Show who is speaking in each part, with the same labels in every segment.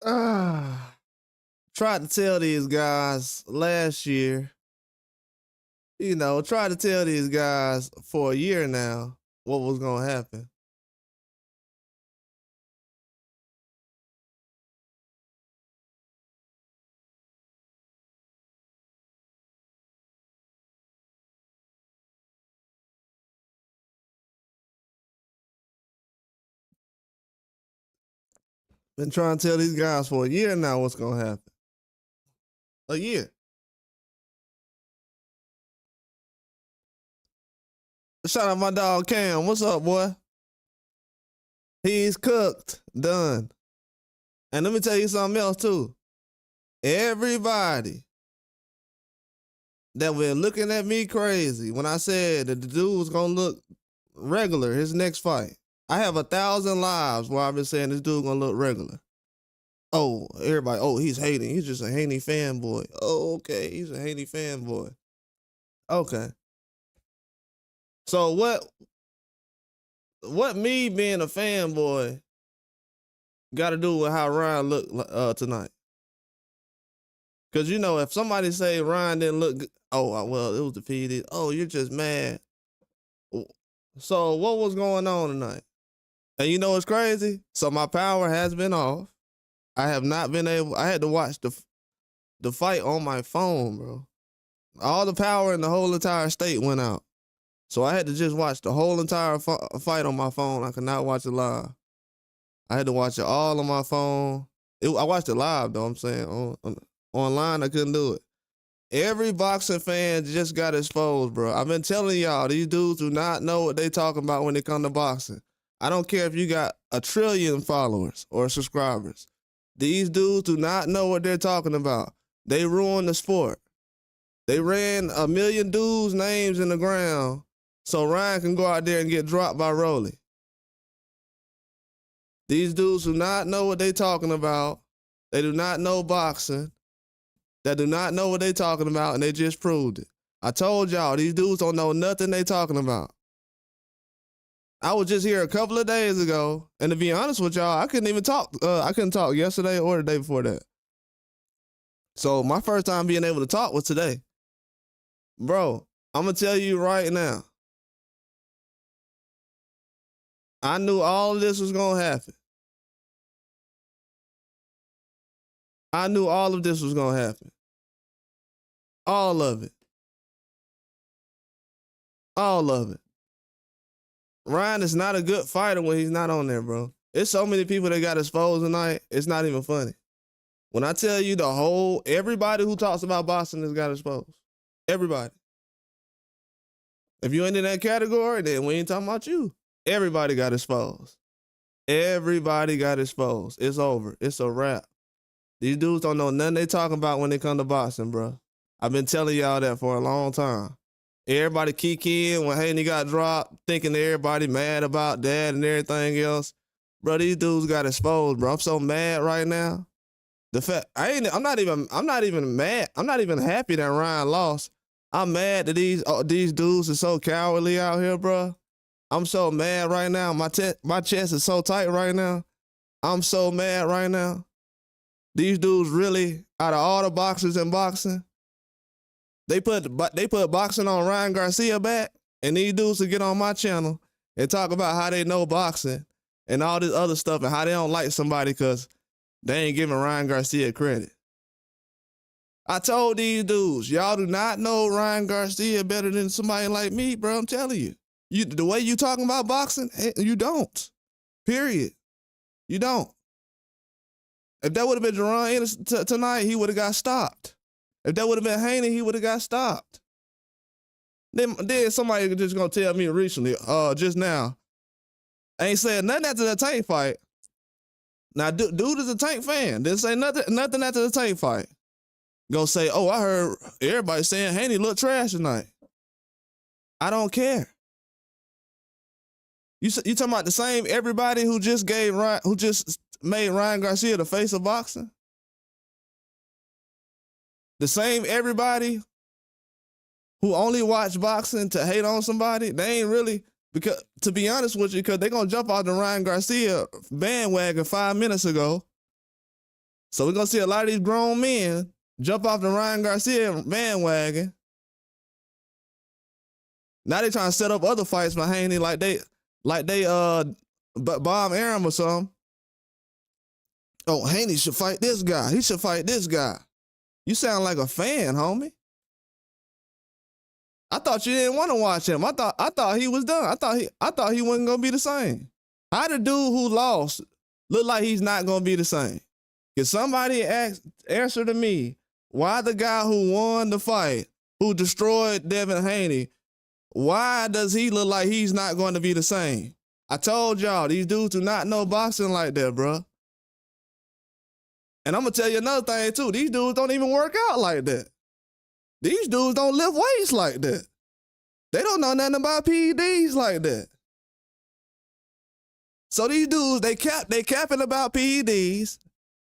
Speaker 1: Ah, tried to tell these guys last year, tried to tell these guys for a year now what was going to happen. Been trying to tell these guys for a year now what's going to happen. A year. Shout out my dog Cam. What's up, boy? He's cooked. Done. And let me tell you something else, too. Everybody that was looking at me crazy when I said that the dude was going to look regular his next fight. I have 1,000 lives where I've been saying this dude going to look regular. Oh, everybody, he's hating. He's just a Haney fanboy. Oh, okay, he's a Haney fanboy. Okay. So what me being a fanboy got to do with how Ryan looked tonight? Because, if somebody say Ryan didn't look good, well, it was defeated. Oh, you're just mad. So what was going on tonight? And you know what's crazy? So my power has been off. I have not been able, I had to watch the fight on my phone, bro. All the power in the whole entire state went out. So I had to just watch the whole entire fight on my phone. I could not watch it live. I had to watch it all on my phone. I watched it live, though, I'm saying. Online, I couldn't do it. Every boxing fan just got exposed, bro. I've been telling y'all, these dudes do not know what they talking about when it come to boxing. I don't care if you got 1 trillion followers or subscribers. These dudes do not know what they're talking about. They ruined the sport. They ran 1 million dudes' names in the ground so Ryan can go out there and get dropped by Rolly. These dudes do not know what they're talking about. They do not know boxing. They do not know what they're talking about, and they just proved it. I told y'all, these dudes don't know nothing they talking about. I was just here a couple of days ago, and to be honest with y'all, I couldn't even talk. I couldn't talk yesterday or the day before that. So my first time being able to talk was today. Bro, I'm going to tell you right now. I knew all of this was going to happen. I knew all of this was going to happen. All of it. All of it. Ryan is not a good fighter when he's not on there, bro. There's so many people that got exposed tonight, it's not even funny. When I tell you everybody who talks about boxing has got exposed. Everybody. If you ain't in that category, then we ain't talking about you. Everybody got exposed. Everybody got exposed. It's over. It's a wrap. These dudes don't know nothing they talking about when they come to boxing, bro. I've been telling y'all that for a long time. Everybody kikiing when Haney got dropped, thinking everybody mad about that and everything else. Bro, these dudes got exposed, bro. I'm so mad right now. The fact I'm not even mad. I'm not even happy that Ryan lost. I'm mad that these dudes are so cowardly out here, bro. I'm so mad right now. My chest is so tight right now. I'm so mad right now. These dudes really, out of all the boxers in boxing, they put boxing on Ryan Garcia back, and these dudes will get on my channel and talk about how they know boxing and all this other stuff and how they don't like somebody because they ain't giving Ryan Garcia credit. I told these dudes, y'all do not know Ryan Garcia better than somebody like me, bro. I'm telling you. The way you talking about boxing, you don't. Period. You don't. If that would have been Jerron Ennis tonight, he would have got stopped. If that would have been Haney, he would have got stopped. Then somebody just gonna tell me recently, just now, I ain't saying nothing after the Tank fight. Now, dude is a Tank fan. Didn't say nothing after the Tank fight. Gonna say, I heard everybody saying Haney looked trash tonight. I don't care. You talking about the same everybody who just made Ryan Garcia the face of boxing? The same everybody who only watch boxing to hate on somebody, they ain't really, because to be honest with you, because they're going to jump out the Ryan Garcia bandwagon 5 minutes ago. So we're gonna see a lot of these grown men jump off the Ryan Garcia bandwagon. Now they trying to set up other fights for Haney like they bomb Arum or something. Oh, Haney should fight this guy. He should fight this guy. You sound like a fan, homie. I thought you didn't want to watch him. I thought he was done. I thought he wasn't gonna be the same. How the dude who lost look like he's not gonna be the same? Can somebody answer to me why the guy who won the fight, who destroyed Devin Haney, why does he look like he's not going to be the same? I told y'all, these dudes do not know boxing like that, bro. And I'm going to tell you another thing, too. These dudes don't even work out like that. These dudes don't lift weights like that. They don't know nothing about PEDs like that. So these dudes, they capping about PEDs.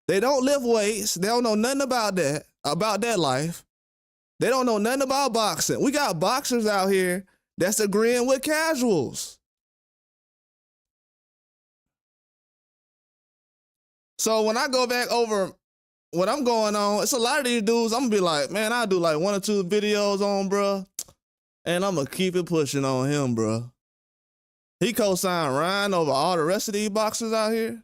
Speaker 1: They don't lift weights. They don't know nothing about that life. They don't know nothing about boxing. We got boxers out here that's agreeing with casuals. So when I go back over what I'm going on, it's a lot of these dudes, I'm going to be like, man, I'll do like 1 or 2 videos on, bro, and I'm going to keep it pushing on him, bro. He co-signed Ryan over all the rest of these boxers out here.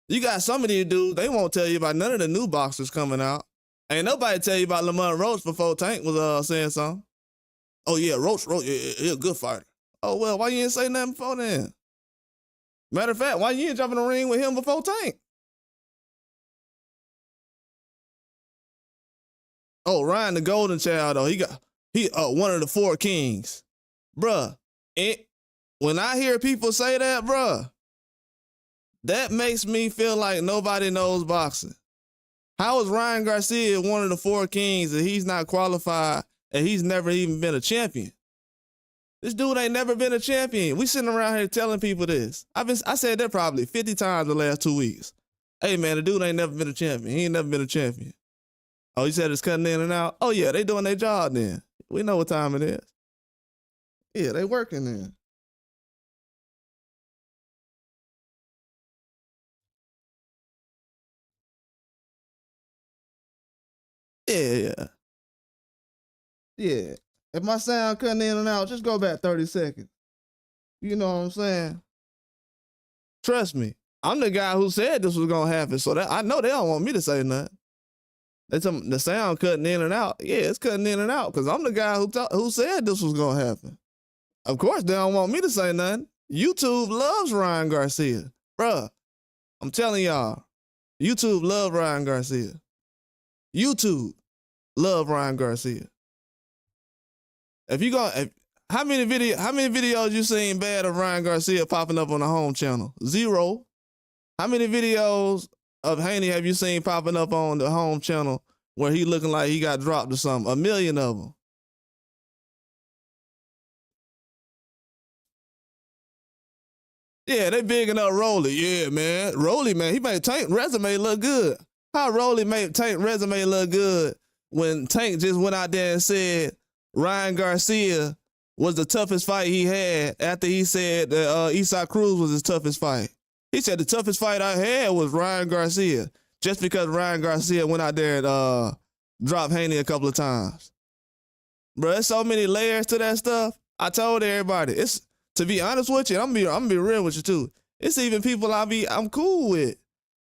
Speaker 1: You got some of these dudes, they won't tell you about none of the new boxers coming out. Ain't nobody tell you about Lamont Roach before Tank was saying something. Oh, yeah, Roach, he a good fighter. Oh, well, why you didn't say nothing before then? Matter of fact, why you didn't jump in the ring with him before Tank? Oh, Ryan the Golden Child, though. He one of the 4 kings. Bruh, when I hear people say that, bruh, that makes me feel like nobody knows boxing. How is Ryan Garcia one of the 4 kings and he's not qualified and he's never even been a champion? This dude ain't never been a champion. We sitting around here telling people this. I said that probably 50 times the last 2 weeks. Hey, man, the dude ain't never been a champion. He ain't never been a champion. Oh, you said it's cutting in and out? Oh, yeah, they doing their job then. We know what time it is. Yeah, they working then. Yeah. Yeah. If my sound cutting in and out, just go back 30 seconds. You know what I'm saying? Trust me. I'm the guy who said this was going to happen, so that I know they don't want me to say nothing. The sound cutting in and out. Yeah, it's cutting in and out because I'm the guy who said this was going to happen. Of course, they don't want me to say nothing. YouTube loves Ryan Garcia. Bruh, I'm telling y'all, YouTube love Ryan Garcia. YouTube love Ryan Garcia. How many videos you seen bad of Ryan Garcia popping up on the home channel? 0. How many videos of Haney have you seen popping up on the home channel where he looking like he got dropped or something? 1 million of them. Yeah, they bigging up Rolly. Yeah, man. Rolly, man, he made Tank resume look good. How Rolly made Tank resume look good when Tank just went out there and said Ryan Garcia was the toughest fight he had after he said that Isaac Cruz was his toughest fight. He said the toughest fight I had was Ryan Garcia, just because Ryan Garcia went out there and dropped Haney a couple of times. Bro, there's so many layers to that stuff. I told everybody, it's, to be honest with you, I'm gonna be real with you too. It's even people I'm cool with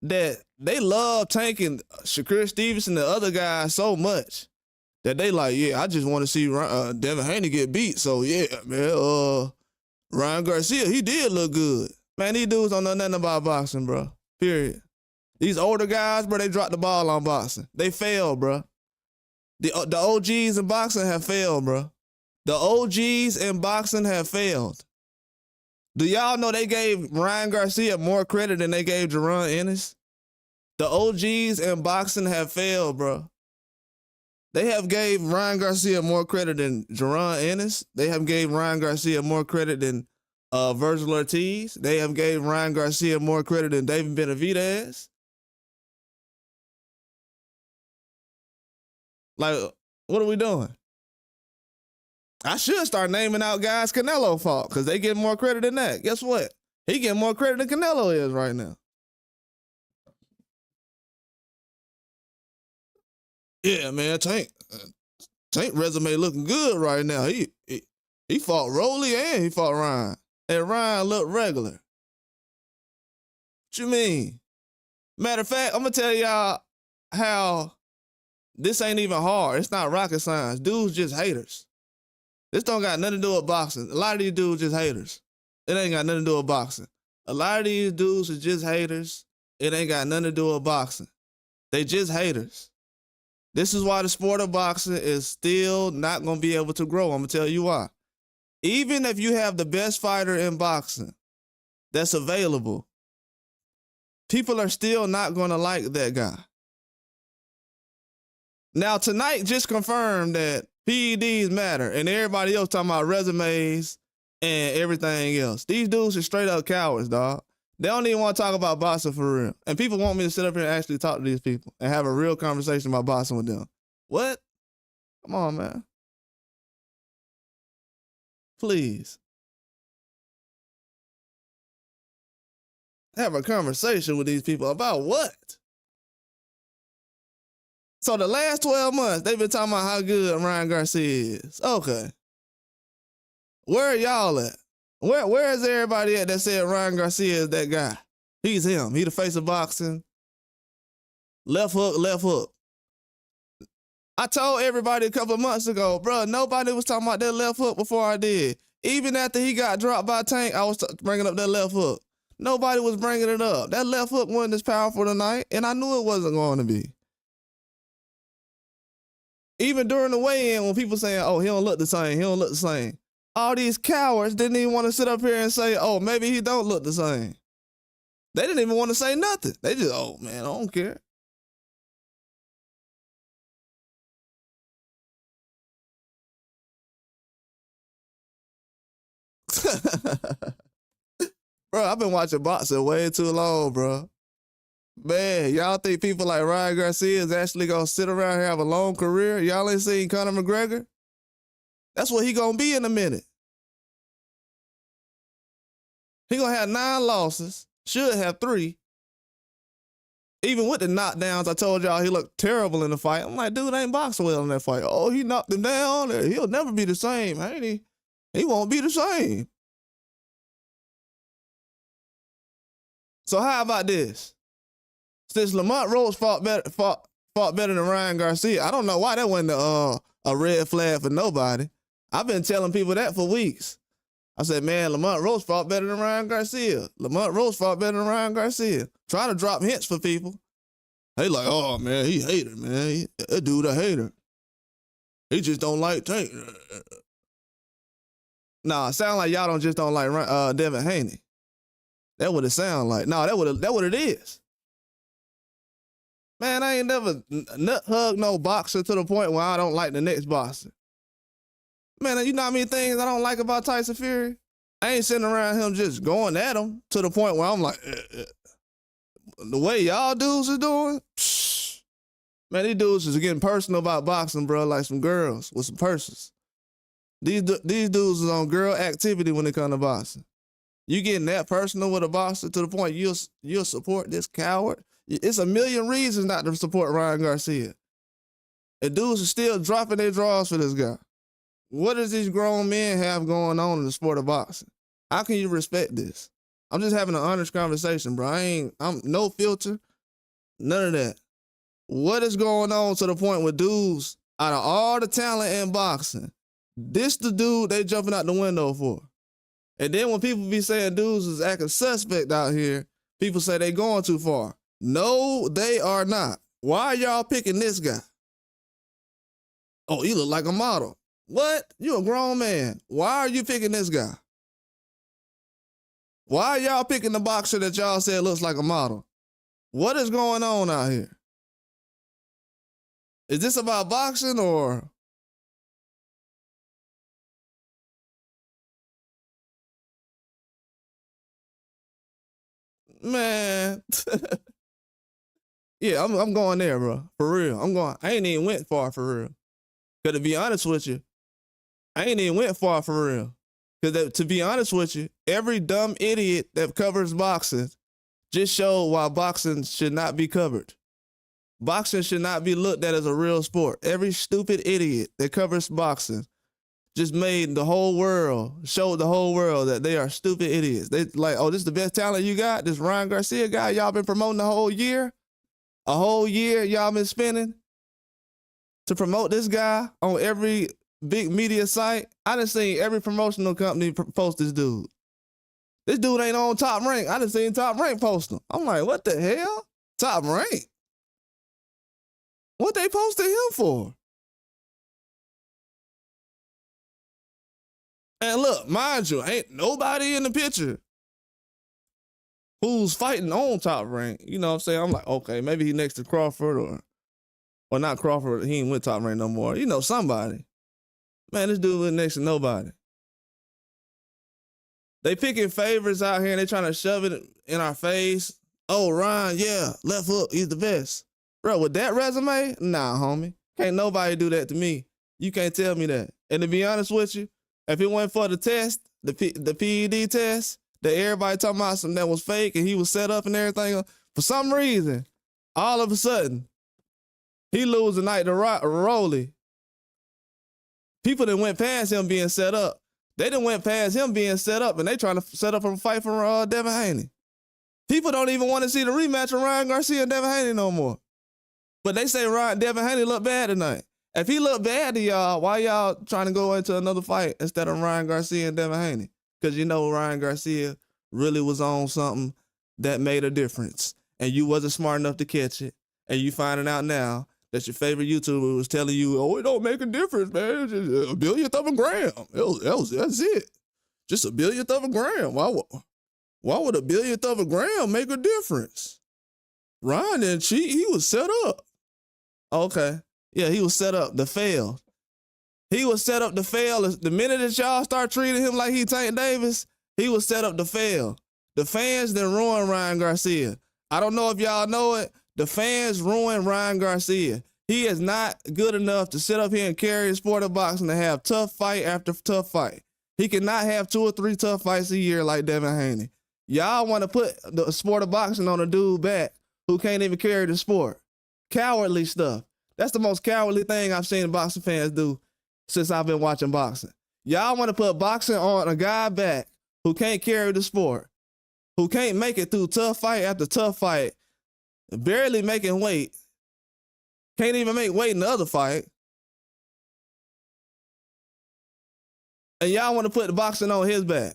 Speaker 1: that they love Tank and Shakur Stevenson and the other guys so much that they like, yeah, I just want to see Devin Haney get beat. So yeah, man, Ryan Garcia, he did look good. Man, these dudes don't know nothing about boxing, bro. Period. These older guys, bro, they dropped the ball on boxing. They failed, bro. The OGs in boxing have failed, bro. The OGs in boxing have failed. Do y'all know they gave Ryan Garcia more credit than they gave Jaron Ennis? The OGs in boxing have failed, bro. They have gave Ryan Garcia more credit than Jaron Ennis. They have gave Ryan Garcia more credit than Virgil Ortiz. They have gave Ryan Garcia more credit than David Benavidez. Like, what are we doing? I should start naming out guys Canelo fought because they get more credit than that. Guess what? He getting more credit than Canelo is right now. Yeah, man, Tank resume looking good right now. He fought Rolly and he fought Ryan. And Ryan looked regular. What you mean? Matter of fact, I'm gonna tell y'all how this ain't even hard. It's not rocket science. Dudes just haters. This don't got nothing to do with boxing. A lot of these dudes just haters. It ain't got nothing to do with boxing. A lot of these dudes are just haters. It ain't got nothing to do with boxing. They just haters. This is why the sport of boxing is still not going to be able to grow. I'm going to tell you why. Even if you have the best fighter in boxing that's available, people are still not going to like that guy. Now, tonight just confirmed that PEDs matter and everybody else talking about resumes and everything else. These dudes are straight up cowards, dog. They don't even want to talk about boxing for real. And people want me to sit up here and actually talk to these people and have a real conversation about boxing with them. What? Come on, man. Please. Have a conversation with these people about what? So the last 12 months, they've been talking about how good Ryan Garcia is. Okay. Where are y'all at? Where is everybody at that said Ryan Garcia is that guy? He's him. He the face of boxing. Left hook, left hook. I told everybody a couple of months ago, bro, nobody was talking about that left hook before I did. Even after he got dropped by Tank, I was bringing up that left hook. Nobody was bringing it up. That left hook wasn't as powerful tonight, and I knew it wasn't going to be. Even during the weigh-in, when people saying, oh, he don't look the same, he don't look the same. All these cowards didn't even want to sit up here and say, oh, maybe he don't look the same. They didn't even want to say nothing. They just, oh, man, I don't care. Bro, I've been watching boxing way too long, bro. Man, y'all think people like Ryan Garcia is actually going to sit around here and have a long career? Y'all ain't seen Conor McGregor? That's what he going to be in a minute. He going to have 9 losses, should have 3. Even with the knockdowns, I told y'all he looked terrible in the fight. I'm like, dude ain't boxing well in that fight. Oh, he knocked him down. He'll never be the same, ain't he? He won't be the same. So how about this? Since Lamont Rhodes fought better than Ryan Garcia, I don't know why that wasn't a red flag for nobody. I've been telling people that for weeks. I said, man, Lamont Rhodes fought better than Ryan Garcia. Lamont Rhodes fought better than Ryan Garcia. Trying to drop hints for people. They like, oh, man, he hater, man. That dude a hater. He just don't like Tank. Nah, sound like y'all don't like Devin Haney. That what it sound like. No, that what it is. Man, I ain't never nut hug no boxer to the point where I don't like the next boxer. Man, you know how many things I don't like about Tyson Fury? I ain't sitting around him just going at him to the point where I'm like, the way y'all dudes are doing, man, these dudes is getting personal about boxing, bro, like some girls with some purses. These dudes is on girl activity when it comes to boxing. You getting that personal with a boxer to the point you'll support this coward? It's a million reasons not to support Ryan Garcia. And dudes are still dropping their draws for this guy. What does these grown men have going on in the sport of boxing? How can you respect this? I'm just having an honest conversation, bro. I'm no filter, none of that. What is going on to the point where dudes, out of all the talent in boxing, this the dude they jumping out the window for? And then when people be saying dudes is acting suspect out here, people say they going too far. No, they are not. Why are y'all picking this guy? Oh, he look like a model. What? You a grown man. Why are you picking this guy? Why are y'all picking the boxer that y'all said looks like a model? What is going on out here? Is this about boxing or? Man. Yeah, I'm going there, bro. For real. I ain't even went far for real. Because to be honest with you, I ain't even went far for real. Because to be honest with you, every dumb idiot that covers boxing just showed why boxing should not be covered. boxing should not be looked at as a real sport. Every stupid idiot that covers boxing just made the whole world, showed the whole world that they are stupid idiots. They like, oh, this is the best talent you got? This Ryan Garcia guy y'all been promoting the whole year? A whole year y'all been spending to promote this guy on every big media site? I done seen every promotional company post this dude. This dude ain't on Top Rank. I done seen Top Rank post him. I'm like, what the hell? Top Rank? What they posted him for? And look, mind you, ain't nobody in the picture who's fighting on Top Rank. You know what I'm saying? I'm like, okay, maybe he next to Crawford or not Crawford. He ain't with Top Rank no more. You know, somebody. Man, this dude was next to nobody. They picking favorites out here and they trying to shove it in our face. Oh, Ryan, yeah, left hook, he's the best. Bro, with that resume, nah, homie. Can't nobody do that to me. You can't tell me that. And to be honest with you, if it went for the test, the PED test, that everybody talking about something that was fake and he was set up and everything, for some reason, all of a sudden, he lose the night to Rolly. People that went past him being set up. They done went past him being set up and they trying to set up a fight for Devin Haney. People don't even want to see the rematch of Ryan Garcia and Devin Haney no more. But they say Devin Haney look bad tonight. If he look bad to y'all, why y'all trying to go into another fight instead of Ryan Garcia and Devin Haney? Because you know Ryan Garcia really was on something that made a difference. And you wasn't smart enough to catch it. And you finding out now that your favorite YouTuber was telling you, oh, it don't make a difference, man. It's just a billionth of a gram. That's it. Just a billionth of a gram. Why would a billionth of a gram make a difference? Ryan didn't cheat. He was set up. Okay. Yeah, he was set up to fail. He was set up to fail. The minute that y'all start treating him like he Tank Davis, he was set up to fail. The fans then ruined Ryan Garcia. I don't know if y'all know it. The fans ruined Ryan Garcia. He is not good enough to sit up here and carry the sport of boxing and have tough fight after tough fight. He cannot have 2 or 3 tough fights a year like Devin Haney. Y'all want to put the sport of boxing on a dude back who can't even carry the sport. Cowardly stuff. That's the most cowardly thing I've seen boxing fans do since I've been watching boxing. Y'all want to put boxing on a guy back who can't carry the sport, who can't make it through tough fight after tough fight, barely making weight, can't even make weight in the other fight. And y'all want to put the boxing on his back.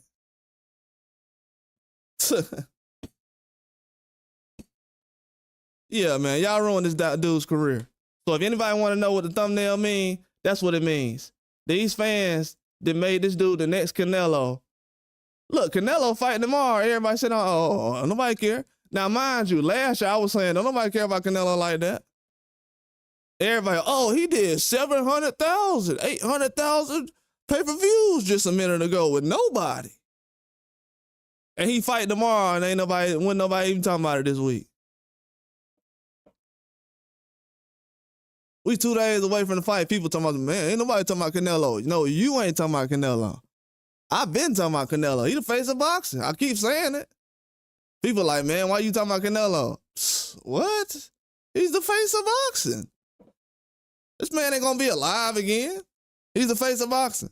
Speaker 1: Yeah, man, y'all ruined this dude's career. So if anybody want to know what the thumbnail mean, that's what it means. These fans that made this dude the next Canelo. Look, Canelo fighting tomorrow. Everybody said, oh, nobody care. Now, mind you, last year I was saying, don't nobody care about Canelo like that. Everybody, oh, he did 700,000, 800,000 pay-per-views just a minute ago with nobody. And he fight tomorrow and wasn't nobody even talking about it this week. We 2 days away from the fight. People talking about, man, ain't nobody talking about Canelo. No, you ain't talking about Canelo. I've been talking about Canelo. He the face of boxing. I keep saying it. People like, man, why you talking about Canelo? What? He's the face of boxing. This man ain't gonna be alive again. He's the face of boxing.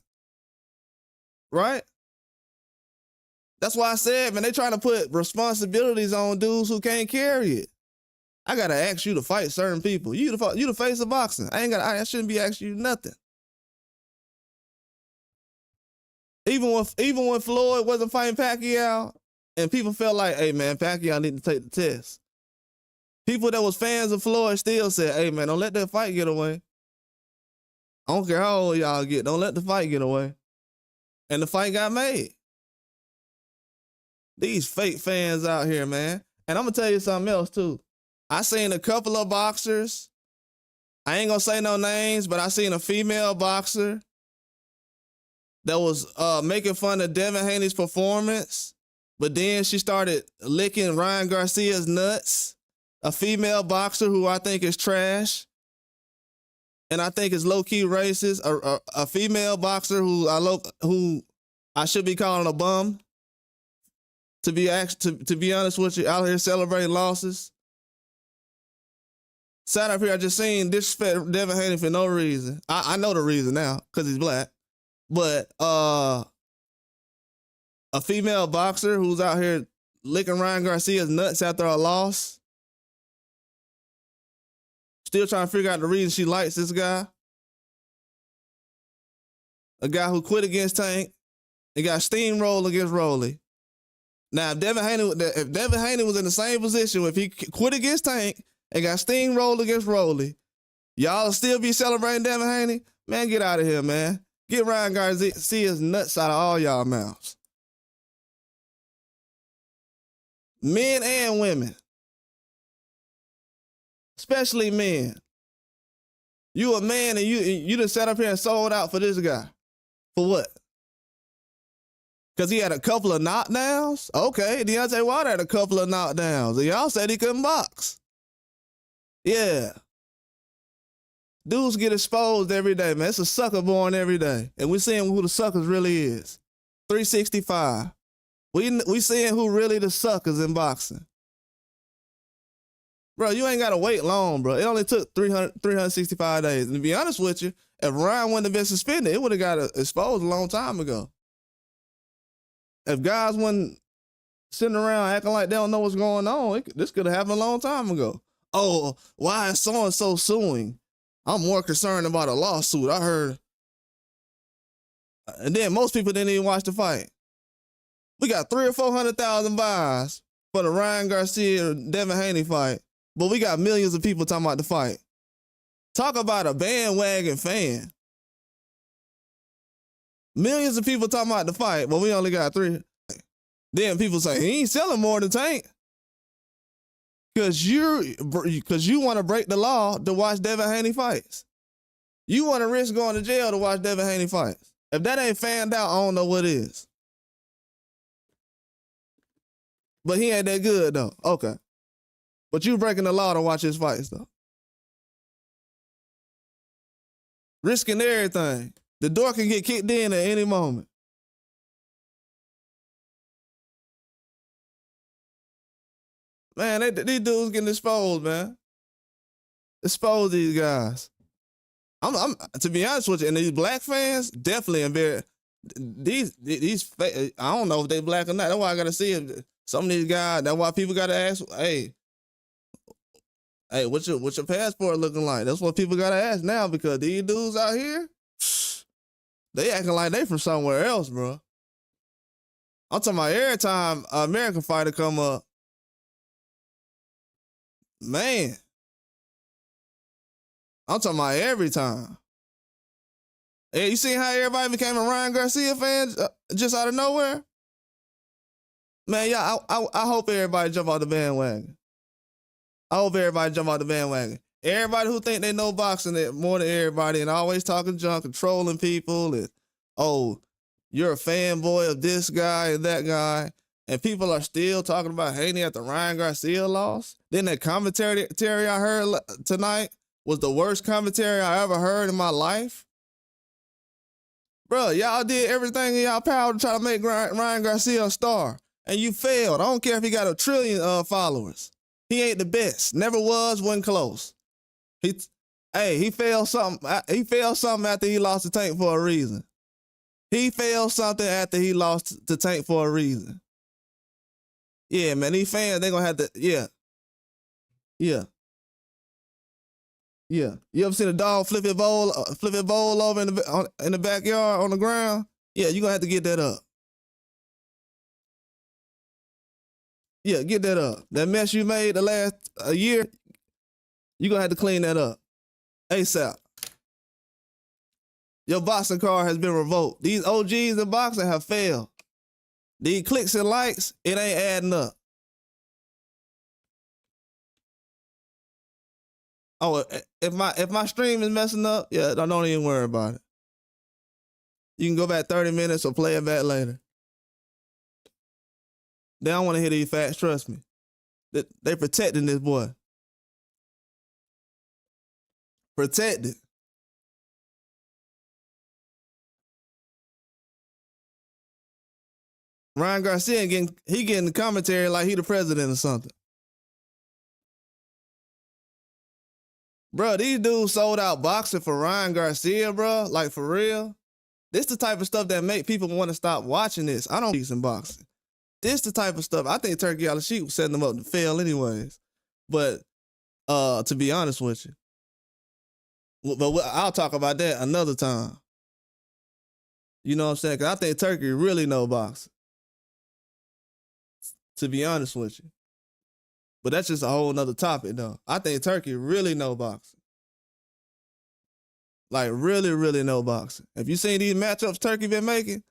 Speaker 1: Right? That's why I said, man, they trying to put responsibilities on dudes who can't carry it. I gotta ask you to fight certain people. You the face of boxing. I shouldn't be asking you nothing. Even when Floyd wasn't fighting Pacquiao, and people felt like, hey man, Pacquiao need to take the test. People that was fans of Floyd still said, hey man, don't let that fight get away. I don't care how old y'all get, don't let the fight get away. And the fight got made. These fake fans out here, man. And I'm gonna tell you something else too. I seen a couple of boxers. I ain't gonna say no names, but I seen a female boxer that was making fun of Devin Haney's performance, but then she started licking Ryan Garcia's nuts. A female boxer who I think is trash, and I think is low-key racist. A female boxer who I should be calling a bum. To be honest with you, out here celebrating losses. Sat up here, I just seen disrespect Devin Haney for no reason. I know the reason now, because he's black. But a female boxer who's out here licking Ryan Garcia's nuts after a loss. Still trying to figure out the reason she likes this guy. A guy who quit against Tank and got steamrolled against Rolly. Now, if Devin Haney was in the same position, if he quit against Tank and got steamrolled against Rolly, y'all still be celebrating Devin Haney? Man, get out of here, man. Get Ryan Garcia's nuts out of all y'all mouths. Men and women. Especially men. You a man and you done sat up here and sold out for this guy. For what? Because he had a couple of knockdowns? Okay, Deontay Wilder had a couple of knockdowns. And y'all said he couldn't box. Yeah. Dudes get exposed every day, man. It's a sucker born every day. And we seeing who the suckers really is. 365. We seeing who really the suckers in boxing. Bro, you ain't got to wait long, bro. It only took 365 days. And to be honest with you, if Ryan wouldn't have been suspended, it would have got exposed a long time ago. If guys wasn't sitting around acting like they don't know what's going on, this could have happened a long time ago. Oh, why is so-and-so suing? I'm more concerned about a lawsuit. I heard. And then most people didn't even watch the fight. We got 300,000 or 400,000 buys for the Ryan Garcia Devin Haney fight, but we got millions of people talking about the fight. Talk about a bandwagon fan. Millions of people talking about the fight, but we only got 3. Then people say, he ain't selling more than Tank. Because you want to break the law to watch Devin Haney fights. You want to risk going to jail to watch Devin Haney fights. If that ain't fanned out, I don't know what is. But he ain't that good, though. Okay. But you breaking the law to watch his fights, though. Risking everything. The door can get kicked in at any moment. Man, these dudes getting exposed, man. Expose these guys. I'm to be honest with you, and these black fans definitely embarrassed. These I don't know if they black or not. That's why I gotta see if some of these guys. That's why people gotta ask, hey, what's your passport looking like? That's what people gotta ask now, because these dudes out here, they acting like they from somewhere else, bro. I'm talking about every time an American fighter come up, man. I'm talking about every time. Hey, you see how everybody became a Ryan Garcia fan just out of nowhere? Man, yeah, I hope everybody jump off the bandwagon. I hope everybody jump off the bandwagon. Everybody who think they know boxing more than everybody and always talking junk and trolling people and, oh, you're a fanboy of this guy and that guy, and people are still talking about Haney after Ryan Garcia loss. Then that commentary I heard tonight was the worst commentary I ever heard in my life. Bro, y'all did everything in y'all power to try to make Ryan Garcia a star, and you failed. I don't care if he got 1 trillion followers. He ain't the best. Never was, wasn't close. He failed something. He failed something after he lost to Tank for a reason. He failed something after he lost to Tank for a reason. Yeah, man, these fans, they gonna have to, yeah. You ever seen a dog flip it bowl over in the backyard on the ground? Yeah, you gonna have to get that up. Yeah, get that up. That mess you made the last year, you gonna have to clean that up ASAP. Your boxing card has been revoked. These OGs in boxing have failed. These clicks and likes, it ain't adding up. Oh, if my stream is messing up, yeah, don't even worry about it. You can go back 30 minutes or play it back later. They don't want to hear these facts, trust me. They protecting this boy. Protected. Ryan Garcia getting the commentary like he the president or something. Bro, these dudes sold out boxing for Ryan Garcia, bro. Like, for real. This the type of stuff that make people want to stop watching this. I don't in boxing. This the type of stuff. I think Turkey Al-Sheik was setting them up to fail anyways. But to be honest with you. But I'll talk about that another time. You know what I'm saying? Because I think Turkey really know boxing. To be honest with you. But that's just a whole nother topic, though. I think Turkey really know boxing. Like, really, really know boxing. Have you seen these matchups Turkey been making?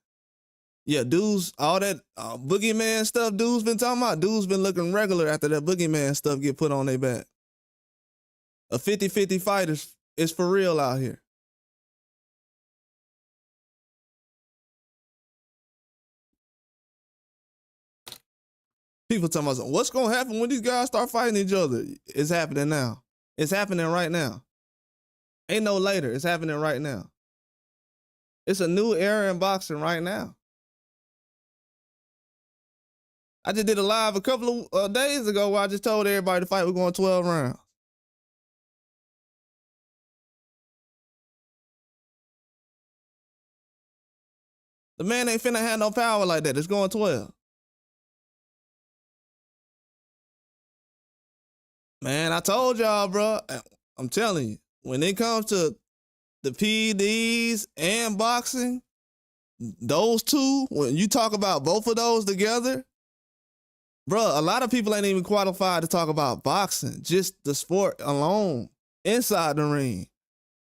Speaker 1: Yeah, dudes, all that boogeyman stuff dudes been talking about, dudes been looking regular after that boogeyman stuff get put on their back. A 50-50 fight is for real out here. People talking about, what's going to happen when these guys start fighting each other? It's happening now. It's happening right now. Ain't no later. It's happening right now. It's a new era in boxing right now. I just did a live a couple of days ago where I just told everybody the fight was going 12 rounds. The man ain't finna have no power like that. It's going 12. Man, I told y'all, bro. I'm telling you, when it comes to the PEDs and boxing, those two, when you talk about both of those together, bro, a lot of people ain't even qualified to talk about boxing, just the sport alone, inside the ring.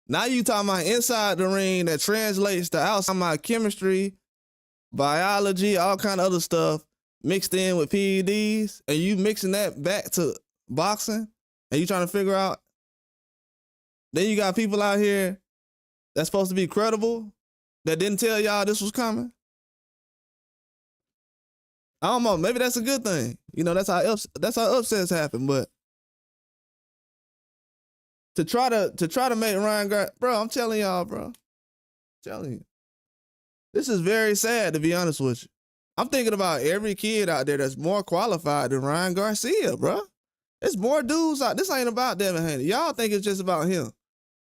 Speaker 1: Now you talking about inside the ring that translates to outside, my chemistry, biology, all kind of other stuff mixed in with PEDs, and you mixing that back to boxing, and you trying to figure out. Then you got people out here that's supposed to be credible that didn't tell y'all this was coming. I don't know. Maybe that's a good thing. You know, that's how upsets happen. But to try to make Ryan Garcia, bro, I'm telling y'all, bro. I'm telling you. This is very sad, to be honest with you. I'm thinking about every kid out there that's more qualified than Ryan Garcia, bro. There's more dudes out. This ain't about Devin Haney. Y'all think it's just about him.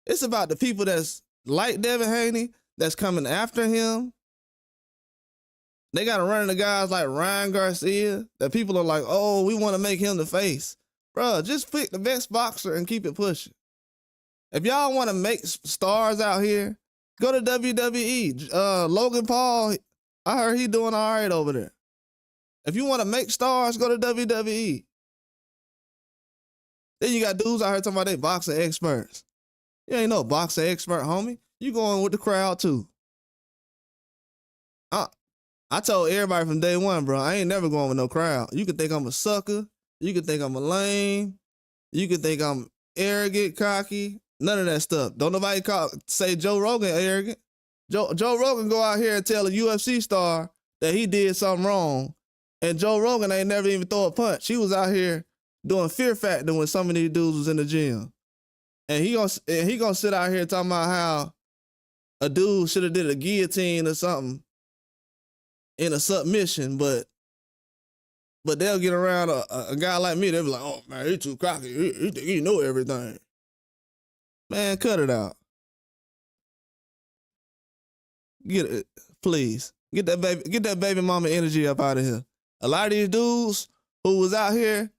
Speaker 1: It's about the people that's like Devin Haney, that's coming after him. They got to run into guys like Ryan Garcia that people are like, oh, we want to make him the face. Bro, just pick the best boxer and keep it pushing. If y'all want to make stars out here, go to WWE. Logan Paul, I heard he doing all right over there. If you want to make stars, go to WWE. Then you got dudes out here talking about they boxing experts. You ain't no boxing expert, homie. You going with the crowd, too. I told everybody from day one, bro, I ain't never going with no crowd. You can think I'm a sucker. You can think I'm a lame. You can think I'm arrogant, cocky. None of that stuff. Don't nobody say Joe Rogan arrogant. Joe Rogan go out here and tell a UFC star that he did something wrong. And Joe Rogan ain't never even throw a punch. He was out here doing fear factor when some of these dudes was in the gym. And he gonna sit out here talking about how a dude should have did a guillotine or something in a submission, but they'll get around a guy like me. They'll be like, oh, man, he too cocky. He think he know everything. Man, cut it out. Get it, please. Get that baby mama energy up out of here. A lot of these dudes who was out here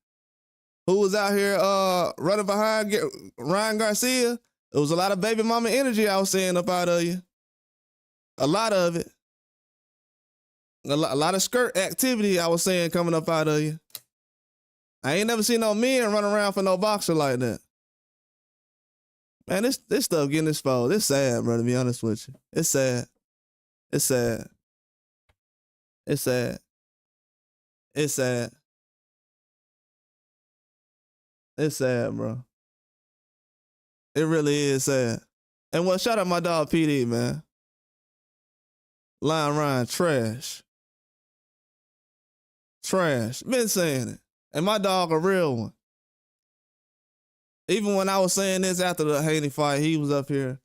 Speaker 1: running behind Ryan Garcia, there was a lot of baby mama energy I was seeing up out of you. A lot of it. A lot of skirt activity I was saying coming up out of you. I ain't never seen no men run around for no boxer like that. Man, this stuff getting exposed. It's sad, bro, to be honest with you. It's sad. It's sad. It's sad. It's sad. It's sad, bro. It really is sad. And well, shout out my dog PD, man. Lion Ryan, trash. Trash. Been saying it. And my dog a real one. Even when I was saying this after the Haney fight, he was up here.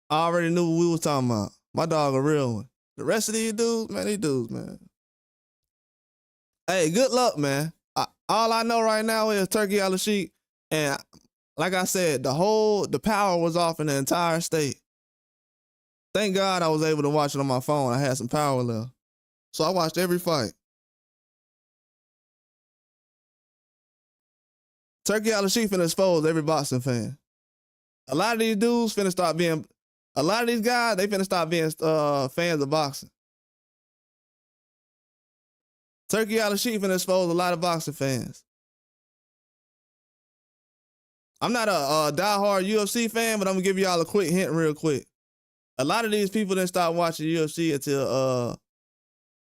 Speaker 1: I already knew what we was talking about. My dog a real one. The rest of these dudes, man. Hey, good luck, man. All I know right now is Turkey Al-Sheik, and Like I said, the power was off in the entire state. Thank God I was able to watch it on my phone. I had some power left. So I watched every fight. Turkey Al-Sheikh finna expose every boxing fan. A lot of these dudes finna start being, a lot of these guys, they finna start being fans of boxing. Turkey Al-Sheikh finna expose a lot of boxing fans. I'm not a diehard UFC fan, but I'm gonna give y'all a quick hint real quick. A lot of these people didn't start watching UFC until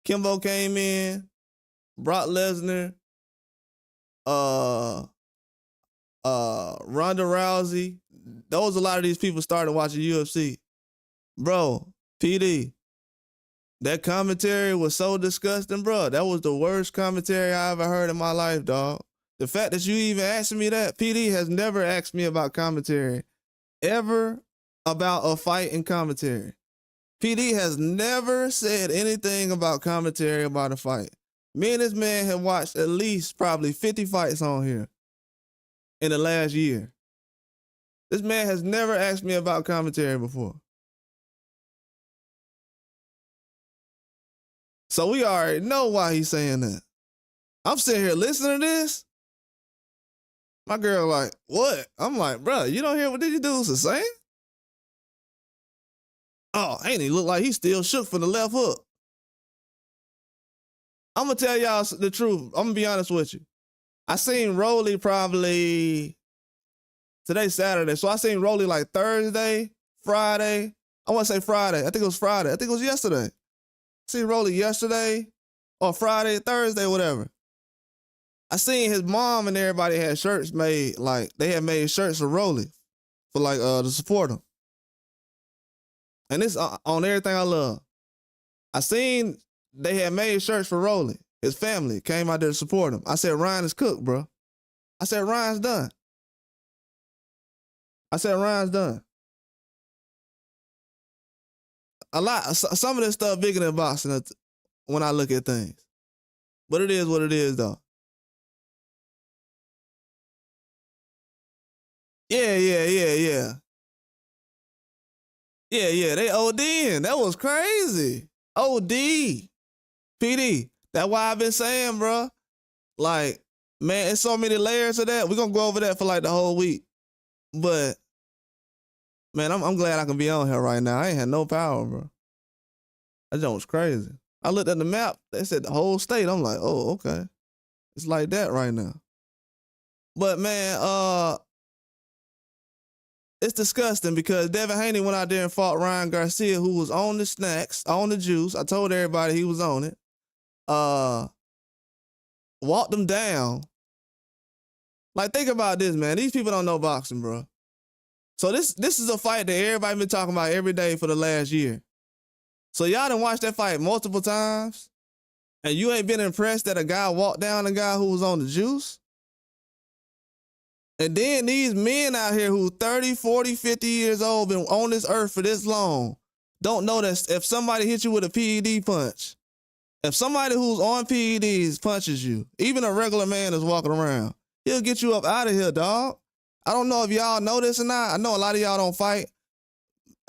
Speaker 1: Kimbo came in, Brock Lesnar, Ronda Rousey. A lot of these people started watching UFC. Bro, PD, that commentary was so disgusting, bro. That was the worst commentary I ever heard in my life, dog. The fact that you even asked me that, PD has never asked me about commentary, ever about a fight in commentary. PD has never said anything about commentary about a fight. Me and this man have watched at least probably 50 fights on here in the last year. This man has never asked me about commentary before. So we already know why he's saying that. I'm sitting here listening to this. My girl like, what? I'm like, bro, you don't hear what these dudes are saying? Oh, ain't he look like he still shook for the left hook? I'm gonna tell y'all the truth. I'm gonna be honest with you. I seen Rolly probably, today's Saturday, so I seen Rolly like Thursday, Friday. I want to say Friday. I think it was Friday. I think it was yesterday. I seen Rolly yesterday or Friday, Thursday, whatever. I seen his mom and everybody had shirts made, like they had made shirts for Rolly for like to support him. And this on everything I love. I seen they had made shirts for Rolly. His family came out there to support him. I said, Ryan is cooked, bro. I said, Ryan's done. I said, Ryan's done. Some of this stuff bigger than boxing when I look at things. But it is what it is, though. Yeah. Yeah, they OD'ing. That was crazy. OD. PD. That's why I've been saying, bro. Like, man, it's so many layers of that. We're going to go over that for like the whole week. But, man, I'm glad I can be on here right now. I ain't had no power, bro. That joint was crazy. I looked at the map. They said the whole state. I'm like, oh, okay. It's like that right now. But, man, it's disgusting because Devin Haney went out there and fought Ryan Garcia, who was on the snacks, on the juice. I told everybody he was on it. Walked him down. Like, think about this, man. These people don't know boxing, bro. So this is a fight that everybody been talking about every day for the last year. So y'all done watched that fight multiple times, and you ain't been impressed that a guy walked down a guy who was on the juice? And then these men out here who 30, 40, 50 years old, been on this earth for this long, don't know that if somebody hits you with a PED punch, if somebody who's on PEDs punches you, even a regular man that's walking around, he'll get you up out of here, dog. I don't know if y'all know this or not. I know a lot of y'all don't fight.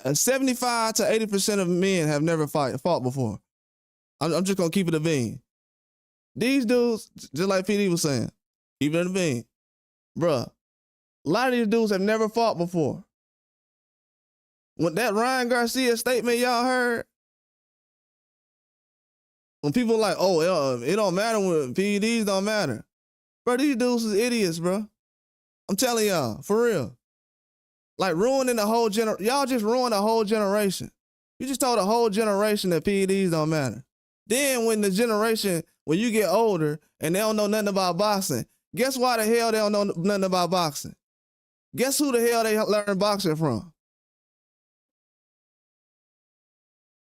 Speaker 1: And 75 to 80% of men have never fought before. I'm just going to keep it a bean. These dudes, just like PD was saying, keep it a bean. Bruh, a lot of these dudes have never fought before. When that Ryan Garcia statement y'all heard, when people like, oh, it don't matter when PEDs don't matter. Bro, these dudes is idiots, bro. I'm telling y'all, for real. Like ruining the whole y'all just ruined a whole generation. You just told a whole generation that PEDs don't matter. Then when you get older and they don't know nothing about boxing, guess why the hell they don't know nothing about boxing? Guess who the hell they learn boxing from?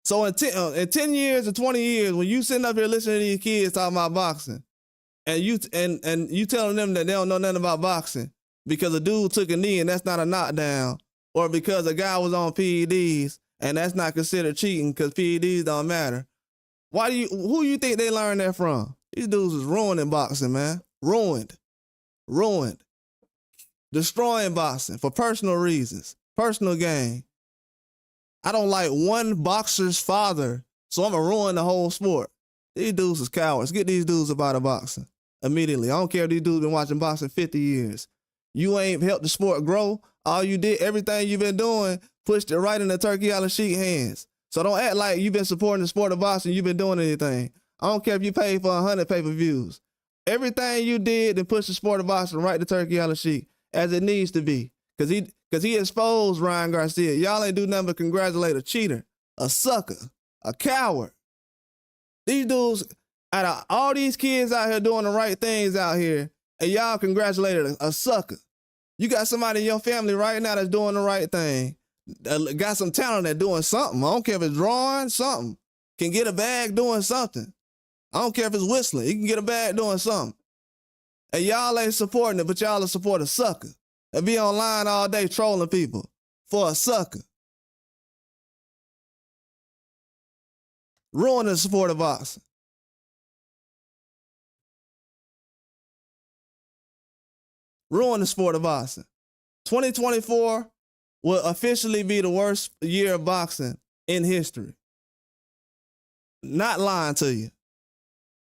Speaker 1: So in 10 years or 20 years, when you sitting up here listening to these kids talking about boxing, and you telling them that they don't know nothing about boxing because a dude took a knee and that's not a knockdown, or because a guy was on PEDs and that's not considered cheating because PEDs don't matter. Who you think they learned that from? These dudes is ruining boxing, man. Ruined. destroying boxing for personal reasons, personal gain. I don't like one boxer's father, so I'm going to ruin the whole sport. These dudes is cowards. Get these dudes up out of boxing immediately. I don't care if these dudes been watching boxing 50 years. You ain't helped the sport grow. All you did, everything you've been doing, pushed it right in the Turkey Island Sheik hands. So don't act like you've been supporting the sport of boxing, you've been doing anything. I don't care if you paid for 100 pay-per-views. Everything you did to push the sport of boxing right to Turkey Island Sheik, as it needs to be. Because he exposed Ryan Garcia. Y'all ain't do nothing but congratulate a cheater, a sucker, a coward. These dudes, out of all these kids out here doing the right things out here, and y'all congratulated a sucker. You got somebody in your family right now that's doing the right thing. Got some talent that's doing something. I don't care if it's drawing, something. Can get a bag doing something. I don't care if it's whistling. He can get a bag doing something. And y'all ain't supporting it, but y'all will support a sucker. And be online all day trolling people for a sucker. Ruining the sport of boxing. Ruin the sport of boxing. 2024 will officially be the worst year of boxing in history. Not lying to you.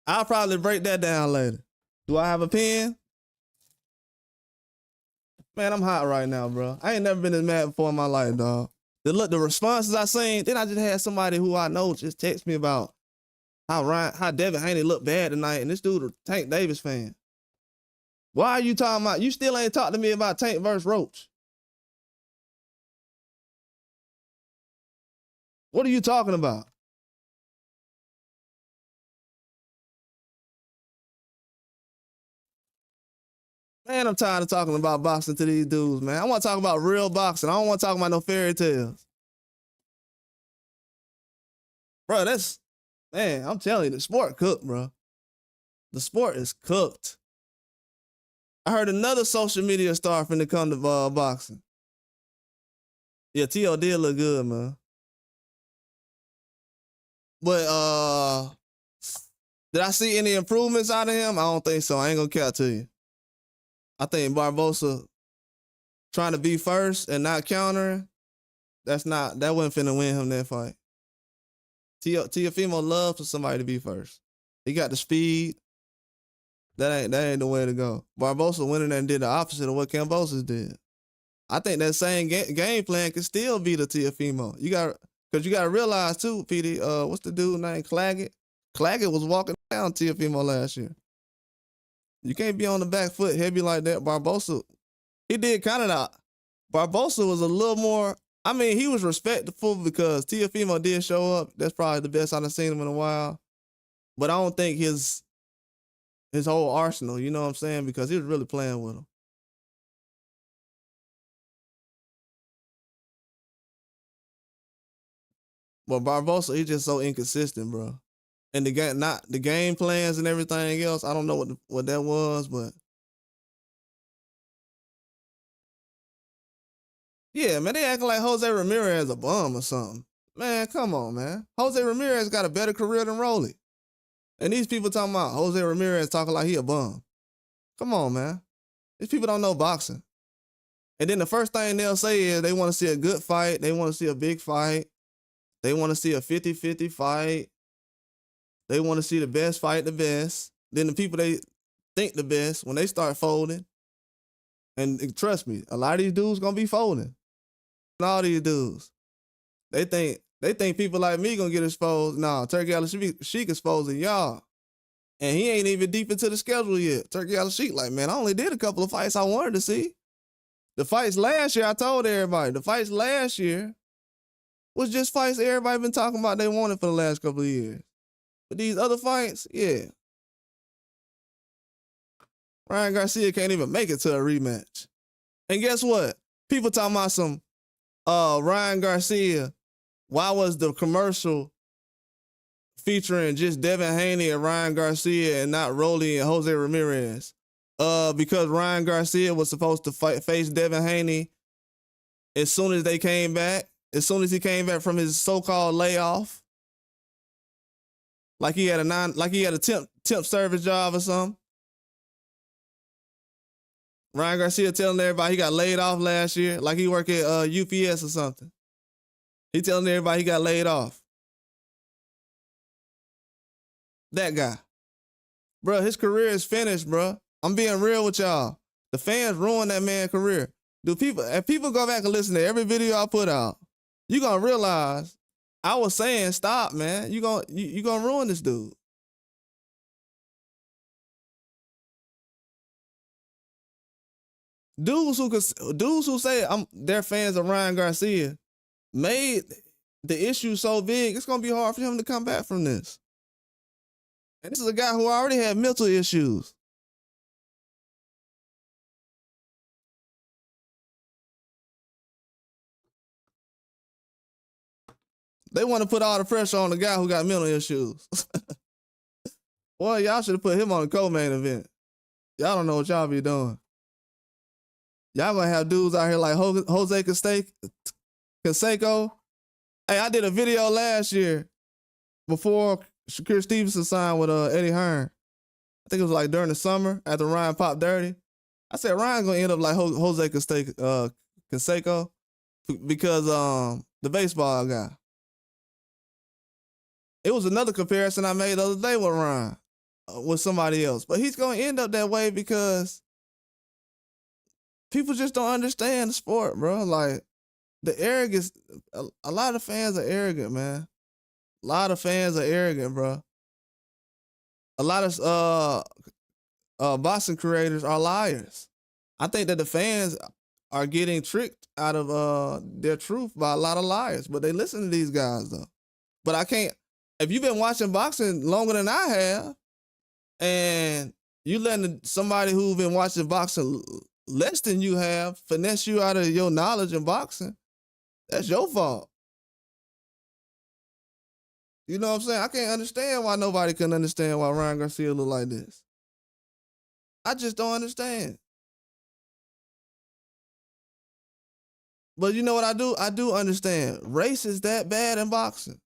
Speaker 1: I'll probably break that down later. Do I have a pen? Man, I'm hot right now, bro. I ain't never been this mad before in my life, dog. The responses I seen, then I just had somebody who I know just text me about how Devin Haney looked bad tonight, and this dude a Tank Davis fan. Why are you talking about? You still ain't talked to me about Tank versus Roach. What are you talking about? Man, I'm tired of talking about boxing to these dudes, man. I want to talk about real boxing. I don't want to talk about no fairy tales. Bro, man, I'm telling you, the sport cooked, bro. The sport is cooked. I heard another social media star finna come to boxing. Yeah, T.O. did look good, man. But did I see any improvements out of him? I don't think so. I ain't gonna count to you. I think Barbosa trying to be first and not countering, that wasn't finna win him that fight. Teofimo loves for somebody to be first. He got the speed. That ain't the way to go. Barbosa went in there and did the opposite of what Kambosos did. I think that same game plan can still be the Teofimo. Because you got to realize too, PD, what's the dude named Claggett? Claggett was walking down Teofimo last year. You can't be on the back foot heavy like that. Barbosa, he did kind of that. Barbosa was a little more, I mean, he was respectful because Teofimo did show up. That's probably the best I've seen him in a while. But I don't think his whole arsenal, you know what I'm saying? Because he was really playing with him. But Barbosa, he's just so inconsistent, bro. And the game plans and everything else, I don't know what that was, but yeah, man, they acting like Jose Ramirez a bum or something. Man, come on, man. Jose Ramirez got a better career than Rolly. And these people talking about Jose Ramirez talking like he a bum. Come on, man. These people don't know boxing. And then the first thing they'll say is they want to see a good fight. They want to see a big fight. They want to see a 50-50 fight. They want to see the best fight the best. Then the people they think the best, when they start folding, and trust me, a lot of these dudes gonna be folding. All these dudes. They think people like me gonna get exposed. Nah, Turkey Island Sheik exposing y'all. And he ain't even deep into the schedule yet. Turkey Island Sheik like, man, I only did a couple of fights I wanted to see. The fights last year, I told everybody, the fights last year was just fights everybody been talking about they wanted for the last couple of years. But these other fights, yeah. Ryan Garcia can't even make it to a rematch. And guess what? People talking about some Ryan Garcia. Why was the commercial featuring just Devin Haney and Ryan Garcia and not Rolly and Jose Ramirez? Because Ryan Garcia was supposed to face Devin Haney as soon as they came back, as soon as he came back from his so-called layoff. Like he had a temp service job or something. Ryan Garcia telling everybody he got laid off last year, like he worked at UPS or something. He telling everybody he got laid off. That guy. Bro, his career is finished, bro. I'm being real with y'all. The fans ruined that man's career. If people go back and listen to every video I put out, you gonna realize I was saying stop, man. You gonna ruin this dude. Dudes who say they're fans of Ryan Garcia made the issue so big, it's gonna be hard for him to come back from this. And this is a guy who already had mental issues. They want to put all the pressure on the guy who got mental issues. Boy, y'all should have put him on the co-main event. Y'all don't know what y'all be doing. Y'all gonna have dudes out here like Jose Canseco. Hey, I did a video last year before Shakur Stevenson signed with Eddie Hearn. I think it was like during the summer after Ryan popped dirty. I said Ryan's gonna end up like Jose Canseco because the baseball guy. It was another comparison I made the other day with Ryan, with somebody else. But he's gonna end up that way because people just don't understand the sport, bro. Like the arrogance, a lot of fans are arrogant, man. A lot of fans are arrogant, bro. A lot of boxing creators are liars. I think that the fans are getting tricked out of their truth by a lot of liars, but they listen to these guys though. But I can't. If you've been watching boxing longer than I have, and you letting somebody who's been watching boxing less than you have finesse you out of your knowledge in boxing, that's your fault. You know what I'm saying? I can't understand why nobody can understand why Ryan Garcia look like this. I just don't understand. But you know what I do? I do understand. Race is that bad in boxing.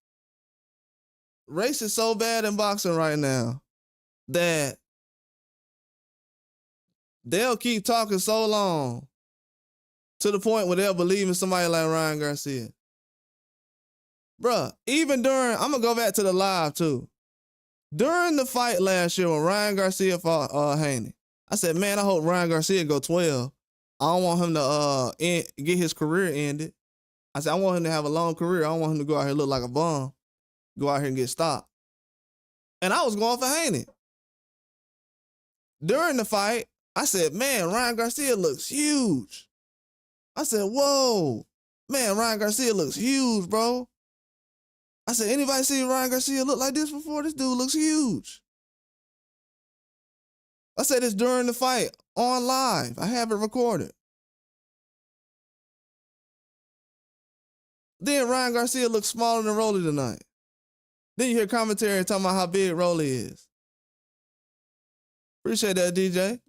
Speaker 1: Race is so bad in boxing right now that they'll keep talking so long to the point where they'll believe in somebody like Ryan Garcia. Bruh, even during, I'm going to go back to the live too. During the fight last year when Ryan Garcia fought Haney, I said, man, I hope Ryan Garcia go 12. I don't want him to get his career ended. I said, I want him to have a long career. I don't want him to go out here and look like a bum. Go out here and get stopped. And I was going for Haney. During the fight, I said, man, Ryan Garcia looks huge. I said, whoa, man, Ryan Garcia looks huge, bro. I said, anybody see Ryan Garcia look like this before? This dude looks huge. I said this during the fight on live. I have it recorded. Then Ryan Garcia looks smaller than Rolly tonight. Then you hear commentary talking about how big Rolly is. Appreciate that, DJ.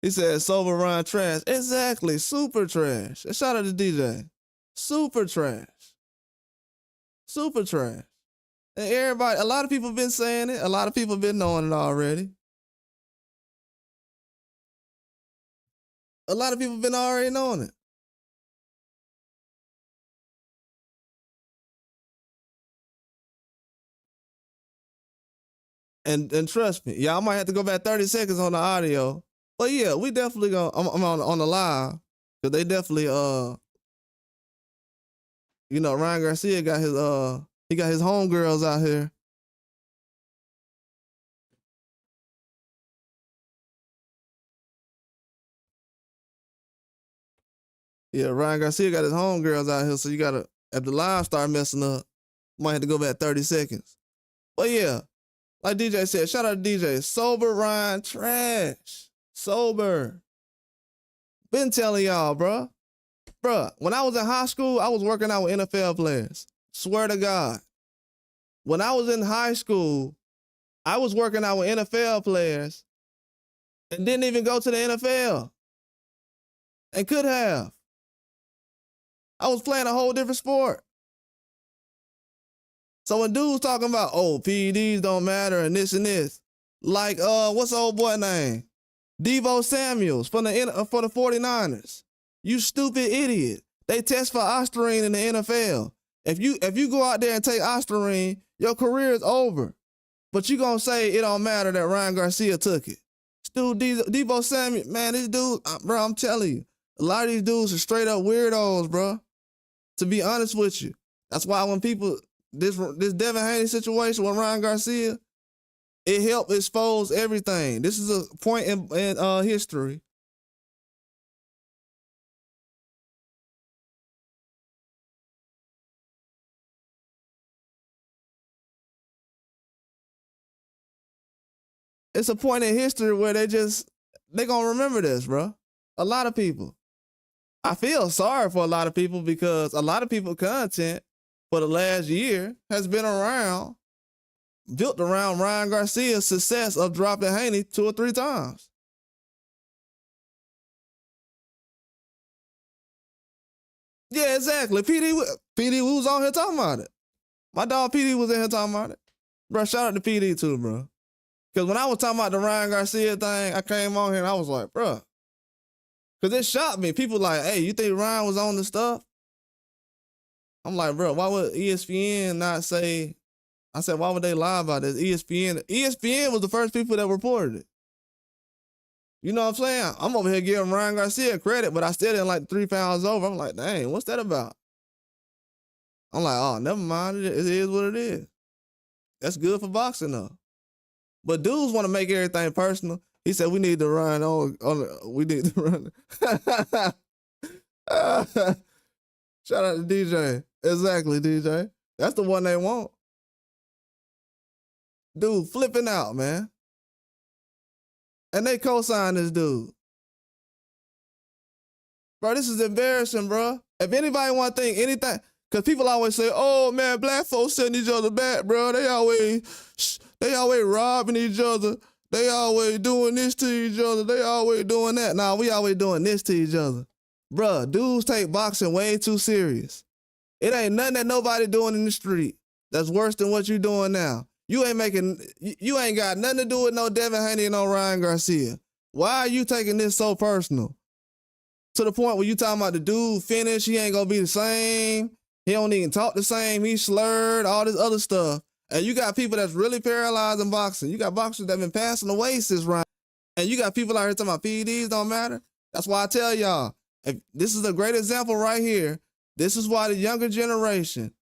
Speaker 1: He said, sober Ryan trash. Exactly, super trash. And shout out to DJ. Super trash. Super trash. And everybody, a lot of people have been saying it. A lot of people have been knowing it already. A lot of people have been already knowing it. And trust me, y'all might have to go back 30 seconds on the audio. But yeah, we definitely gonna, I'm on the live, because they definitely, you know, Ryan Garcia got his, he got his homegirls out here. Yeah, Ryan Garcia got his homegirls out here, so you gotta, if the live start messing up, might have to go back 30 seconds. But yeah, like DJ said, shout out to DJ. Sober Ryan trash. Sober. Been telling y'all, bro. Bruh, when I was in high school, I was working out with NFL players. Swear to God. When I was in high school, I was working out with NFL players and didn't even go to the NFL. And could have. I was playing a whole different sport. So when dudes talking about, oh, PEDs don't matter and this, like, what's the old boy name? Devo Samuels for the 49ers. You stupid idiot. They test for Ostarine in the NFL. If you go out there and take Ostarine, your career is over. But you gonna say it don't matter that Ryan Garcia took it. Dude, Devo Samuel, man, this dude, bro, I'm telling you, a lot of these dudes are straight up weirdos, bro. To be honest with you. That's why when people, this Devin Haney situation with Ryan Garcia, it helped expose everything. This is a point in history. It's a point in history where they gonna remember this, bro. A lot of people. I feel sorry for a lot of people because a lot of people content for the last year has been built around Ryan Garcia's success of dropping Haney 2 or 3 times. Yeah, exactly. PD was on here talking about it. My dog PD was in here talking about it. Bro, shout out to PD too, bro. Because when I was talking about the Ryan Garcia thing, I came on here and I was like, bro. Because it shocked me. People like, hey, you think Ryan was on the stuff? I'm like, bro, why would ESPN not say, I said, why would they lie about this? ESPN was the first people that reported it. You know what I'm saying? I'm over here giving Ryan Garcia credit, but I still didn't like 3 pounds over. I'm like, dang, what's that about? I'm like, oh, never mind. It is what it is. That's good for boxing, though. But dudes want to make everything personal. He said, we need to run we need to run. Shout out to DJ. Exactly, DJ. That's the one they want. Dude, flipping out, man. And they co-sign this dude. Bro, this is embarrassing, bro. If anybody want to think anything, because people always say, oh, man, black folks setting each other back, bro. They always robbing each other. They always doing this to each other. They always doing that. Nah, we always doing this to each other. Bruh, dudes take boxing way too serious. It ain't nothing that nobody doing in the street that's worse than what you doing now. You ain't got nothing to do with no Devin Haney and no Ryan Garcia. Why are you taking this so personal? To the point where you talking about the dude finish, he ain't gonna be the same. He don't even talk the same. He slurred, all this other stuff. And you got people that's really paralyzed in boxing. You got boxers that been passing away since Ryan. And you got people out here talking about PEDs don't matter. That's why I tell y'all, if this is a great example right here. This is why the younger generation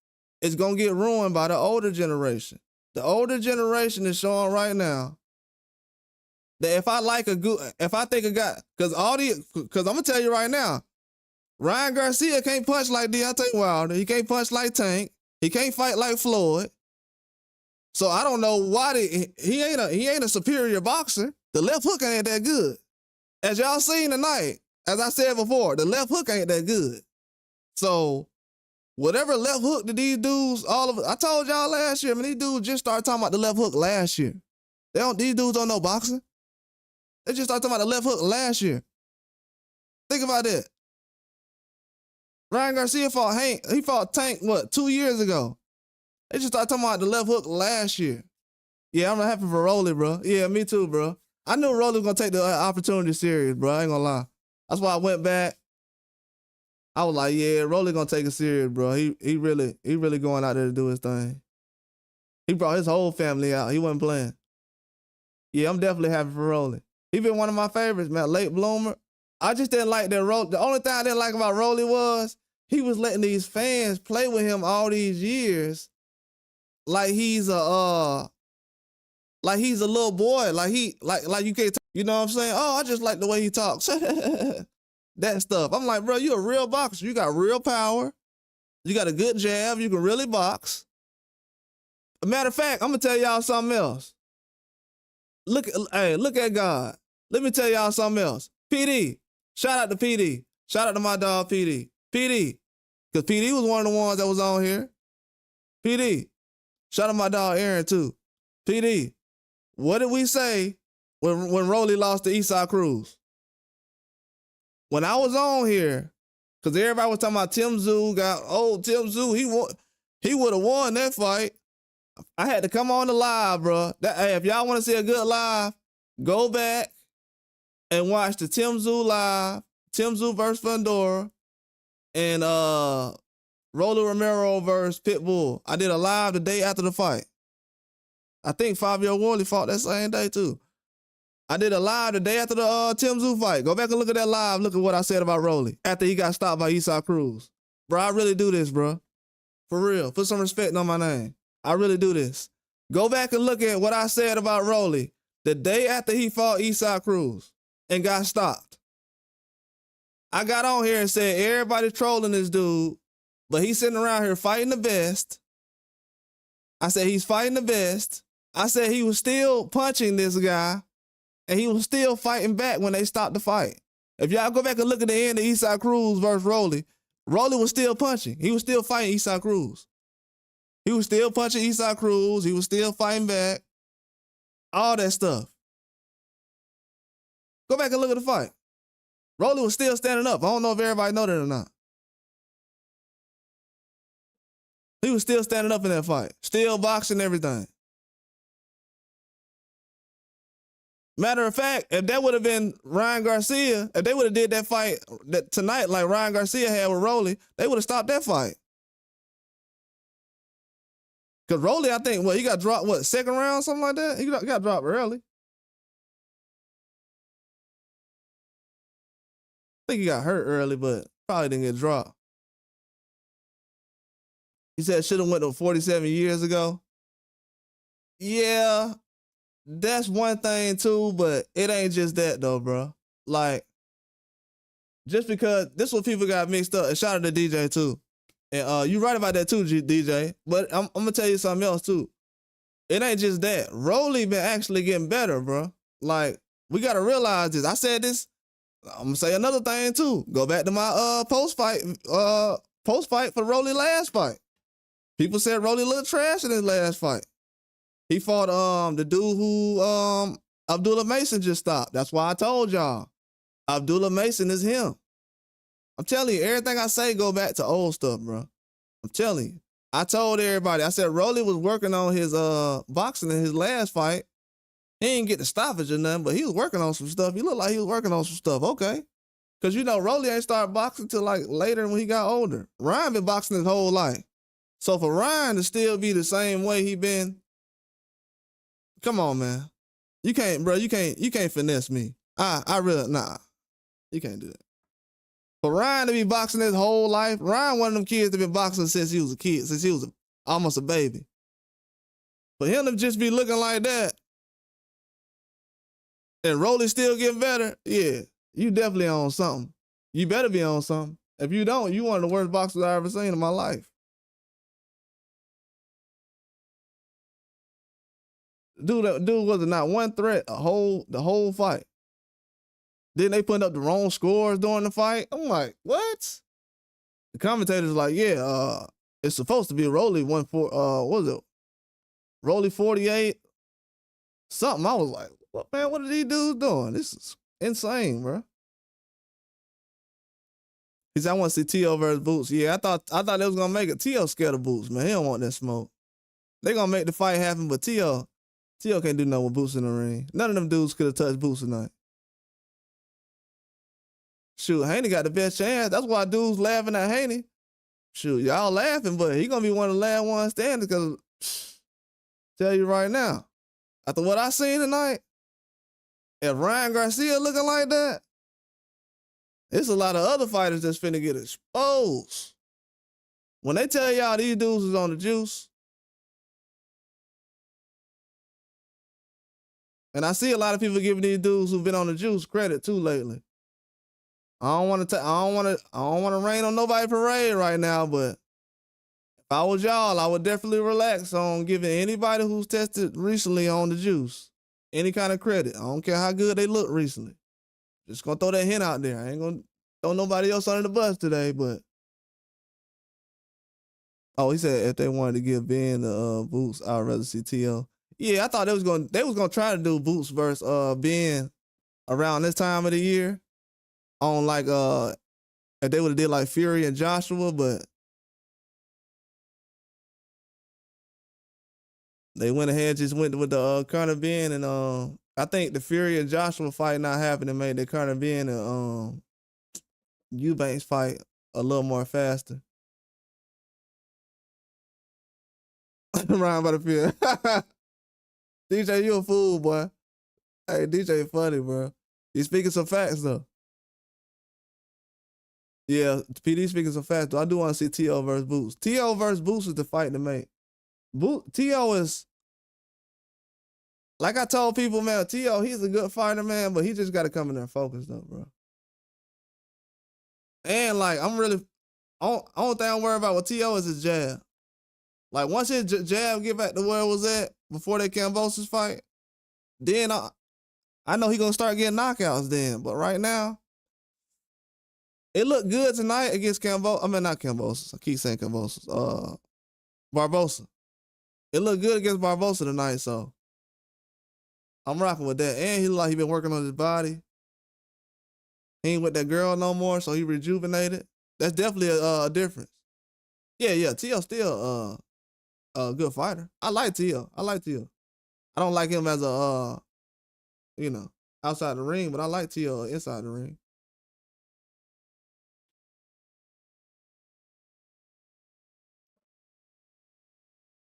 Speaker 1: is going to get ruined by the older generation. The older generation is showing right now that if I think a guy, because I'm going to tell you right now, Ryan Garcia can't punch like Deontay Wilder. He can't punch like Tank. He can't fight like Floyd. So I don't know why he ain't a superior boxer. The left hook ain't that good. As y'all seen tonight, as I said before, the left hook ain't that good. So whatever left hook that these dudes, I told y'all last year, man, these dudes just started talking about the left hook last year. These dudes don't know boxing. They just started talking about the left hook last year. Think about that. Ryan Garcia fought Tank, 2 years ago? They just started talking about the left hook last year. Yeah, I'm happy for Rolly, bro. Yeah, me too, bro. I knew Rolly was going to take the opportunity serious, bro. I ain't going to lie. That's why I went back. I was like, yeah, Rolly going to take it serious, bro. He really going out there to do his thing. He brought his whole family out. He wasn't playing. Yeah, I'm definitely happy for Rolly. He been one of my favorites, man. Late bloomer. I just didn't like that Rolly. The only thing I didn't like about Rolly was he was letting these fans play with him all these years like he's a little boy. Like you can't, you know what I'm saying? Oh, I just like the way he talks. That stuff. I'm like, bro, you a real boxer. You got real power. You got a good jab. You can really box. A matter of fact, I'm gonna tell y'all something else. Look at God. Let me tell y'all something else. PD. Shout out to PD. Shout out to my dog PD. PD. Because PD was one of the ones that was on here. PD. Shout out to my dog Aaron too. PD. What did we say when Rolly lost to Eastside Cruz? When I was on here, because everybody was talking about Tim Tszyu Tim Tszyu, he would have won that fight. I had to come on the live, bro. Hey, if y'all want to see a good live, go back and watched the Tim Zoo live, Tim Zoo versus Fundora, and Rolly Romero versus Pitbull. I did a live the day after the fight. I think Fabio Wardley fought that same day too. I did a live the day after the Tim Zoo fight. Go back and look at that live. Look at what I said about Rolly after he got stopped by Esau Cruz. Bro, I really do this, bro. For real. Put some respect on my name. I really do this. Go back and look at what I said about Rolly the day after he fought Esau Cruz and got stopped. I got on here and said everybody trolling this dude, but he's sitting around here fighting the best. I said he's fighting the best. I said he was still punching this guy, and he was still fighting back when they stopped the fight. If y'all go back and look at the end of Esau Cruz versus Rolly, Rolly was still punching. He was still fighting Esau Cruz. He was still punching Esau Cruz. He was still fighting back. All that stuff. Go back and look at the fight. Rolly was still standing up. I don't know if everybody know that or not. He was still standing up in that fight. Still boxing everything. Matter of fact, if that would have been Ryan Garcia, if they would have did that fight tonight like Ryan Garcia had with Rolly, they would have stopped that fight. Because Rolly, I think, he got dropped, second round, something like that? He got dropped early. I think he got hurt early, but probably didn't get dropped. He said should have went to 47 years ago. Yeah, that's one thing too, but it ain't just that though, bro. Like, just because this is what people got mixed up. And shout out to DJ too. And you right about that too, DJ. But I'm gonna tell you something else too. It ain't just that. Rolly been actually getting better, bro. Like, we gotta realize this. I said this. I'm gonna say another thing too. Go back to my post fight for Rolly last fight. People said Rolly looked trash in his last fight. He fought the dude who Abdullah Mason just stopped. That's why I told y'all. Abdullah Mason is him. I'm telling you, everything I say go back to old stuff, bro. I'm telling you. I told everybody, I said Rolly was working on his boxing in his last fight. He didn't get the stoppage or nothing, but he was working on some stuff. He looked like he was working on some stuff. Okay. Because, Rolly ain't started boxing till like later when he got older. Ryan been boxing his whole life. So for Ryan to still be the same way he been, come on, man. You can't finesse me. I really, nah. You can't do that. For Ryan to be boxing his whole life, Ryan one of them kids that been boxing since he was a kid, since he was almost a baby. For him to just be looking like that, and Rolly still getting better, yeah, you definitely on something. You better be on something. If you don't, you one of the worst boxers I ever seen in my life. Dude was not one threat the whole fight. Then they put up the wrong scores during the fight. I'm like, what? The commentators like, yeah, it's supposed to be Rolly what was it? Rolly 48 something. I was like, well, man, what are these dudes doing? This is insane, bro. He said, I want to see T.O. versus Boots. Yeah, I thought they was gonna make it. T.O. scared of Boots, man. He don't want that smoke. They gonna make the fight happen, but T.O. can't do nothing with Boots in the ring. None of them dudes could have touched Boots tonight. Shoot, Haney got the best chance. That's why dudes laughing at Haney. Shoot, y'all laughing, but he gonna be one of the last ones standing because, tell you right now, after what I seen tonight, if Ryan Garcia looking like that, it's a lot of other fighters that's finna get exposed. When they tell y'all these dudes is on the juice, and I see a lot of people giving these dudes who've been on the juice credit too lately. I don't want to rain on nobody's parade right now, but if I was y'all, I would definitely relax on giving anybody who's tested recently on the juice any kind of credit. I don't care how good they look recently. Just gonna throw that hint out there. I ain't gonna throw nobody else under the bus today, but he said if they wanted to give Ben the Boots, I'd rather see T.O. Yeah, I thought they was gonna try to do Boots versus Ben around this time of the year. On like if they would have did like Fury and Joshua, but they went ahead, just went with the Conor Ben and I think the Fury and Joshua fight not happening made the Carter Ben and Eubanks fight a little more faster. Ryan Butterfield. DJ, you a fool, boy. Hey, DJ funny, bro. He's speaking some facts though. Yeah, PD speaking some facts though. I do want to see T.O. versus Boots. T.O. versus Boots is the fight to make. T.O. is, like I told people, man, T.O., he's a good fighter, man, but he just got to come in there and focus though, bro. And like, only thing I'm worried about with T.O. is his jab. Like once his jab get back to where it was at before that Kambosos fight, then I know he gonna start getting knockouts then. But right now, it looked good tonight against Kambosos. I mean, not Kambosos. I keep saying Kambosos. Barbosa. It looked good against Barbosa tonight, so I'm rocking with that. And he look like he been working on his body. He ain't with that girl no more, so he rejuvenated. That's definitely a difference. Yeah. T.O. still a good fighter. I like T.O. I don't like him as a outside the ring, but I like T.O. inside the ring.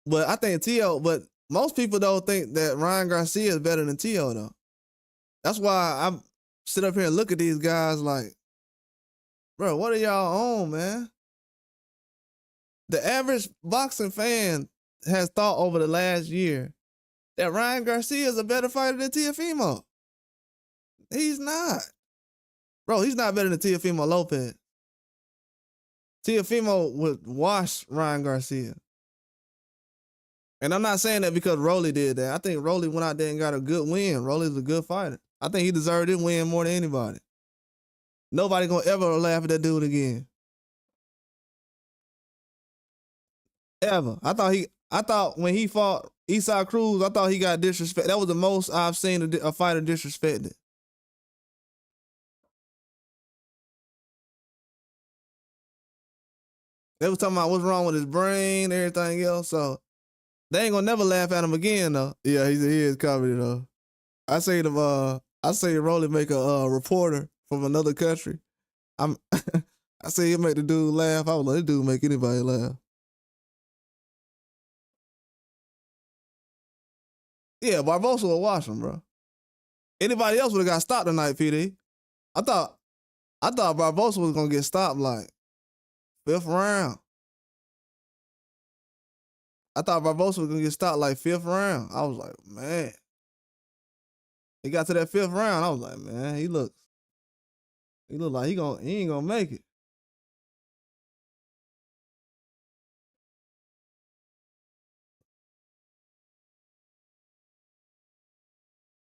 Speaker 1: But I think T.O., but most people don't think that Ryan Garcia is better than T.O. though. That's why I sit up here and look at these guys like, bro, what are y'all on, man? The average boxing fan has thought over the last year that Ryan Garcia is a better fighter than Teofimo. He's not. Bro, he's not better than Teofimo Lopez. Teofimo would wash Ryan Garcia. And I'm not saying that because Rolly did that. I think Rolly went out there and got a good win. Rolly's a good fighter. I think he deserved it win more than anybody. Nobody gonna ever laugh at that dude again. Ever. I thought when he fought Eastside Cruz, I thought he got disrespected. That was the most I've seen a fighter disrespected. They was talking about what's wrong with his brain, everything else. So they ain't gonna never laugh at him again, though. Yeah, he is comedy though. I say Rolly make a reporter from another country. I say he make the dude laugh. I would let this dude make anybody laugh. Yeah, Barbosa will wash him, bro. Anybody else would have got stopped tonight, PD. I thought Barbosa was gonna get stopped like 5th round. I thought Barbosa was gonna get stopped like 5th round. I was like, man. He got to that 5th round. I was like, man, he look like he ain't gonna make it.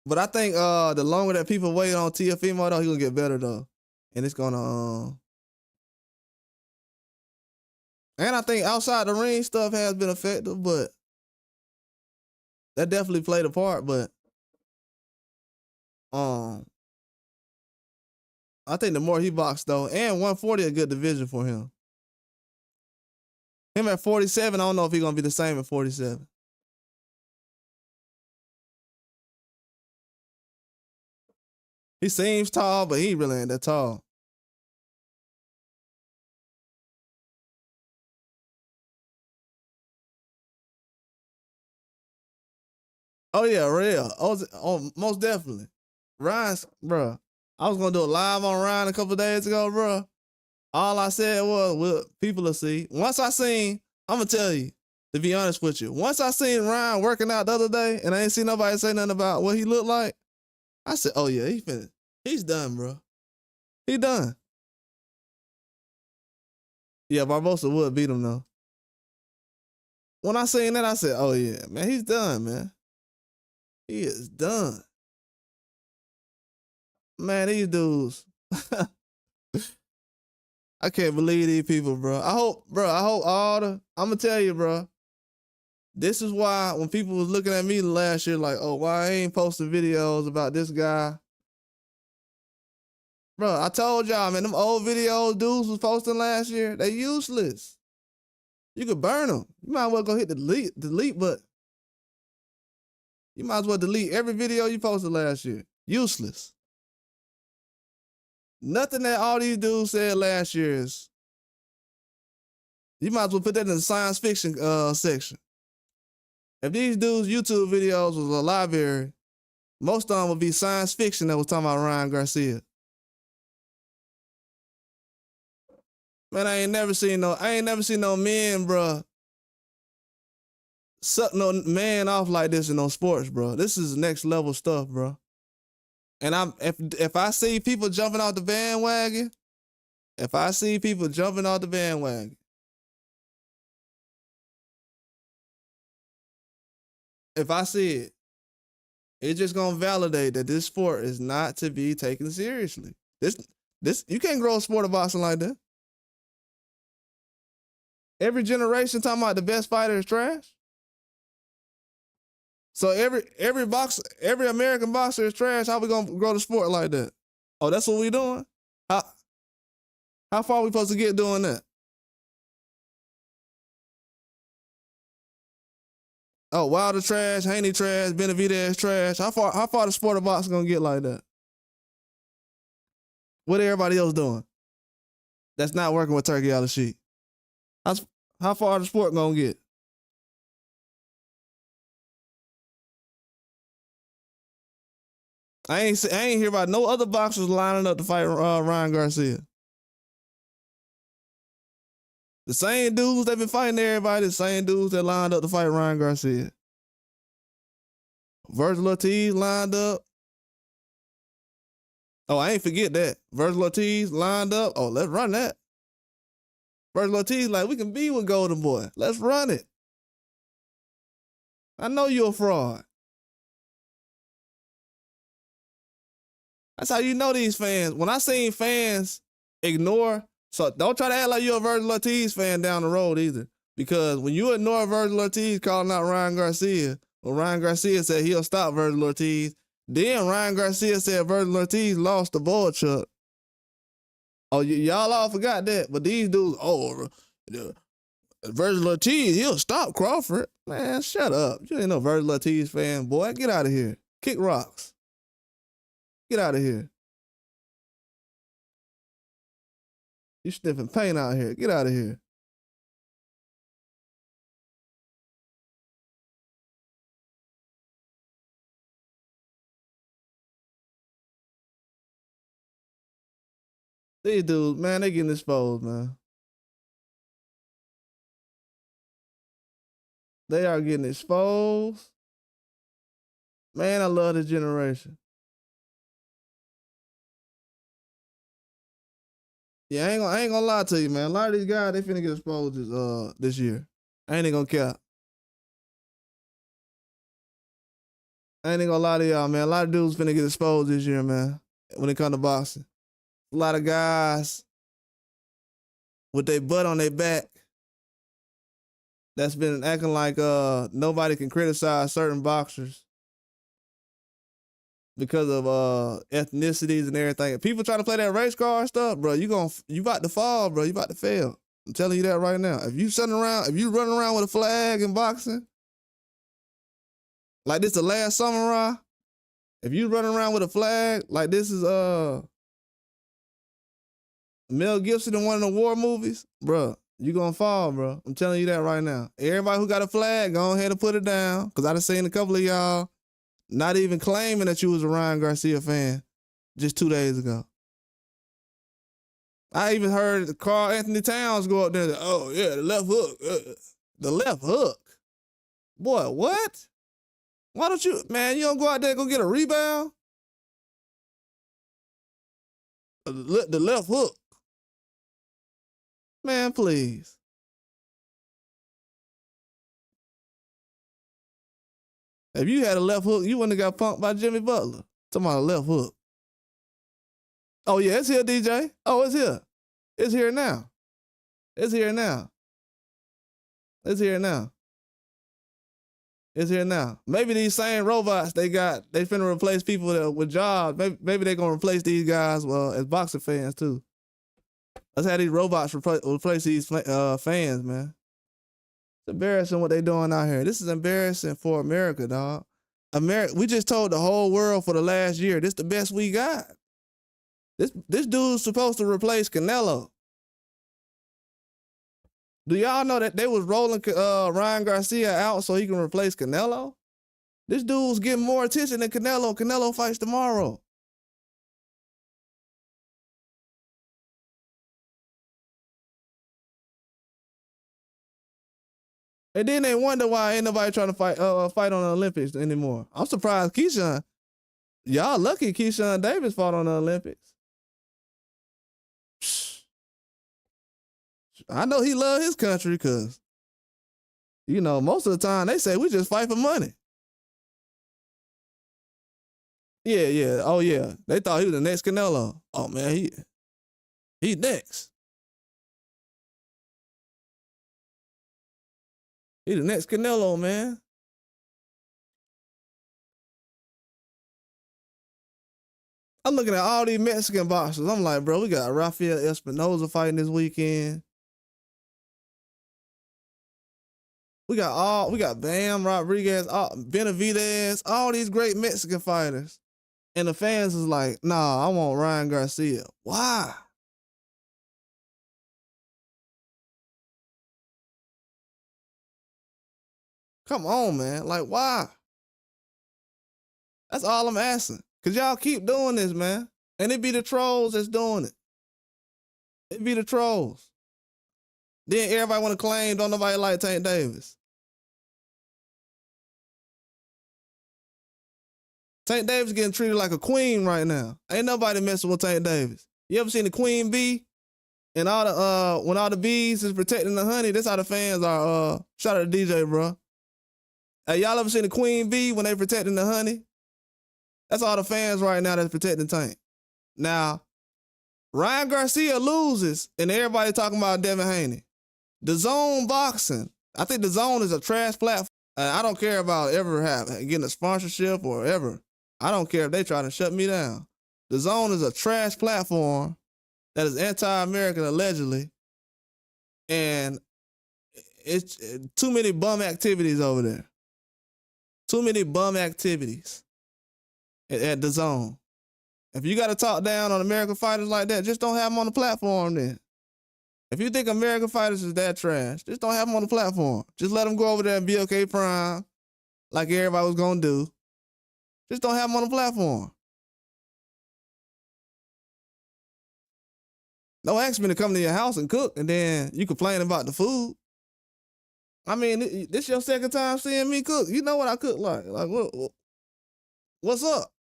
Speaker 1: But I think the longer that people wait on Teofimo, though, he gonna get better though, and it's gonna. And I think outside the ring stuff has been effective, but that definitely played a part. But I think the more he boxed though, and 140 a good division for him. Him at 47, I don't know if he's gonna be the same at 47. He seems tall, but he really ain't that tall. Oh yeah, real. Oh, most definitely. Ryan's, bro. I was gonna do a live on Ryan a couple days ago, bro. All I said was, well, people will see. Once I seen, I'm gonna tell you, to be honest with you, once I seen Ryan working out the other day, and I ain't seen nobody say nothing about what he looked like, I said, oh yeah, he's done, bro. He done. Yeah, Barbosa would beat him though. When I seen that, I said, oh yeah, man, he's done, man. He is done. Man, these dudes. I can't believe these people, bro. I hope I'm gonna tell you, bro. This is why when people was looking at me last year, like, oh, why I ain't posting videos about this guy? Bro, I told y'all, man, them old videos dudes was posting last year, they useless. You could burn them. You might as well go hit the delete button. You might as well delete every video you posted last year. Useless. Nothing that all these dudes said last year is. You might as well put that in the science fiction section. If these dudes' YouTube videos was a library, most of them would be science fiction that was talking about Ryan Garcia. Man, I ain't never seen no men, bro, suck no man off like this in no sports, bro. This is next level stuff, bro. And if I see people jumping off the bandwagon, if I see it, it's just gonna validate that this sport is not to be taken seriously. This you can't grow a sport of boxing like that. Every generation talking about the best fighter is trash. So every American boxer is trash. How we gonna grow the sport like that? Oh, that's what we doing? How far we supposed to get doing that? Oh, Wilder trash, Haney trash, Benavidez trash. How far the sport of boxing gonna get like that? What everybody else doing? That's not working with Turkey out of sheet. How far the sport gonna get? I ain't hear about no other boxers lining up to fight Ryan Garcia. The same dudes that been fighting everybody, the same dudes that lined up to fight Ryan Garcia. Virgil Ortiz lined up. Oh, I ain't forget that. Virgil Ortiz lined up. Oh, let's run that. Virgil Ortiz like, we can be with Golden Boy. Let's run it. I know you're a fraud. That's how you know these fans. When I seen fans ignore, so don't try to act like you're a Virgil Ortiz fan down the road either. Because when you ignore Virgil Ortiz calling out Ryan Garcia, when Ryan Garcia said he'll stop Virgil Ortiz, then Ryan Garcia said Virgil Ortiz lost the ball chuck. Oh, y'all all forgot that. But these dudes, Virgil Ortiz, he'll stop Crawford. Man, shut up. You ain't no Virgil Ortiz fan, boy. Get out of here. Kick rocks. Get out of here. You sniffing paint out here. Get out of here. These dudes, man, they getting exposed, man. They are getting exposed. Man, I love this generation. Yeah, I ain't gonna lie to you, man. A lot of these guys, they finna get exposed this year. I ain't gonna cap. I ain't gonna lie to y'all, man. A lot of dudes finna get exposed this year, man, when it comes to boxing. A lot of guys with their butt on their back that's been acting like nobody can criticize certain boxers because of ethnicities and everything. If people try to play that race car stuff, bro, you about to fall, bro. You about to fail. I'm telling you that right now. If you running around with a flag in boxing, like this the last samurai, if you running around with a flag like this is Mel Gibson in one of the war movies, bro, you gonna fall, bro. I'm telling you that right now. Everybody who got a flag, go ahead and put it down, because I done seen a couple of y'all not even claiming that you was a Ryan Garcia fan just 2 days ago. I even heard Carl Anthony Towns go up there and say, oh, yeah, the left hook. The left hook. Boy, what? Why don't you, man, you don't go out there and go get a rebound? The left hook. Man, please. If you had a left hook, you wouldn't have got punked by Jimmy Butler. Talking about a left hook. Oh, yeah, it's here, DJ. Oh, it's here. It's here now. It's here now. It's here now. It's here now. Maybe these same robots they finna replace people with jobs. Maybe they're gonna replace these guys as boxing fans too. Let's have these robots replace these fans, man. It's embarrassing what they doing out here. This is embarrassing for America, dog. America, we just told the whole world for the last year, this the best we got. This dude's supposed to replace Canelo. Do y'all know that they was rolling Ryan Garcia out so he can replace Canelo? This dude's getting more attention than Canelo. Canelo fights tomorrow. And then they wonder why ain't nobody trying to fight on the Olympics anymore. I'm surprised Keyshawn. Y'all lucky Keyshawn Davis fought on the Olympics. I know he love his country because, most of the time they say we just fight for money. Yeah. Oh, yeah. They thought he was the next Canelo. Oh, man, he next. He the next Canelo, man. I'm looking at all these Mexican boxers. I'm like, bro, we got Rafael Espinoza fighting this weekend. We got Bam Rodriguez, Benavidez, all these great Mexican fighters. And the fans is like, nah, I want Ryan Garcia. Why? Come on, man. Like, why? That's all I'm asking. Because y'all keep doing this, man. And it be the trolls that's doing it. It be the trolls. Then everybody want to claim don't nobody like Tank Davis. Tank Davis getting treated like a queen right now. Ain't nobody messing with Tank Davis. You ever seen the queen bee? And all the when all the bees is protecting the honey, that's how the fans are. Shout out to DJ, bro. Hey, y'all ever seen the queen bee when they protecting the honey? That's all the fans right now that's protecting Tank. Now, Ryan Garcia loses, and everybody talking about Devin Haney. The Zone Boxing. I think the Zone is a trash platform. I don't care about ever getting a sponsorship or ever. I don't care if they try to shut me down. The Zone is a trash platform that is anti-American allegedly, and it's too many bum activities over there. Too many bum activities at the Zone. If you got to talk down on American fighters like that, just don't have them on the platform then. If you think American fighters is that trash, just don't have them on the platform. Just let them go over there and be okay prime like everybody was going to do. Just don't have them on the platform. Don't ask me to come to your house and cook and then you complain about the food. I mean, this your second time seeing me cook. You know what I cook like. Like, what's up?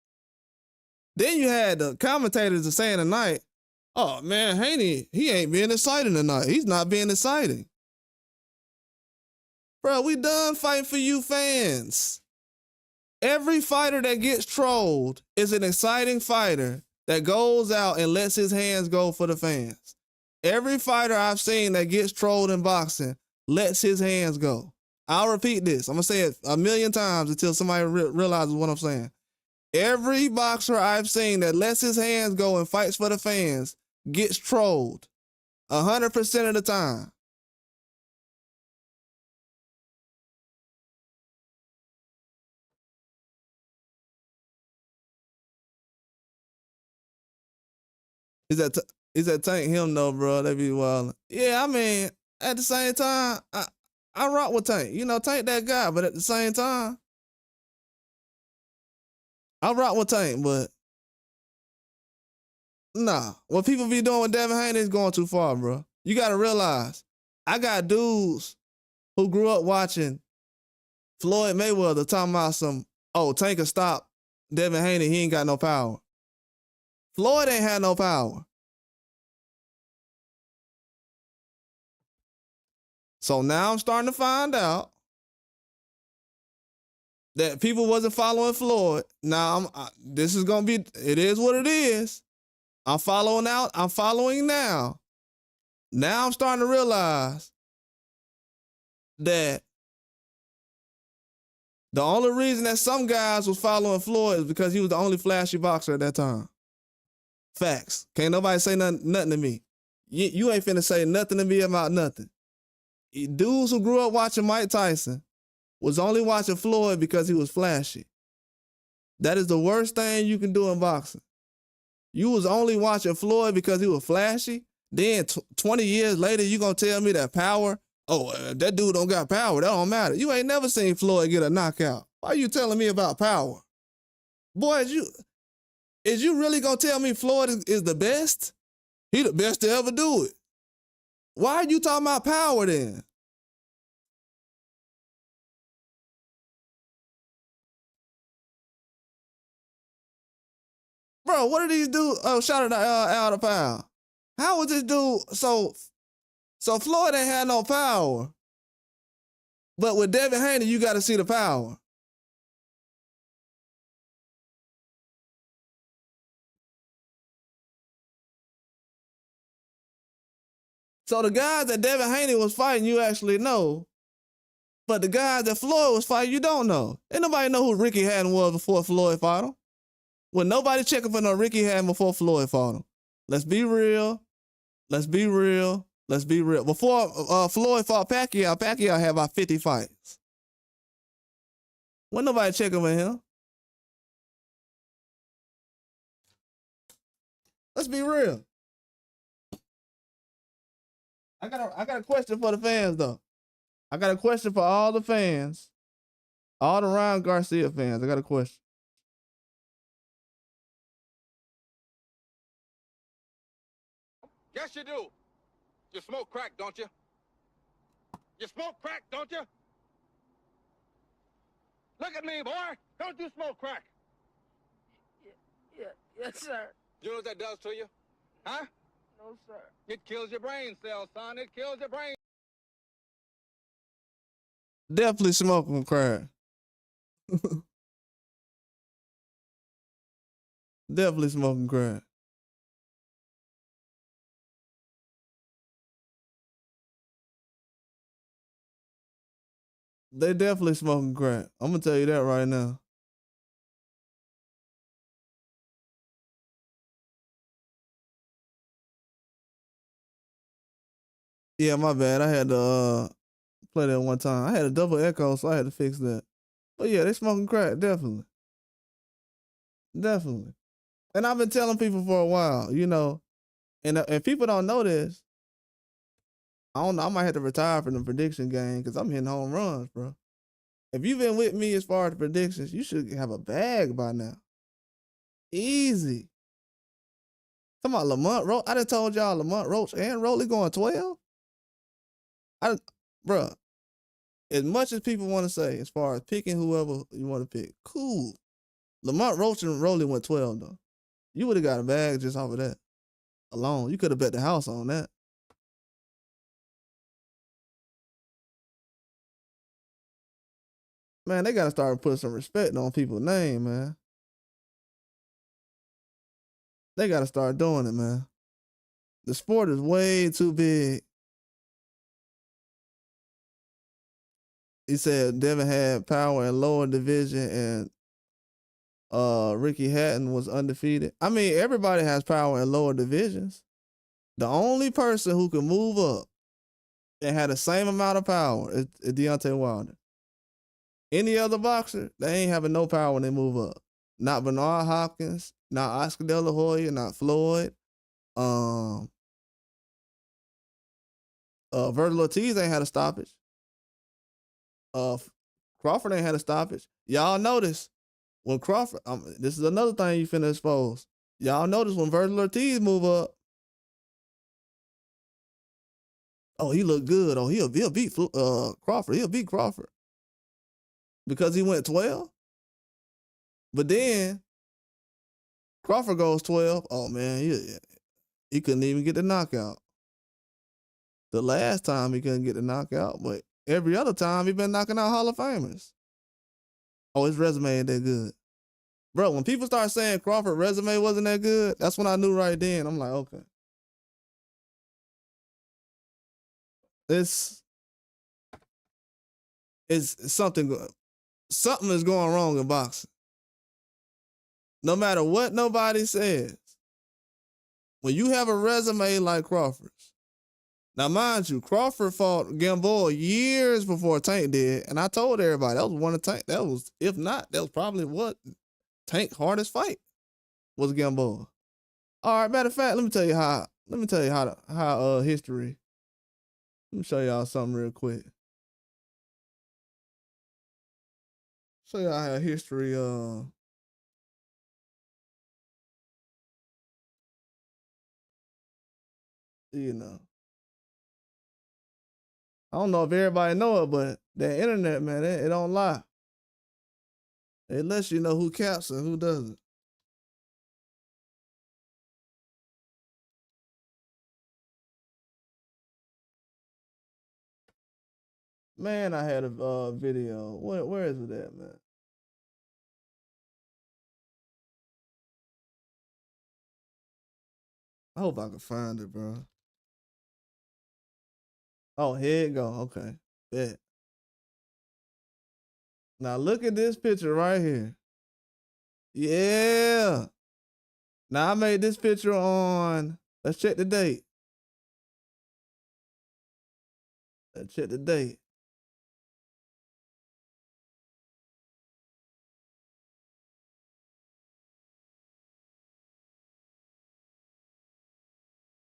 Speaker 1: Then you had the commentators saying tonight, oh, man, Haney, he ain't being exciting tonight. He's not being exciting. Bro, we done fighting for you fans. Every fighter that gets trolled is an exciting fighter that goes out and lets his hands go for the fans. Every fighter I've seen that gets trolled in boxing lets his hands go. I'll repeat this. I'm going to say it a million times until somebody realizes what I'm saying. Every boxer I've seen that lets his hands go and fights for the fans gets trolled 100% of the time. Is that Tank him though, bro? They be wild. Yeah, I mean, at the same time, I rock with Tank. Tank that guy, but at the same time, I rock with Tank, but nah. What people be doing with Devin Haney is going too far, bro. You gotta realize, I got dudes who grew up watching Floyd Mayweather talking about Tank can stop Devin Haney, he ain't got no power. Floyd ain't had no power. So now I'm starting to find out that people wasn't following Floyd. Now this is gonna be. It is what it is. I'm following out. I'm following now. Now I'm starting to realize that the only reason that some guys was following Floyd is because he was the only flashy boxer at that time. Facts. Can't nobody say nothing to me. You ain't finna say nothing to me about nothing. Dudes who grew up watching Mike Tyson was only watching Floyd because he was flashy. That is the worst thing you can do in boxing. You was only watching Floyd because he was flashy. Then 20 years later, you gonna tell me that power? Oh, that dude don't got power. That don't matter. You ain't never seen Floyd get a knockout. Why are you telling me about power? Boy, is you really gonna tell me Floyd is the best? He the best to ever do it. Why are you talking about power then? Bro, what did these do? Oh, shout out to out of power. How was this dude so Floyd ain't had no power? But with Devin Haney, you got to see the power. So the guys that Devin Haney was fighting, you actually know. But the guys that Floyd was fighting, you don't know. Ain't nobody know who Ricky Hatton was before Floyd fought him. Well, nobody checking for no Ricky Hatton before Floyd fought him. Let's be real. Let's be real. Let's be real. Before Floyd fought Pacquiao, Pacquiao had about 50 fights. Wasn't nobody checking for him. Let's be real. I got a question for the fans though. I got a question for all the fans, all the Ryan Garcia fans. I got a question.
Speaker 2: Yes, you do. You smoke crack, don't you? You smoke crack, don't you? Look at me, boy. Don't you smoke crack?
Speaker 3: Yes, sir.
Speaker 2: You know what that does to you? Huh?
Speaker 3: No, sir.
Speaker 2: It kills your brain cells, son. It kills your brain.
Speaker 1: Definitely smoking crack. Definitely smoking crack. They definitely smoking crack. I'm gonna tell you that right now. Yeah, my bad. I had to play that one time. I had a double echo, so I had to fix that. But yeah, they smoking crack, definitely. Definitely. And I've been telling people for a while, you know, and if people don't know this, I don't know, I might have to retire from the prediction game because I'm hitting home runs, bro. If you've been with me as far as predictions, you should have a bag by now. Easy. Talking about Lamont Roach. I done told y'all Lamont Roach and Rolly going 12. Bro, as much as people want to say, as far as picking whoever you want to pick, cool. Lamont Roach and Rolly went 12 though. You would have got a bag just off of that alone. You could have bet the house on that. Man, they gotta start putting some respect on people's name, man. They gotta start doing it, man. The sport is way too big. He said Devin had power in lower division and Ricky Hatton was undefeated. I mean, everybody has power in lower divisions. The only person who can move up and had the same amount of power is Deontay Wilder. Any other boxer, they ain't having no power when they move up. Not Bernard Hopkins, not Oscar De La Hoya, not Floyd. Virgil Ortiz ain't had a stoppage. Crawford ain't had a stoppage. Y'all notice when Crawford, this is another thing you finna expose. Y'all notice when Virgil Ortiz move up, oh, he look good. Oh, he'll beat Crawford. He'll beat Crawford because he went 12. But then Crawford goes 12. Oh man, he couldn't even get the knockout. The last time he couldn't get the knockout, but every other time he been knocking out Hall of Famers. Oh, his resume ain't that good. Bro, when people start saying Crawford resume wasn't that good, that's when I knew right then. I'm like, okay. It's something is going wrong in boxing. No matter what nobody says, when you have a resume like Crawford's, now mind you, Crawford fought Gamboa years before Tank did, and I told everybody that was one of Tank. That was, if not, that was probably what Tank hardest fight was Gamboa. All right, matter of fact, let me tell you how. History. Let me show y'all something real quick. Show y'all how history. You know. I don't know if everybody know it, but the internet, man, it don't lie. It lets you know who caps and who doesn't. Man, I had a video. Where is it at, man? I hope I can find it, bro. Oh, here it go. Okay. Bet. Now look at this picture right here. Yeah. Now I made this picture on. Let's check the date. Let's check the date.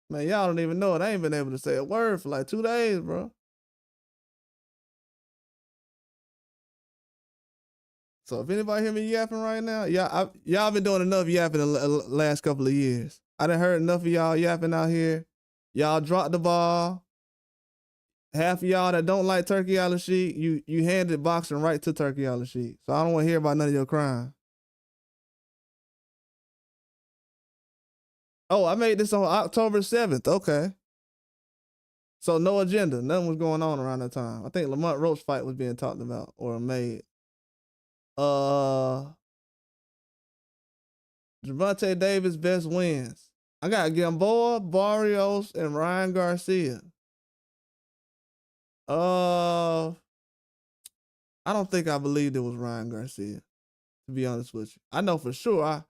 Speaker 1: Man, y'all don't even know it. I ain't been able to say a word for like 2 days, bro. So if anybody hear me yapping right now, y'all been doing enough yapping the last couple of years. I done heard enough of y'all yapping out here. Y'all dropped the ball. Half of y'all that don't like Turkey Al-Sheikh, you handed boxing right to Turkey Al-Sheikh. So I don't want to hear about none of your crime. Oh, I made this on October 7th. Okay. So no agenda. Nothing was going on around that time. I think Lamont Roach fight was being talked about or made. Gervonta Davis best wins. I got Gamboa, Barrios, and Ryan Garcia. I don't think I believed it was Ryan Garcia, to be honest with you. I know for sure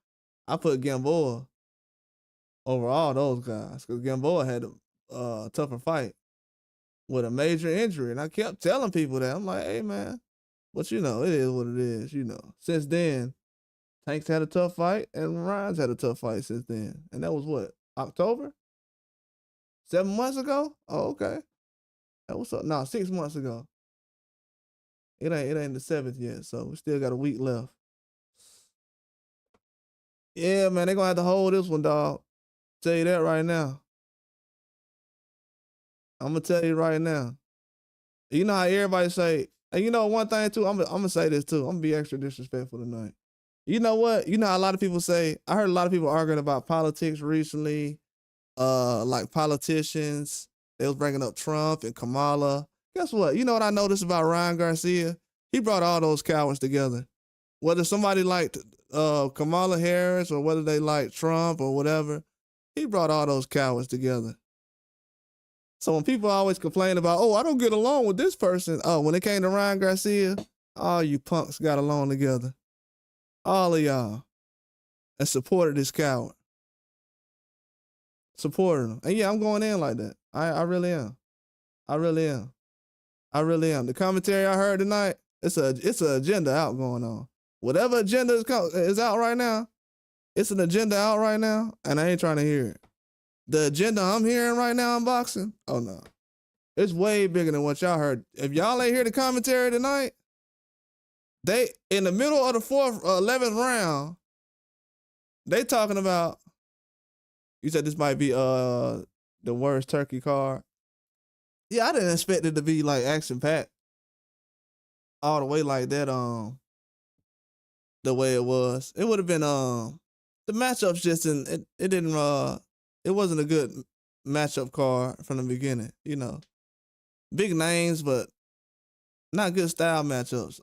Speaker 1: I put Gamboa over all those guys because Gamboa had a tougher fight with a major injury. And I kept telling people that. I'm like, hey, man, but you know, it is what it is, you know. Since then, Tank's had a tough fight and Ryan's had a tough fight since then. And that was what, October? 7 months ago? Oh, okay. That was 6 months ago. It ain't the 7th yet, so we still got a week left. Yeah, man, they gonna have to hold this one, dog. Tell you that right now. I'm gonna tell you right now. You know how everybody say, and you know one thing too, I'm gonna say this too. I'm gonna be extra disrespectful tonight. You know what? You know how a lot of people say, I heard a lot of people arguing about politics recently, like politicians. They was bringing up Trump and Kamala. Guess what? You know what I noticed about Ryan Garcia? He brought all those cowards together. Whether somebody liked Kamala Harris or whether they liked Trump or whatever, he brought all those cowards together. So when people always complain about, oh, I don't get along with this person. Oh, when it came to Ryan Garcia, all you punks got along together. All of y'all. And supported this coward. Supported him. And yeah, I'm going in like that. I really am. I really am. I really am. The commentary I heard tonight, it's an agenda out going on. Whatever agenda is out right now, it's an agenda out right now, and I ain't trying to hear it. The agenda I'm hearing right now in boxing, oh no. It's way bigger than what y'all heard. If y'all ain't hear the commentary tonight, they, in the middle of the 11th round, they talking about, you said this might be the worst Turkey card. Yeah, I didn't expect it to be like action-packed all the way like that, the way it was. It would have been, the matchups just it wasn't a good matchup card from the beginning, you know. Big names, but not good style matchups.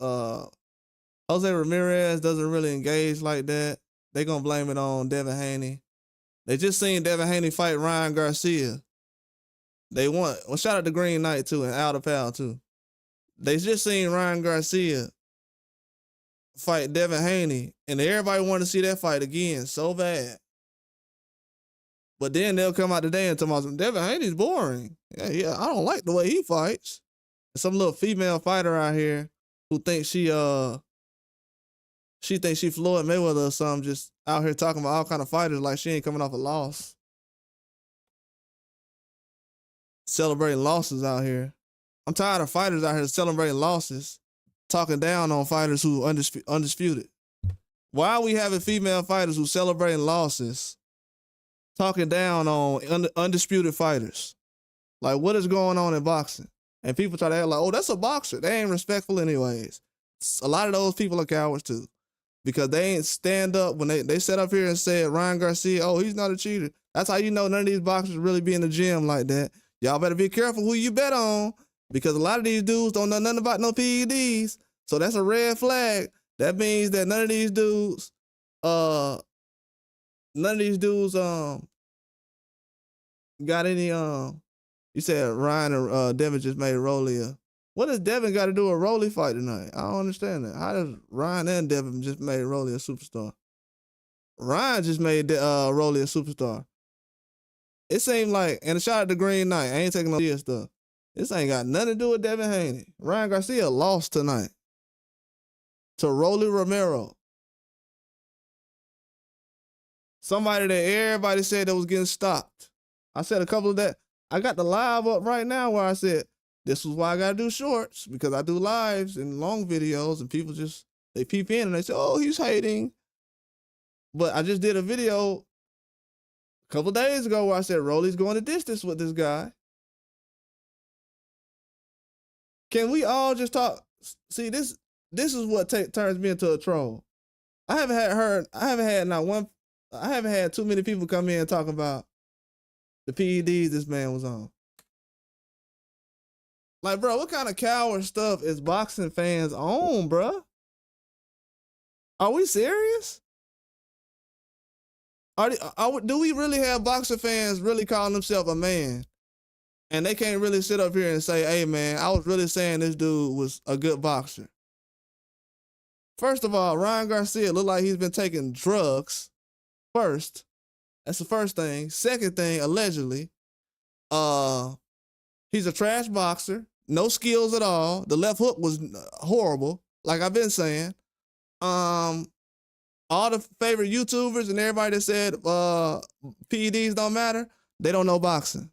Speaker 1: Jose Ramirez doesn't really engage like that. They gonna blame it on Devin Haney. They just seen Devin Haney fight Ryan Garcia. They won. Well, shout out to Green Knight too and Al Pal too. They just seen Ryan Garcia fight Devin Haney, and everybody wanted to see that fight again so bad. But then they'll come out today and tell me, Devin Haney's boring. Yeah, I don't like the way he fights. Some little female fighter out here who thinks she She thinks she Floyd Mayweather or something, just out here talking about all kind of fighters like she ain't coming off a loss. Celebrating losses out here. I'm tired of fighters out here celebrating losses, talking down on fighters who undisputed. Why are we having female fighters who celebrating losses, talking down on undisputed fighters? Like, what is going on in boxing? And people try to act like, oh, that's a boxer. They ain't respectful anyways. A lot of those people are cowards too, because they ain't stand up when they sat up here and said Ryan Garcia, oh, he's not a cheater. That's how you know none of these boxers really be in the gym like that. Y'all better be careful who you bet on, because a lot of these dudes don't know nothing about no PEDs. So that's a red flag. That means that none of these dudes got any you said Ryan and Devin just made Rolly. What does Devin got to do with Rolly fight tonight? I don't understand that. How does Ryan and Devin just made Rolly a superstar? Ryan just made Rolly a superstar. It seemed like, and a shot at the Green Knight. I ain't taking no shit stuff. This ain't got nothing to do with Devin Haney. Ryan Garcia lost tonight to Rolly Romero. Somebody that everybody said that was getting stopped. I said a couple of that. I got the live up right now where I said, this is why I gotta do shorts, because I do lives and long videos and people just, they peep in and they say, oh, he's hating. But I just did a video a couple days ago where I said, Rolly's going the distance with this guy. Can we all just talk? See, this is what turns me into a troll. I haven't had too many people come in and talk about the PEDs this man was on. Like, bro, what kind of coward stuff is boxing fans on, bro? Are we serious? Do we really have boxing fans really calling themselves a man? And they can't really sit up here and say, hey, man, I was really saying this dude was a good boxer. First of all, Ryan Garcia looked like he's been taking drugs first. That's the first thing. Second thing, allegedly, he's a trash boxer. No skills at all. The left hook was horrible, like I've been saying. All the favorite YouTubers and everybody that said PEDs don't matter, they don't know boxing.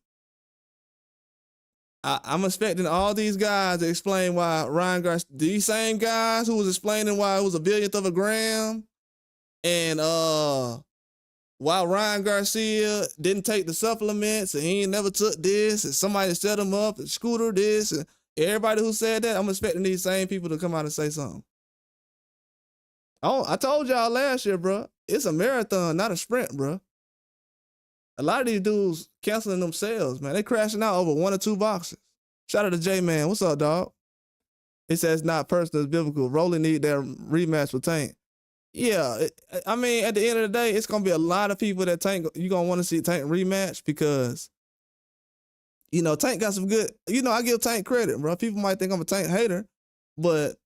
Speaker 1: I'm expecting all these guys to explain why Ryan Garcia, these same guys who was explaining why it was a billionth of a gram, and why Ryan Garcia didn't take the supplements and he ain't never took this, and somebody set him up and Scooter this, and everybody who said that, I'm expecting these same people to come out and say something. Oh, I told y'all last year, bro, it's a marathon, not a sprint, bro. A lot of these dudes canceling themselves, man. They crashing out over 1 or 2 boxes. Shout out to J-Man. What's up, dog? He says it's not personal, it's biblical. Rolly need that rematch with Tank. Yeah, I mean, at the end of the day, it's going to be a lot of people that Tank, you're going to want to see Tank rematch because, you know, Tank got some good, you know, I give Tank credit, bro. People might think I'm a Tank hater, but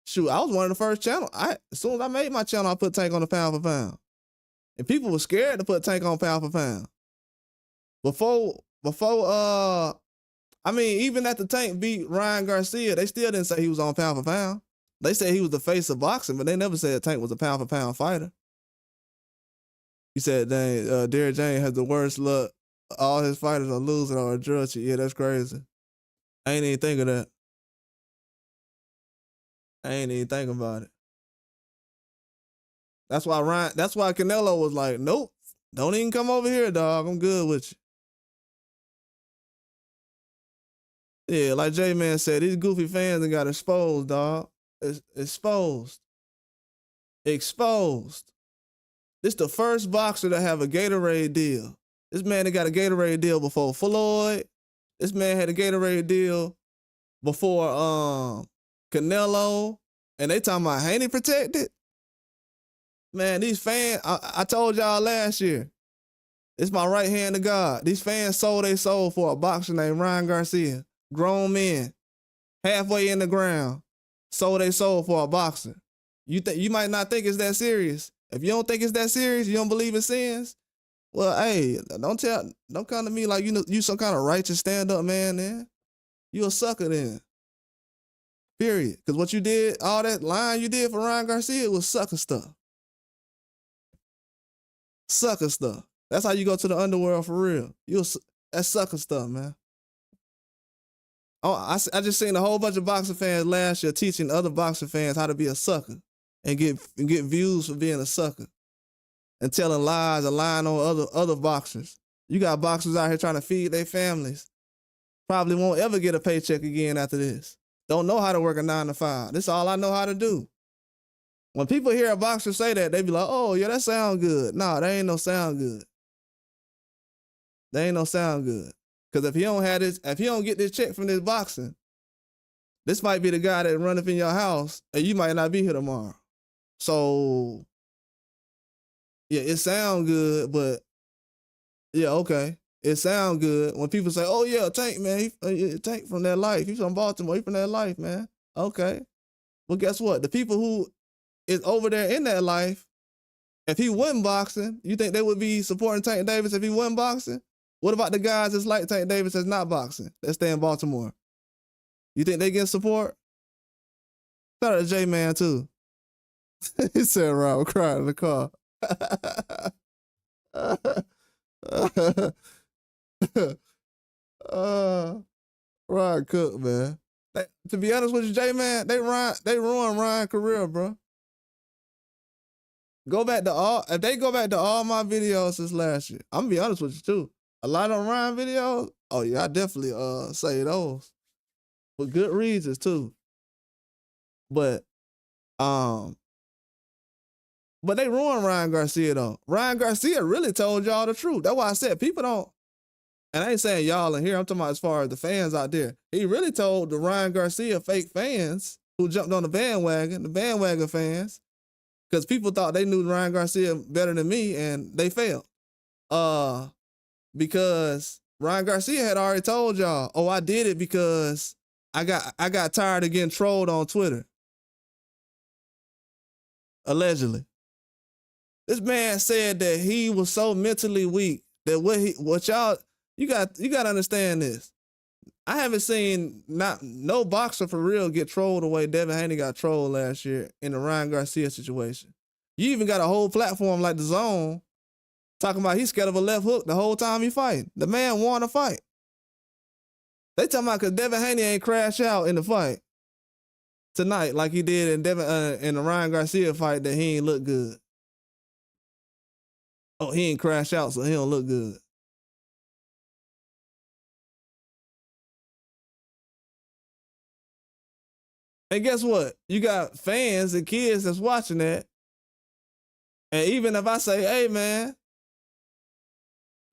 Speaker 1: shoot, I was one of the first channels. As soon as I made my channel, I put Tank on the pound for pound. And people were scared to put Tank on pound for pound. I mean, even after Tank beat Ryan Garcia, they still didn't say he was on pound for pound. They said he was the face of boxing, but they never said Tank was a pound for pound fighter. He said, dang, Derrick James has the worst luck. All his fighters are losing or a drug cheat. Yeah, that's crazy. I ain't even think of that. I ain't even think about it. That's why Canelo was like, nope, don't even come over here, dog. I'm good with you. Yeah, like J-Man said, these goofy fans got exposed, dog. Exposed. This the first boxer to have a Gatorade deal. This man that got a Gatorade deal before Floyd. This man had a Gatorade deal before Canelo. And they talking about Haney protected. Man, these fans, I told y'all last year, it's my right hand to God. These fans sold their soul for a boxer named Ryan Garcia. Grown men, halfway in the ground, sold their soul for a boxer. You might not think it's that serious. If you don't think it's that serious, you don't believe in sins, well, hey, don't come to me like you some kind of righteous stand-up man, man. You a sucker then. Period. Because what you did, all that line you did for Ryan Garcia was sucker stuff. Sucker stuff. That's how you go to the underworld for real. That's sucker stuff, man. Oh, I just seen a whole bunch of boxing fans last year teaching other boxing fans how to be a sucker and get views for being a sucker and telling lies and lying on other boxers. You got boxers out here trying to feed their families. Probably won't ever get a paycheck again after this. Don't know how to work a 9 to 5. This is all I know how to do. When people hear a boxer say that, they be like, oh, yeah, that sound good. Nah, that ain't no sound good. That ain't no sound good. Because if he don't get this check from this boxing, this might be the guy that run up in your house and you might not be here tomorrow. So, yeah, it sound good, but yeah, okay. It sound good. When people say, oh yeah, Tank, man, Tank from that life. He's from Baltimore, he from that life, man. Okay. Well, guess what? The people who is over there in that life, if he wasn't boxing, you think they would be supporting Tank Davis if he wasn't boxing? What about the guys that's like Tank Davis that's not boxing, that stay in Baltimore? You think they get support? Shout out to J-Man, too. He said, Rob, crying in the car. Ryan Cook, man. To be honest with you, J-Man, they ruined Ryan's career, bro. If they go back to all my videos since last year, I'm gonna be honest with you, too. A lot of Ryan videos, oh yeah, I definitely say those. For good reasons too. But they ruined Ryan Garcia though. Ryan Garcia really told y'all the truth. That's why I said people don't, and I ain't saying y'all in here, I'm talking about as far as the fans out there. He really told the Ryan Garcia fake fans who jumped on the bandwagon fans, because people thought they knew Ryan Garcia better than me and they failed. Because Ryan Garcia had already told y'all, oh, I did it because I got tired of getting trolled on Twitter. Allegedly. This man said that he was so mentally weak that you got to understand this. I haven't seen no boxer for real get trolled the way Devin Haney got trolled last year in the Ryan Garcia situation. You even got a whole platform like The Zone talking about he's scared of a left hook the whole time he fighting. The man won a fight. They talking about because Devin Haney ain't crash out in the fight tonight like he did in the Ryan Garcia fight, that he ain't look good. Oh, he ain't crash out, so he don't look good. And guess what? You got fans and kids that's watching that. And even if I say, hey, man,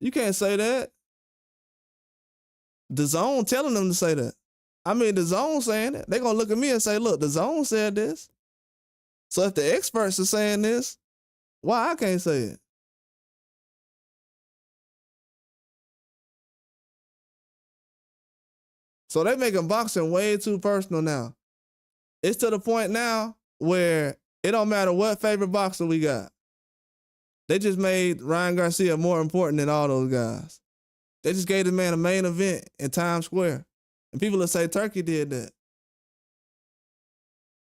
Speaker 1: you can't say that. The Zone telling them to say that. I mean, The Zone saying it. They're going to look at me and say, look, The Zone said this. So if the experts are saying this, why I can't say it? So they making boxing way too personal now. It's to the point now where it don't matter what favorite boxer we got. They just made Ryan Garcia more important than all those guys. They just gave the man a main event in Times Square. And people will say Turkey did that.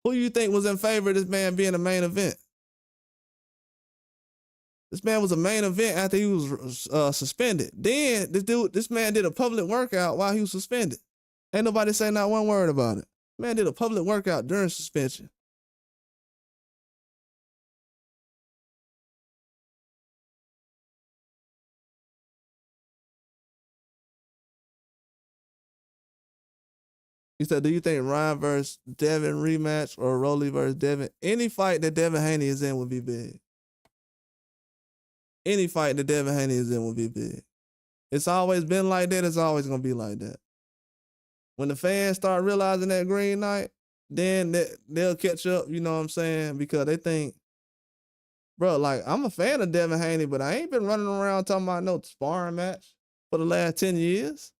Speaker 1: Who you think was in favor of this man being a main event? This man was a main event after he was suspended. Then this man did a public workout while he was suspended. Ain't nobody say not one word about it. Man did a public workout during suspension. He said, do you think Ryan versus Devin rematch or Rolly versus Devin? Any fight that Devin Haney is in would be big. Any fight that Devin Haney is in would be big. It's always been like that. It's always going to be like that. When the fans start realizing that green light, then they'll catch up, you know what I'm saying? Because they think, bro, like, I'm a fan of Devin Haney, but I ain't been running around talking about no sparring match for the last 10 years.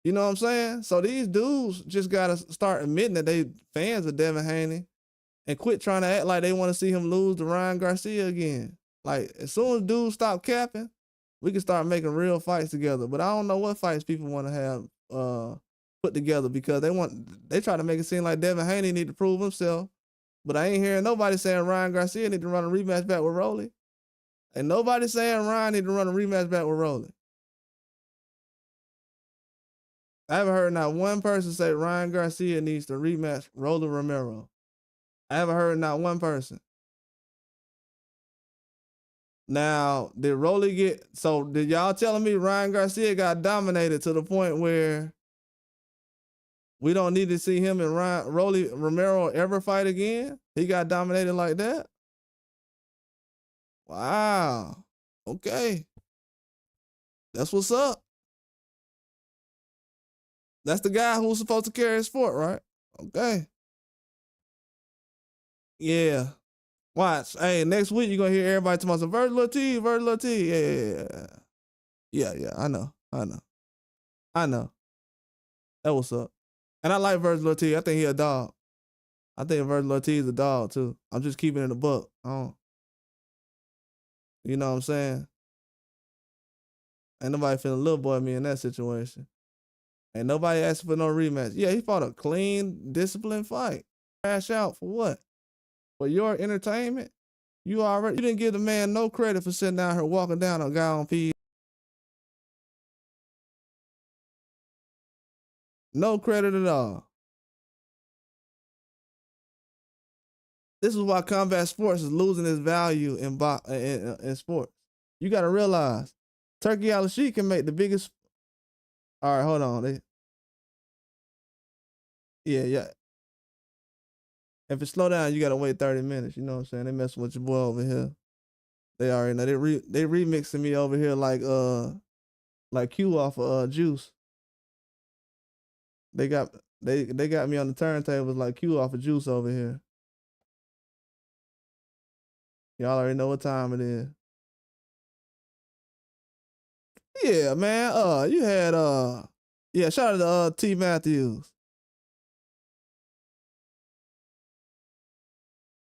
Speaker 1: You know what I'm saying? So these dudes just got to start admitting that they fans of Devin Haney and quit trying to act like they want to see him lose to Ryan Garcia again. Like, as soon as dudes stop capping, we can start making real fights together. But I don't know what fights people want to have put together because they try to make it seem like Devin Haney need to prove himself. But I ain't hearing nobody saying Ryan Garcia need to run a rematch back with Rolly. And nobody saying Ryan need to run a rematch back with Rolly. I haven't heard not one person say Ryan Garcia needs to rematch Rolly Romero. I haven't heard not one person. Now, did y'all telling me Ryan Garcia got dominated to the point where we don't need to see him and Rolly Romero ever fight again? He got dominated like that? Wow. Okay. That's what's up. That's the guy who's supposed to carry his sport, right? Okay. Yeah. Watch. Hey, next week you're gonna hear everybody talking about Virgil T, Virgil T. Yeah. I know. That what's up. And I like Virgil T. I think he a dog. I think Virgil T is a dog too. I'm just keeping it in the book. You know what I'm saying? Ain't nobody feeling little boy me in that situation. Ain't nobody asking for no rematch. Yeah, he fought a clean, disciplined fight. Crash out for what? For your entertainment? You didn't give the man no credit for sitting down here walking down a guy on P. No credit at all. This is why combat sports is losing its value in sports. You got to realize, Turkey Al-Sheikh can make the biggest. All right, hold on. Yeah. If it slow down, you got to wait 30 minutes. You know what I'm saying? They messing with your boy over here. They already know. They remixing me over here like Q off of Juice. They got me on the turntables like Q off of Juice over here. Y'all already know what time it is. Yeah, man. You had shout out to T Matthews.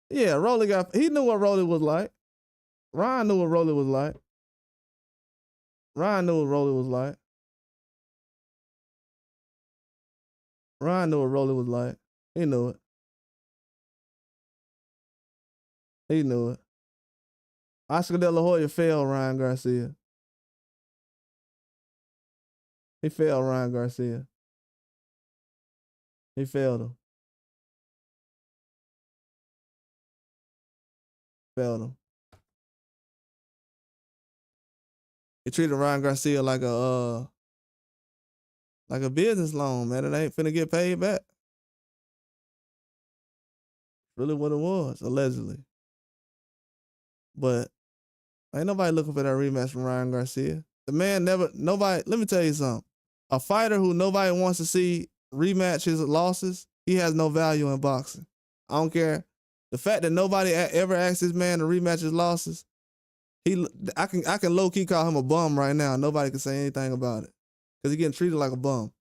Speaker 1: Yeah, he knew what Rolly was like. Ryan knew what Rolly was like. Ryan knew what Rolly was like. He knew it. Oscar De La Hoya failed Ryan Garcia. He failed Ryan Garcia. He failed him. He treated Ryan Garcia like a business loan, man. It ain't finna get paid back. Really what it was, allegedly. But ain't nobody looking for that rematch from Ryan Garcia. The man let me tell you something. A fighter who nobody wants to see rematch his losses, he has no value in boxing. I don't care. The fact that nobody ever asked this man to rematch his losses, I can low key call him a bum right now. Nobody can say anything about it because he's getting treated like a bum.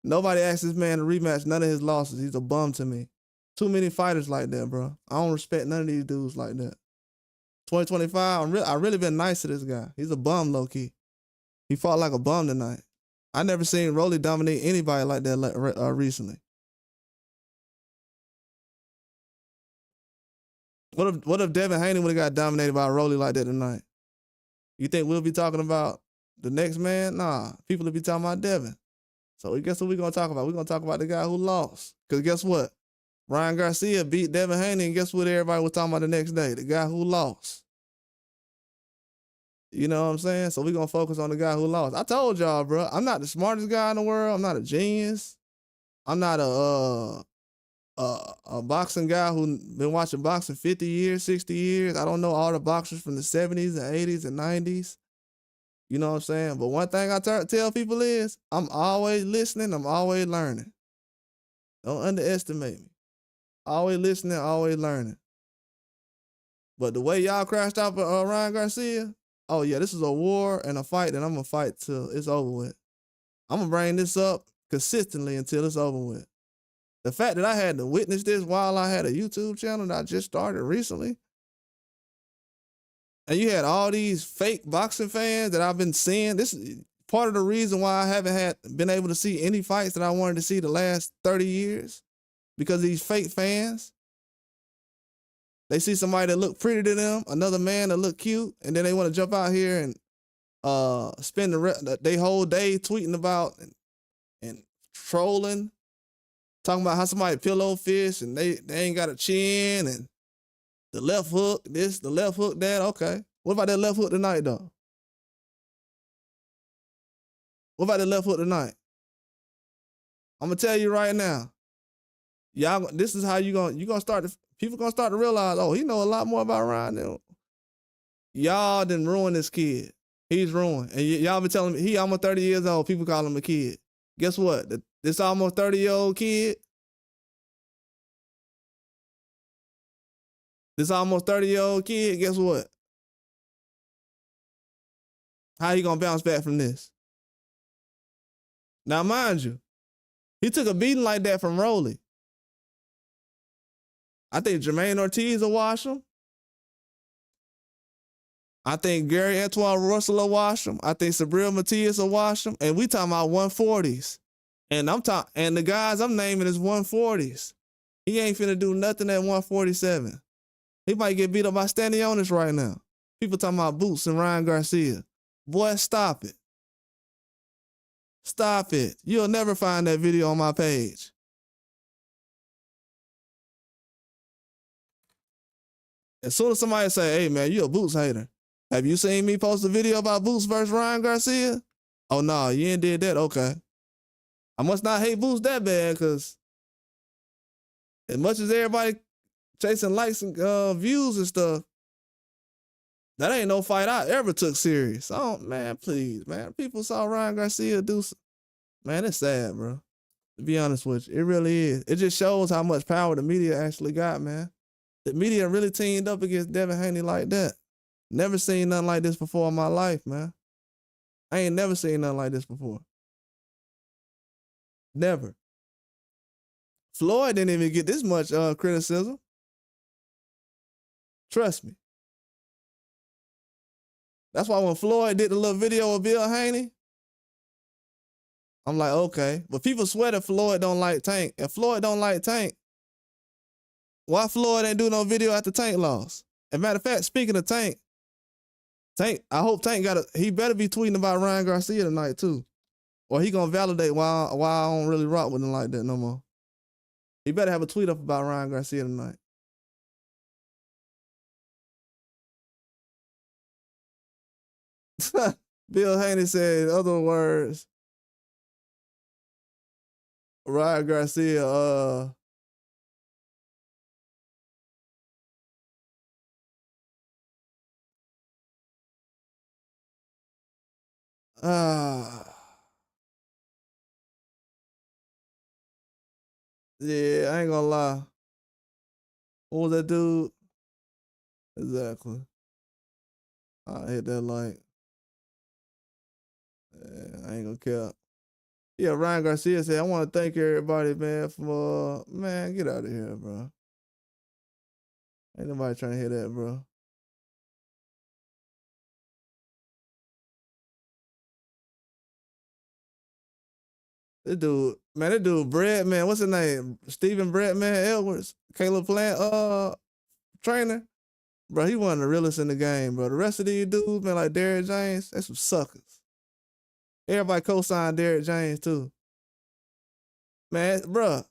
Speaker 1: Nobody asked this man to rematch none of his losses. He's a bum to me. Too many fighters like that, bro. I don't respect none of these dudes like that. 2025, I really been nice to this guy. He's a bum, low key. He fought like a bum tonight. I never seen Rolly dominate anybody like that recently. What if Devin Haney would have got dominated by Rolly like that tonight? You think we'll be talking about the next man? Nah, people will be talking about Devin. So guess what we're going to talk about? We're going to talk about the guy who lost. Because guess what? Ryan Garcia beat Devin Haney, and guess what everybody was talking about the next day? The guy who lost. You know what I'm saying? So we're going to focus on the guy who lost. I told y'all, bro, I'm not the smartest guy in the world. I'm not a genius. I'm not a boxing guy who been watching boxing 50 years, 60 years. I don't know all the boxers from the 70s and 80s and 90s. You know what I'm saying? But one thing I tell people is I'm always listening. I'm always learning. Don't underestimate me. Always listening, always learning. But the way y'all crashed out for Ryan Garcia, oh yeah, this is a war and a fight that I'm going to fight till it's over with. I'm going to bring this up consistently until it's over with. The fact that I had to witness this while I had a YouTube channel that I just started recently, and you had all these fake boxing fans that I've been seeing, part of the reason why I haven't been able to see any fights that I wanted to see the last 30 years, because these fake fans, they see somebody that look pretty to them, another man that look cute, and then they want to jump out here and spend their whole day tweeting about and trolling, talking about how somebody pillow fish and they ain't got a chin and the left hook this, the left hook that. Okay, what about that left hook tonight though? What about the left hook tonight? I'm gonna tell you right now, y'all. This is how you gonna start. People gonna start to realize, oh, he know a lot more about Ryan than y'all. Didn't ruin this kid. He's ruined, and y'all been telling me he almost 30 years old. People call him a kid. Guess what? This almost 30-year-old kid. This almost 30-year-old kid. Guess what? How he gonna bounce back from this? Now, mind you, he took a beating like that from Rolly. I think Jermaine Ortiz will wash him. I think Gary Antoine Russell will wash him. I think Sabril Matias will wash him. And we talking about 140s. And and the guys I'm naming is 140s. He ain't finna do nothing at 147. He might get beat up by Stanionis right now. People talking about Boots and Ryan Garcia. Boy, stop it. Stop it. You'll never find that video on my page. As soon as somebody say, hey, man, you a Boots hater. Have you seen me post a video about Boots versus Ryan Garcia? Oh, no, you ain't did that? Okay. I must not hate Boots that bad, because as much as everybody chasing likes and views and stuff, that ain't no fight I ever took serious. Oh, man, please, man. People saw Ryan Garcia do some. Man, it's sad, bro. To be honest with you, it really is. It just shows how much power the media actually got, man. The media really teamed up against Devin Haney like that. Never seen nothing like this before in my life, man. I ain't never seen nothing like this before. Never. Floyd didn't even get this much criticism. Trust me. That's why when Floyd did the little video of Bill Haney, I'm like, okay. But people swear that Floyd don't like Tank. If Floyd don't like Tank, why Floyd ain't do no video after Tank lost? As a matter of fact, speaking of Tank, I hope Tank he better be tweeting about Ryan Garcia tonight too. Or he gonna validate why I don't really rock with him like that no more. He better have a tweet up about Ryan Garcia tonight. Bill Haney said, in other words, Ryan Garcia, yeah, I ain't gonna lie. What was that dude? Exactly. I hit that like. Yeah, I ain't gonna care. Yeah, Ryan Garcia said, I want to thank everybody, man, for, man, get out of here, bro. Ain't nobody trying to hear that, bro. This dude, Brett, man, what's his name? Stephen Breadman Edwards, Caleb Plant, trainer. Bro, he one of the realest in the game, bro. The rest of these dudes, man, like Derrick James, that's some suckers. Everybody co-signed Derrick James, too. Man, bro,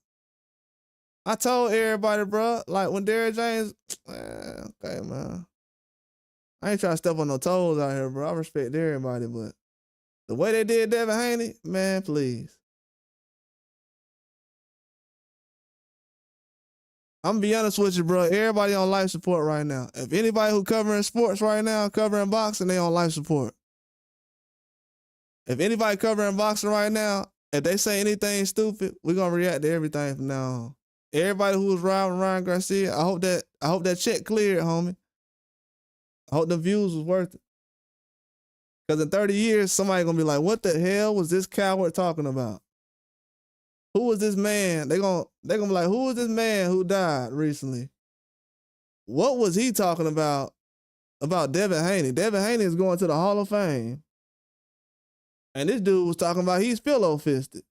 Speaker 1: I told everybody, bro, like when Derrick James, man, okay, man. I ain't trying to step on no toes out here, bro. I respect everybody, but the way they did Devin Haney, man, please. I'm gonna be honest with you, bro. Everybody on life support right now. If anybody who covering sports right now, covering boxing, they on life support. If anybody covering boxing right now, if they say anything stupid, we're gonna react to everything from now on. Everybody who was riding Ryan Garcia, I hope that check cleared, homie. I hope the views was worth it. Because in 30 years, somebody gonna be like, what the hell was this coward talking about? Who was this man? They gonna be like, who was this man who died recently? What was he talking about Devin Haney? Devin Haney is going to the Hall of Fame. And this dude was talking about he's pillow fisted.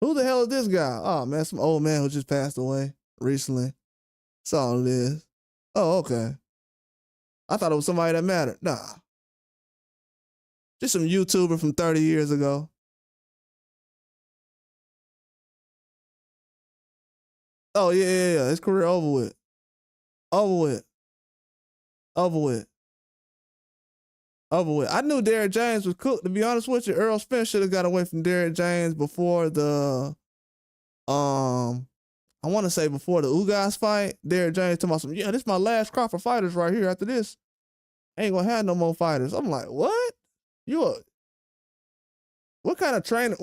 Speaker 1: Who the hell is this guy? Oh man, some old man who just passed away recently. That's all it is. Oh, okay. I thought it was somebody that mattered. Nah. Just some YouTuber from 30 years ago. Oh, yeah. His career over with. Over with. I knew Derrick James was cooked, to be honest with you. Earl Spence should have got away from Derrick James before the I want to say before the Ugas fight. Derrick James talking about some, yeah, this is my last crop of fighters right here. After this, I ain't gonna have no more fighters. I'm like, what? What kind of trainer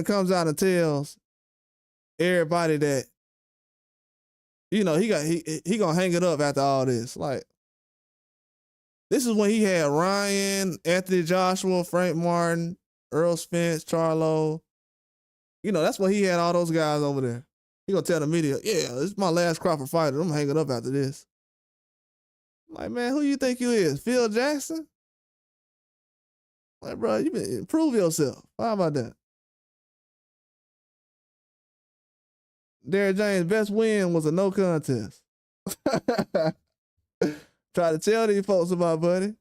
Speaker 1: comes out and tells everybody that, he gonna hang it up after all this? Like, this is when he had Ryan, Anthony Joshua, Frank Martin, Earl Spence, Charlo. That's when he had all those guys over there. He gonna tell the media, yeah, this is my last crop of fighters. I'm hanging up after this. I'm like, man, who you think you is? Phil Jackson? Like, bro, you been prove yourself. How about that? Derrick James' best win was a no contest. Try to tell these folks about, buddy.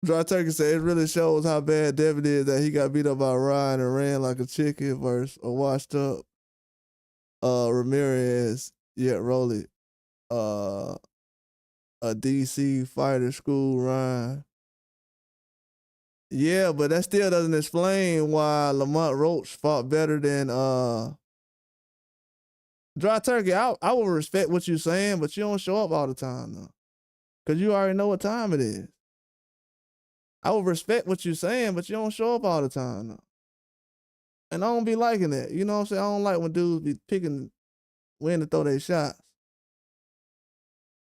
Speaker 1: Dry Turkey said it really shows how bad Devin is that he got beat up by Ryan and ran like a chicken versus a washed up Ramirez yet Rolly. A DC fighter school Ryan. Yeah, but that still doesn't explain why Lamont Roach fought better than Dry Turkey. I will respect what you're saying, but you don't show up all the time though. Cause you already know what time it is. I will respect what you're saying, but you don't show up all the time though. And I don't be liking that. You know what I'm saying? I don't like when dudes be picking when to throw their shots.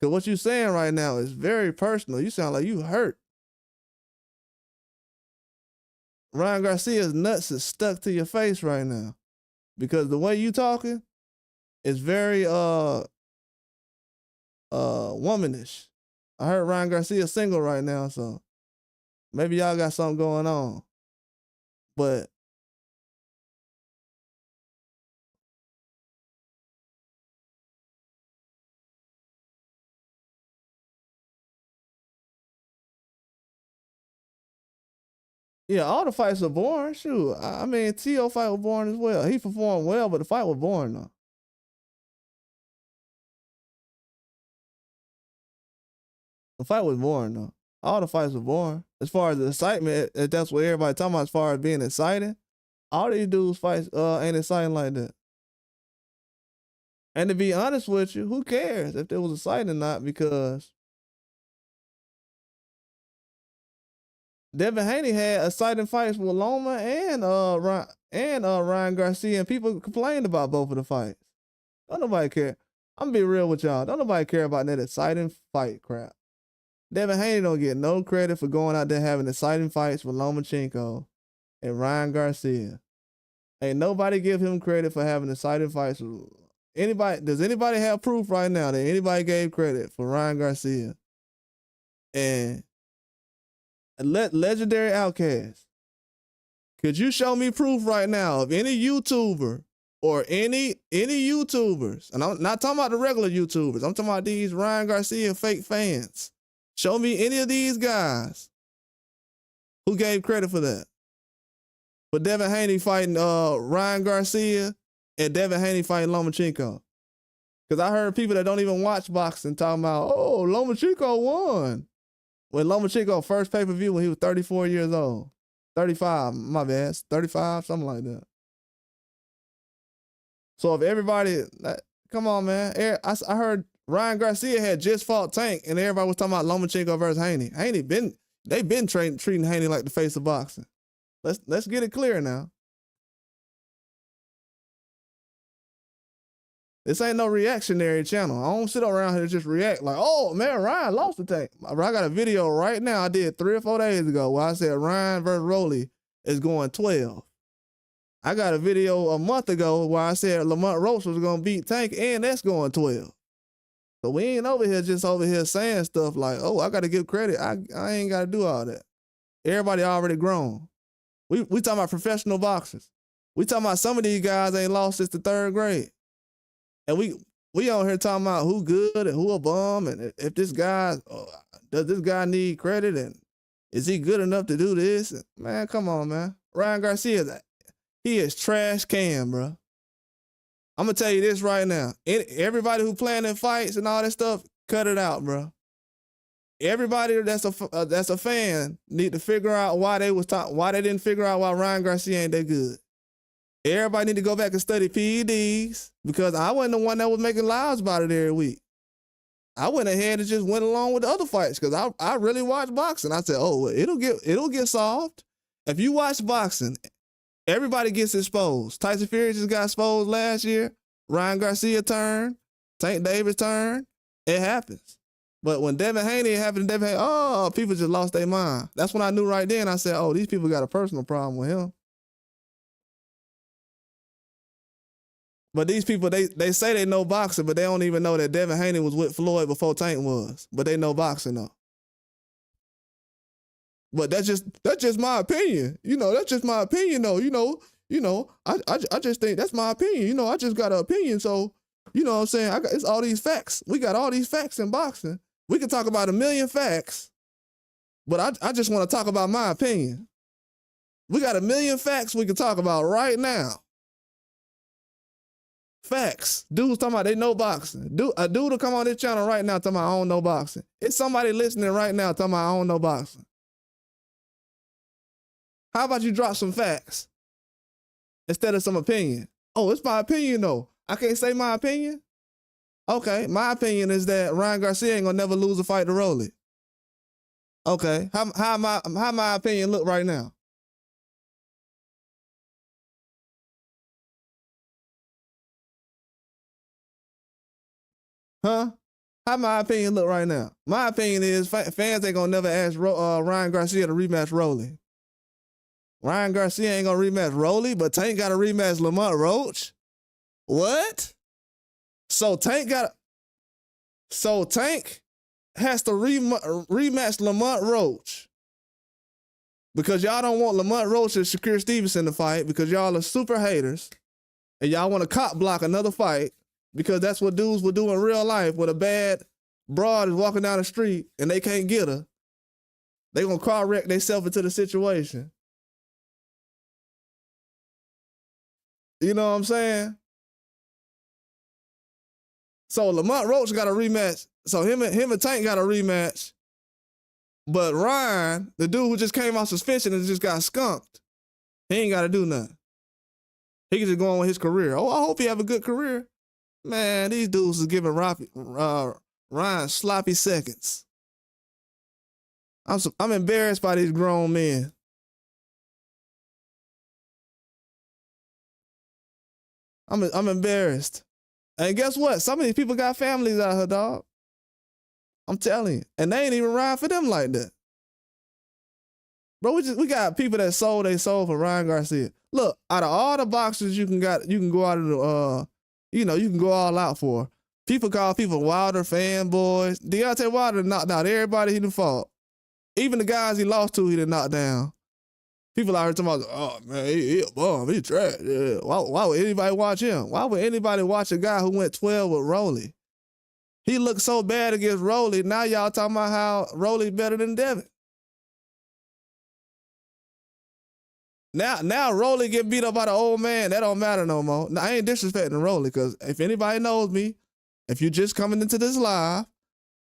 Speaker 1: Cause what you're saying right now is very personal. You sound like you hurt. Ryan Garcia's nuts is stuck to your face right now. Because the way you talking is very womanish. I heard Ryan Garcia single right now, so maybe y'all got something going on. But yeah, all the fights are boring. Shoot, I mean, T.O. fight was boring as well. He performed well, but the fight was boring though. The fight was boring though. All the fights were boring. As far as the excitement, if that's what everybody talking about, as far as being exciting, all these dudes fights ain't exciting like that. And to be honest with you, who cares if it was exciting or not? Because Devin Haney had exciting fights with Loma and Ryan Garcia, and people complained about both of the fights. Don't nobody care. I'm gonna be real with y'all. Don't nobody care about that exciting fight crap. Devin Haney don't get no credit for going out there having exciting fights with Lomachenko and Ryan Garcia. Ain't nobody give him credit for having exciting fights with anybody. Does anybody have proof right now that anybody gave credit for Ryan Garcia and legendary Outcast? Could you show me proof right now of any YouTuber or any YouTubers? And I'm not talking about the regular YouTubers. I'm talking about these Ryan Garcia fake fans. Show me any of these guys who gave credit for that. For Devin Haney fighting Ryan Garcia and Devin Haney fighting Lomachenko. Because I heard people that don't even watch boxing talking about, oh, Lomachenko won. When Lomachenko first pay-per-view when he was 34 years old. 35, my bad. 35, something like that. So if everybody, come on, man. I heard Ryan Garcia had just fought Tank, and everybody was talking about Lomachenko versus Haney. They've been treating Haney like the face of boxing. Let's get it clear now. This ain't no reactionary channel. I don't sit around here and just react like, oh man, Ryan lost the Tank. I got a video right now I did 3 or 4 days ago where I said Ryan versus Rolly is going 12. I got a video a month ago where I said Lamont Roach was gonna beat Tank, and that's going 12. So we ain't over here saying stuff like, oh, I got to give credit. I ain't got to do all that. Everybody already grown. We talking about professional boxers. We talking about some of these guys ain't lost since the 3rd grade. And we on here talking about who good and who a bum, and if this guy, does this guy need credit, and is he good enough to do this? Man, come on, man. Ryan Garcia, he is trash can, bro. I'm gonna tell you this right now. Everybody who playing in fights and all that stuff, cut it out, bro. Everybody that's a fan need to figure out why they didn't figure out why Ryan Garcia ain't that good. Everybody need to go back and study PEDs, because I wasn't the one that was making lives about it every week. I went ahead and just went along with the other fights because I really watched boxing. I said, oh, it'll get solved. If you watch boxing, everybody gets exposed. Tyson Fury just got exposed last year. Ryan Garcia turned. Tank Davis turned. It happens. But when Devin Haney happened to Devin Haney, people just lost their mind. That's when I knew right then. I said, oh, these people got a personal problem with him. But these people, they say they know boxing, but they don't even know that Devin Haney was with Floyd before Tank was. But they know boxing though. But that's just my opinion. That's just my opinion though. I just think that's my opinion. I just got an opinion. So, what I'm saying? It's all these facts. We got all these facts in boxing. We can talk about a million facts, but I just want to talk about my opinion. We got a million facts we can talk about right now. Facts. Dudes talking about they know boxing. A dude will come on this channel right now talking about I don't know boxing. It's somebody listening right now talking about I don't know boxing. How about you drop some facts instead of some opinion? Oh, it's my opinion though. I can't say my opinion? Okay, my opinion is that Ryan Garcia ain't gonna never lose a fight to Rolly. Okay, how my opinion look right now? Huh? How my opinion look right now? My opinion is fans ain't gonna never ask Ryan Garcia to rematch Rolly. Ryan Garcia ain't gonna rematch Rolly, but Tank got to rematch Lamont Roach. What? So Tank has to rematch Lamont Roach because y'all don't want Lamont Roach and Shakur Stevenson to fight because y'all are super haters and y'all want to cop block another fight because that's what dudes will do in real life when a bad broad is walking down the street and they can't get her. They gonna car wreck themselves into the situation. You know what I'm saying? So Lamont Roach got a rematch. So him and Tank got a rematch. But Ryan, the dude who just came off suspension and just got skunked, he ain't got to do nothing. He can just go on with his career. Oh, I hope he have a good career. Man, these dudes is giving Ryan sloppy seconds. I'm embarrassed by these grown men. I'm embarrassed. And guess what? Some of these people got families out here, dog. I'm telling you. And they ain't even ride for them like that. Bro, we got people that sold their soul for Ryan Garcia. Look, out of all the boxers you can go out of the you can go all out for. People call people Wilder fanboys. Deontay Wilder knocked out everybody he done fought. Even the guys he lost to, he done knocked down. People out here talking about, oh man, he a bum, he trash. Yeah. Why would anybody watch him? Why would anybody watch a guy who went 12 with Rolly? He looked so bad against Rolly. Now y'all talking about how Rolly's better than Devin. Now Rolly get beat up by the old man. That don't matter no more. Now, I ain't disrespecting Rolly because if anybody knows me, if you just coming into this live,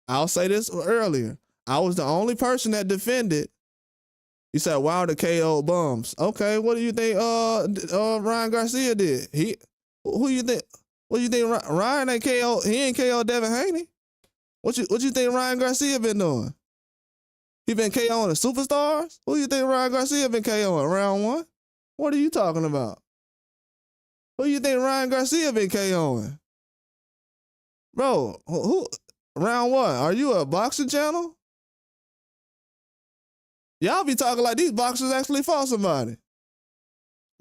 Speaker 1: I'll say this earlier. I was the only person that defended. You said Wilder KO bums. Okay, what do you think Ryan Garcia did? Who you think? What do you think Ryan ain't KO? He ain't KO Devin Haney. What you think Ryan Garcia been doing? He been KOing the superstars? Who you think Ryan Garcia been KOing? Round one? What are you talking about? Who you think Ryan Garcia been KOing? Bro, who round one? Are you a boxing channel? Y'all be talking like these boxers actually fought somebody.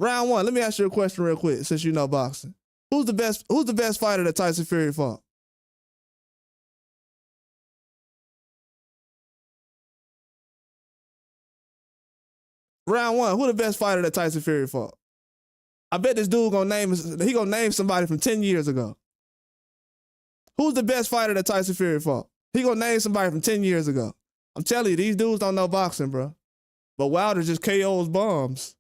Speaker 1: Round one, let me ask you a question real quick since you know boxing. Who's the best fighter that Tyson Fury fought? Round one, who the best fighter that Tyson Fury fought? I bet this dude gonna name somebody from 10 years ago. Who's the best fighter that Tyson Fury fought? He gonna name somebody from 10 years ago. I'm telling you, these dudes don't know boxing, bro. But Wilder just KOs bombs.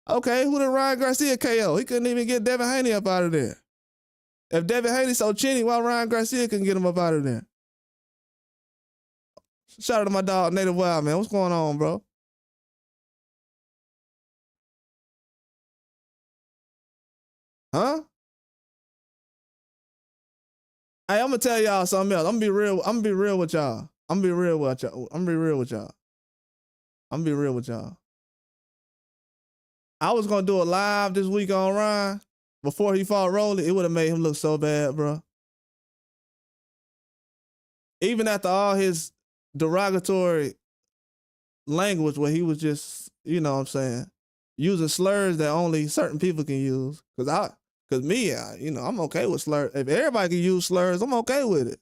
Speaker 1: Okay, who did Ryan Garcia KO? He couldn't even get Devin Haney up out of there. If Devin Haney's so chinny, why Ryan Garcia couldn't get him up out of there? Shout out to my dog, Native Wild, man. What's going on, bro? Huh? Hey, I'm gonna tell y'all something else. I'm gonna be real with y'all. I'm gonna be real with y'all. I was gonna do a live this week on Ryan before he fought Rolly. It would have made him look so bad, bro. Even after all his derogatory language where he was just, you know what I'm saying, using slurs that only certain people can use. Cause me, I'm okay with slurs. If everybody can use slurs, I'm okay with it.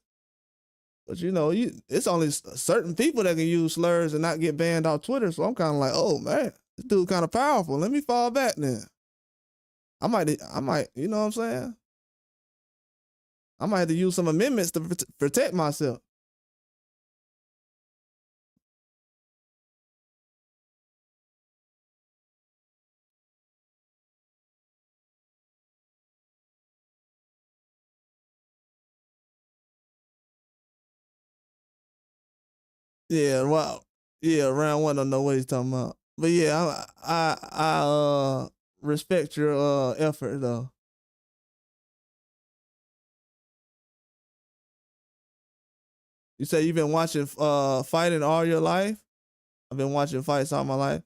Speaker 1: But it's only certain people that can use slurs and not get banned off Twitter. So I'm kind of like, oh man, this dude kind of powerful. Let me fall back then. I might, you know what I'm saying? I might have to use some amendments to protect myself. Yeah, wow. Yeah, round one, I don't know what he's talking about. But yeah, I respect your effort though. You say you've been watching fighting all your life? I've been watching fights all my life.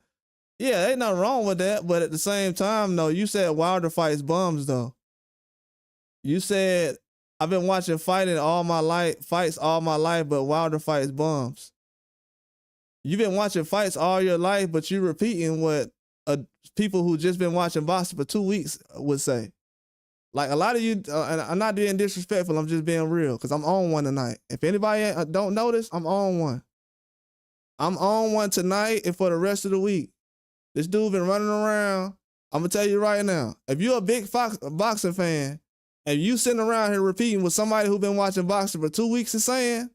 Speaker 1: Yeah, ain't nothing wrong with that, but at the same time, though, you said Wilder fights bums though. You said I've been watching fights all my life, but Wilder fights bums. You've been watching fights all your life, but you're repeating what people who just been watching boxing for 2 weeks would say. Like a lot of you, and I'm not being disrespectful, I'm just being real, because I'm on one tonight. If anybody don't notice, I'm on one. I'm on one tonight and for the rest of the week. This dude been running around. I'm going to tell you right now, if you're a big boxing fan, and you sitting around here repeating what somebody who been watching boxing for 2 weeks is saying,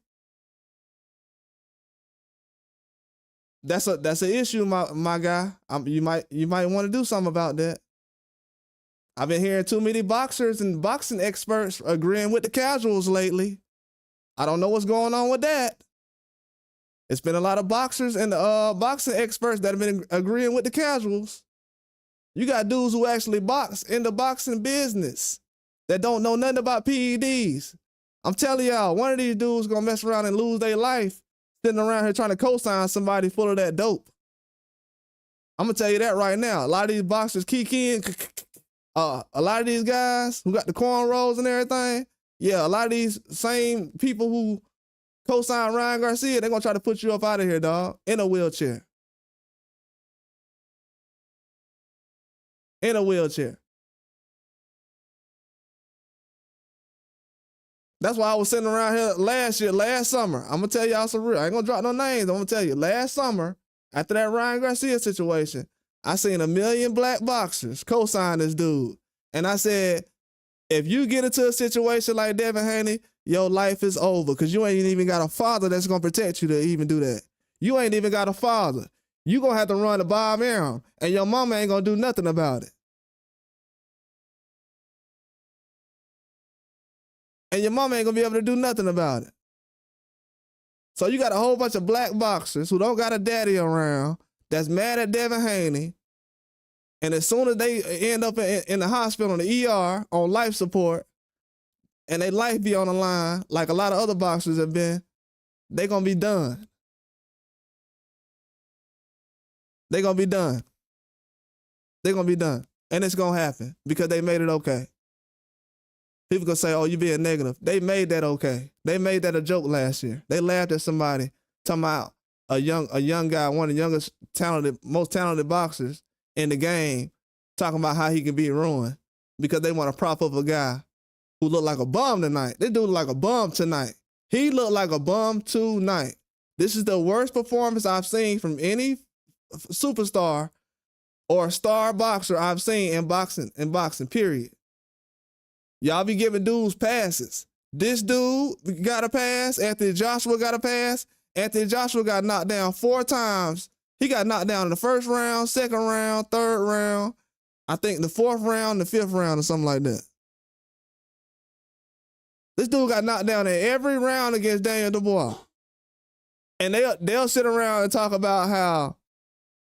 Speaker 1: that's an issue, my guy. You might want to do something about that. I've been hearing too many boxers and boxing experts agreeing with the casuals lately. I don't know what's going on with that. It's been a lot of boxers and boxing experts that have been agreeing with the casuals. You got dudes who actually box in the boxing business that don't know nothing about PEDs. I'm telling y'all, one of these dudes gonna mess around and lose their life sitting around here trying to co-sign somebody full of that dope. I'm gonna tell you that right now. A lot of these boxers kicking, a lot of these guys who got the cornrows and everything, yeah, a lot of these same people who co-sign Ryan Garcia, they're gonna try to put you up out of here, dog, in a wheelchair. In a wheelchair. That's why I was sitting around here last summer. I'm gonna tell y'all some real. I ain't gonna drop no names. I'm gonna tell you, last summer, after that Ryan Garcia situation, I seen 1 million black boxers co-sign this dude. And I said, if you get into a situation like Devin Haney, your life is over because you ain't even got a father that's gonna protect you to even do that. You ain't even got a father. You gonna have to run to Bob Arum, and your mama ain't gonna do nothing about it. And your mama ain't gonna be able to do nothing about it. So you got a whole bunch of black boxers who don't got a daddy around that's mad at Devin Haney. And as soon as they end up in the hospital, in the ER, on life support, and their life be on the line, like a lot of other boxers have been, they gonna be done. They gonna be done. They gonna be done. And it's gonna happen because they made it okay. People gonna say, oh, you being negative. They made that okay. They made that a joke last year. They laughed at somebody talking about a young guy, one of the youngest most talented boxers in the game, talking about how he can be ruined because they want to prop up a guy who looked like a bum tonight. This dude looked like a bum tonight. He looked like a bum tonight. This is the worst performance I've seen from any superstar or a star boxer I've seen in boxing, period. Y'all be giving dudes passes. This dude got a pass. Anthony Joshua got a pass. Anthony Joshua got knocked down 4 times. He got knocked down in the first round, second round, third round. I think the 4th round, the 5th round, or something like that. This dude got knocked down in every round against Daniel Dubois. And they'll sit around and talk about how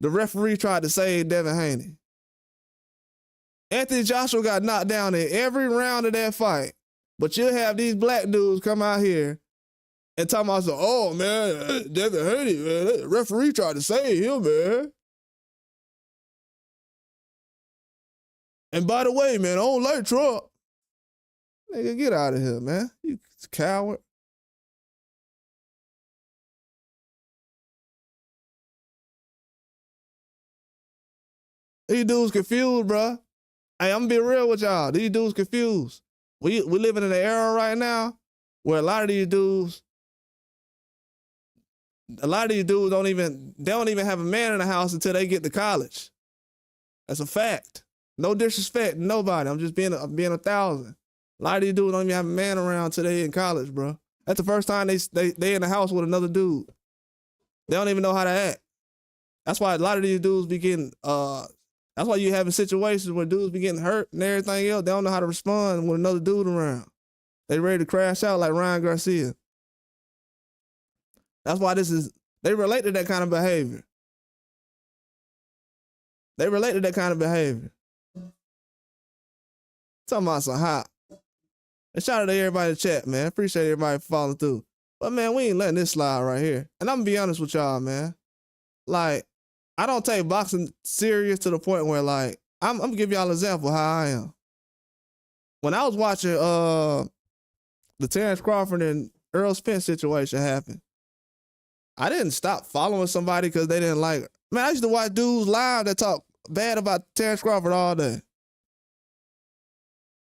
Speaker 1: the referee tried to save Devin Haney. Anthony Joshua got knocked down in every round of that fight. But you'll have these black dudes come out here and talk about, oh, man, Devin Haney, man, the referee tried to save him, man. And by the way, man, I don't like Trump. Nigga, get out of here, man. You coward. These dudes confused, bro. Hey, I'm gonna be real with y'all. These dudes confused. We living in an era right now where a lot of these dudes don't even have a man in the house until they get to college. That's a fact. No disrespect to nobody. I'm just being 1,000. A lot of these dudes don't even have a man around until they in college, bro. That's the first time they in the house with another dude. They don't even know how to act. That's why a lot of these dudes be getting that's why you having situations where dudes be getting hurt and everything else. They don't know how to respond with another dude around. They ready to crash out like Ryan Garcia. That's why they relate to that kind of behavior. They relate to that kind of behavior. Talking about some hot. And shout out to everybody in the chat, man. Appreciate everybody following through. But man, we ain't letting this slide right here. And I'm gonna be honest with y'all, man. Like, I don't take boxing serious to the point where, like, I'm gonna give y'all an example of how I am. When I was watching the Terrence Crawford and Earl Spence situation happen, I didn't stop following somebody because they didn't like it. Man, I used to watch dudes live that talk bad about Terrence Crawford all day.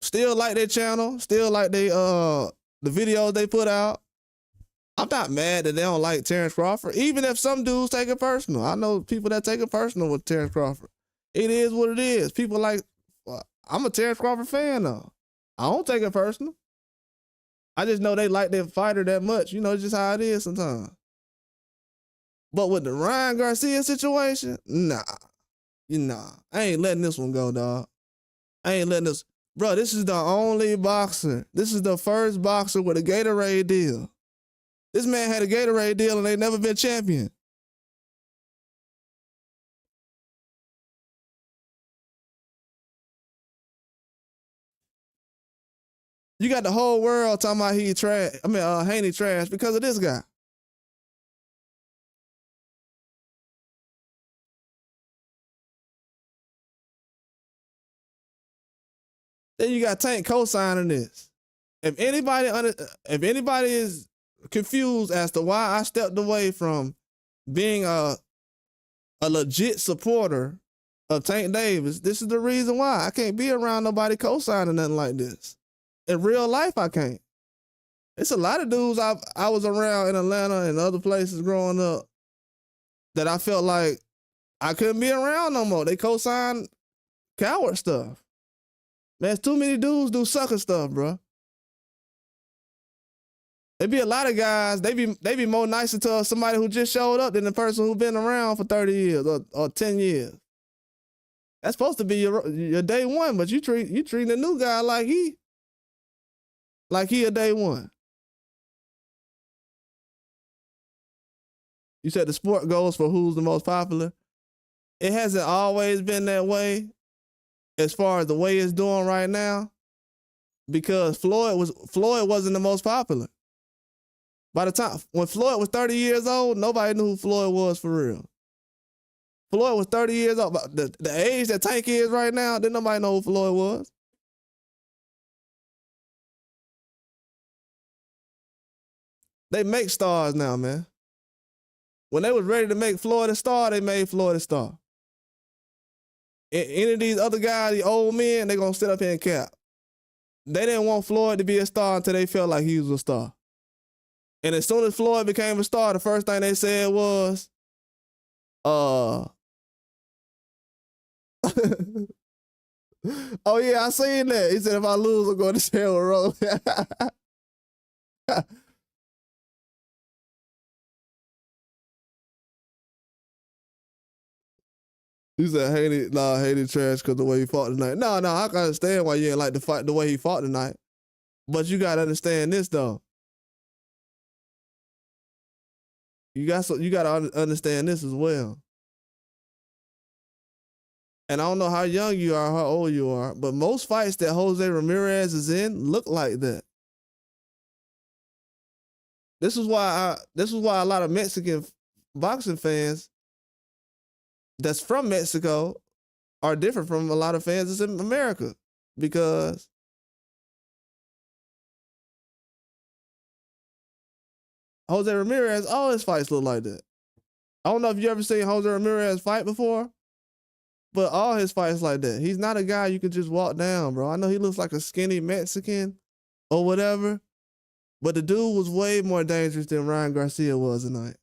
Speaker 1: Still like their channel, still like the videos they put out. I'm not mad that they don't like Terrence Crawford, even if some dudes take it personal. I know people that take it personal with Terrence Crawford. It is what it is. People like, I'm a Terrence Crawford fan though. I don't take it personal. I just know they like their fighter that much. You know, it's just how it is sometimes. But with the Ryan Garcia situation, nah. I ain't letting this one go, dog. I ain't letting this. Bro, this is the only boxer. This is the first boxer with a Gatorade deal. This man had a Gatorade deal and they never been champion. You got the whole world talking about he trash. Haney trash because of this guy. Then you got Tank co-signing this. If anybody is confused as to why I stepped away from being a legit supporter of Tank Davis, this is the reason why. I can't be around nobody co-signing nothing like this. In real life, I can't. It's a lot of dudes I was around in Atlanta and other places growing up that I felt like I couldn't be around no more. They co-sign coward stuff. Man, too many dudes do sucker stuff, bro. There be a lot of guys, they be more nicer to somebody who just showed up than the person who been around for 30 years or 10 years. That's supposed to be your day one, but you treating a new guy like he a day one. You said the sport goes for who's the most popular. It hasn't always been that way as far as the way it's doing right now, because Floyd wasn't the most popular. By the time when Floyd was 30 years old, nobody knew who Floyd was for real. Floyd was 30 years old. The age that Tank is right now, didn't nobody know who Floyd was. They make stars now, man. When they was ready to make Floyd a star, they made Floyd a star. Any of these other guys, the old men, they gonna sit up here and cap. They didn't want Floyd to be a star until they felt like he was a star. And as soon as Floyd became a star, the first thing they said was, Oh yeah, I seen that. He said if I lose, I'm going to jail with Rolly. He said Haney trash because the way he fought tonight. No, I can understand why you ain't like to fight the way he fought tonight. But you gotta understand this though. You gotta understand this as well. And I don't know how young you are, how old you are, but most fights that Jose Ramirez is in look like that. This is why a lot of Mexican boxing fans that's from Mexico are different from a lot of fans that's in America, because Jose Ramirez, all his fights look like that. I don't know if you ever seen Jose Ramirez fight before, but all his fights like that. He's not a guy you can just walk down, bro. I know he looks like a skinny Mexican or whatever, but the dude was way more dangerous than Ryan Garcia was tonight.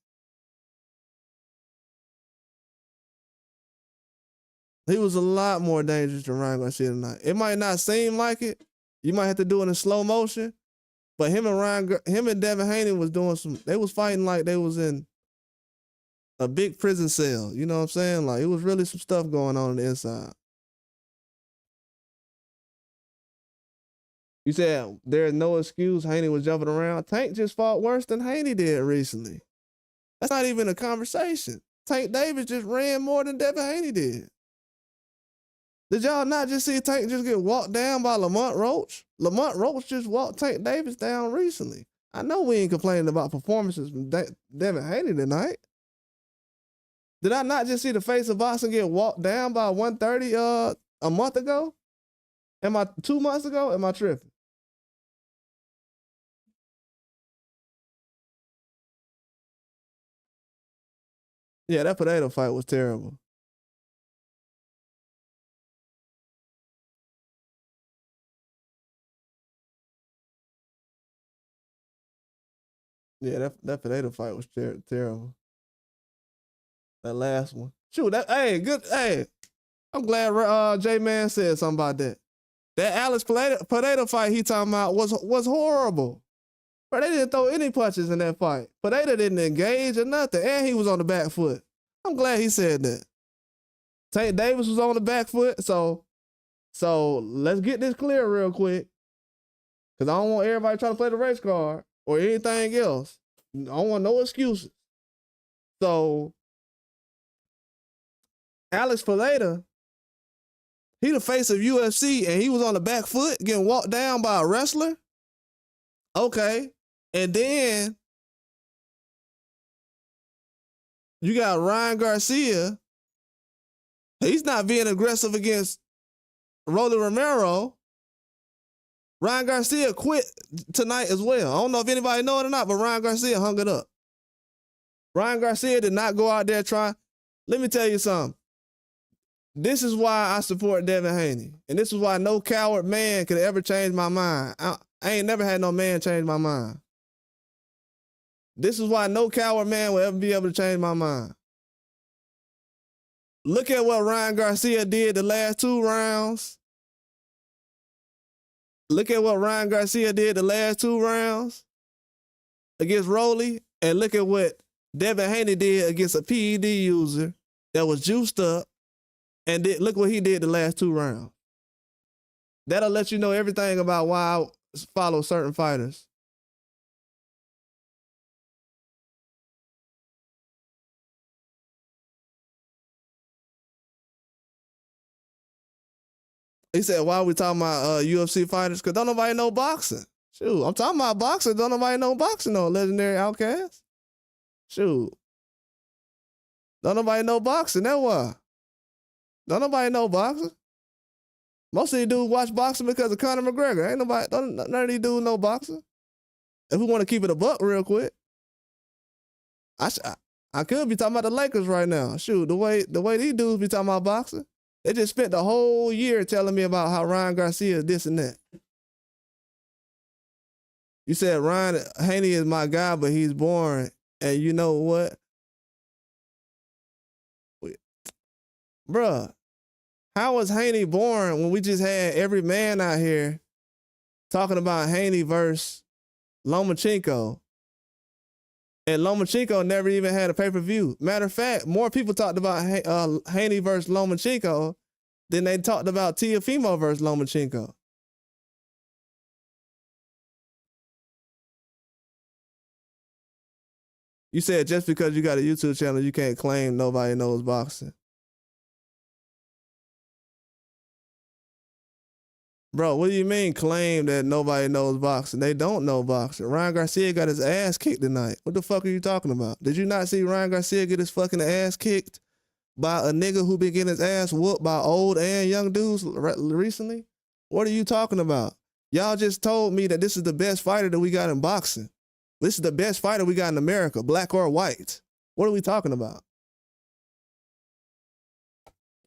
Speaker 1: He was a lot more dangerous than Ryan Garcia tonight. It might not seem like it. You might have to do it in slow motion, but him and Devin Haney was they was fighting like they was in a big prison cell. You know what I'm saying? Like, it was really some stuff going on the inside. You said there's no excuse Haney was jumping around. Tank just fought worse than Haney did recently. That's not even a conversation. Tank Davis just ran more than Devin Haney did. Did y'all not just see Tank just get walked down by Lamont Roach? Lamont Roach just walked Tank Davis down recently. I know we ain't complaining about performances from Devin Haney tonight. Did I not just see the face of boxing get walked down by 130 a month ago? 2 months ago? Am I tripping? Yeah, that potato fight was terrible. Yeah, that potato fight was terrible. That last one. Shoot, hey, I'm glad J-Man said something about that. That Alex potato fight he talking about was horrible. Bro, they didn't throw any punches in that fight. Potato didn't engage or nothing, and he was on the back foot. I'm glad he said that. Tank Davis was on the back foot, so let's get this clear real quick, because I don't want everybody trying to play the race card or anything else. I don't want no excuses. So, Alex Fileta, he the face of UFC, and he was on the back foot getting walked down by a wrestler? Okay. And then you got Ryan Garcia. He's not being aggressive against Rolly Romero. Ryan Garcia quit tonight as well. I don't know if anybody know it or not, but Ryan Garcia hung it up. Ryan Garcia did not go out there trying. Let me tell you something. This is why I support Devin Haney. And this is why no coward man could ever change my mind. I ain't never had no man change my mind. This is why no coward man will ever be able to change my mind. Look at what Ryan Garcia did the last 2 rounds. Look at what Ryan Garcia did the last 2 rounds against Rolly, and look at what Devin Haney did against a PED user that was juiced up, and look what he did the last 2 rounds. That'll let you know everything about why I follow certain fighters. He said, why are we talking about UFC fighters? Because don't nobody know boxing. Shoot, I'm talking about boxing. Don't nobody know boxing, no legendary outcast. Shoot. Don't nobody know boxing. That's why. Don't nobody know boxing. Most of these dudes watch boxing because of Conor McGregor. Ain't nobody, none of these dudes know boxing. If we want to keep it a buck real quick, I could be talking about the Lakers right now. Shoot, the way these dudes be talking about boxing, they just spent the whole year telling me about how Ryan Garcia is this and that. You said Ryan Haney is my guy, but he's boring. And you know what? Bruh, How was Haney born when we just had every man out here talking about Haney versus Lomachenko? And Lomachenko never even had a pay-per-view. Matter of fact, more people talked about Haney versus Lomachenko than they talked about Teofimo versus Lomachenko. You said just because you got a YouTube channel, you can't claim nobody knows boxing. Bro, what do you mean claim that nobody knows boxing? They don't know boxing. Ryan Garcia got his ass kicked tonight. What the fuck are you talking about? Did you not see Ryan Garcia get his fucking ass kicked by a nigga who been getting his ass whooped by old and young dudes recently? What are you talking about? Y'all just told me that this is the best fighter that we got in boxing. This is the best fighter we got in America, black or white. What are we talking about?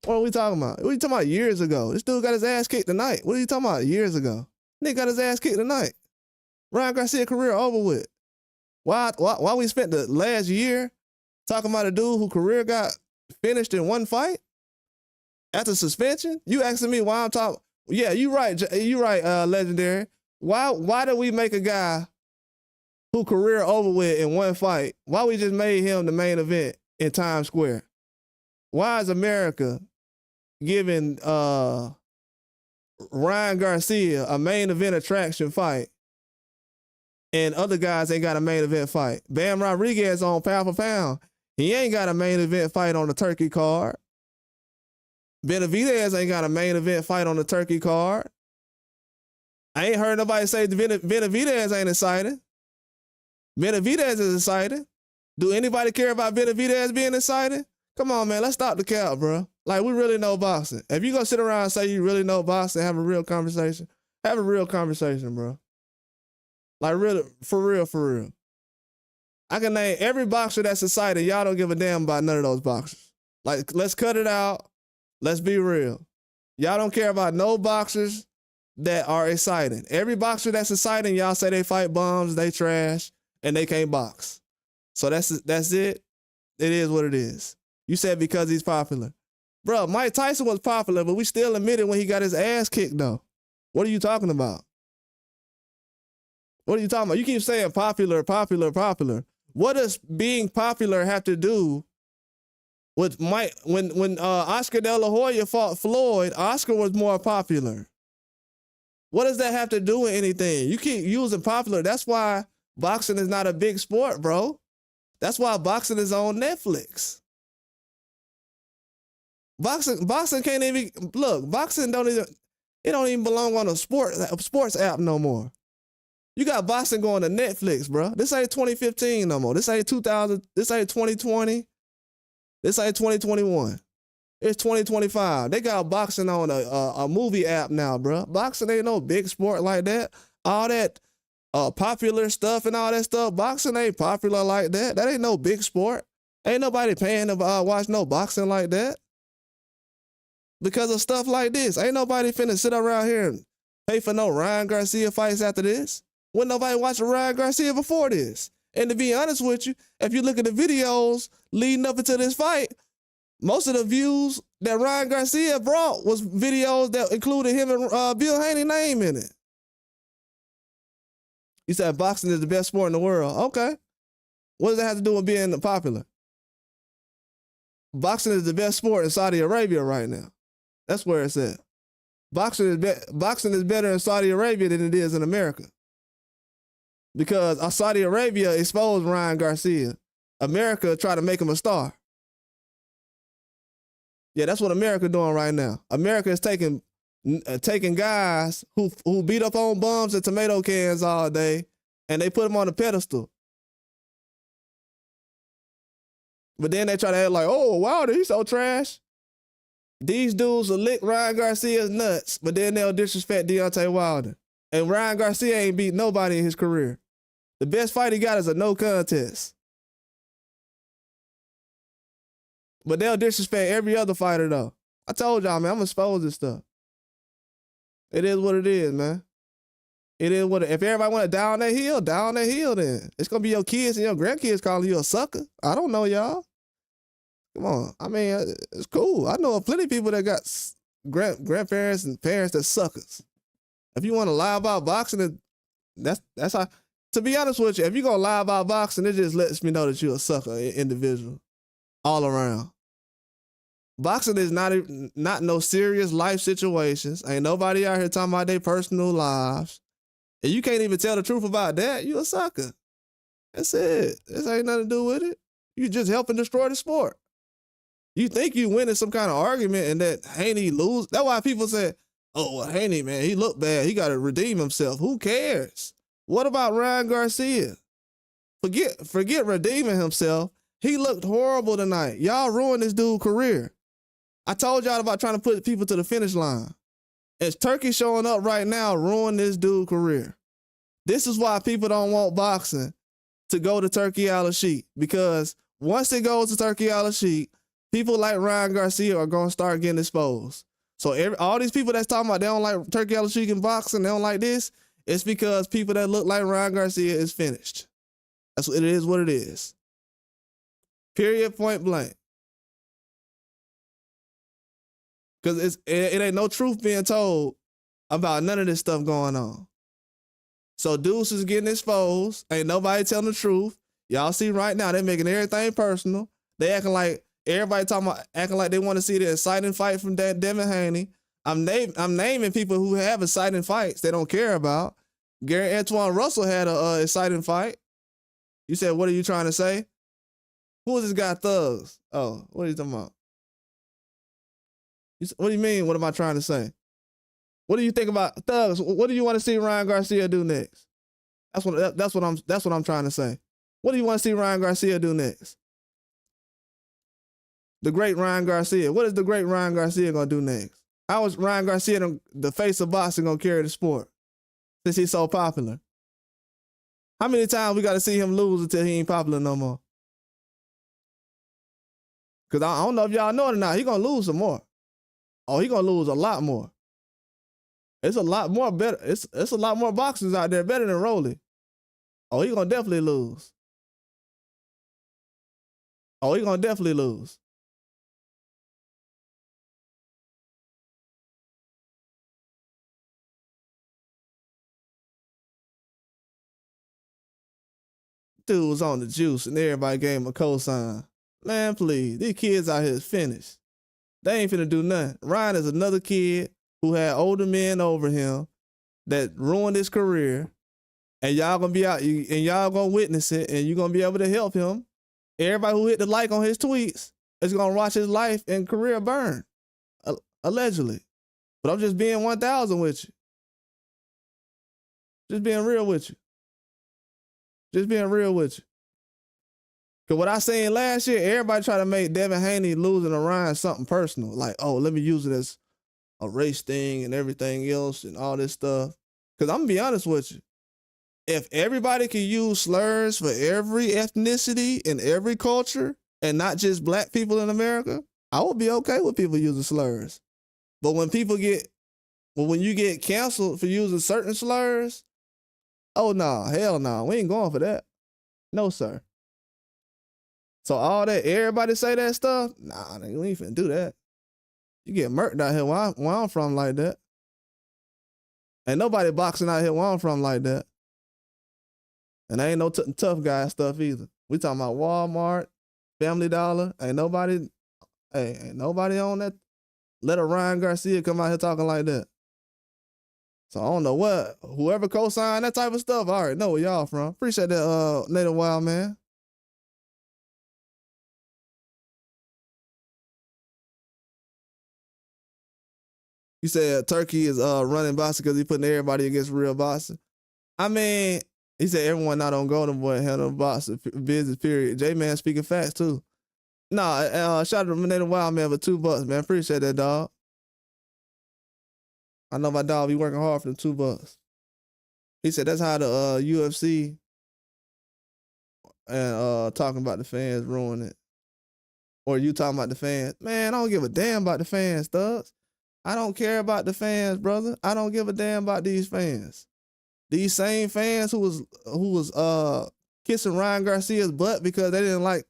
Speaker 1: What are we talking about? What are you talking about years ago? This dude got his ass kicked tonight. What are you talking about years ago? Nigga got his ass kicked tonight. Ryan Garcia career over with. Why we spent the last year talking about a dude whose career got finished in one fight after suspension? You asking me why I'm talking? Yeah, you right, Legendary. Why did we make a guy who career over with in one fight? Why we just made him the main event in Times Square? Why is America giving Ryan Garcia a main event attraction fight and other guys ain't got a main event fight? Bam Rodriguez on pound for pound, he ain't got a main event fight on the turkey card. Benavidez ain't got a main event fight on the turkey card. I ain't heard nobody say Benavidez ain't excited. Benavidez is excited. Do anybody care about Benavidez being excited? Come on, man, let's stop the cap, bro. Like, we really know boxing. If you gonna sit around and say you really know boxing, have a real conversation, bro. Like, really, for real. I can name every boxer that's excited. Y'all don't give a damn about none of those boxers. Like, let's cut it out. Let's be real. Y'all don't care about no boxers that are exciting. Every boxer that's exciting, y'all say they fight bums, they trash, and they can't box. So that's it. It is what it is. You said because he's popular. Bro, Mike Tyson was popular, but we still admitted when he got his ass kicked, though. What are you talking about? What are you talking about? You keep saying popular. What does being popular have to do with Mike? When Oscar De La Hoya fought Floyd, Oscar was more popular. What does that have to do with anything? You keep using popular. That's why boxing is not a big sport, bro. That's why boxing is on Netflix. Boxing can't even look. Boxing don't even belong on a sports app no more. You got boxing going to Netflix, bro. This ain't 2015 no more. This ain't 2000. This ain't 2020. This ain't 2021. It's 2025. They got boxing on a movie app now, bro. Boxing ain't no big sport like that. All that popular stuff and all that stuff. Boxing ain't popular like that. That ain't no big sport. Ain't nobody paying to watch no boxing like that. Because of stuff like this. Ain't nobody finna sit around here and pay for no Ryan Garcia fights after this. Wasn't nobody watching Ryan Garcia before this. And to be honest with you, if you look at the videos leading up into this fight, most of the views that Ryan Garcia brought was videos that included him and Bill Haney's name in it. You said boxing is the best sport in the world. Okay. What does that have to do with being popular? Boxing is the best sport in Saudi Arabia right now. That's where it's at. Boxing is better in Saudi Arabia than it is in America. Because Saudi Arabia exposed Ryan Garcia. America tried to make him a star. Yeah, that's what America doing right now. America is taking guys who beat up on bums and tomato cans all day, and they put them on a pedestal. But then they try to act like, oh, wow, he's so trash. These dudes will lick Ryan Garcia's nuts, but then they'll disrespect Deontay Wilder. And Ryan Garcia ain't beat nobody in his career. The best fight he got is a no contest. But they'll disrespect every other fighter, though. I told y'all, man, I'm exposed this stuff. It is what it is, man. It is what if everybody want to down that hill then. It's going to be your kids and your grandkids calling you a sucker. I don't know, y'all. Come on. I mean, it's cool. I know plenty of people that got grandparents and parents that suckers. If you want to lie about boxing, that's how. To be honest with you, if you gonna lie about boxing, it just lets me know that you're a sucker individual all around. Boxing is not no serious life situations. Ain't nobody out here talking about their personal lives. And you can't even tell the truth about that, you a sucker. That's it. This ain't nothing to do with it. You just helping destroy the sport. You think you winning some kind of argument and that Haney lose. That's why people say, oh, well, Haney, man, he looked bad. He got to redeem himself. Who cares? What about Ryan Garcia? Forget redeeming himself. He looked horrible tonight. Y'all ruined this dude's career. I told y'all about trying to put people to the finish line. It's Turkey showing up right now, ruin this dude's career. This is why people don't want boxing to go to Turkey Al-Sheikh, because once it goes to Turkey Al-Sheikh, people like Ryan Garcia are going to start getting exposed. So all these people that's talking about they don't like Turkey Al-Sheikh in boxing, they don't like this, it's because people that look like Ryan Garcia is finished. That's what it is. What it is. Period, point blank. Because it ain't no truth being told about none of this stuff going on. So Deuce is getting exposed. Ain't nobody telling the truth. Y'all see right now, they making everything personal. They acting like everybody acting like they want to see the exciting fight from Devin Haney. I'm naming people who have exciting fights they don't care about. Gary Antoine Russell had a exciting fight. You said, what are you trying to say? Who is this guy, Thugs? Oh, what are you talking about? What do you mean? What am I trying to say? What do you think about Thugs? What do you want to see Ryan Garcia do next? That's what I'm trying to say. What do you want to see Ryan Garcia do next? The great Ryan Garcia. What is the great Ryan Garcia gonna do next? How is Ryan Garcia the face of boxing gonna carry the sport since he's so popular? How many times we got to see him lose until he ain't popular no more? Because I don't know if y'all know it or not. He gonna lose some more. Oh, he gonna lose a lot more. It's a lot more better. It's a lot more boxers out there better than Rolly. Oh, he gonna definitely lose. Oh, he gonna definitely lose. Dude was on the juice and everybody gave him a cosign. Man, please, these kids out here is finished. They ain't finna do nothing. Ryan is another kid who had older men over him that ruined his career, and y'all gonna be out and y'all gonna witness it, and you're gonna be able to help him. Everybody who hit the like on his tweets is gonna watch his life and career burn, allegedly. But I'm just being 1,000 with you. Just being real with you. Just being real with you. Because what I seen last year, everybody try to make Devin Haney losing to Ryan something personal. Like, oh, let me use it as a race thing and everything else and all this stuff. Because I'm going to be honest with you. If everybody can use slurs for every ethnicity and every culture and not just black people in America, I would be okay with people using slurs. But when you get canceled for using certain slurs, oh, no, hell no. We ain't going for that. No, sir. So all that, everybody say that stuff? Nah, we ain't finna do that. You get murked out here where I'm from like that. Ain't nobody boxing out here where I'm from like that. And ain't no tough guy stuff either. We talking about Walmart, Family Dollar. Ain't nobody on that. Let a Ryan Garcia come out here talking like that. So I don't know what, whoever co-signed that type of stuff, I already know where y'all from. Appreciate that, Native Wild Man. You said Turkey is running boxing because he putting everybody against real boxing. I mean, he said everyone not on Golden Boy handle boxing business, period. J-Man speaking facts too. Nah, shout out to Native Wild Man for $2, man. Appreciate that, dog. I know my dog be working hard for the $2. He said that's how the UFC and talking about the fans ruin it. Or you talking about the fans. Man, I don't give a damn about the fans, thugs. I don't care about the fans, brother. I don't give a damn about these fans. These same fans who was kissing Ryan Garcia's butt because they didn't like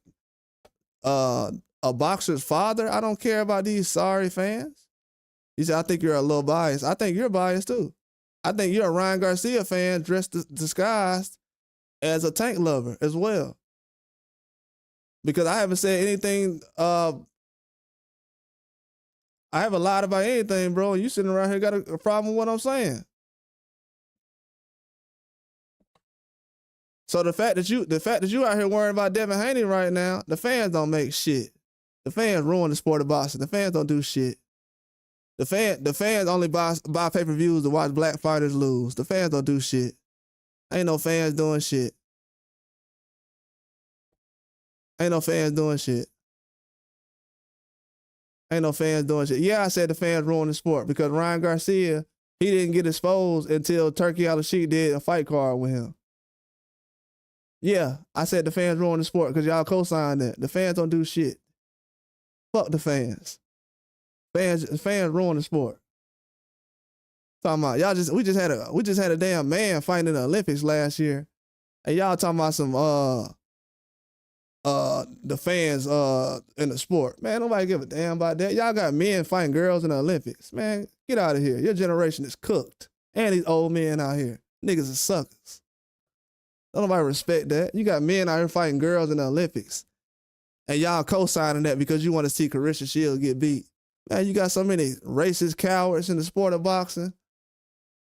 Speaker 1: a boxer's father. I don't care about these sorry fans. He said, I think you're a little biased. I think you're biased too. I think you're a Ryan Garcia fan disguised as a Tank lover as well. Because I haven't said anything, I haven't lied about anything, bro. You sitting around here got a problem with what I'm saying. So the fact that you out here worrying about Devin Haney right now, the fans don't make shit. The fans ruin the sport of boxing. The fans don't do shit. The fans only buy pay-per-views to watch black fighters lose. The fans don't do shit. Ain't no fans doing shit. Ain't no fans doing shit. Ain't no fans doing shit. Yeah, I said the fans ruin the sport because Ryan Garcia, he didn't get exposed until Turkey Al-Sheikh did a fight card with him. Yeah, I said the fans ruin the sport because y'all co-signed that. The fans don't do shit. Fuck the fans. Fans ruin the sport. Talking about we just had a damn man fighting in the Olympics last year, and y'all talking about some the fans in the sport. Man, nobody give a damn about that. Y'all got men fighting girls in the Olympics. Man, get out of here. Your generation is cooked. And these old men out here, niggas are suckers. Don't nobody respect that. You got men out here fighting girls in the Olympics, and y'all co-signing that because you want to see Carissa Shields get beat. Man, you got so many racist cowards in the sport of boxing.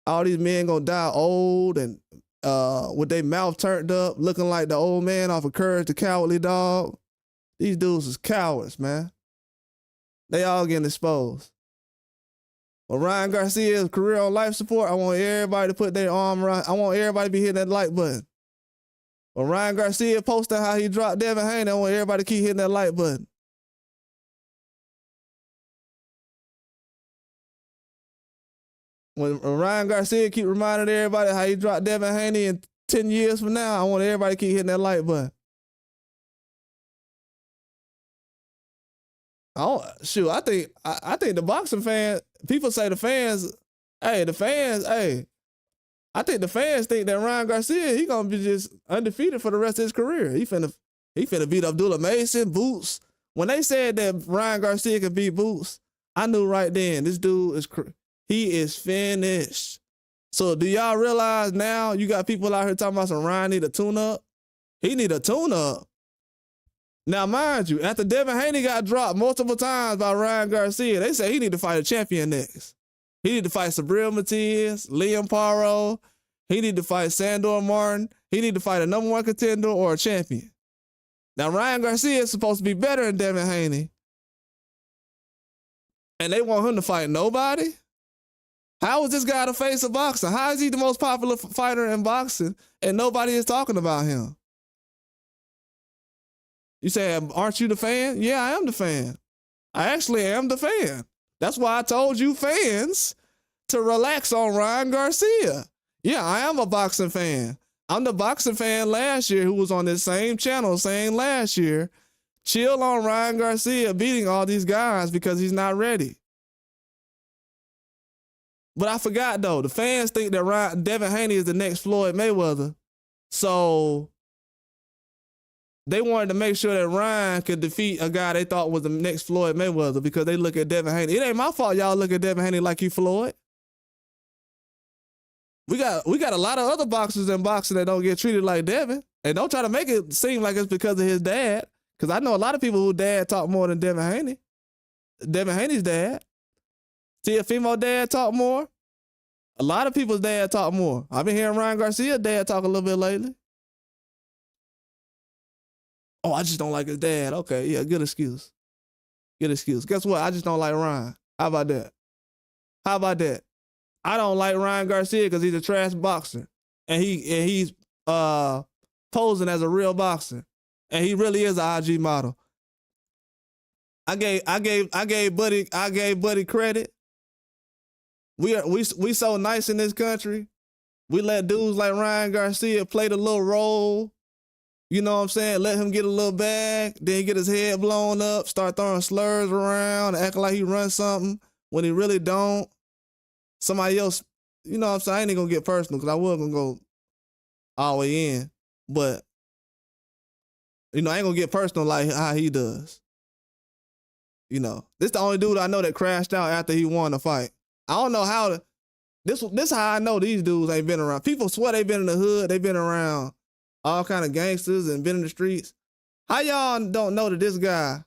Speaker 1: All these men gonna die old and with their mouth turned up, looking like the old man off of Courage the Cowardly Dog. These dudes is cowards, man. They all getting exposed. Well, Ryan Garcia's career on life support, I want everybody to put their arm around. I want everybody to be hitting that like button. When Ryan Garcia posted how he dropped Devin Haney, I want everybody to keep hitting that like button. When Ryan Garcia keep reminding everybody how he dropped Devin Haney in 10 years from now, I want everybody to keep hitting that like button. I think the boxing fan, people say the fans, I think the fans think that Ryan Garcia, he gonna be just undefeated for the rest of his career. He finna beat Abdullah Mason, Boots. When they said that Ryan Garcia could beat Boots, I knew right then, this dude he is finished. So do y'all realize now you got people out here talking about some Ryan need a tune-up? He need a tune-up. Now, mind you, after Devin Haney got dropped multiple times by Ryan Garcia, they say he need to fight a champion next. He need to fight Sabril Matias, Liam Paro. He need to fight Sandor Martin. He need to fight a number one contender or a champion. Now, Ryan Garcia is supposed to be better than Devin Haney. And they want him to fight nobody? How is this guy the face of boxing? How is he the most popular fighter in boxing and nobody is talking about him? You say, aren't you the fan? Yeah, I am the fan. I actually am the fan. That's why I told you fans to relax on Ryan Garcia. Yeah, I am a boxing fan. I'm the boxing fan last year who was on this same channel saying last year, chill on Ryan Garcia beating all these guys because he's not ready. But I forgot though, the fans think that Devin Haney is the next Floyd Mayweather. So they wanted to make sure that Ryan could defeat a guy they thought was the next Floyd Mayweather because they look at Devin Haney. It ain't my fault y'all look at Devin Haney like you Floyd. We got a lot of other boxers in boxing that don't get treated like Devin. And don't try to make it seem like it's because of his dad. Because I know a lot of people whose dad talk more than Devin Haney. Devin Haney's dad. See a female dad talk more? A lot of people's dad talk more. I've been hearing Ryan Garcia's dad talk a little bit lately. Oh, I just don't like his dad. Okay, yeah, good excuse. Good excuse. Guess what? I just don't like Ryan. How about that? How about that? I don't like Ryan Garcia because he's a trash boxer. And he's posing as a real boxer. And he really is an IG model. I gave Buddy credit. We so nice in this country. We let dudes like Ryan Garcia play the little role. You know what I'm saying? Let him get a little bag, then get his head blown up, start throwing slurs around, acting like he runs something when he really don't. Somebody else, you know what I'm saying? I ain't gonna get personal because I was gonna go all the way in. But, you know, I ain't gonna get personal like how he does. You know, this the only dude I know that crashed out after he won the fight. I don't know how to, this how I know these dudes ain't been around. People swear they been in the hood, they been around all kind of gangsters and been in the streets. How y'all don't know that this guy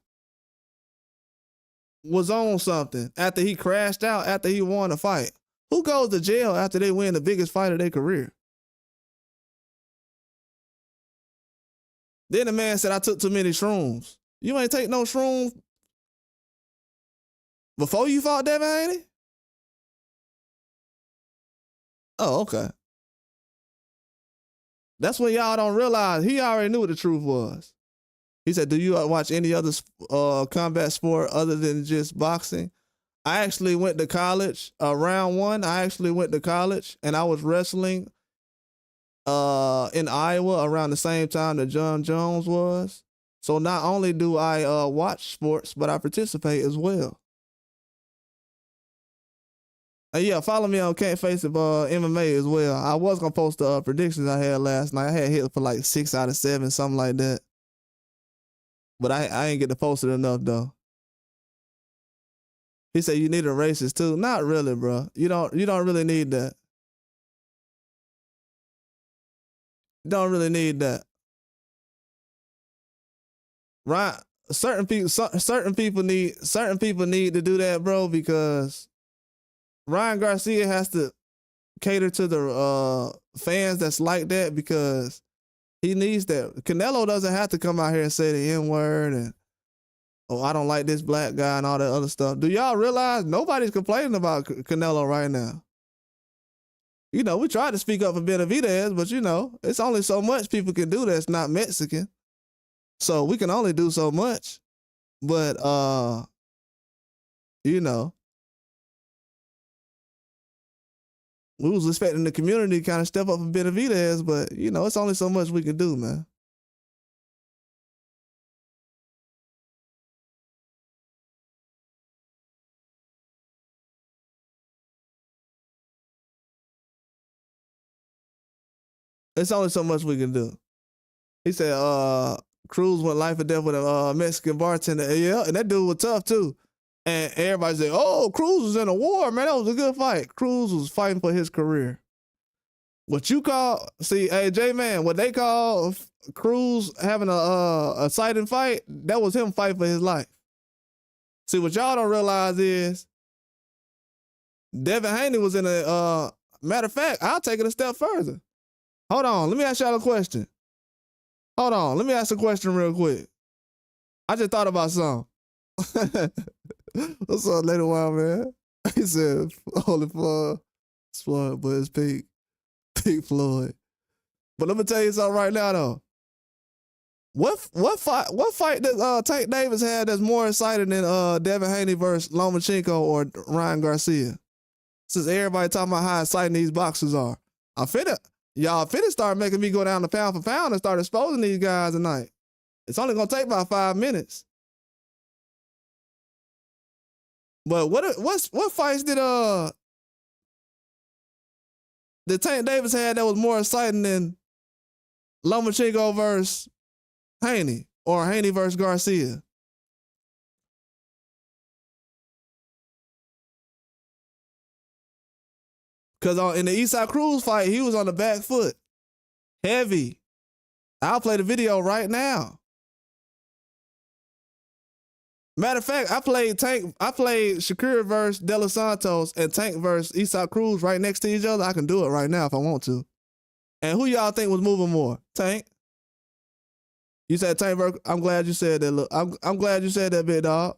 Speaker 1: was on something after he crashed out after he won a fight? Who goes to jail after they win the biggest fight of their career? Then the man said, I took too many shrooms. You ain't take no shrooms before you fought Devin Haney? Oh, okay. That's when y'all don't realize he already knew what the truth was. He said, do you watch any other combat sport other than just boxing? I actually went to college, round one. I actually went to college and I was wrestling in Iowa around the same time that John Jones was. So not only do I watch sports, but I participate as well. And yeah, follow me on Can't Face It MMA as well. I was gonna post the predictions I had last night. I had hit for like 6 out of 7, something like that. But I ain't get to post it enough though. He said you need a racist too. Not really, bro. You don't really need that. You don't really need that. Right? Certain people need to do that, bro, because Ryan Garcia has to cater to the fans that's like that because he needs that. Canelo doesn't have to come out here and say the N-word and, oh, I don't like this black guy and all that other stuff. Do y'all realize nobody's complaining about Canelo right now? You know, we tried to speak up for Benavidez, but you know, it's only so much people can do that's not Mexican. So we can only do so much. But, you know, we was expecting the community to kind of step up for Benavidez, but, you know, it's only so much we can do, man. It's only so much we can do. He said, Cruz went life or death with a Mexican bartender. Yeah, and that dude was tough too. And everybody said, oh, Cruz was in a war, man. That was a good fight. Cruz was fighting for his career. What you call, see, hey, J-Man, what they call Cruz having a exciting fight, that was him fighting for his life. See, what y'all don't realize is Devin Haney was in a, matter of fact, I'll take it a step further. Hold on, let me ask y'all a question. Hold on, let me ask a question real quick. I just thought about something. What's up, Lady Wild Man? He said, Holy Floyd, but it's Pink Floyd. But let me tell you something right now, though. What fight does Tank Davis had that's more exciting than Devin Haney versus Lomachenko or Ryan Garcia? Since everybody talking about how exciting these boxers are, y'all finna start making me go down to pound for pound and start exposing these guys tonight. It's only gonna take about 5 minutes. But what fights did Tank Davis had that was more exciting than Lomachenko versus Haney or Haney versus Garcia? Because in the Eastside Cruz fight, he was on the back foot. Heavy. I'll play the video right now. Matter of fact, I played Shakur versus De Los Santos and Tank versus Eastside Cruz right next to each other. I can do it right now if I want to. And who y'all think was moving more? Tank? You said Tank versus, I'm glad you said that. Look, I'm glad you said that, big dog.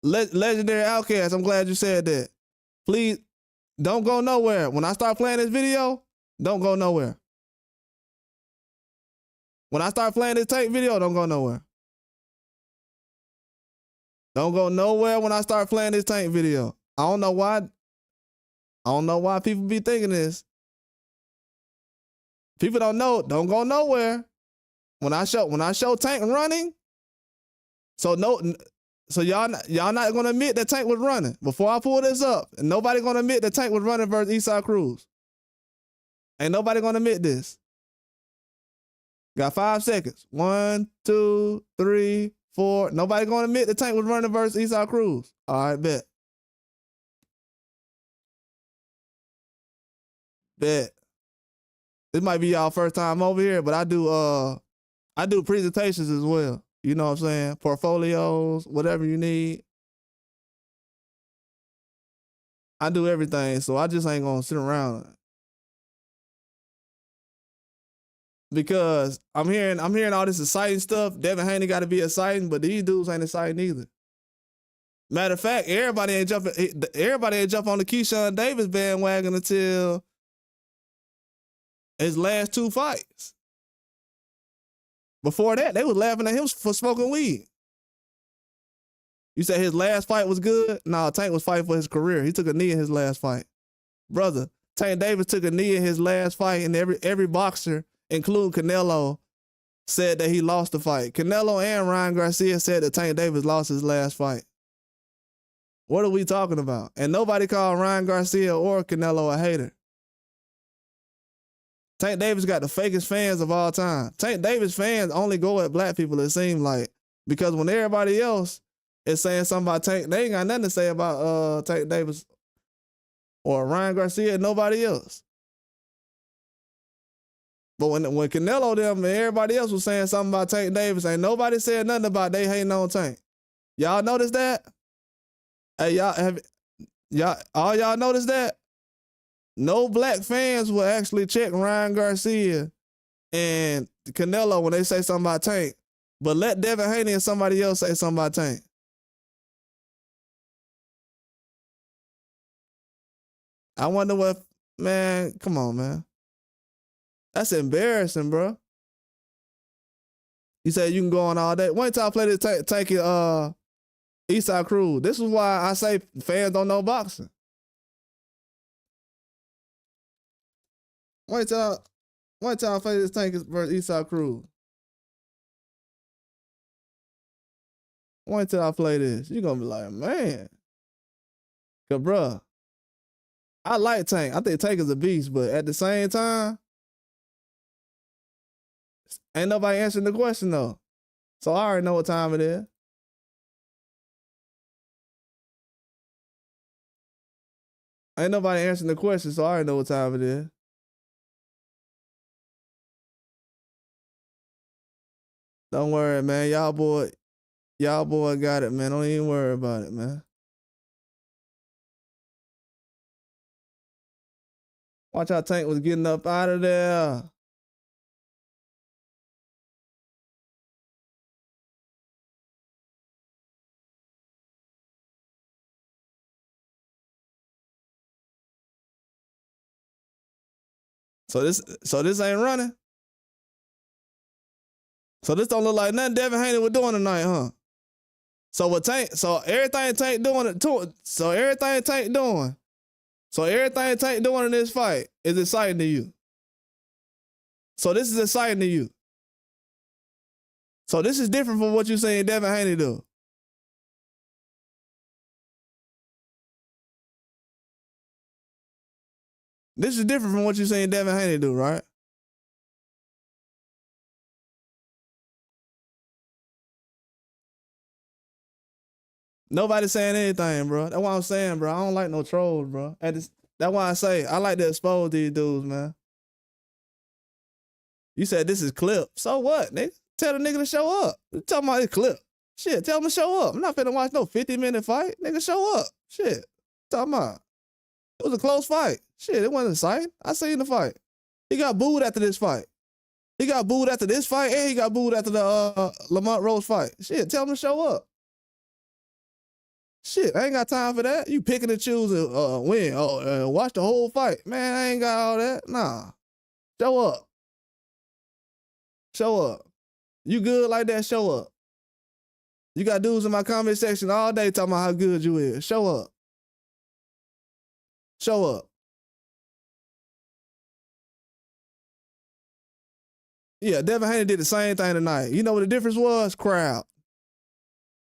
Speaker 1: Legendary Outcast, I'm glad you said that. Please, don't go nowhere. When I start playing this video, don't go nowhere. When I start playing this Tank video, don't go nowhere. Don't go nowhere when I start playing this Tank video. I don't know why people be thinking this. People don't know. Don't go nowhere. When I show Tank running, so y'all not gonna admit that Tank was running before I pull this up, and nobody gonna admit that Tank was running versus Eastside Cruz. Ain't nobody gonna admit this. Got 5 seconds. 1, 2, 3, 4. Nobody gonna admit the Tank was running versus Esau Cruz. All right, bet. Bet. This might be y'all first time over here, but I do presentations as well. You know what I'm saying? Portfolios, whatever you need. I do everything, so I just ain't gonna sit around. Because I'm hearing all this exciting stuff. Devin Haney got to be exciting, but these dudes ain't exciting either. Matter of fact, everybody ain't jump on the Keyshawn Davis bandwagon until his last 2 fights. Before that, they was laughing at him for smoking weed. You said his last fight was good? No, Tank was fighting for his career. He took a knee in his last fight. Brother, Tank Davis took a knee in his last fight, and every boxer, including Canelo, said that he lost the fight. Canelo and Ryan Garcia said that Tank Davis lost his last fight. What are we talking about? And nobody called Ryan Garcia or Canelo a hater. Tank Davis got the fakest fans of all time. Tank Davis fans only go at black people, it seems like, because when everybody else is saying something about Tank, they ain't got nothing to say about Tank Davis or Ryan Garcia, nobody else. But when Canelo them and everybody else was saying something about Tank Davis, ain't nobody said nothing about they hating on Tank. Y'all notice that? Hey, all y'all notice that? No black fans will actually check Ryan Garcia and Canelo when they say something about Tank, but let Devin Haney and somebody else say something about Tank. I wonder what, man, come on, man. That's embarrassing, bro. You said you can go on all day. Wait till I play this Tank Eastside Cruz. This is why I say fans don't know boxing. Wait till I play this Tank versus Eastside Cruz. Wait till I play this. You're gonna be like, man. Cause bruh, I like Tank. I think Tank is a beast, but at the same time, ain't nobody answering the question though. So I already know what time it is. Ain't nobody answering the question, so I already know what time it is. Don't worry, man. Y'all boy got it, man. Don't even worry about it, man. Watch how Tank was getting up out of there. So this ain't running. So this don't look like nothing Devin Haney was doing tonight, huh? So everything Tank doing in this fight is exciting to you. So this is exciting to you. So this is different from what you saying Devin Haney do. This is different from what you saying Devin Haney do, right? Nobody saying anything, bro. That's what I'm saying, bro. I don't like no trolls, bro. That's why I say I like to expose these dudes, man. You said this is clip. So what, nigga? Tell the nigga to show up. Tell him about this clip. Shit, tell him to show up. I'm not finna watch no 50-minute fight. Nigga, show up. Shit. Talking about. It was a close fight. Shit, it wasn't exciting. I seen the fight. He got booed after this fight. He got booed after this fight, and he got booed after the Lamont Rose fight. Shit, tell him to show up. Shit, I ain't got time for that. You picking and choosing win. Watch the whole fight. Man, I ain't got all that. Nah. Show up. Show up. You good like that? Show up. You got dudes in my comment section all day talking about how good you is. Show up. Show up. Yeah, Devin Haney did the same thing tonight. You know what the difference was? Crowd.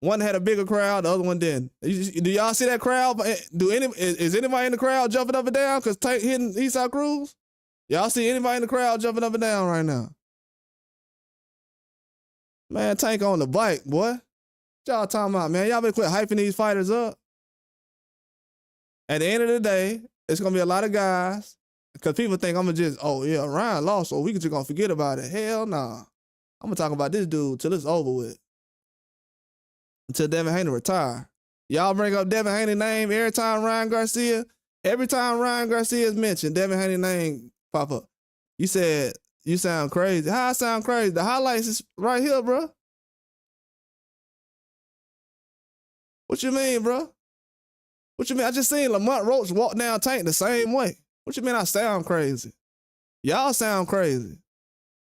Speaker 1: One had a bigger crowd, the other one didn't. Do y'all see that crowd? Is anybody in the crowd jumping up and down because Tank hitting Eastside Cruz? Y'all see anybody in the crowd jumping up and down right now? Man, Tank on the bike, boy. y'all talking about, man? Y'all better quit hyping these fighters up. At the end of the day, it's gonna be a lot of guys because people think I'm gonna just, oh yeah, Ryan lost, so we can just gonna forget about it. Hell nah. I'm gonna talk about this dude till it's over with. Until Devin Haney retire. Y'all bring up Devin Haney's name every time Ryan Garcia. Every time Ryan Garcia is mentioned, Devin Haney's name pop up. You said you sound crazy. How I sound crazy? The highlights is right here, bro. What you mean, bro? What you mean? I just seen Lamont Roach walk down Tank the same way. What you mean I sound crazy? Y'all sound crazy.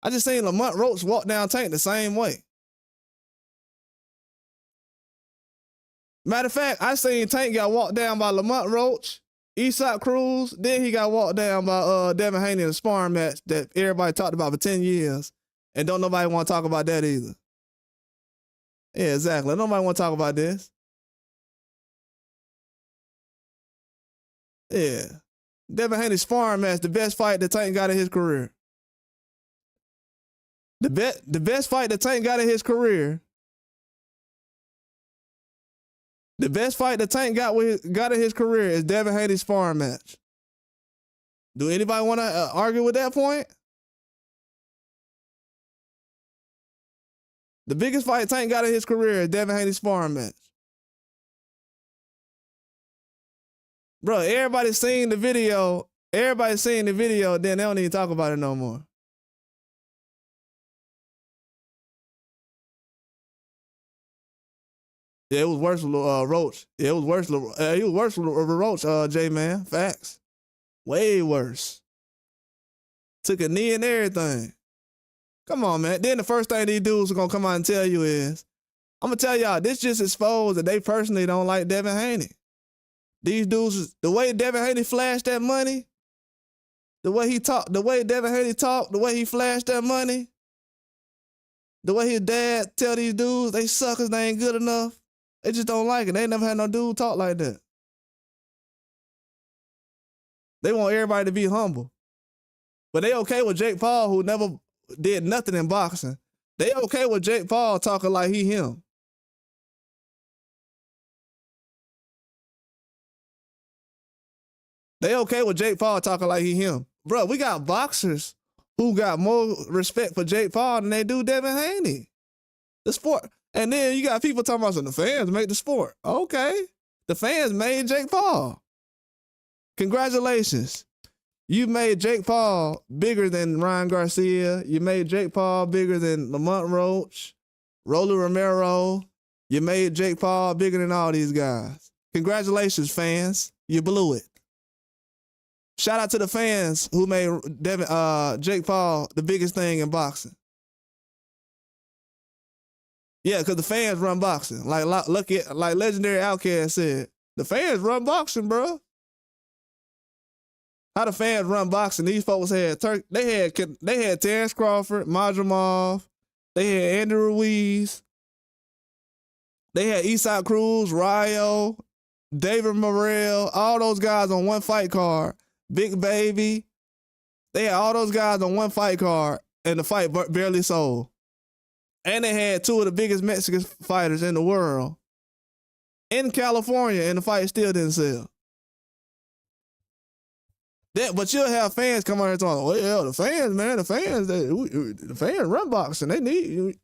Speaker 1: I just seen Lamont Roach walk down Tank the same way. Matter of fact, I seen Tank got walked down by Lamont Roach, Eastside Cruz, then he got walked down by Devin Haney in a sparring match that everybody talked about for 10 years. And don't nobody want to talk about that either. Yeah, exactly. Nobody want to talk about this. Yeah. Devin Haney's sparring match, the best fight that Tank got in his career. The best fight that Tank got in his career. The best fight that Tank got in his career is Devin Haney's sparring match. Do anybody want to argue with that point? The biggest fight Tank got in his career is Devin Haney's sparring match. Bro, everybody's seen the video. Everybody's seen the video, then they don't even talk about it no more. Yeah, it was worse with Roach. Yeah, it was worse. He was worse with Roach, J-Man. Facts. Way worse. Took a knee and everything. Come on, man. Then the first thing these dudes are going to come out and tell you is, I'm going to tell y'all, this just exposed that they personally don't like Devin Haney. These dudes, the way Devin Haney flashed that money, the way he talked, the way Devin Haney talked, the way he flashed that money, the way his dad tell these dudes they suckers, they ain't good enough. They just don't like it. They ain't never had no dude talk like that. They want everybody to be humble. But they okay with Jake Paul, who never did nothing in boxing. They okay with Jake Paul talking like he him. They okay with Jake Paul talking like he him. Bro, we got boxers who got more respect for Jake Paul than they do Devin Haney. The sport. And then you got people talking about the fans make the sport. Okay. The fans made Jake Paul. Congratulations. You made Jake Paul bigger than Ryan Garcia. You made Jake Paul bigger than Lamont Roach, Romero. You made Jake Paul bigger than all these guys. Congratulations, fans. You blew it. Shout out to the fans who made Jake Paul the biggest thing in boxing. Yeah, because the fans run boxing. Like Legendary Outcast said, the fans run boxing, bro. How the fans run boxing? These folks had they had Terrence Crawford, Madrimov, they had Andy Ruiz, they had Eastside Cruz, Rayo, David Morrell, all those guys on one fight card. Big Baby, they had all those guys on one fight card, and the fight barely sold. And they had two of the biggest Mexican fighters in the world in California, and the fight still didn't sell. But you'll have fans come out here talking, well, yeah, the fans, man, the fans run boxing. They need you.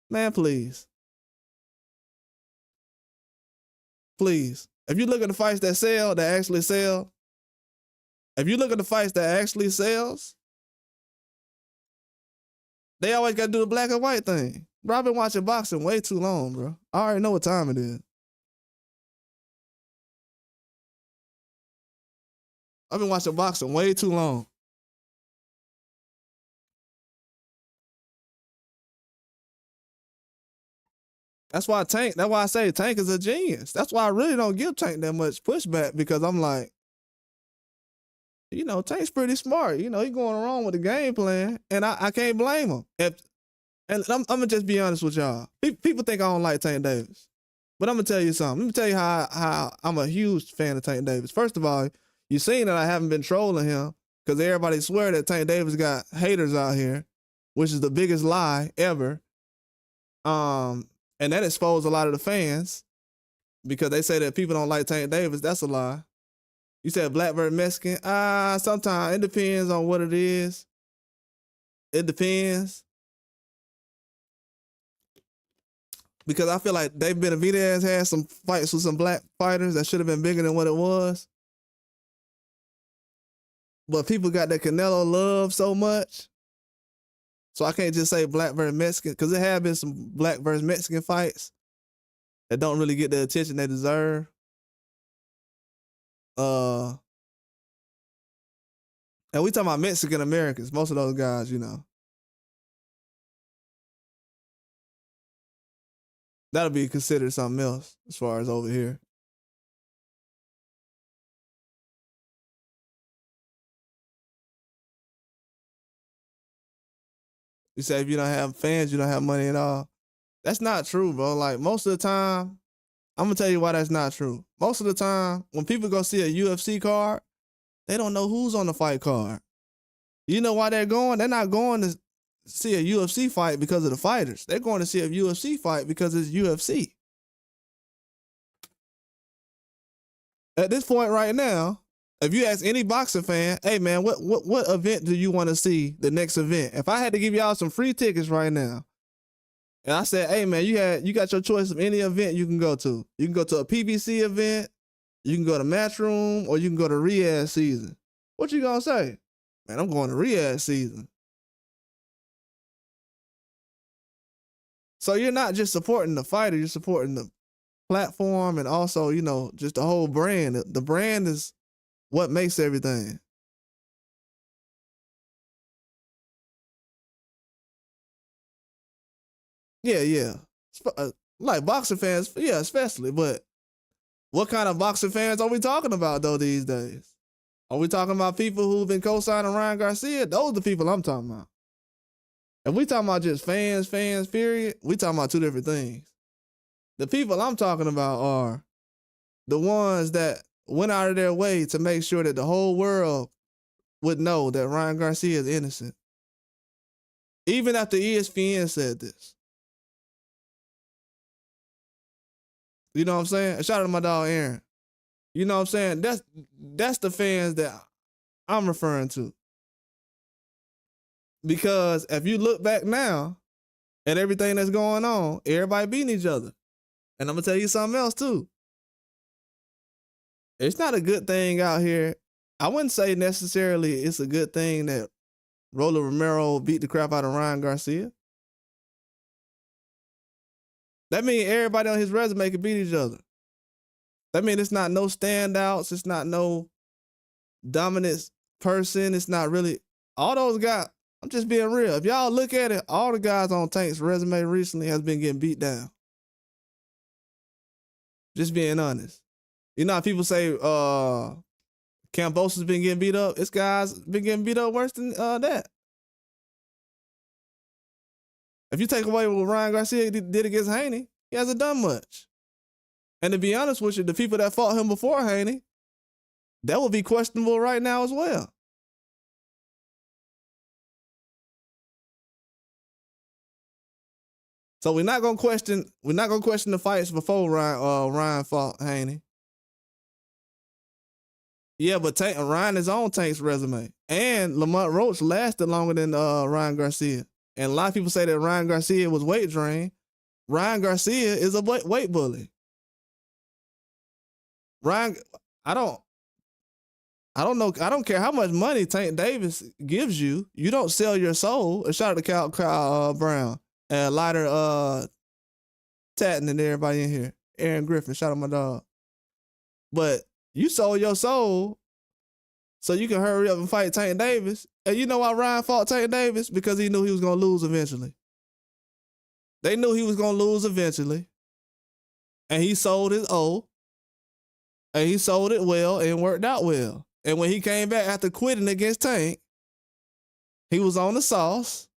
Speaker 1: Man, please. Please. If you look at the fights that sell, that actually sell, if you look at the fights that actually sells, they always got to do the black and white thing. Bro, I've been watching boxing way too long, bro. I already know what time it is. I've been watching boxing way too long. That's why I say Tank is a genius. That's why I really don't give Tank that much pushback, because I'm like, Tank's pretty smart. He's going wrong with the game plan, and I can't blame him. And I'm going to just be honest with y'all. People think I don't like Tank Davis, but I'm going to tell you something. Let me tell you how I'm a huge fan of Tank Davis. First of all, you seen that I haven't been trolling him, because everybody swear that Tank Davis got haters out here, which is the biggest lie ever. And And that exposed a lot of the fans because they say that people don't like Tank Davis. That's a lie. You said black versus Mexican. Sometimes it depends on what it is. It depends. Because I feel like Dave Benavidez had some fights with some black fighters that should have been bigger than what it was. But people got that Canelo love so much. So I can't just say black versus Mexican, because there have been some black versus Mexican fights that don't really get the attention they deserve. And we talking about Mexican Americans, most of those guys, you know. That'll be considered something else as far as over here. You say if you don't have fans, you don't have money at all. That's not true, bro. Like most of the time, I'm gonna tell you why that's not true. Most of the time, when people go see a UFC card, they don't know who's on the fight card. You know why they're going? They're not going to see a UFC fight because of the fighters. They're going to see a UFC fight because it's UFC. At this point right now, if you ask any boxing fan, hey man, what event do you want to see the next event? If I had to give y'all some free tickets right now, and I said, hey man, you got your choice of any event you can go to. You can go to a PBC event, you can go to Matchroom, or you can go to Riyadh season. What you gonna say? Man, I'm going to Riyadh season. So you're not just supporting the fighter, you're supporting the platform and also, you know, just the whole brand. The brand is what makes everything. Yeah. Like boxing fans, yeah, especially. But what kind of boxing fans are we talking about though these days? Are we talking about people who've been co-signing Ryan Garcia? Those are the people I'm talking about. If we talking about just fans, period, we talking about two different things. The people I'm talking about are the ones that went out of their way to make sure that the whole world would know that Ryan Garcia is innocent. Even after ESPN said this. You know what I'm saying? Shout out to my dog Aaron. You know what I'm saying? That's the fans that I'm referring to. Because if you look back now at everything that's going on, everybody beating each other. And I'm going to tell you something else too. It's not a good thing out here. I wouldn't say necessarily it's a good thing that Romero beat the crap out of Ryan Garcia. That means everybody on his resume can beat each other. That means it's not no standouts. It's not no dominant person. It's not really all those guys. I'm just being real. If y'all look at it, all the guys on Tank's resume recently has been getting beat down. Just being honest. You know how people say Cambosa's been getting beat up? This guy's been getting beat up worse than that. If you take away what Ryan Garcia did against Haney, he hasn't done much. And to be honest with you, the people that fought him before Haney, that would be questionable right now as well. So we're not gonna question the fights before Ryan fought Haney. Yeah, but Ryan is on Tank's resume. And Lamont Roach lasted longer than Ryan Garcia. And a lot of people say that Ryan Garcia was weight drained. Ryan Garcia is a weight bully. Ryan, I don't know. I don't care how much money Tank Davis gives you. You don't sell your soul. And shout out to Kyle Brown and Lighter Tatton and everybody in here. Aaron Griffin, shout out my dog. But you sold your soul so you can hurry up and fight Tank Davis. And you know why Ryan fought Tank Davis? Because he knew he was going to lose eventually. They knew he was going to lose eventually. And he sold his O. And he sold it well and worked out well. And when he came back after quitting against Tank, he was on the sauce.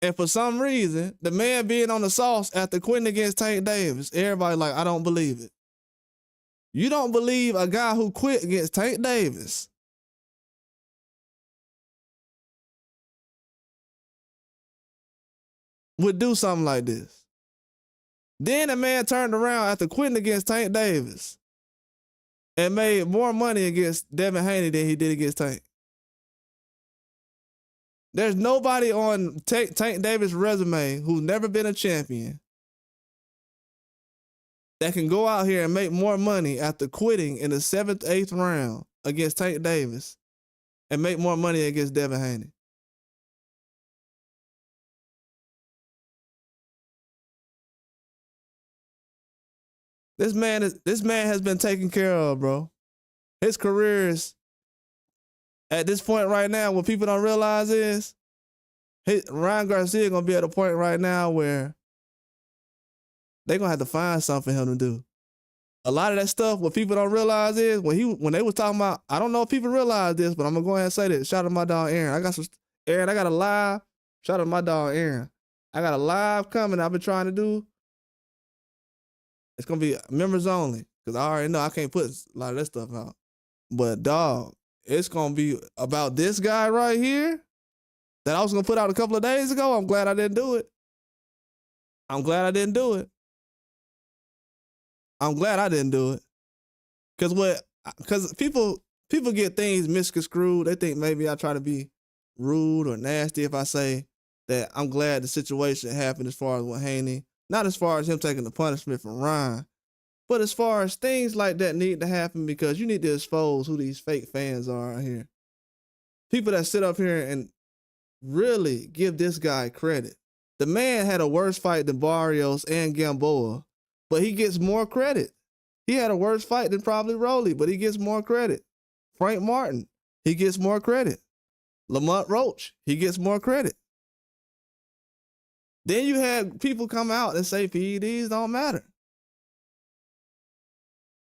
Speaker 1: And for some reason, the man being on the sauce after quitting against Tank Davis, everybody like, I don't believe it. You don't believe a guy who quit against Tank Davis would do something like this. Then the man turned around after quitting against Tank Davis and made more money against Devin Haney than he did against Tank. There's nobody on Tank Davis' resume who's never been a champion that can go out here and make more money after quitting in the 7th, 8th round against Tank Davis and make more money against Devin Haney. This man has been taken care of, bro. His career is at this point right now. What people don't realize is Ryan Garcia gonna be at a point right now where they're gonna have to find something for him to do. A lot of that stuff, what people don't realize is when they was talking about, I don't know if people realize this, but I'm gonna go ahead and say this. Shout out to my dog Aaron. I got a live. Shout out to my dog Aaron. I got a live coming I've been trying to do. It's gonna be members only, because I already know I can't put a lot of that stuff out. But dog, it's gonna be about this guy right here that I was gonna put out a couple of days ago. I'm glad I didn't do it. Because people get things misconstrued. They think maybe I try to be rude or nasty if I say that I'm glad the situation happened as far as with Haney. Not as far as him taking the punishment from Ryan, but as far as things like that need to happen, because you need to expose who these fake fans are out here. People that sit up here and really give this guy credit. The man had a worse fight than Barrios and Gamboa, but he gets more credit. He had a worse fight than probably Rolly, but he gets more credit. Frank Martin, he gets more credit. Lamont Roach, he gets more credit. Then you had people come out and say PEDs don't matter.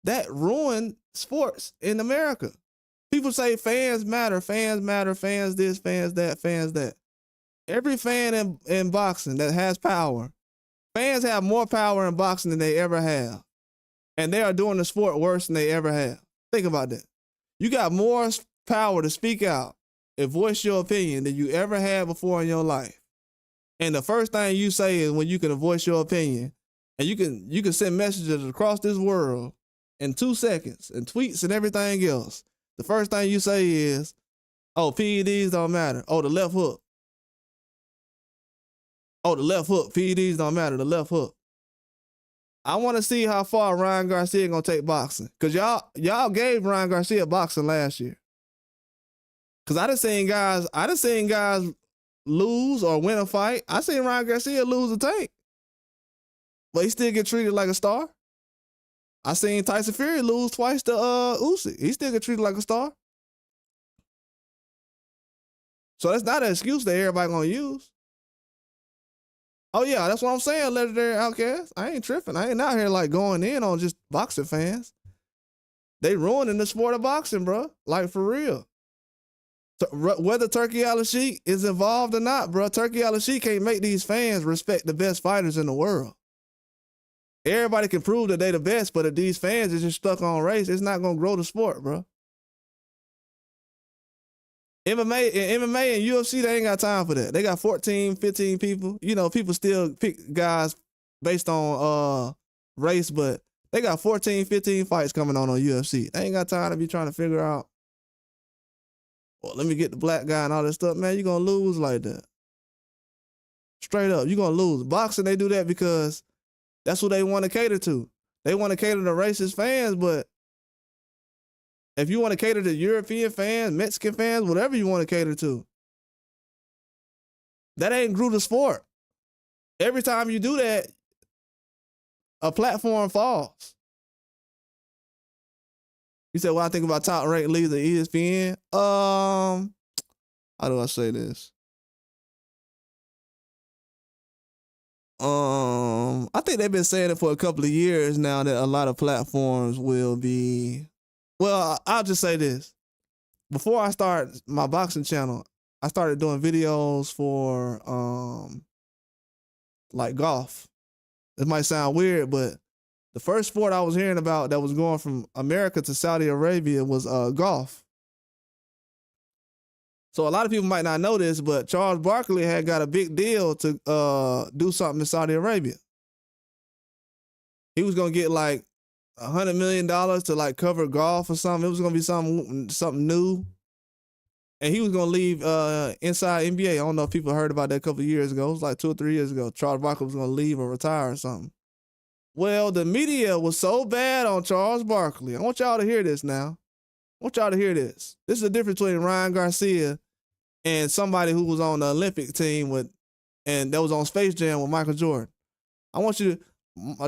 Speaker 1: That ruined sports in America. People say fans matter, fans this, fans that. Every fan in boxing that has power, fans have more power in boxing than they ever have. And they are doing the sport worse than they ever have. Think about that. You got more power to speak out and voice your opinion than you ever had before in your life. And the first thing you say is when you can voice your opinion, and you can send messages across this world in 2 seconds and tweets and everything else. The first thing you say is, oh, PEDs don't matter. Oh, the left hook. Oh, the left hook. PEDs don't matter. The left hook. I want to see how far Ryan Garcia gonna take boxing, cause y'all gave Ryan Garcia boxing last year. Cause I done seen guys lose or win a fight. I seen Ryan Garcia lose a Tank, but he still get treated like a star. I seen Tyson Fury lose twice to Usyk. He still get treated like a star. So that's not an excuse that everybody gonna use. Oh yeah, that's what I'm saying, legendary outcast. I ain't tripping. I ain't out here like going in on just boxing fans. They ruining the sport of boxing, bro. Like for real. Whether Turkey Al-Sheikh is involved or not, bro, Turkey Al-Sheikh can't make these fans respect the best fighters in the world. Everybody can prove that they the best, but if these fans are just stuck on race, it's not gonna grow the sport, bro. MMA and UFC, they ain't got time for that. They got 14, 15 people. You know, people still pick guys based on race, but they got 14, 15 fights coming on UFC. They ain't got time to be trying to figure out, well, let me get the black guy and all that stuff. Man, you're going to lose like that. Straight up, you're going to lose. Boxing, they do that because that's what they want to cater to. They want to cater to racist fans, but if you want to cater to European fans, Mexican fans, whatever you want to cater to, that ain't grew the sport. Every time you do that, a platform falls. You said, well, I think about top ranked leagues at ESPN. How do I say this? I think they've been saying it for a couple of years now that a lot of platforms will be. Well, I'll just say this. Before I start my boxing channel, I started doing videos for like golf. It might sound weird, but the first sport I was hearing about that was going from America to Saudi Arabia was golf. So a lot of people might not know this, but Charles Barkley had got a big deal to do something in Saudi Arabia. He was gonna get like $100 million to like cover golf or something. It was gonna be something new. And he was gonna leave inside NBA. I don't know if people heard about that a couple of years ago. It was like 2 or 3 years ago. Charles Barkley was gonna leave or retire or something. Well, the media was so bad on Charles Barkley. I want y'all to hear this now. I want y'all to hear this. This is the difference between Ryan Garcia and somebody who was on the Olympic team and that was on Space Jam with Michael Jordan. I want you to.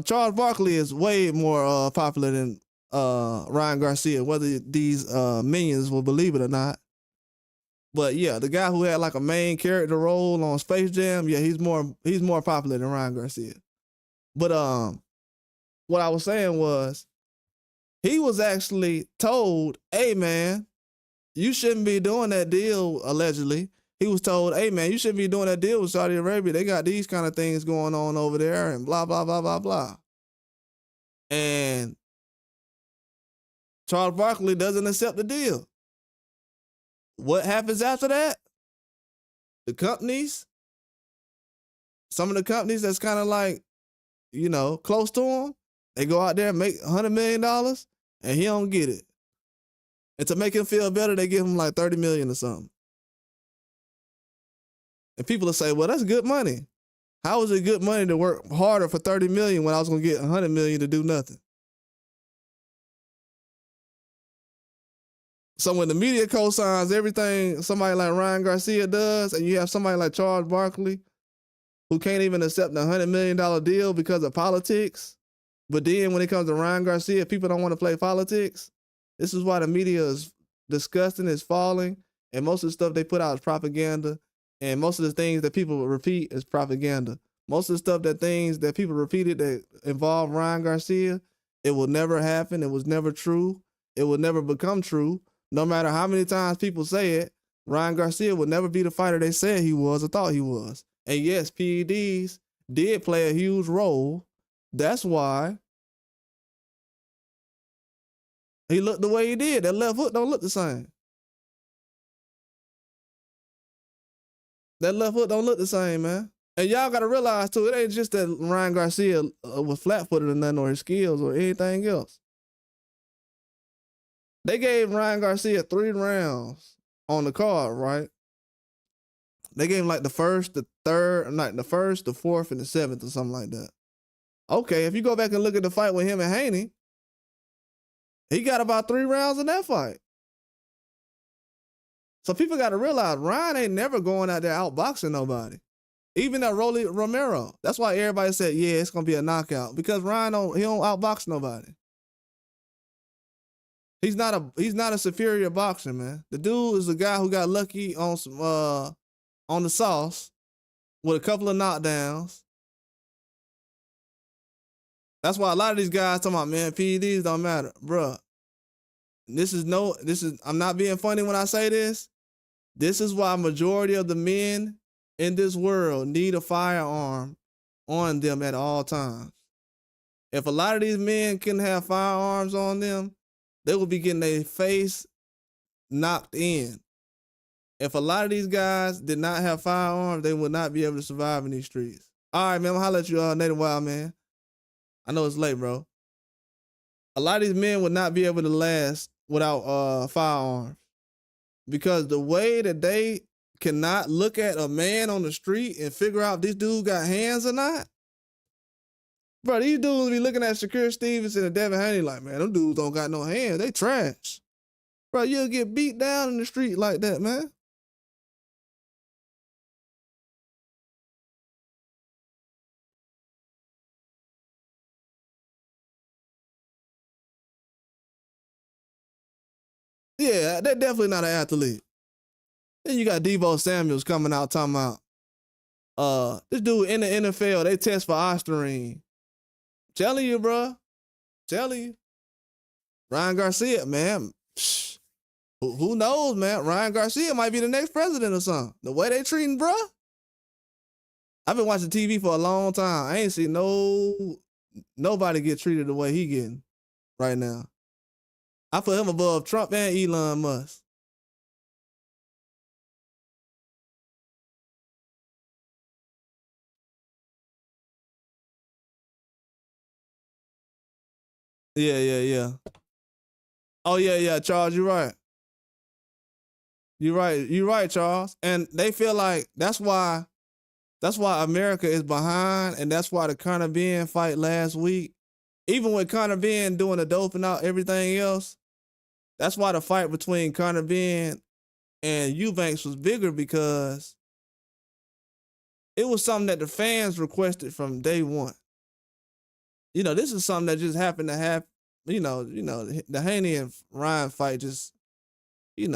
Speaker 1: Charles Barkley is way more popular than Ryan Garcia, whether these minions will believe it or not. But yeah, the guy who had like a main character role on Space Jam, yeah, he's more popular than Ryan Garcia. But what I was saying was he was actually told, "Hey man, you shouldn't be doing that deal." Allegedly, he was told, "Hey man, you shouldn't be doing that deal with Saudi Arabia. They got these kind of things going on over there, and blah blah blah blah blah." And Charles Barkley doesn't accept the deal. What happens after that? The companies, some of the companies that's kind of like, close to him, they go out there and make $100 million and he don't get it. And to make him feel better, they give him like 30 million or something. And people will say, well, that's good money. How is it good money to work harder for 30 million when I was going to get 100 million to do nothing? So when the media co-signs everything somebody like Ryan Garcia does, and you have somebody like Charles Barkley who can't even accept a $100 million deal because of politics, but then when it comes to Ryan Garcia, people don't want to play politics. This is why the media is disgusting, is falling, and most of the stuff they put out is propaganda, and most of the things that people repeat is propaganda. Most of the stuff things that people repeated that involve Ryan Garcia, it will never happen. It was never true. It will never become true. No matter how many times people say it, Ryan Garcia would never be the fighter they said he was or thought he was. And yes, PEDs did play a huge role. That's why he looked the way he did. That left hook don't look the same. That left hook don't look the same, man. And y'all got to realize, too, it ain't just that Ryan Garcia was flat-footed or nothing, or his skills or anything else. They gave Ryan Garcia 3 rounds on the card, right? They gave him like the first, the third, like the first, the fourth, and the 7th or something like that. Okay, if you go back and look at the fight with him and Haney, he got about 3 rounds in that fight. So people got to realize Ryan ain't never going out there outboxing nobody. Even that Romero. That's why everybody said, yeah, it's going to be a knockout. Because Ryan don't outbox nobody. He's not a superior boxer, man. The dude is a guy who got lucky on some on the sauce with a couple of knockdowns. That's why a lot of these guys talking about, man, PEDs don't matter. Bruh. I'm not being funny when I say this. This is why a majority of the men in this world need a firearm on them at all times. If a lot of these men couldn't have firearms on them, they would be getting their face knocked in. If a lot of these guys did not have firearms, they would not be able to survive in these streets. All right, man, I'm gonna holler at you, Native Wild Man. I know it's late, bro. A lot of these men would not be able to last without firearms. Because the way that they cannot look at a man on the street and figure out if this dude got hands or not. Bro, these dudes be looking at Shakur Stevenson and Devin Haney like, man, them dudes don't got no hands. They trash. Bro, you'll get beat down in the street like that, man. Yeah, they're definitely not an athlete. Then you got Deebo Samuels coming out talking about, this dude in the NFL, they test for Ostarine. Telling you, bro. Telling you. Ryan Garcia, man. Who knows, man? Ryan Garcia might be the next president or something. The way they treating, bro. I've been watching TV for a long time. I ain't seen nobody get treated the way he getting right now. I put him above Trump and Elon Musk. Yeah. Oh yeah, Charles, you're right. You're right, Charles. And they feel like that's why America is behind, and that's why the Conor Ben fight last week, even with Conor Ben doing the doping out everything else, that's why the fight between Conor Ben and Eubanks was bigger because it was something that the fans requested from day one. This is something that just happened to happen. The Haney and Ryan fight just, it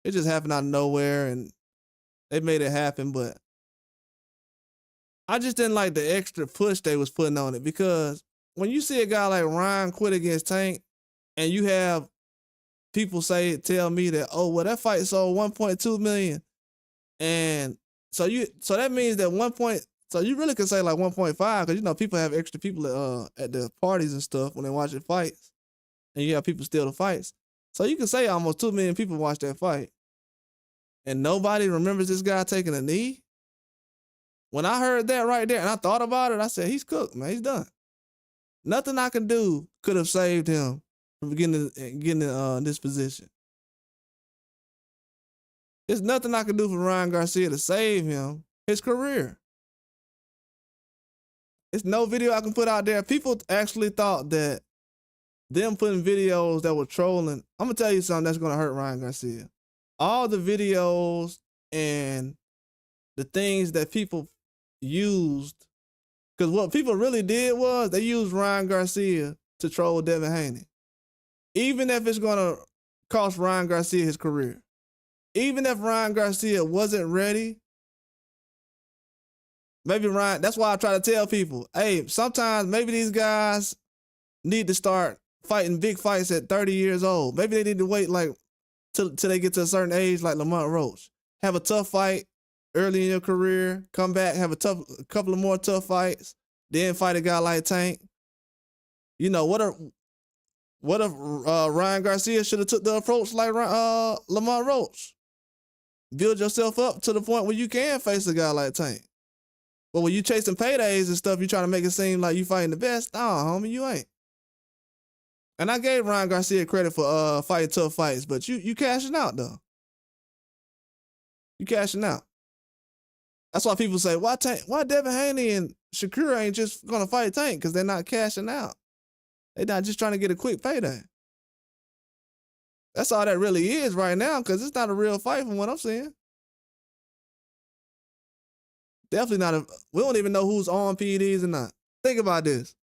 Speaker 1: just happened out of nowhere and they made it happen. But I just didn't like the extra push they was putting on it because when you see a guy like Ryan quit against Tank and you have people tell me that, oh, well, that fight sold 1.2 million. And so that means that so you really could say like 1.5 because people have extra people at the parties and stuff when they watch the fights, and you have people steal the fights. So you can say almost 2 million people watch that fight, and nobody remembers this guy taking a knee. When I heard that right there, and I thought about it, I said, he's cooked, man. He's done. Nothing I can do could have saved him from getting in this position. There's nothing I can do for Ryan Garcia to save him, his career. It's no video I can put out there. People actually thought that them putting videos that were trolling. I'm gonna tell you something that's gonna hurt Ryan Garcia. All the videos and the things that people used, because what people really did was they used Ryan Garcia to troll Devin Haney. Even if it's gonna cost Ryan Garcia his career. Even if Ryan Garcia wasn't ready, maybe Ryan, that's why I try to tell people, hey, sometimes maybe these guys need to start fighting big fights at 30 years old. Maybe they need to wait like till they get to a certain age like Lamont Roach. Have a tough fight early in your career, come back, have a couple of more tough fights, then fight a guy like Tank. What if Ryan Garcia should have took the approach like Lamont Roach? Build yourself up to the point where you can face a guy like Tank. But when you chasing paydays and stuff, you trying to make it seem like you fighting the best. Nah, homie, you ain't. And I gave Ryan Garcia credit for fighting tough fights, but you cashing out though. You cashing out. That's why people say, why Devin Haney and Shakur ain't just gonna fight Tank? Because they're not cashing out. They're not just trying to get a quick payday. That's all that really is right now, because it's not a real fight from what I'm seeing. Definitely not. We don't even know who's on PEDs or not. Think about this.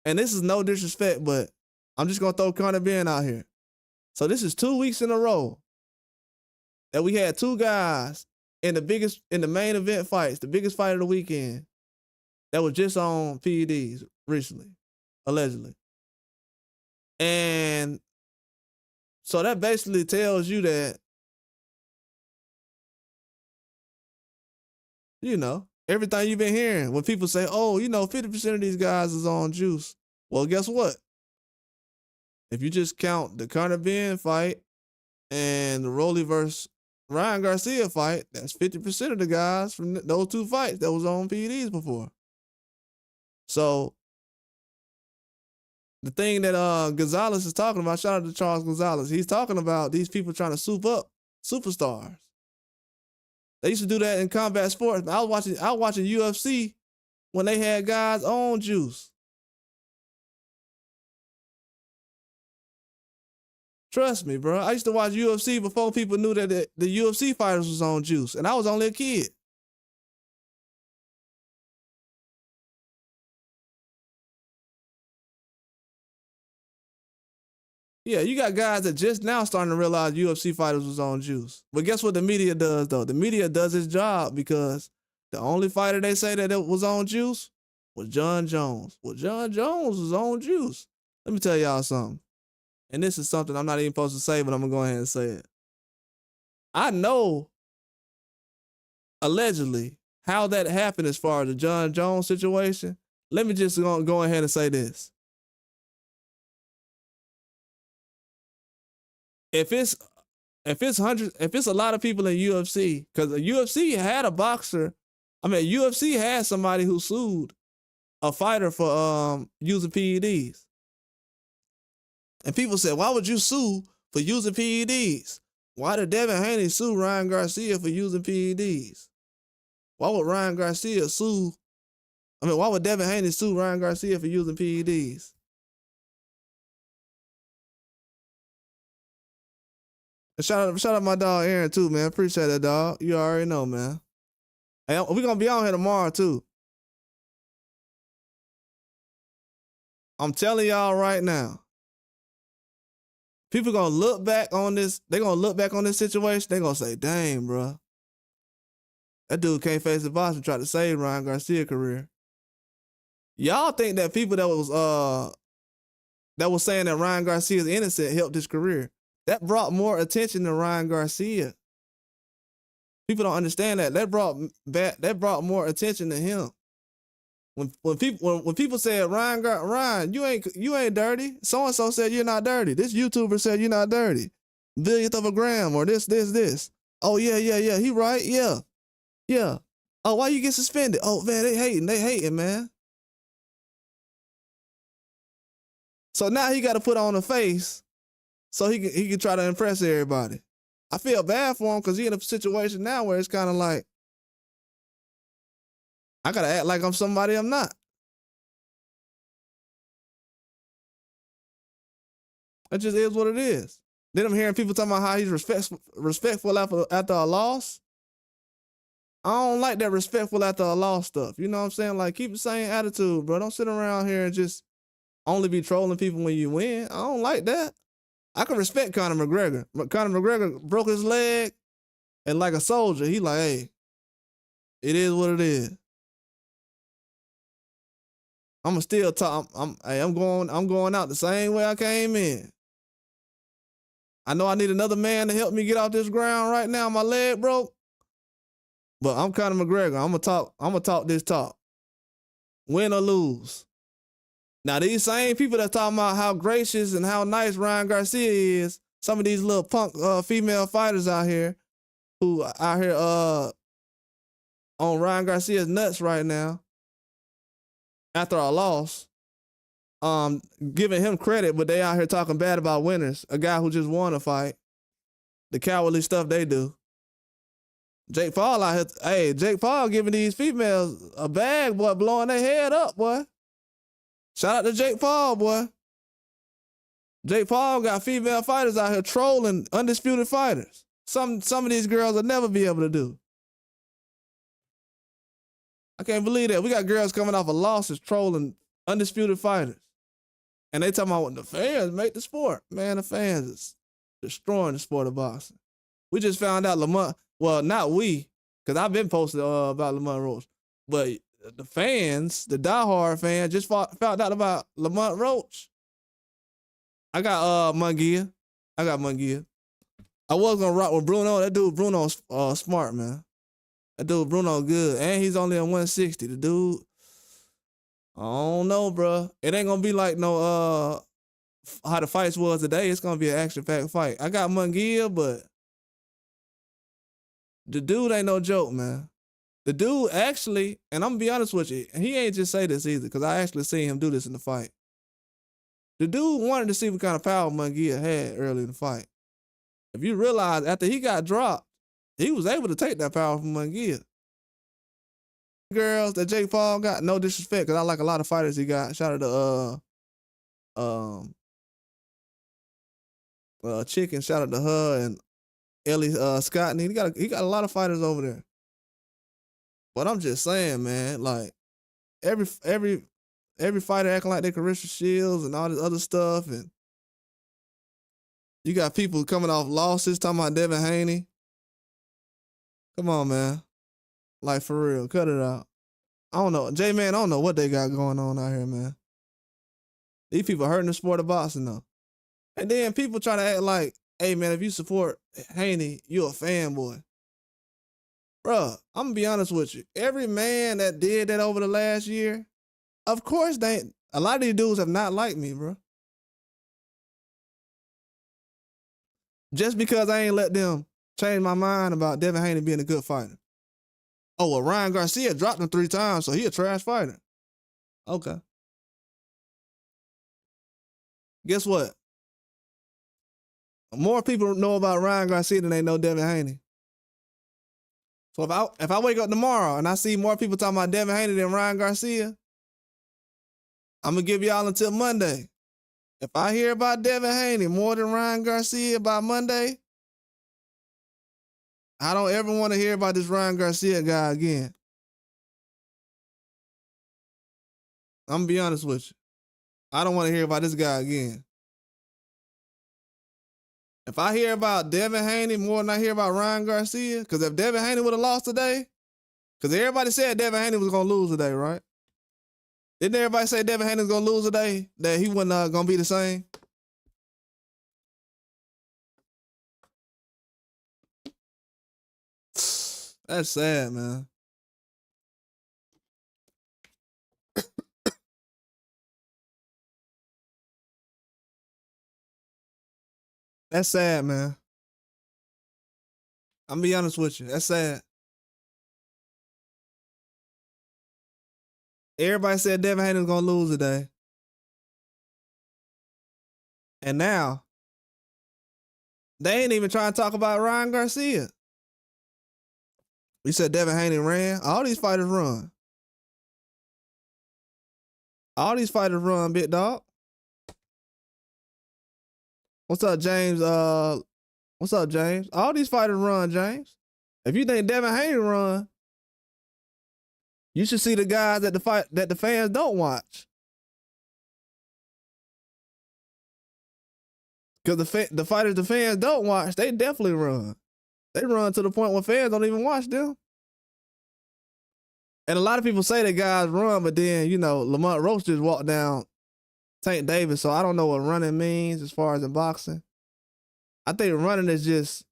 Speaker 1: And this is no disrespect, but I'm just going to throw Conor Ben out here. So this is 2 weeks in a row that we had two guys in the main event fights, the biggest fight of the weekend, that was just on PEDs recently, allegedly. And so that basically tells you that, everything you've been hearing when people say, oh, 50% of these guys is on juice. Well, guess what? If you just count the Conor Ben fight and the Rolly versus Ryan Garcia fight, that's 50% of the guys from those two fights that was on PEDs before. So the thing that Gonzalez is talking about, shout out to Charles Gonzalez, he's talking about these people trying to soup up superstars. They used to do that in combat sports. I was watching UFC when they had guys on juice. Trust me, bro. I used to watch UFC before people knew that the UFC fighters was on juice, and I was only a kid. Yeah, you got guys that just now starting to realize UFC fighters was on juice. But guess what the media does, though? The media does its job because the only fighter they say that it was on juice was John Jones. Well, John Jones was on juice. Let me tell y'all something. And this is something I'm not even supposed to say, but I'm going to go ahead and say it. I know, allegedly, how that happened as far as the John Jones situation. Let me just go ahead and say this. If it's a lot of people in UFC, because the UFC had a boxer, UFC had somebody who sued a fighter for using PEDs. And people said, why would you sue for using PEDs? Why did Devin Haney sue Ryan Garcia for using PEDs? Why would Ryan Garcia sue? Why would Devin Haney sue Ryan Garcia for using PEDs? And shout out my dog Aaron too, man. Appreciate that, dog. You already know, man. Hey, we're gonna be on here tomorrow too. I'm telling y'all right now. People gonna look back on this. They gonna look back on this situation. They gonna say, "Dang, bro, that dude can't face the box and try to save Ryan Garcia's career." Y'all think that people that was saying that Ryan Garcia is innocent helped his career. That brought more attention to Ryan Garcia. People don't understand that. That brought more attention to him. When people said Ryan, you ain't dirty. So and so said you're not dirty. This YouTuber said you're not dirty. Billionth of a gram or this. Oh yeah. He right. Yeah. Oh, why you get suspended? Oh man, they hating, man. So now he got to put on a face so he can try to impress everybody. I feel bad for him because he in a situation now where it's kind of like, I got to act like I'm somebody I'm not. That just is what it is. Then I'm hearing people talking about how he's respectful after a loss. I don't like that respectful after a loss stuff. You know what I'm saying? Like, keep the same attitude, bro. Don't sit around here and just only be trolling people when you win. I don't like that. I can respect Conor McGregor. But Conor McGregor broke his leg, and like a soldier, he like, hey, it is what it is. I'ma still talk. I'm going out the same way I came in. I know I need another man to help me get off this ground right now. My leg broke. But I'm Conor McGregor. I'm gonna talk this talk. Win or lose. Now, these same people that talking about how gracious and how nice Ryan Garcia is, some of these little punk female fighters out here who out here on Ryan Garcia's nuts right now after a loss, giving him credit, but they out here talking bad about winners, a guy who just won a fight, the cowardly stuff they do. Jake Paul out here, hey, Jake Paul giving these females a bag, boy, blowing their head up, boy. Shout out to Jake Paul, boy. Jake Paul got female fighters out here trolling undisputed fighters. Some of these girls will never be able to do. I can't believe that. We got girls coming off of losses trolling undisputed fighters. And they talking about what the fans make the sport. Man, the fans is destroying the sport of boxing. We just found out Lamont, well, not we, because I've been posting about Lamont Roach, but the fans, the diehard fans, just found out about Lamont Roach. I got Munguia. I was gonna rock with Bruno. That dude Bruno's smart, man. That dude Bruno good, and he's only at 160. The dude, I don't know, bro. It ain't gonna be like no how the fights was today. It's gonna be an action-packed fight. I got Munguia, but the dude ain't no joke, man. The dude actually, and I'm gonna be honest with you, he ain't just say this either, because I actually seen him do this in the fight. The dude wanted to see what kind of power Munguia had early in the fight. If you realize, after he got dropped, he was able to take that power from Munguia. Girls that Jake Paul got, no disrespect, because I like a lot of fighters he got. Shout out to Chicken, shout out to her and Ellie Scott. And he got a lot of fighters over there. But I'm just saying, man, like every fighter acting like they Carissa Shields and all this other stuff, and you got people coming off losses talking about Devin Haney. Come on, man. Like, for real, cut it out. I don't know. J-Man, I don't know what they got going on out here, man. These people hurting the sport of boxing, though. And then people trying to act like, hey, man, if you support Haney, you a fanboy. Bruh, I'm going to be honest with you. Every man that did that over the last year, of course, a lot of these dudes have not liked me, bro. Just because I ain't let them change my mind about Devin Haney being a good fighter. Oh, well, Ryan Garcia dropped him 3 times, so he a trash fighter. Okay. Guess what? More people know about Ryan Garcia than they know Devin Haney. So if I wake up tomorrow and I see more people talking about Devin Haney than Ryan Garcia, I'm gonna give y'all until Monday. If I hear about Devin Haney more than Ryan Garcia by Monday, I don't ever want to hear about this Ryan Garcia guy again. I'm gonna be honest with you. I don't want to hear about this guy again. If I hear about Devin Haney more than I hear about Ryan Garcia, because if Devin Haney would have lost today, because everybody said Devin Haney was gonna lose today, right? Didn't everybody say Devin Haney was gonna lose today? That he wasn't gonna be the same? That's sad, man. That's sad, man. I'm gonna be honest with you. That's sad. Everybody said Devin Haney was gonna lose today. And now, they ain't even trying to talk about Ryan Garcia. You said Devin Haney ran. All these fighters run. All these fighters run, big dog. What's up, James? What's up, James? All these fighters run, James. If you think Devin Haney run, you should see the guys that the fans don't watch. Because the fighters the fans don't watch, they definitely run. They run to the point where fans don't even watch them. And a lot of people say that guys run, but then, Lamont Roach just walked down Tank Davis, so I don't know what running means as far as in boxing. I think running is just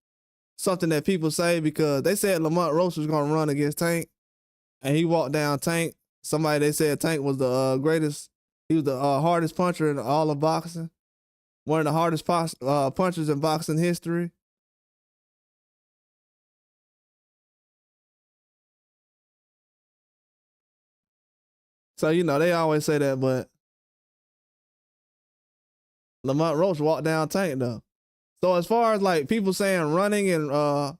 Speaker 1: something that people say because they said Lamont Roach was going to run against Tank, and he walked down Tank. They said Tank was the greatest. He was the hardest puncher in all of boxing. One of the hardest punchers in boxing history. So, they always say that, but Lamont Roach walked down Tank, though. So, as far as, like, people saying running and, don't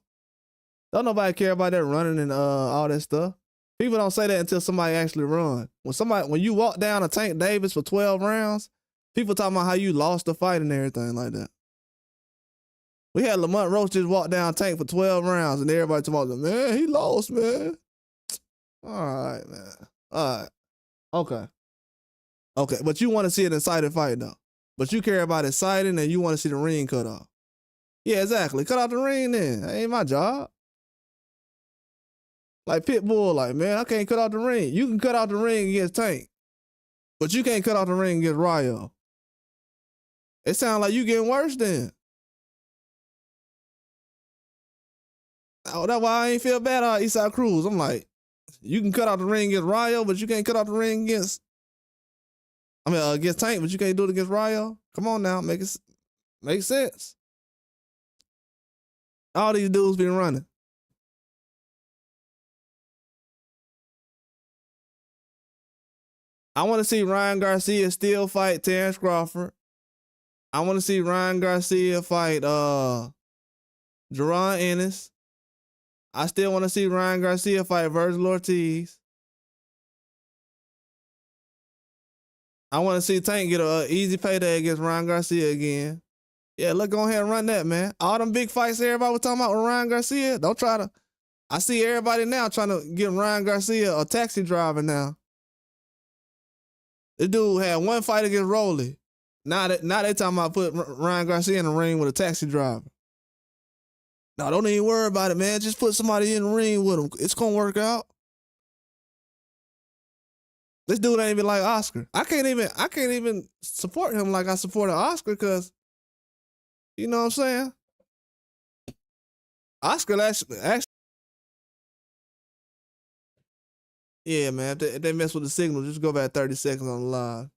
Speaker 1: nobody care about that running and all that stuff. People don't say that until somebody actually run. When you walk down a Tank Davis for 12 rounds, people talking about how you lost the fight and everything like that. We had Lamont Roach just walk down Tank for 12 rounds, and everybody talking about, man, he lost, man. All right, man. All right. Okay, but you want to see an exciting fight, though. But you care about exciting, and you want to see the ring cut off. Yeah, exactly. Cut off the ring then. That ain't my job. Like Pitbull, like, man, I can't cut off the ring. You can cut off the ring against Tank, but you can't cut off the ring against Ryo. It sounds like you getting worse then. Oh, that's why I ain't feel bad on Eastside Cruz. I'm like, you can cut off the ring against Ryo, but you can't cut off the ring against Tank, but you can't do it against Ryo. Come on now, make sense. All these dudes been running. I want to see Ryan Garcia still fight Terrence Crawford. I want to see Ryan Garcia fight Jerron Ennis. I still want to see Ryan Garcia fight Virgil Ortiz. I want to see Tank get an easy payday against Ryan Garcia again. Yeah, let's go ahead and run that, man. All them big fights everybody was talking about with Ryan Garcia, don't try to. I see everybody now trying to get Ryan Garcia a taxi driver now. This dude had one fight against Rolly. Now they talking about put Ryan Garcia in the ring with a taxi driver. No, don't even worry about it, man. Just put somebody in the ring with him. It's gonna work out. This dude ain't even like Oscar. I can't even support him like I supported Oscar because, you know what I'm saying? Oscar actually yeah, man. If they mess with the signal, just go back 30 seconds on the live.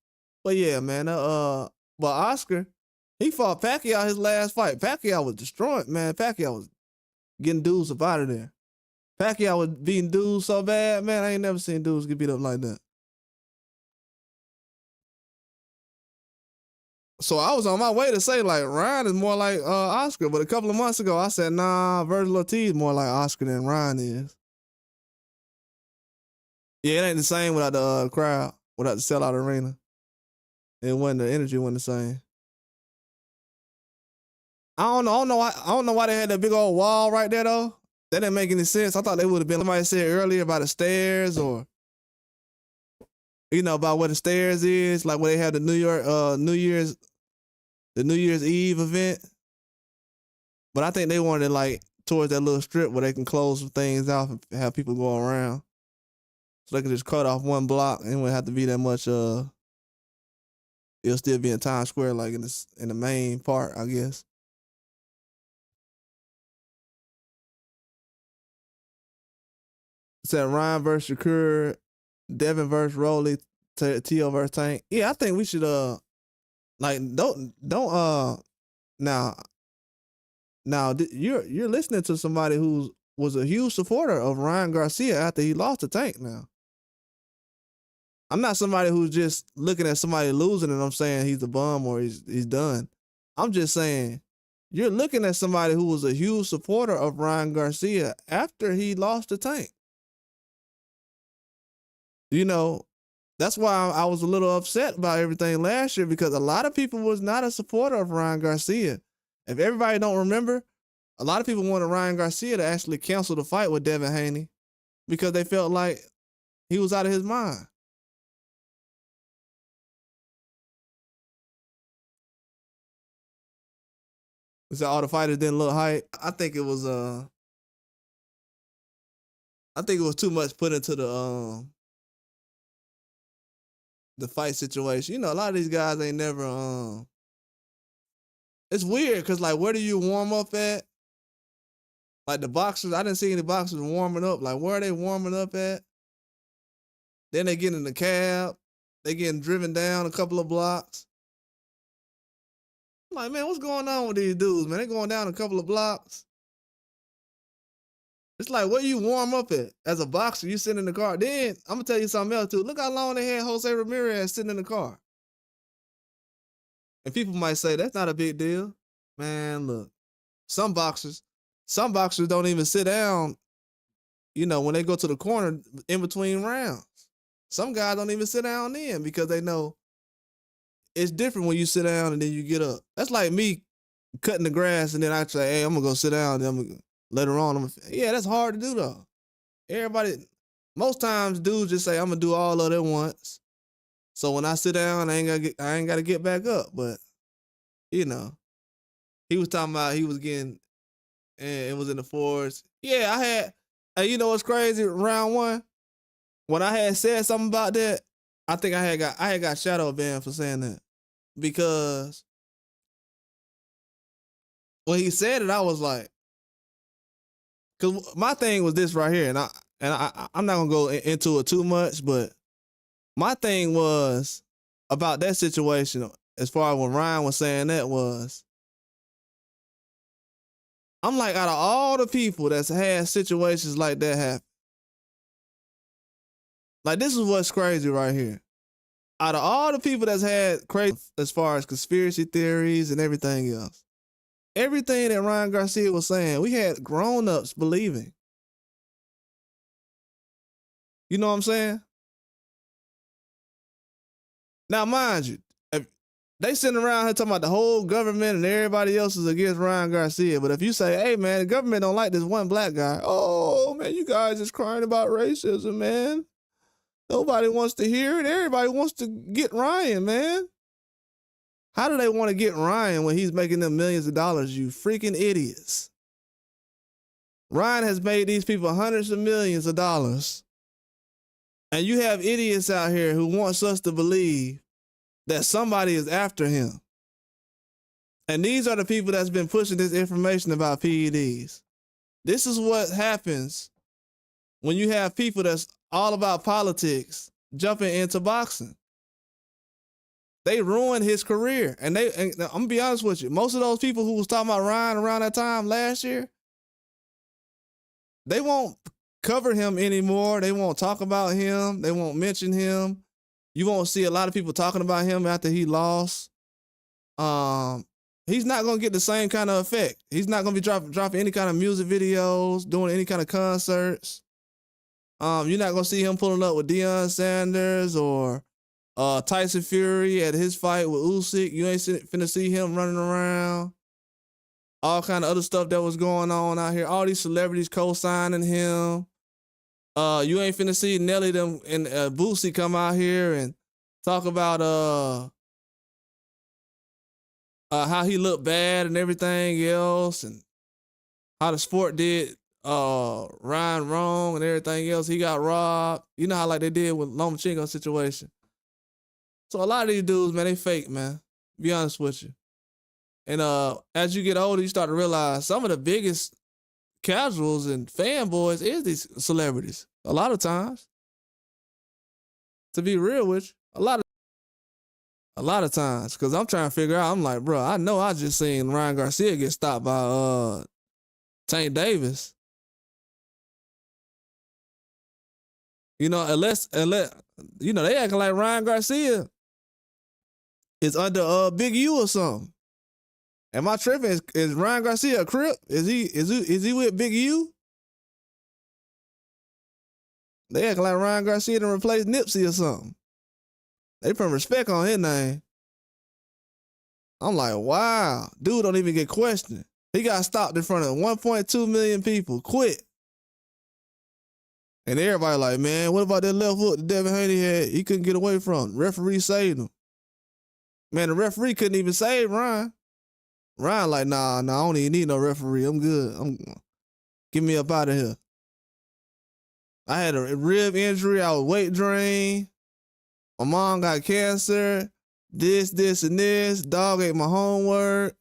Speaker 1: But yeah, man. But Oscar, he fought Pacquiao his last fight. Pacquiao was destroyed, man. Pacquiao was getting dudes up out of there. Pacquiao was beating dudes so bad, man. I ain't never seen dudes get beat up like that. So I was on my way to say like Ryan is more like Oscar, but a couple of months ago I said nah, Virgil Ortiz is more like Oscar than Ryan is. Yeah, it ain't the same without the crowd, without the sellout arena. The energy wasn't the same. I don't know why they had that big old wall right there though. That didn't make any sense. I thought they would have been. Somebody said earlier about the stairs, or about where the stairs is, like where they have the New Year's Eve event. But I think they wanted it like towards that little strip where they can close some things off and have people go around, so they can just cut off one block and it wouldn't have to be that much. It'll still be in Times Square, like in the main part, I guess. It said Ryan versus Shakur, Devin versus Rolly, T.O. versus Tank. Yeah, I think we should like don't now you're listening to somebody who was a huge supporter of Ryan Garcia after he lost to Tank. Now I'm not somebody who's just looking at somebody losing and I'm saying he's a bum or he's done. I'm just saying you're looking at somebody who was a huge supporter of Ryan Garcia after he lost to Tank. That's why I was a little upset about everything last year, because a lot of people was not a supporter of Ryan Garcia. If everybody don't remember, a lot of people wanted Ryan Garcia to actually cancel the fight with Devin Haney because they felt like he was out of his mind. So all the fighters didn't look hype. I think it was too much put into the fight situation. A lot of these guys ain't never it's weird because like where do you warm up at? Like the boxers, I didn't see any boxers warming up. Like where are they warming up at? Then they get in the cab, they getting driven down a couple of blocks. I'm like, man, what's going on with these dudes, man? They going down a couple of blocks. It's like, where you warm up at? As a boxer, you sit in the car. Then, I'm going to tell you something else, too. Look how long they had Jose Ramirez sitting in the car. And people might say, that's not a big deal. Man, look. Some boxers don't even sit down, when they go to the corner in between rounds. Some guys don't even sit down then because they know it's different when you sit down and then you get up. That's like me cutting the grass and then I say, hey, I'm going to go sit down. And then later on, yeah, that's hard to do though. Most times dudes just say, I'm going to do all of it once. So when I sit down, I ain't got to get back up. But, he was talking about he was getting, and it was in the fours. Yeah, you know what's crazy? Round one, when I had said something about that, I think I had got shadow banned for saying that. Because when he said it, I was like, because my thing was this right here, and I'm not gonna go into it too much, but my thing was about that situation, as far as when Ryan was saying that, was I'm like, out of all the people that's had situations like that happen, like this is what's crazy right here. Out of all the people that's had crazy as far as conspiracy theories and everything else, everything that Ryan Garcia was saying, we had grown-ups believing. You know what I'm saying? Now, mind you, if they sitting around here talking about the whole government and everybody else is against Ryan Garcia, but if you say, hey, man, the government don't like this one black guy, oh, man, you guys just crying about racism, man. Nobody wants to hear it. Everybody wants to get Ryan, man. How do they want to get Ryan when he's making them millions of dollars, you freaking idiots? Ryan has made these people hundreds of millions of dollars. And you have idiots out here who wants us to believe that somebody is after him. And these are the people that's been pushing this information about PEDs. This is what happens when you have people that's all about politics jumping into boxing. They ruined his career. And I'm going to be honest with you. Most of those people who was talking about Ryan around that time last year, they won't cover him anymore. They won't talk about him. They won't mention him. You won't see a lot of people talking about him after he lost. he's not gonna get the same kind of effect. He's not gonna be dropping any kind of music videos, doing any kind of concerts. You're not gonna see him pulling up with Deion Sanders or Tyson Fury at his fight with Usyk. You ain't finna see him running around. All kind of other stuff that was going on out here. All these celebrities co-signing him. You ain't finna see Nelly them and Boosie come out here and talk about how he looked bad and everything else, and how the sport did Ryan wrong and everything else. He got robbed. You know how like they did with Lomachenko situation. So a lot of these dudes, man, they fake, man. Be honest with you. And as you get older, you start to realize some of the biggest casuals and fanboys is these celebrities. A lot of times. To be real with you, a lot of times. Because I'm trying to figure out, I'm like, bro, I know I just seen Ryan Garcia get stopped by Tank Davis. You know, unless you know, they acting like Ryan Garcia is under Big U or something. Am I tripping? Is Ryan Garcia a Crip? Is he with Big U? They acting like Ryan Garcia to replace Nipsey or something. They put respect on his name. I'm like, wow, dude don't even get questioned. He got stopped in front of 1.2 million people. Quit. And everybody like, man, what about that left hook that Devin Haney had? He couldn't get away from. Referee saved him. Man, the referee couldn't even save Ryan. Ryan like, nah, I don't even need no referee. I'm good. Get me up out of here. I had a rib injury. I was weight drained. My mom got cancer. This, and this. Dog ate my homework.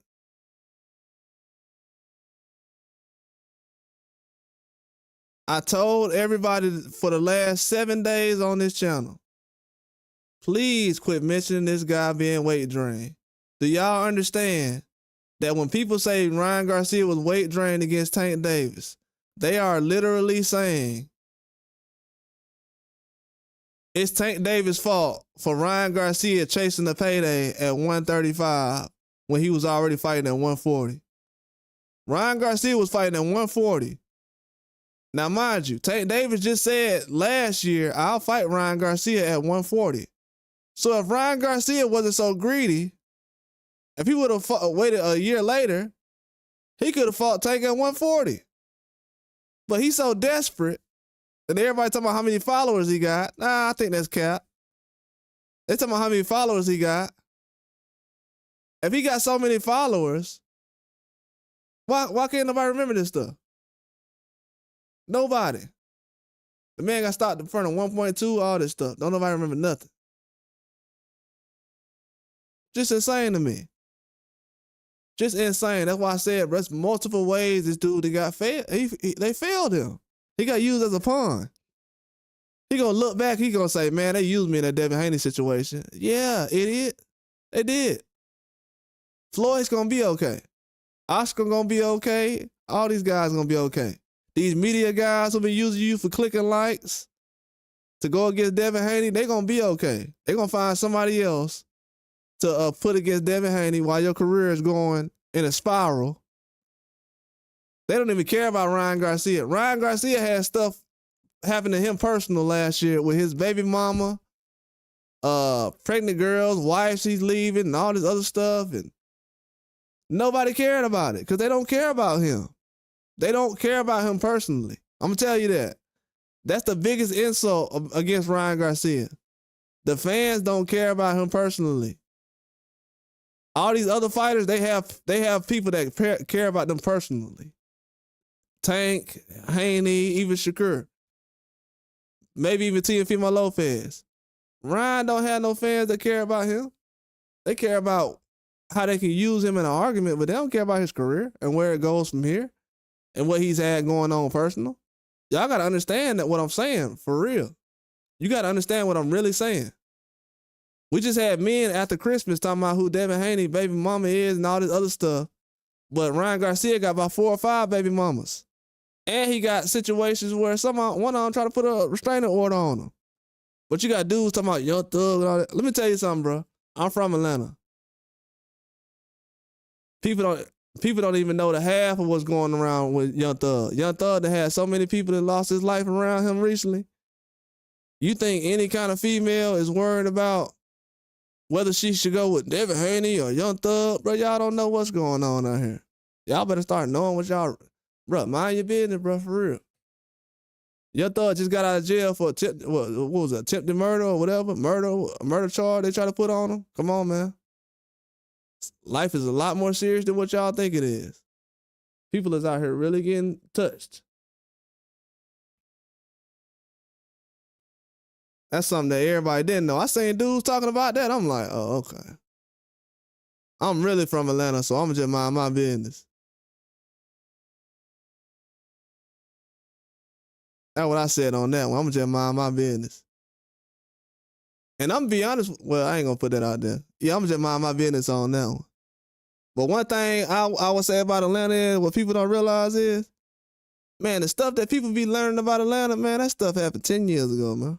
Speaker 1: I told everybody for the last 7 days on this channel, please quit mentioning this guy being weight drained. Do y'all understand that when people say Ryan Garcia was weight drained against Tank Davis, they are literally saying it's Tank Davis' fault for Ryan Garcia chasing the payday at 135 when he was already fighting at 140. Ryan Garcia was fighting at 140. Now, mind you, Tank Davis just said last year, I'll fight Ryan Garcia at 140. So if Ryan Garcia wasn't so greedy, if he would have waited a year later, he could have fought Tank at 140. But he's so desperate, and everybody talking about how many followers he got. Nah, I think that's cap. They talking about how many followers he got. If he got so many followers, why can't nobody remember this stuff? Nobody. The man got stopped in front of 1.2, all this stuff. Don't nobody remember nothing. Just insane to me. Just insane. That's why I said, bro, there's multiple ways this dude got failed. They failed him. He got used as a pawn. He gonna look back, he gonna say, man, they used me in that Devin Haney situation. Yeah, idiot. They did. Floyd's gonna be okay. Oscar gonna be okay. All these guys gonna be okay. These media guys who been using you for clicking likes to go against Devin Haney, they gonna be okay. They gonna find somebody else to put against Devin Haney while your career is going in a spiral. They don't even care about Ryan Garcia. Ryan Garcia had stuff happen to him personal last year with his baby mama, pregnant girls, wives he's leaving, and all this other stuff, and nobody cared about it because they don't care about him. They don't care about him personally. I'm going to tell you that. That's the biggest insult against Ryan Garcia. The fans don't care about him personally. All these other fighters, they have people that care about them personally. Tank, Haney, even Shakur. Maybe even Teofimo Lopez. Ryan don't have no fans that care about him. They care about how they can use him in an argument, but they don't care about his career and where it goes from here. And what he's had going on personal. Y'all got to understand that what I'm saying, for real. You got to understand what I'm really saying. We just had men after Christmas talking about who Devin Haney baby mama is and all this other stuff. But Ryan Garcia got about 4 or 5 baby mamas. And he got situations where one of them try to put a restraining order on him. But you got dudes talking about Young Thug and all that. Let me tell you something, bro. I'm from Atlanta. People don't even know the half of what's going around with Young Thug. Young Thug that had so many people that lost his life around him recently. You think any kind of female is worried about whether she should go with Devin Haney or Young Thug? Bro, y'all don't know what's going on out here. Y'all better start knowing what y'all, bro, mind your business, bro, for real. Young Thug just got out of jail for what was it, attempted murder or whatever, murder charge they try to put on him. Come on, man. Life is a lot more serious than what y'all think it is. People is out here really getting touched. That's something that everybody didn't know. I seen dudes talking about that. I'm like, oh, okay. I'm really from Atlanta, so I'm just mind my business. That's what I said on that one. I'm just mind my business. And I'm gonna be honest, well, I ain't gonna put that out there. Yeah, I'm just mind my business on that one. But one thing I would say about Atlanta is what people don't realize is, man, the stuff that people be learning about Atlanta, man, that stuff happened 10 years ago, man.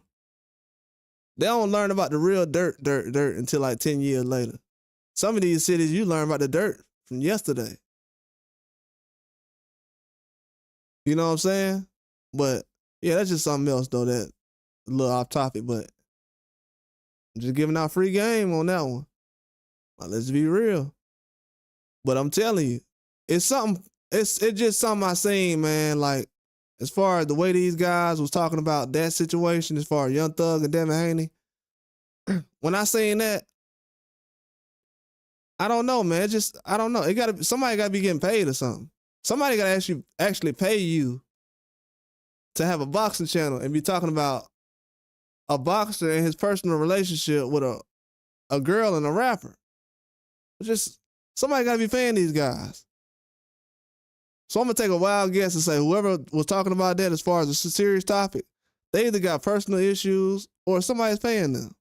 Speaker 1: They don't learn about the real dirt until like 10 years later. Some of these cities, you learn about the dirt from yesterday. You know what I'm saying? But yeah, that's just something else though, that a little off topic, but I'm just giving out free game on that one. Like, let's be real. But I'm telling you, it's just something I seen, man. Like, as far as the way these guys was talking about that situation, as far as Young Thug and Devin Haney, when I seen that, I don't know, man. I don't know. Somebody gotta be getting paid or something. Somebody gotta actually pay you to have a boxing channel and be talking about a boxer and his personal relationship with a girl and a rapper. Just somebody gotta be paying these guys. So I'm gonna take a wild guess and say whoever was talking about that as far as a serious topic, they either got personal issues or somebody's paying them.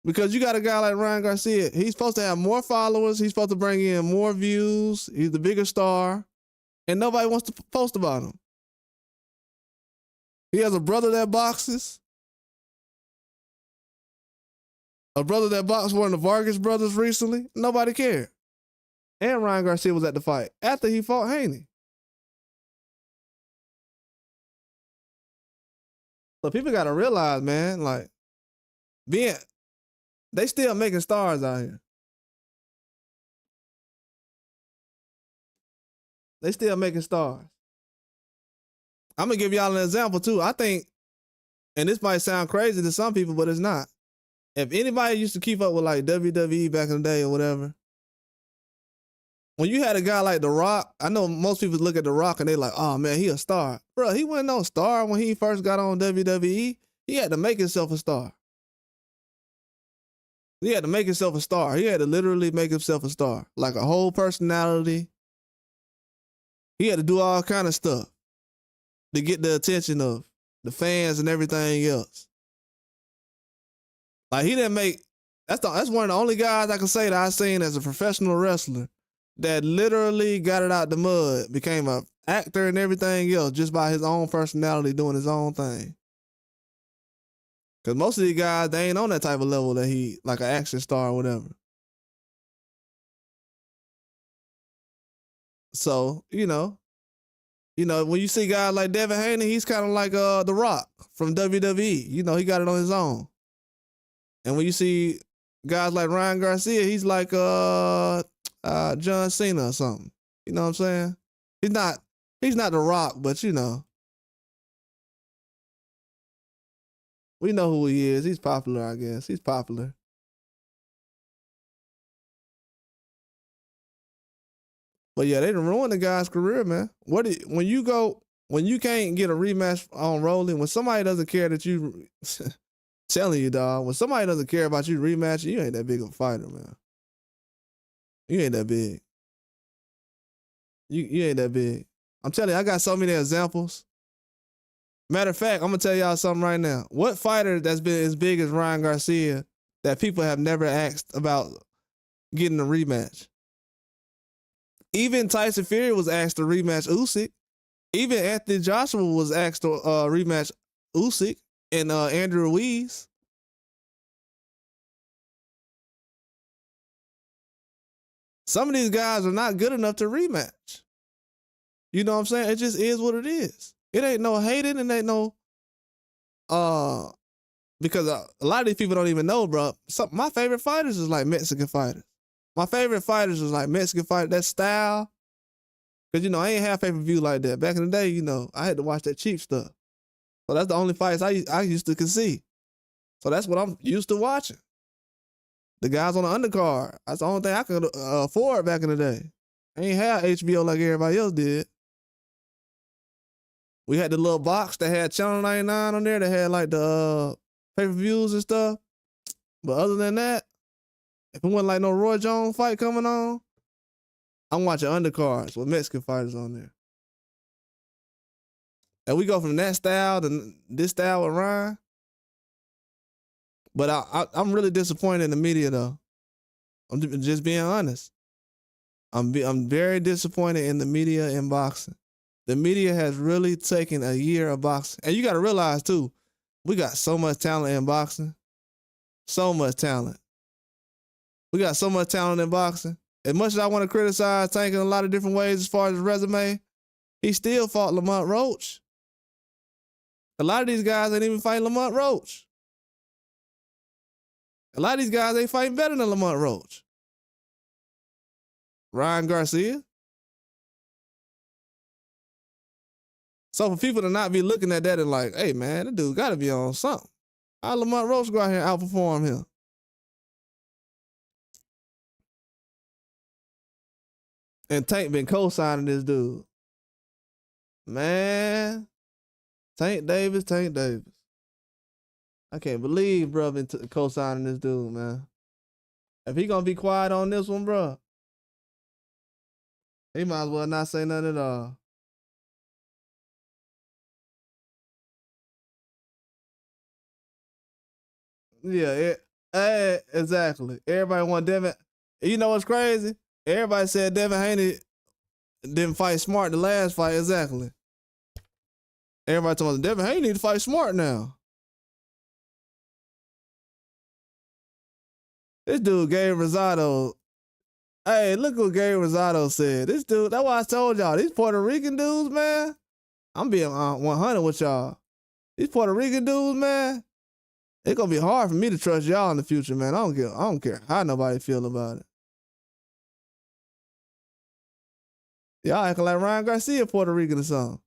Speaker 1: Because you got a guy like Ryan Garcia, he's supposed to have more followers, he's supposed to bring in more views, he's the bigger star, and nobody wants to post about him. He has a brother that boxes. A brother that boxed one of the Vargas brothers recently. Nobody cared. And Ryan Garcia was at the fight after he fought Haney. So people got to realize, man, like, they still making stars out here. They still making stars. I'm going to give y'all an example, too. I think, and this might sound crazy to some people, but it's not. If anybody used to keep up with, like, WWE back in the day or whatever, when you had a guy like The Rock, I know most people look at The Rock and they like, oh, man, he a star. Bro, he wasn't no star when he first got on WWE. He had to make himself a star. He had to make himself a star. He had to literally make himself a star. Like a whole personality. He had to do all kind of stuff to get the attention of the fans and everything else. Like, he didn't make, that's one of the only guys I can say that I've seen as a professional wrestler that literally got it out the mud, became an actor and everything else just by his own personality doing his own thing. Because most of these guys, they ain't on that type of level that he, like an action star or whatever. So, you know, when you see guys like Devin Haney, he's kind of like The Rock from WWE. You know, he got it on his own. And when you see guys like Ryan Garcia, he's like John Cena or something. You know what I'm saying? He's not The Rock, but you know. We know who he is. He's popular, I guess. He's popular. But yeah, they done ruined the guy's career, man. When you can't get a rematch on rolling, when somebody doesn't care that you telling you, dog, when somebody doesn't care about you rematching, you ain't that big of a fighter, man. You ain't that big. You ain't that big. I'm telling you, I got so many examples. Matter of fact, I'm gonna tell y'all something right now. What fighter that's been as big as Ryan Garcia that people have never asked about getting a rematch? Even Tyson Fury was asked to rematch Usyk. Even Anthony Joshua was asked to rematch Usyk and Andrew Ruiz. Some of these guys are not good enough to rematch. You know what I'm saying? It just is what it is. It ain't no hating, and ain't no because a lot of these people don't even know, bro. My favorite fighters is like Mexican fighters. My favorite fighters is like Mexican fighters. That style, because you know I ain't have pay-per-view like that back in the day. You know I had to watch that cheap stuff. So that's the only fights I used to see. So that's what I'm used to watching. The guys on the undercard. That's the only thing I could afford back in the day. I ain't have HBO like everybody else did. We had the little box that had Channel 99 on there that had like the pay-per-views and stuff. But other than that, if it wasn't like no Roy Jones fight coming on, I'm watching undercards with Mexican fighters on there. And we go from that style to this style with Ryan. But I'm really disappointed in the media, though. I'm just being honest. I'm very disappointed in the media in boxing. The media has really taken a year of boxing. And you got to realize, too, we got so much talent in boxing. So much talent. We got so much talent in boxing. As much as I want to criticize Tank in a lot of different ways as far as his resume, he still fought Lamont Roach. A lot of these guys ain't even fighting Lamont Roach. A lot of these guys ain't fighting better than Lamont Roach. Ryan Garcia. So for people to not be looking at that and like, hey man, that dude got to be on something. How Lamont Roach go out here and outperform him? And Tank been co-signing this dude. Man. Tank Davis. I can't believe bro been co-signing this dude, man. If he gonna be quiet on this one, bro, he might as well not say nothing at all. Yeah, exactly. Everybody want Devin. You know what's crazy? Everybody said Devin Haney didn't fight smart the last fight. Exactly. Everybody told me Devin Haney need to fight smart now. This dude, Gabe Rosado. Hey, look what Gabe Rosado said. This dude, that's why I told y'all, these Puerto Rican dudes, man. I'm being 100 with y'all. These Puerto Rican dudes, man, it's gonna be hard for me to trust y'all in the future, man. I don't care how nobody feel about it. Y'all acting like Ryan Garcia Puerto Rican or something.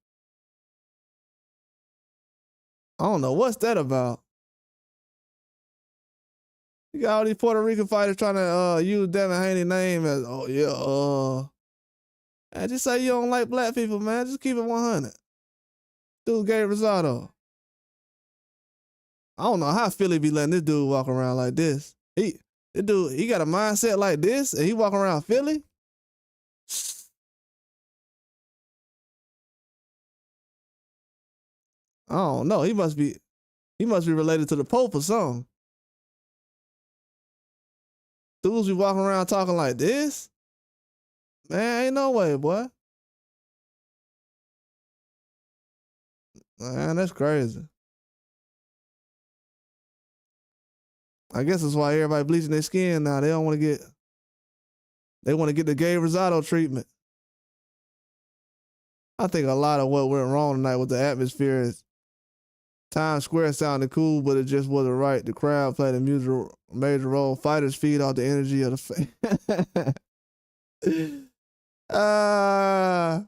Speaker 1: I don't know what's that about. You got all these Puerto Rican fighters trying to use Devin Haney's name as, oh yeah, man, just say you don't like black people, man. Just keep it 100. Dude, Gabe Rosado. I don't know how Philly be letting this dude walk around like this. This dude, he got a mindset like this, and he walking around Philly. I don't know. He must be related to the Pope or something. Dudes be walking around talking like this? Man, ain't no way, boy. Man, that's crazy. I guess that's why everybody bleaching their skin now. They want to get the Gabe Rosado treatment. I think a lot of what went wrong tonight with the atmosphere is Times Square sounded cool, but it just wasn't right. The crowd played a major role. Fighters feed off the energy of the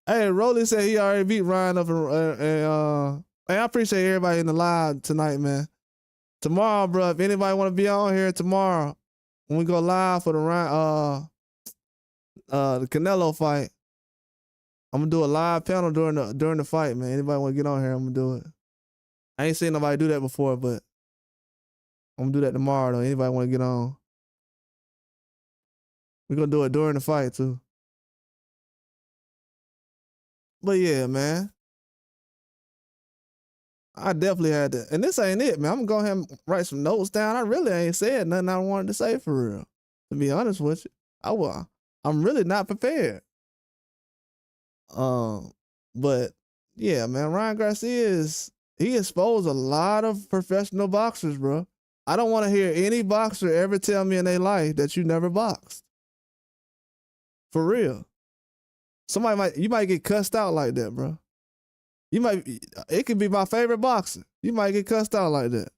Speaker 1: hey, Rolly said he already beat Ryan up and hey, I appreciate everybody in the live tonight, man. Tomorrow, bro, if anybody want to be on here tomorrow, when we go live for the Canelo fight, I'm gonna do a live panel during the fight, man. Anybody want to get on here, I'm gonna do it. I ain't seen nobody do that before, but I'm gonna do that tomorrow though. Anybody want to get on? We're gonna do it during the fight too. But yeah, man. I definitely had to, and this ain't it, man. I'm gonna go ahead and write some notes down. I really ain't said nothing I wanted to say for real. To be honest with you, I'm really not prepared. But yeah, man, Ryan Garcia he exposed a lot of professional boxers, bro. I don't want to hear any boxer ever tell me in their life that you never boxed. For real. You might get cussed out like that, bro. It could be my favorite boxer. You might get cussed out like that.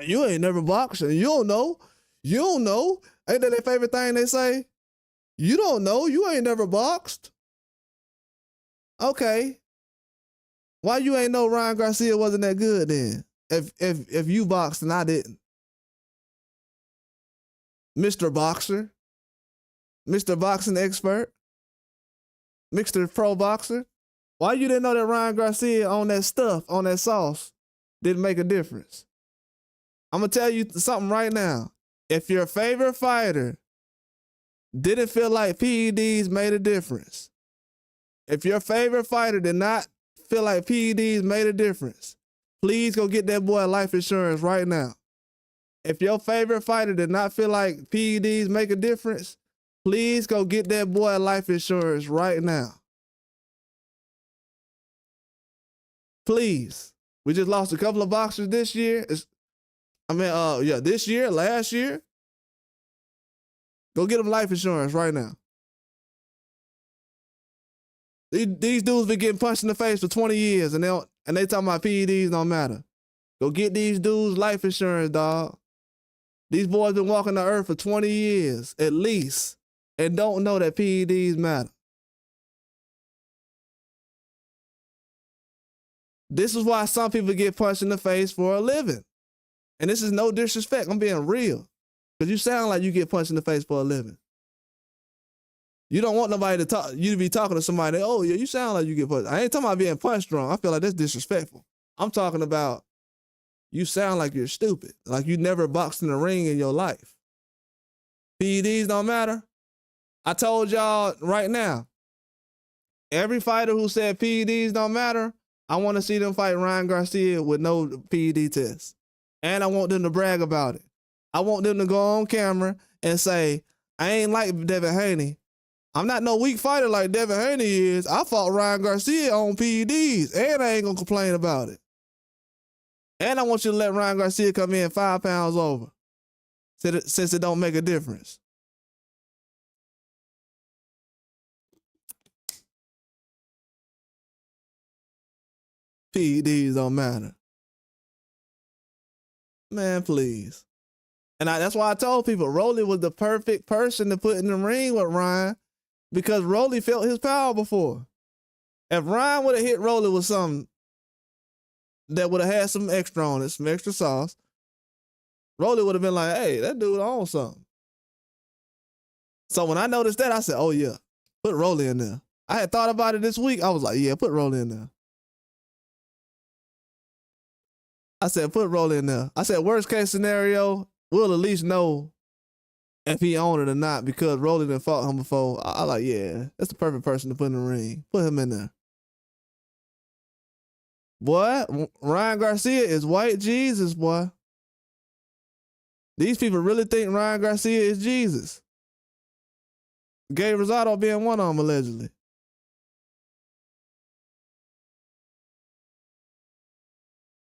Speaker 1: You ain't never boxed and you don't know. You don't know. Ain't that their favorite thing they say? You don't know. You ain't never boxed. Okay. Why you ain't know Ryan Garcia wasn't that good then? If you boxed and I didn't. Mr. Boxer. Mr. Boxing Expert. Mr. Pro Boxer. Why you didn't know that Ryan Garcia on that stuff, on that sauce, didn't make a difference? I'm going to tell you something right now. If your favorite fighter didn't feel like PEDs made a difference, if your favorite fighter did not feel like PEDs made a difference, please go get that boy life insurance right now. If your favorite fighter did not feel like PEDs make a difference, please go get that boy life insurance right now. Please. We just lost a couple of boxers this year. This year, last year. Go get them life insurance right now. These dudes been getting punched in the face for 20 years and they talking about PEDs don't matter. Go get these dudes life insurance, dog. These boys been walking the earth for 20 years at least and don't know that PEDs matter. This is why some people get punched in the face for a living. And this is no disrespect. I'm being real. Because you sound like you get punched in the face for a living. You don't want nobody to be talking to somebody, oh, yeah, you sound like you get punched. I ain't talking about being punched wrong. I feel like that's disrespectful. I'm talking about you sound like you're stupid. Like you never boxed in the ring in your life. PEDs don't matter. I told y'all right now, every fighter who said PEDs don't matter, I want to see them fight Ryan Garcia with no PED test. And I want them to brag about it. I want them to go on camera and say, I ain't like Devin Haney. I'm not no weak fighter like Devin Haney is. I fought Ryan Garcia on PEDs, and I ain't going to complain about it. And I want you to let Ryan Garcia come in 5 pounds over since it don't make a difference. PEDs don't matter. Man, please. And that's why I told people Rolly was the perfect person to put in the ring with Ryan because Rolly felt his power before. If Ryan would have hit Rolly with something that would have had some extra on it, some extra sauce, Rolly would have been like, hey, that dude on something. So when I noticed that, I said, oh, yeah, put Rolly in there. I had thought about it this week. I was like, yeah, put Rolly in there. I said, put Rolly in there. I said, worst case scenario, we'll at least know if he owned it or not because Rolly done fought him before. I like, yeah, that's the perfect person to put in the ring. Put him in there. Boy, Ryan Garcia is white Jesus, boy. These people really think Ryan Garcia is Jesus. Gabe Rosado being one of them, allegedly.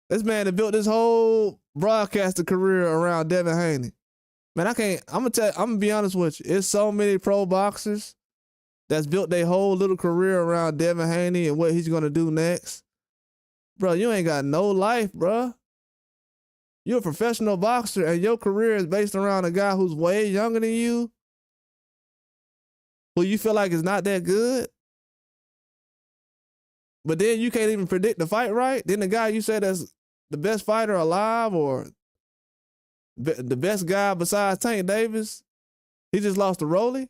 Speaker 1: This man that built this whole broadcaster career around Devin Haney. Man, I'm gonna be honest with you. It's so many pro boxers that's built their whole little career around Devin Haney and what he's gonna do next. Bro, you ain't got no life, bro. You're a professional boxer and your career is based around a guy who's way younger than you, who you feel like is not that good. But then you can't even predict the fight right. Then the guy you say that's the best fighter alive or the best guy besides Tank Davis, he just lost to Rolly.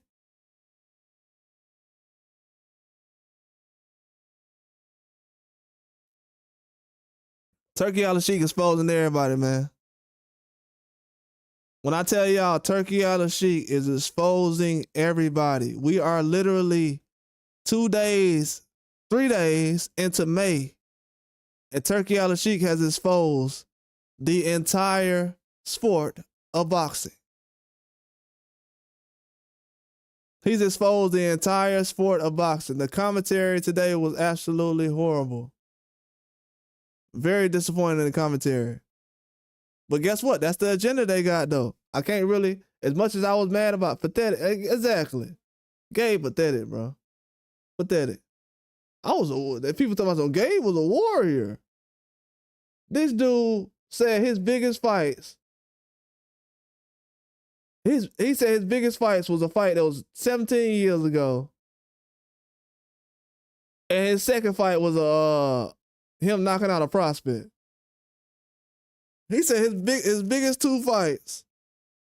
Speaker 1: Turkey Al-Sheikh exposing everybody, man. When I tell y'all Turkey Al-Sheikh is exposing everybody, we are literally 3 days into May, and Turkey Al-Sheikh has exposed the entire sport of boxing. He's exposed the entire sport of boxing. The commentary today was absolutely horrible. Very disappointing in the commentary. But guess what? That's the agenda they got, though. I can't really, as much as I was mad about pathetic, exactly. Gabe pathetic, bro. Pathetic. People talking about so Gabe was a warrior. This dude said his biggest fights, he said his biggest fights was a fight that was 17 years ago. And his second fight was him knocking out a prospect. He said his biggest two fights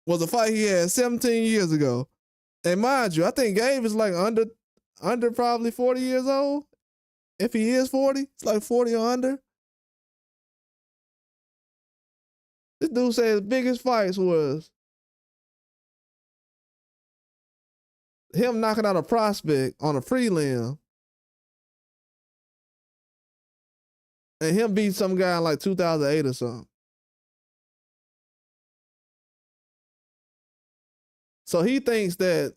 Speaker 1: was a fight he had 17 years ago. And mind you, I think Gabe is like under probably 40 years old. If he is 40, it's like 40 or under. This dude said his biggest fights was him knocking out a prospect on a prelim and him beat some guy in like 2008 or something. So he thinks that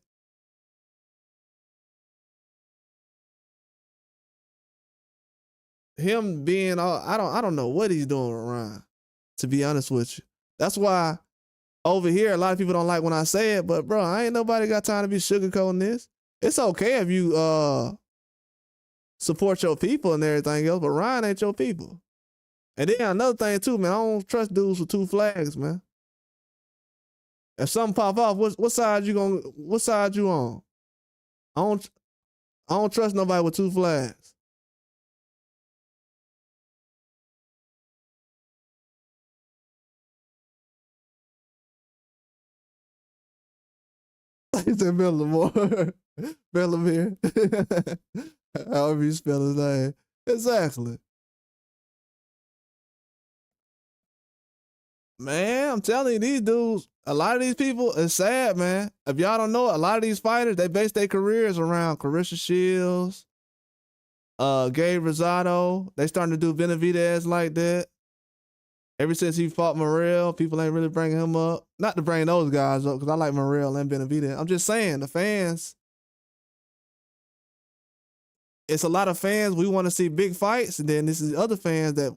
Speaker 1: him being I don't know what he's doing with Ryan, to be honest with you. That's why over here a lot of people don't like when I say it, but bro, I ain't nobody got time to be sugarcoating this. It's okay if you support your people and everything else, but Ryan ain't your people. And then another thing too, man, I don't trust dudes with two flags, man. If something pop off, what side you on? I don't trust nobody with two flags. He said Bellamore. Bellamere. However you spell his name. Exactly. Man, I'm telling you, these dudes, a lot of these people, it's sad, man. If y'all don't know, a lot of these fighters, they base their careers around Carissa Shields, Gabe Rosado. They starting to do Benavidez like that. Ever since he fought Morrell, people ain't really bringing him up. Not to bring those guys up, because I like Morrell and Benavidez. I'm just saying, the fans, it's a lot of fans, we want to see big fights, and then this is other fans that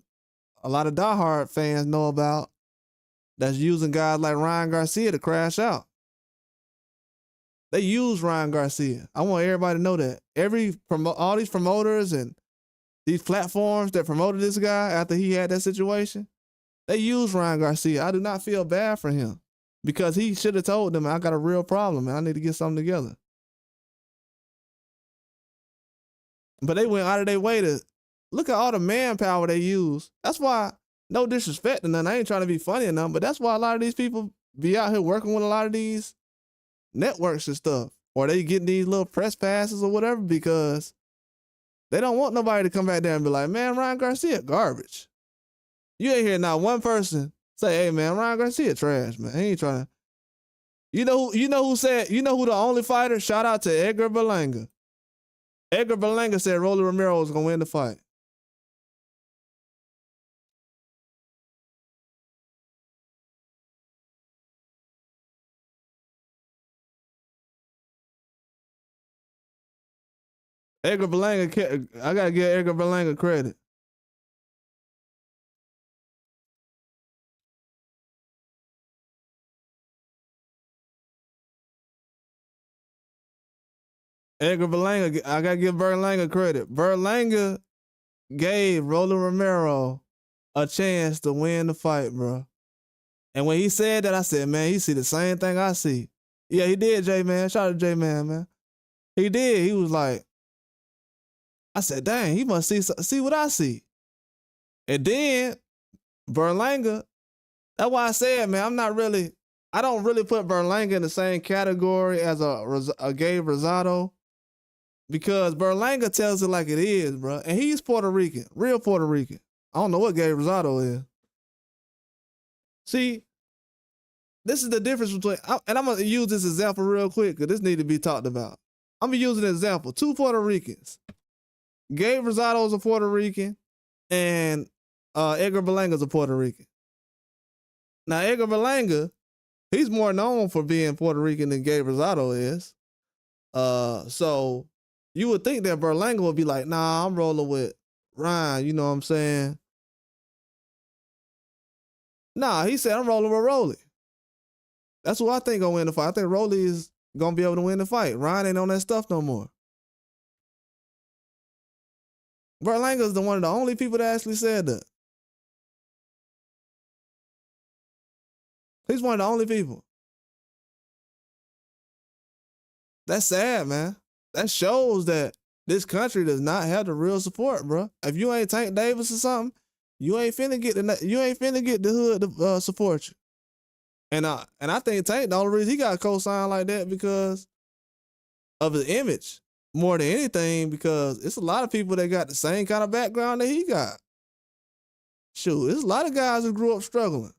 Speaker 1: a lot of diehard fans know about that's using guys like Ryan Garcia to crash out. They use Ryan Garcia. I want everybody to know that. All these promoters and these platforms that promoted this guy after he had that situation, they use Ryan Garcia. I do not feel bad for him because he should have told them, I got a real problem, man. I need to get something together. But they went out of their way to look at all the manpower they use. That's why, no disrespect to none, I ain't trying to be funny or nothing, but that's why a lot of these people be out here working with a lot of these networks and stuff, or they getting these little press passes or whatever, because they don't want nobody to come back there and be like, man, Ryan Garcia, garbage. You ain't hear not one person say, hey, man, Ryan Garcia trash, man. He ain't trying to. You know who the only fighter? Shout out to Edgar Berlanga. Edgar Berlanga said Rolly Romero was going to win the fight. Edgar Berlanga, I got to give Edgar Berlanga credit. Edgar Berlanga, I got to give Berlanga credit. Berlanga gave Rolly Romero a chance to win the fight, bro. And when he said that, I said, man, he see the same thing I see. Yeah, he did, J-Man. Shout out to J-Man, man. He did. He was like, I said, dang, he must see what I see. And then Berlanga, that's why I said, man, I don't really put Berlanga in the same category as a Gabe Rosado, because Berlanga tells it like it is, bro. And he's Puerto Rican, real Puerto Rican. I don't know what Gabe Rosado is. See, this is the difference between, and I'm going to use this example real quick because this needs to be talked about. I'm going to use an example. Two Puerto Ricans. Gabe Rosado is a Puerto Rican, and Edgar Berlanga is a Puerto Rican. Now, Edgar Berlanga, he's more known for being Puerto Rican than Gabe Rosado is. So you would think that Berlanga would be like, nah, I'm rolling with Ryan, you know what I'm saying? Nah, he said I'm rolling with Rolly. That's who I think gonna win the fight. I think Rolly is gonna be able to win the fight. Ryan ain't on that stuff no more. Berlanga's the one of the only people that actually said that. He's one of the only people. That's sad, man. That shows that this country does not have the real support, bro. If you ain't Tank Davis or something, you ain't finna get the hood to support you. And I think Tank, the only reason he got co-signed like that because of his image more than anything, because it's a lot of people that got the same kind of background that he got. Shoot, there's a lot of guys who grew up struggling.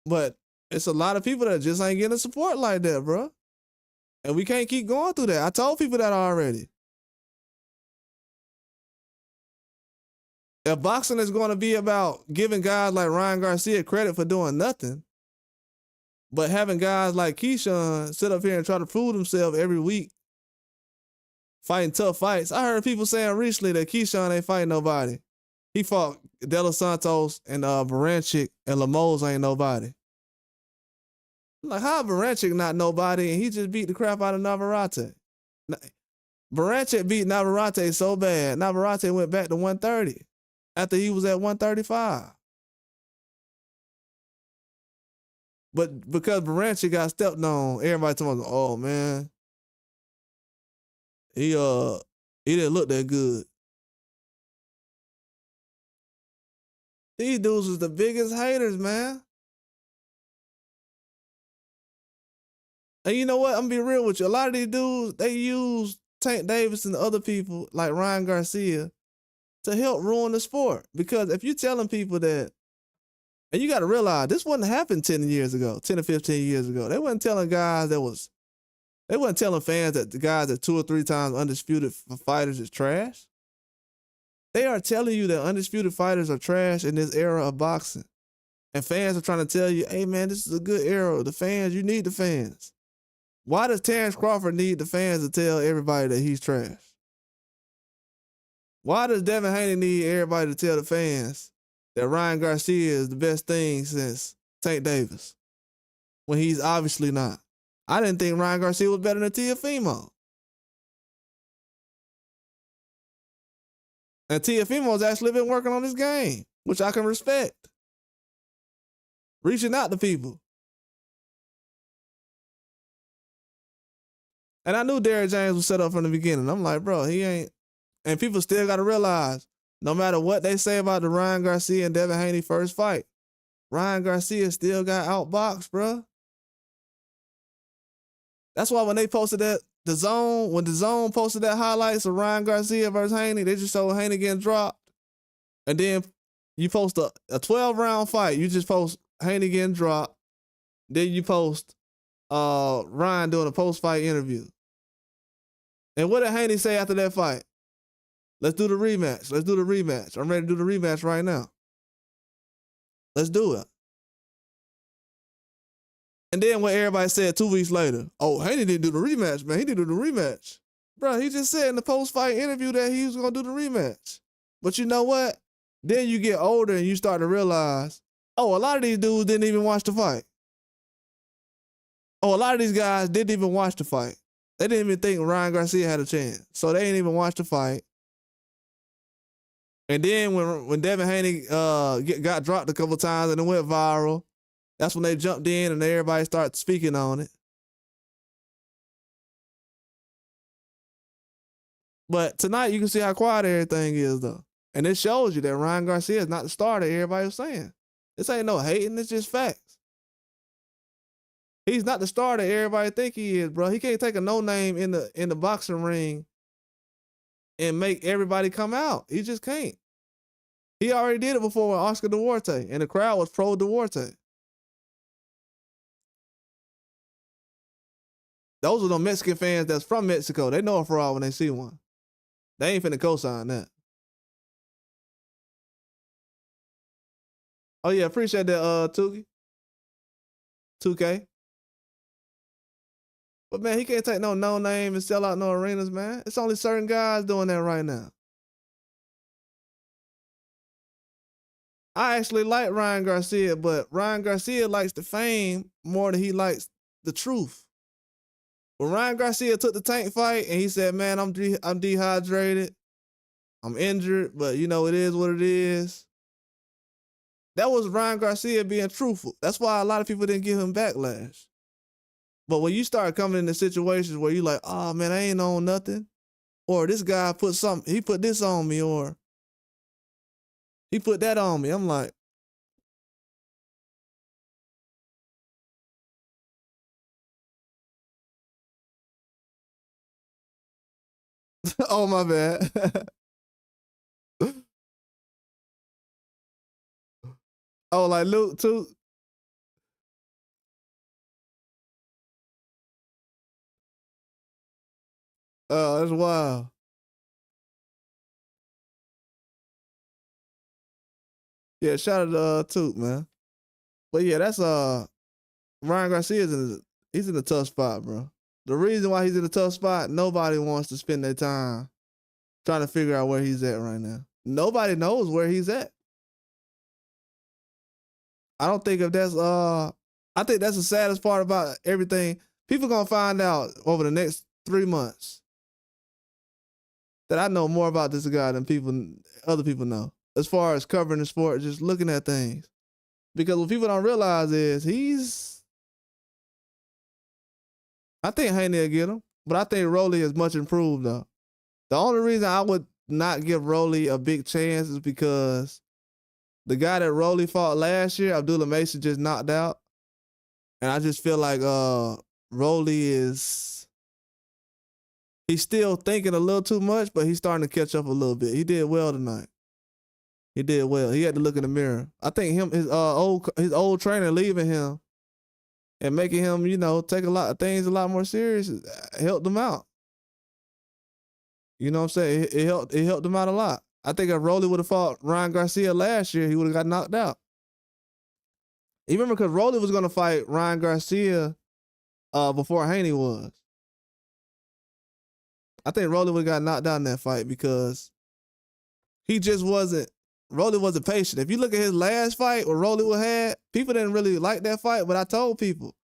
Speaker 1: But it's a lot of people that just ain't getting support like that, bro. And we can't keep going through that. I told people that already. If boxing is going to be about giving guys like Ryan Garcia credit for doing nothing, but having guys like Keyshawn sit up here and try to prove himself every week, fighting tough fights. I heard people saying recently that Keyshawn ain't fighting nobody. He fought De Los Santos and Baranchik, and Lemos ain't nobody. I'm like, how Baranchik not nobody and he just beat the crap out of Navarrete? Baranchik beat Navarrete so bad, Navarrete went back to 130 after he was at 135. But because Baranchik got stepped on, everybody told him, oh man, he didn't look that good. These dudes was the biggest haters, man. And you know what? I'm gonna be real with you. A lot of these dudes, they use Tank Davis and other people like Ryan Garcia to help ruin the sport. Because if you're telling people that, and you got to realize this wouldn't happen 10 years ago, 10 or 15 years ago. They wasn't telling guys they wasn't telling fans that the guys that 2 or 3 times undisputed fighters is trash. They are telling you that undisputed fighters are trash in this era of boxing. And fans are trying to tell you, hey man, this is a good era. The fans, you need the fans. Why does Terrence Crawford need the fans to tell everybody that he's trash? Why does Devin Haney need everybody to tell the fans that Ryan Garcia is the best thing since Tank Davis when he's obviously not? I didn't think Ryan Garcia was better than Teofimo. And Teofimo's actually been working on his game, which I can respect. Reaching out to people. And I knew Derrick James was set up from the beginning. I'm like, bro, he ain't. And people still got to realize, no matter what they say about the Ryan Garcia and Devin Haney first fight, Ryan Garcia still got outboxed, bro. That's why when they posted that, when the zone posted that highlights of Ryan Garcia versus Haney, they just showed Haney getting dropped. And then you post a 12-round fight. You just post Haney getting dropped. Then you post Ryan doing a post-fight interview. And what did Haney say after that fight? Let's do the rematch. Let's do the rematch. I'm ready to do the rematch right now. Let's do it. And then what everybody said 2 weeks later, oh, Haney didn't do the rematch, man. He didn't do the rematch. Bro, he just said in the post-fight interview that he was going to do the rematch. But you know what? Then you get older and you start to realize, oh, a lot of these dudes didn't even watch the fight. Oh, a lot of these guys didn't even watch the fight. They didn't even think Ryan Garcia had a chance. So they didn't even watch the fight. And then when Devin Haney got dropped a couple times and it went viral, that's when they jumped in and everybody started speaking on it. But tonight you can see how quiet everything is, though. And it shows you that Ryan Garcia is not the starter everybody was saying. This ain't no hating, it's just facts. He's not the starter everybody think he is, bro. He can't take a no-name in the boxing ring and make everybody come out. He just can't. He already did it before with Oscar Duarte, and the crowd was pro Duarte. Those are the Mexican fans that's from Mexico. They know a fraud when they see one. They ain't finna co-sign that. Oh yeah, appreciate that, Tuki. 2K. But man, he can't take no name and sell out no arenas, man. It's only certain guys doing that right now. I actually like Ryan Garcia, but Ryan Garcia likes the fame more than he likes the truth. When Ryan Garcia took the Tank fight and he said, "Man, I'm dehydrated, I'm injured, but you know it is what it is." That was Ryan Garcia being truthful. That's why a lot of people didn't give him backlash. But when you start coming into situations where you like, "Oh man, I ain't on nothing," or this guy he put this on me, or he put that on me, I'm like, "Oh my bad." Oh, like Luke too. Oh, that's wild. Yeah, shout out to Toot, man. But yeah, that's Ryan Garcia's he's in a tough spot, bro. The reason why he's in a tough spot, nobody wants to spend their time trying to figure out where he's at right now. Nobody knows where he's at. I don't think if that's I think that's the saddest part about everything. People gonna find out over the next 3 months that I know more about this guy than other people know. As far as covering the sport, just looking at things. Because what people don't realize is I think Haney will get him, but I think Rolly is much improved though. The only reason I would not give Rolly a big chance is because the guy that Rolly fought last year, Abdullah Mason, just knocked out. And I just feel like Rolly he's still thinking a little too much, but he's starting to catch up a little bit. He did well tonight. He did well. He had to look in the mirror. I think his old trainer leaving him and making him, take a lot of things a lot more serious helped him out. You know what I'm saying? It helped him out a lot. I think if Rolly would have fought Ryan Garcia last year, he would have got knocked out. You remember because Rolly was going to fight Ryan Garcia before Haney was. I think Rolly would have got knocked out in that fight because Rolly wasn't patient. If you look at his last fight where Rolly had, people didn't really like that fight, but I told people,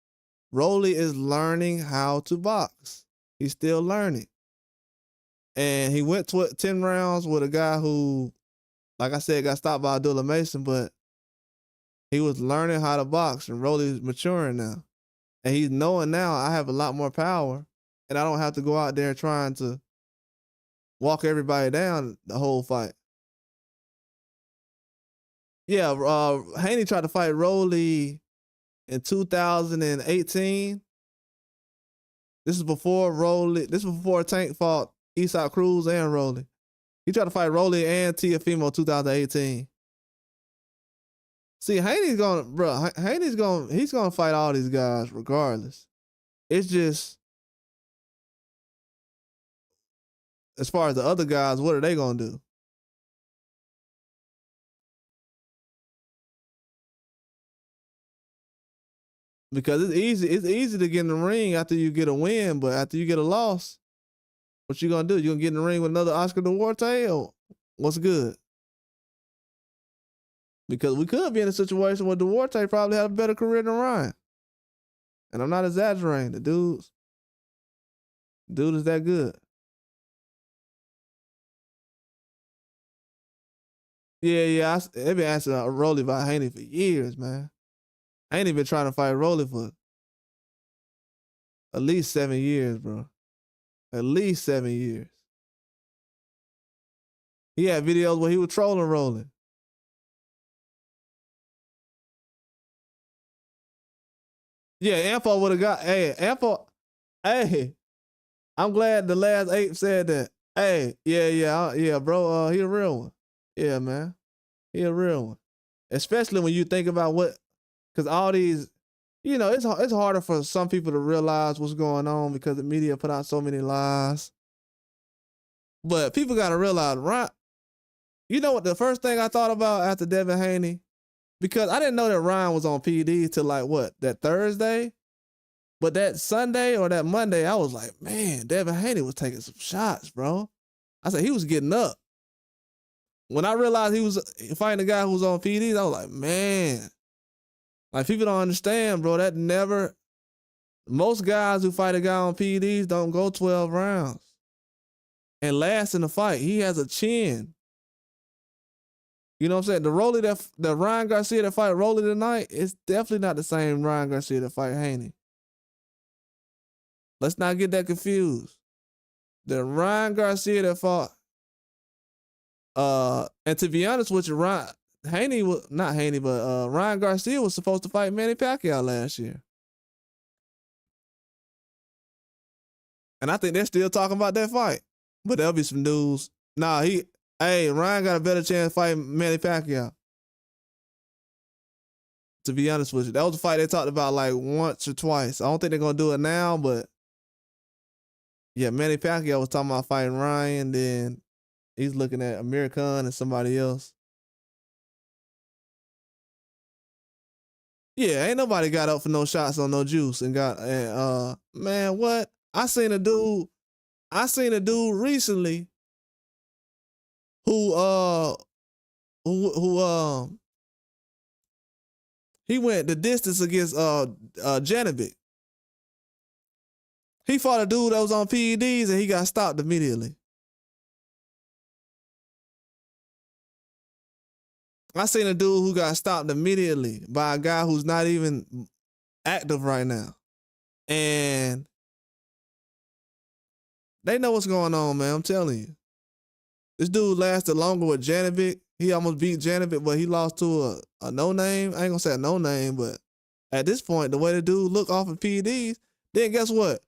Speaker 1: Rolly is learning how to box. He's still learning. And he went 10 rounds with a guy who, like I said, got stopped by Abdullah Mason, but he was learning how to box, and Rolly's maturing now. And he's knowing now I have a lot more power, and I don't have to go out there trying to walk everybody down the whole fight. Yeah, Haney tried to fight Rolly in 2018. This is before Tank fought Eastside Cruz and Rolly. He tried to fight Rolly and Teofimo 2018. See, he's gonna fight all these guys regardless. It's just, as far as the other guys, what are they gonna do? Because it's easy to get in the ring after you get a win, but after you get a loss, what you gonna do? You gonna get in the ring with another Oscar Duarte, or what's good? Because we could be in a situation where Duarte probably had a better career than Ryan. And I'm not exaggerating. The dude is that good. Yeah. They've been asking Rolly about Haney for years, man. Haney been trying to fight Rolly for at least 7 years, bro. At least 7 years. He had videos where he was trolling Rolly. Yeah, Ampo would have got. Hey, Ampo. Hey, I'm glad the last ape said that. Hey, yeah, bro. He a real one. Yeah, man. He a real one. Especially when you think about because all these, it's harder for some people to realize what's going on because the media put out so many lies. But people got to realize, Ryan, you know what the first thing I thought about after Devin Haney? Because I didn't know that Ryan was on PD till that Thursday? But that Sunday or that Monday, I was like, man, Devin Haney was taking some shots, bro. I said, he was getting up. when I realized he was fighting a guy who was on PEDs, I was like, man, like people don't understand, bro. That never. Most guys who fight a guy on PEDs don't go 12 rounds and last in the fight. He has a chin. You know what I'm saying? The Ryan Garcia that fight Rolly tonight is definitely not the same Ryan Garcia that fight Haney. Let's not get that confused. The Ryan Garcia that fought, and to be honest with you, Ryan Garcia was supposed to fight Manny Pacquiao last year. And I think they're still talking about that fight. But there'll be some news. Ryan got a better chance fighting Manny Pacquiao. To be honest with you. That was a fight they talked about like once or twice. I don't think they're going to do it now, but yeah, Manny Pacquiao was talking about fighting Ryan, then he's looking at Amir Khan and somebody else. Yeah, ain't nobody got up for no shots on no juice man, what? I seen a dude recently who he went the distance against Janovic. He fought a dude that was on PEDs and he got stopped immediately. I seen a dude who got stopped immediately by a guy who's not even active right now. And they know what's going on, man. I'm telling you. This dude lasted longer with Janovic. He almost beat Janovic, but he lost to a no-name. I ain't gonna say a no-name, but at this point, the way the dude looked off of PEDs, then guess what?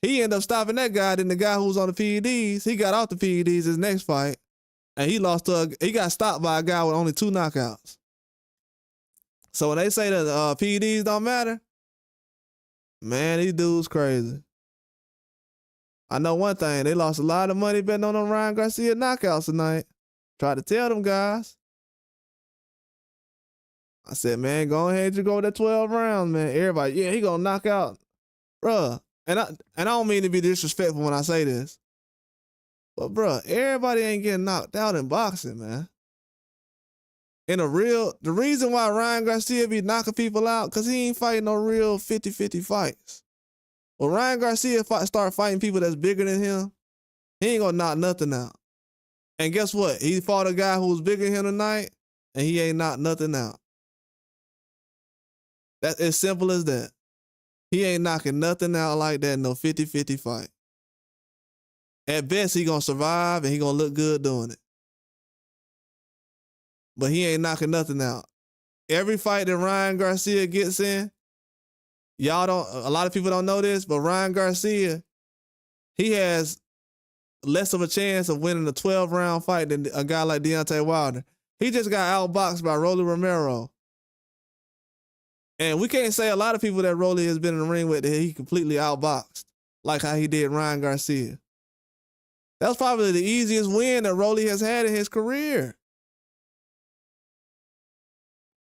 Speaker 1: He ended up stopping that guy. Then the guy who was on the PEDs, he got off the PEDs his next fight, and he got stopped by a guy with only 2 knockouts. So when they say that PEDs don't matter, man, these dudes crazy. I know one thing, they lost a lot of money betting on them Ryan Garcia knockouts tonight. Tried to tell them guys. I said, man, go ahead and go with that 12 rounds, man. Everybody, yeah, he gonna knock out. Bruh. And I don't mean to be disrespectful when I say this. But bruh, everybody ain't getting knocked out in boxing, man. The reason why Ryan Garcia be knocking people out, because he ain't fighting no real 50-50 fights. When Ryan Garcia start fighting people that's bigger than him, he ain't gonna knock nothing out. And guess what? He fought a guy who was bigger than him tonight, and he ain't knocked nothing out. That's as simple as that. He ain't knocking nothing out like that in no 50-50 fight. At best, he gonna survive and he gonna look good doing it. But he ain't knocking nothing out. Every fight that Ryan Garcia gets in, a lot of people don't know this, but Ryan Garcia, he has less of a chance of winning a 12-round fight than a guy like Deontay Wilder. He just got outboxed by Romero. And we can't say a lot of people that Rolly has been in the ring with that he completely outboxed, like how he did Ryan Garcia. That was probably the easiest win that Rolly has had in his career.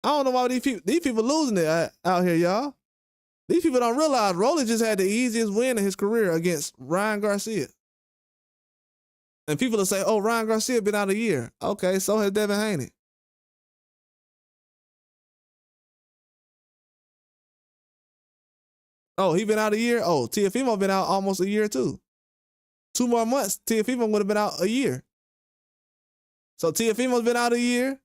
Speaker 1: I don't know why these people losing it out here, y'all. These people don't realize Rolly just had the easiest win in his career against Ryan Garcia. And people will say, oh, Ryan Garcia been out a year. Okay, so has Devin Haney. Oh, he been out a year? Oh, Teofimo been out almost a year too. 2 more months, Teofimo would have been out a year. So Teofimo's been out a year.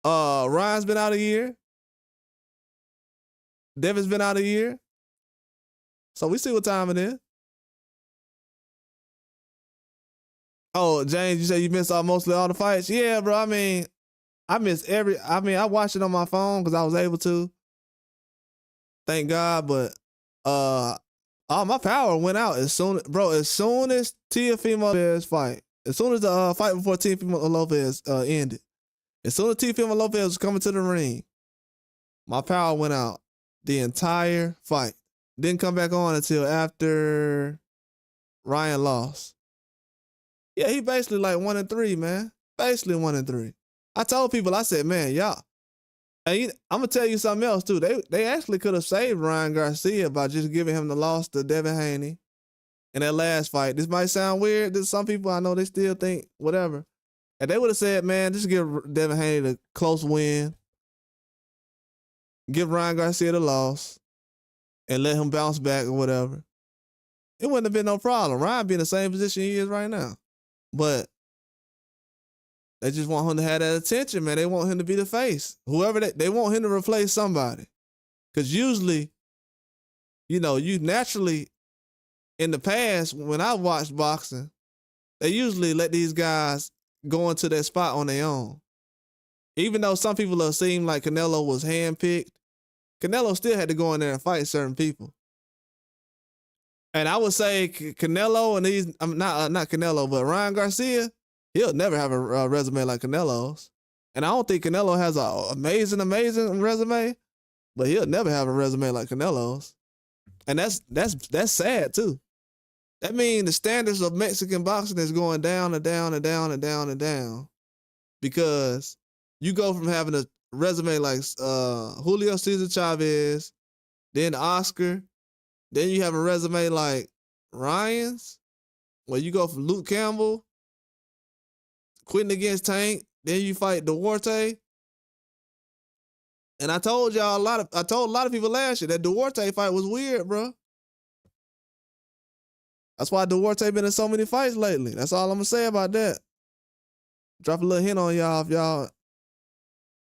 Speaker 1: Ryan's been out a year. Devin's been out a year. So we see what time it is. Oh, James, you said you missed mostly all the fights? Yeah, bro. I mean, I watched it on my phone because I was able to. Thank God, but my power went out as soon as Teofimo Lopez fight. As soon as the fight before Teofimo Lopez ended. As soon as Teofimo Lopez was coming to the ring, my power went out the entire fight. Didn't come back on until after Ryan lost. Yeah, he basically like 1-3, man. Basically 1-3. I told people, I said, man, y'all. And I'm gonna tell you something else too. They actually could have saved Ryan Garcia by just giving him the loss to Devin Haney in that last fight. This might sound weird to some people. I know they still think whatever. And they would have said, man, just give Devin Haney a close win. Give Ryan Garcia the loss. And let him bounce back or whatever. It wouldn't have been no problem. Ryan be in the same position he is right now. But they just want him to have that attention, man. They want him to be the face. Whoever they want him to replace somebody. Because usually, you naturally, in the past, when I watched boxing, they usually let these guys go into that spot on their own. Even though some people have seemed like Canelo was handpicked, Canelo still had to go in there and fight certain people. And I would say Canelo and these, not Canelo, but Ryan Garcia, he'll never have a resume like Canelo's. And I don't think Canelo has an amazing resume, but he'll never have a resume like Canelo's. And that's sad too. That means the standards of Mexican boxing is going down and down and down and down and down. Because you go from having a resume like Julio Cesar Chavez, then Oscar, then you have a resume like Ryan's, where you go from Luke Campbell, quitting against Tank, then you fight Duarte. And I told y'all I told a lot of people last year that Duarte fight was weird, bro. That's why Duarte been in so many fights lately. That's all I'm gonna say about that. Drop a little hint on y'all if y'all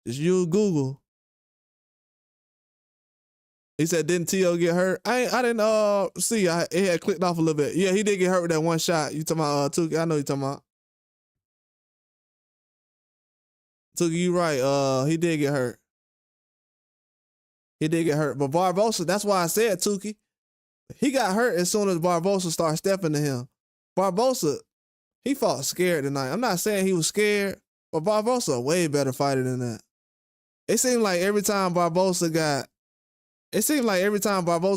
Speaker 1: just use Google. He said, didn't T.O. get hurt? I didn't see. It had clicked off a little bit. Yeah, he did get hurt with that one shot. You talking about Tuki? I know you talking about. Tuki, you right. He did get hurt. He did get hurt. But Barbosa, that's why I said Tuki. He got hurt as soon as Barbosa started stepping to him. Barbosa, he fought scared tonight. I'm not saying he was scared, but Barbosa a way better fighter than that. It seemed like every time Barbosa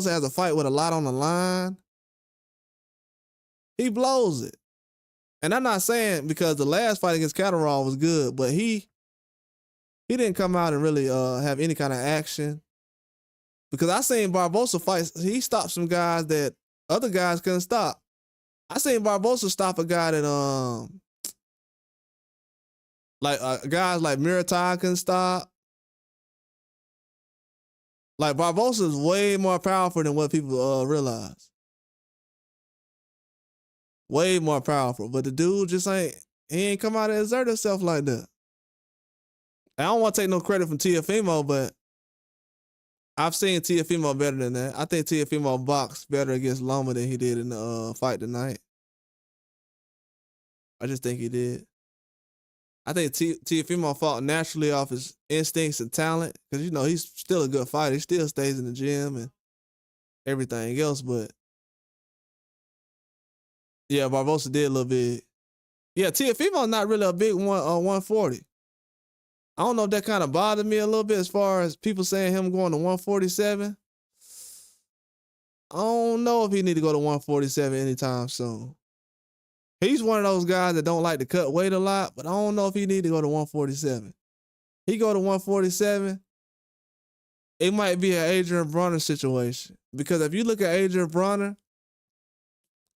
Speaker 1: has a fight with a lot on the line, he blows it. And I'm not saying because the last fight against Catterall was good, but he didn't come out and really have any kind of action. Because I seen Barbosa fights, he stopped some guys that other guys couldn't stop. I seen Barbosa stop a guy that guys like Muritai couldn't stop. Like Barbosa is way more powerful than what people realize. Way more powerful. But the dude just he ain't come out and exert himself like that. I don't want to take no credit from Teofimo, but I've seen Teofimo better than that. I think Teofimo boxed better against Loma than he did in the fight tonight. I just think he did. I think Teofimo fought naturally off his instincts and talent because, he's still a good fighter. He still stays in the gym and everything else. But, yeah, Barbosa did a little bit. Yeah, Teofimo's not really a big 140. I don't know if that kind of bothered me a little bit as far as people saying him going to 147. I don't know if he need to go to 147 anytime soon. He's one of those guys that don't like to cut weight a lot, but I don't know if he need to go to 147. He go to 147, it might be an Adrian Bronner situation. Because if you look at Adrian Bronner,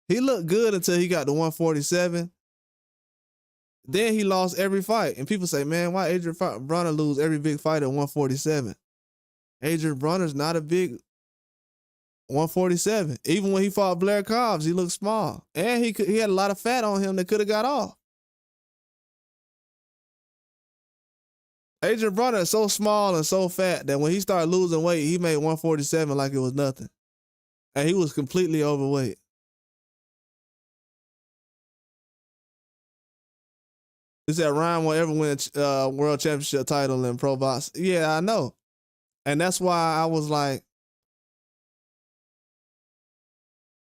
Speaker 1: he looked good until he got to 147. Then he lost every fight. And people say, man, why Adrian Bronner lose every big fight at 147? Adrian Bronner's not a big 147. Even when he fought Blair Cobbs, he looked small. And he had a lot of fat on him that could have got off. Adrian Bronner is so small and so fat that when he started losing weight, he made 147 like it was nothing. And he was completely overweight. He said Ryan won't ever win a world championship title in pro box. Yeah, I know. And that's why I was like,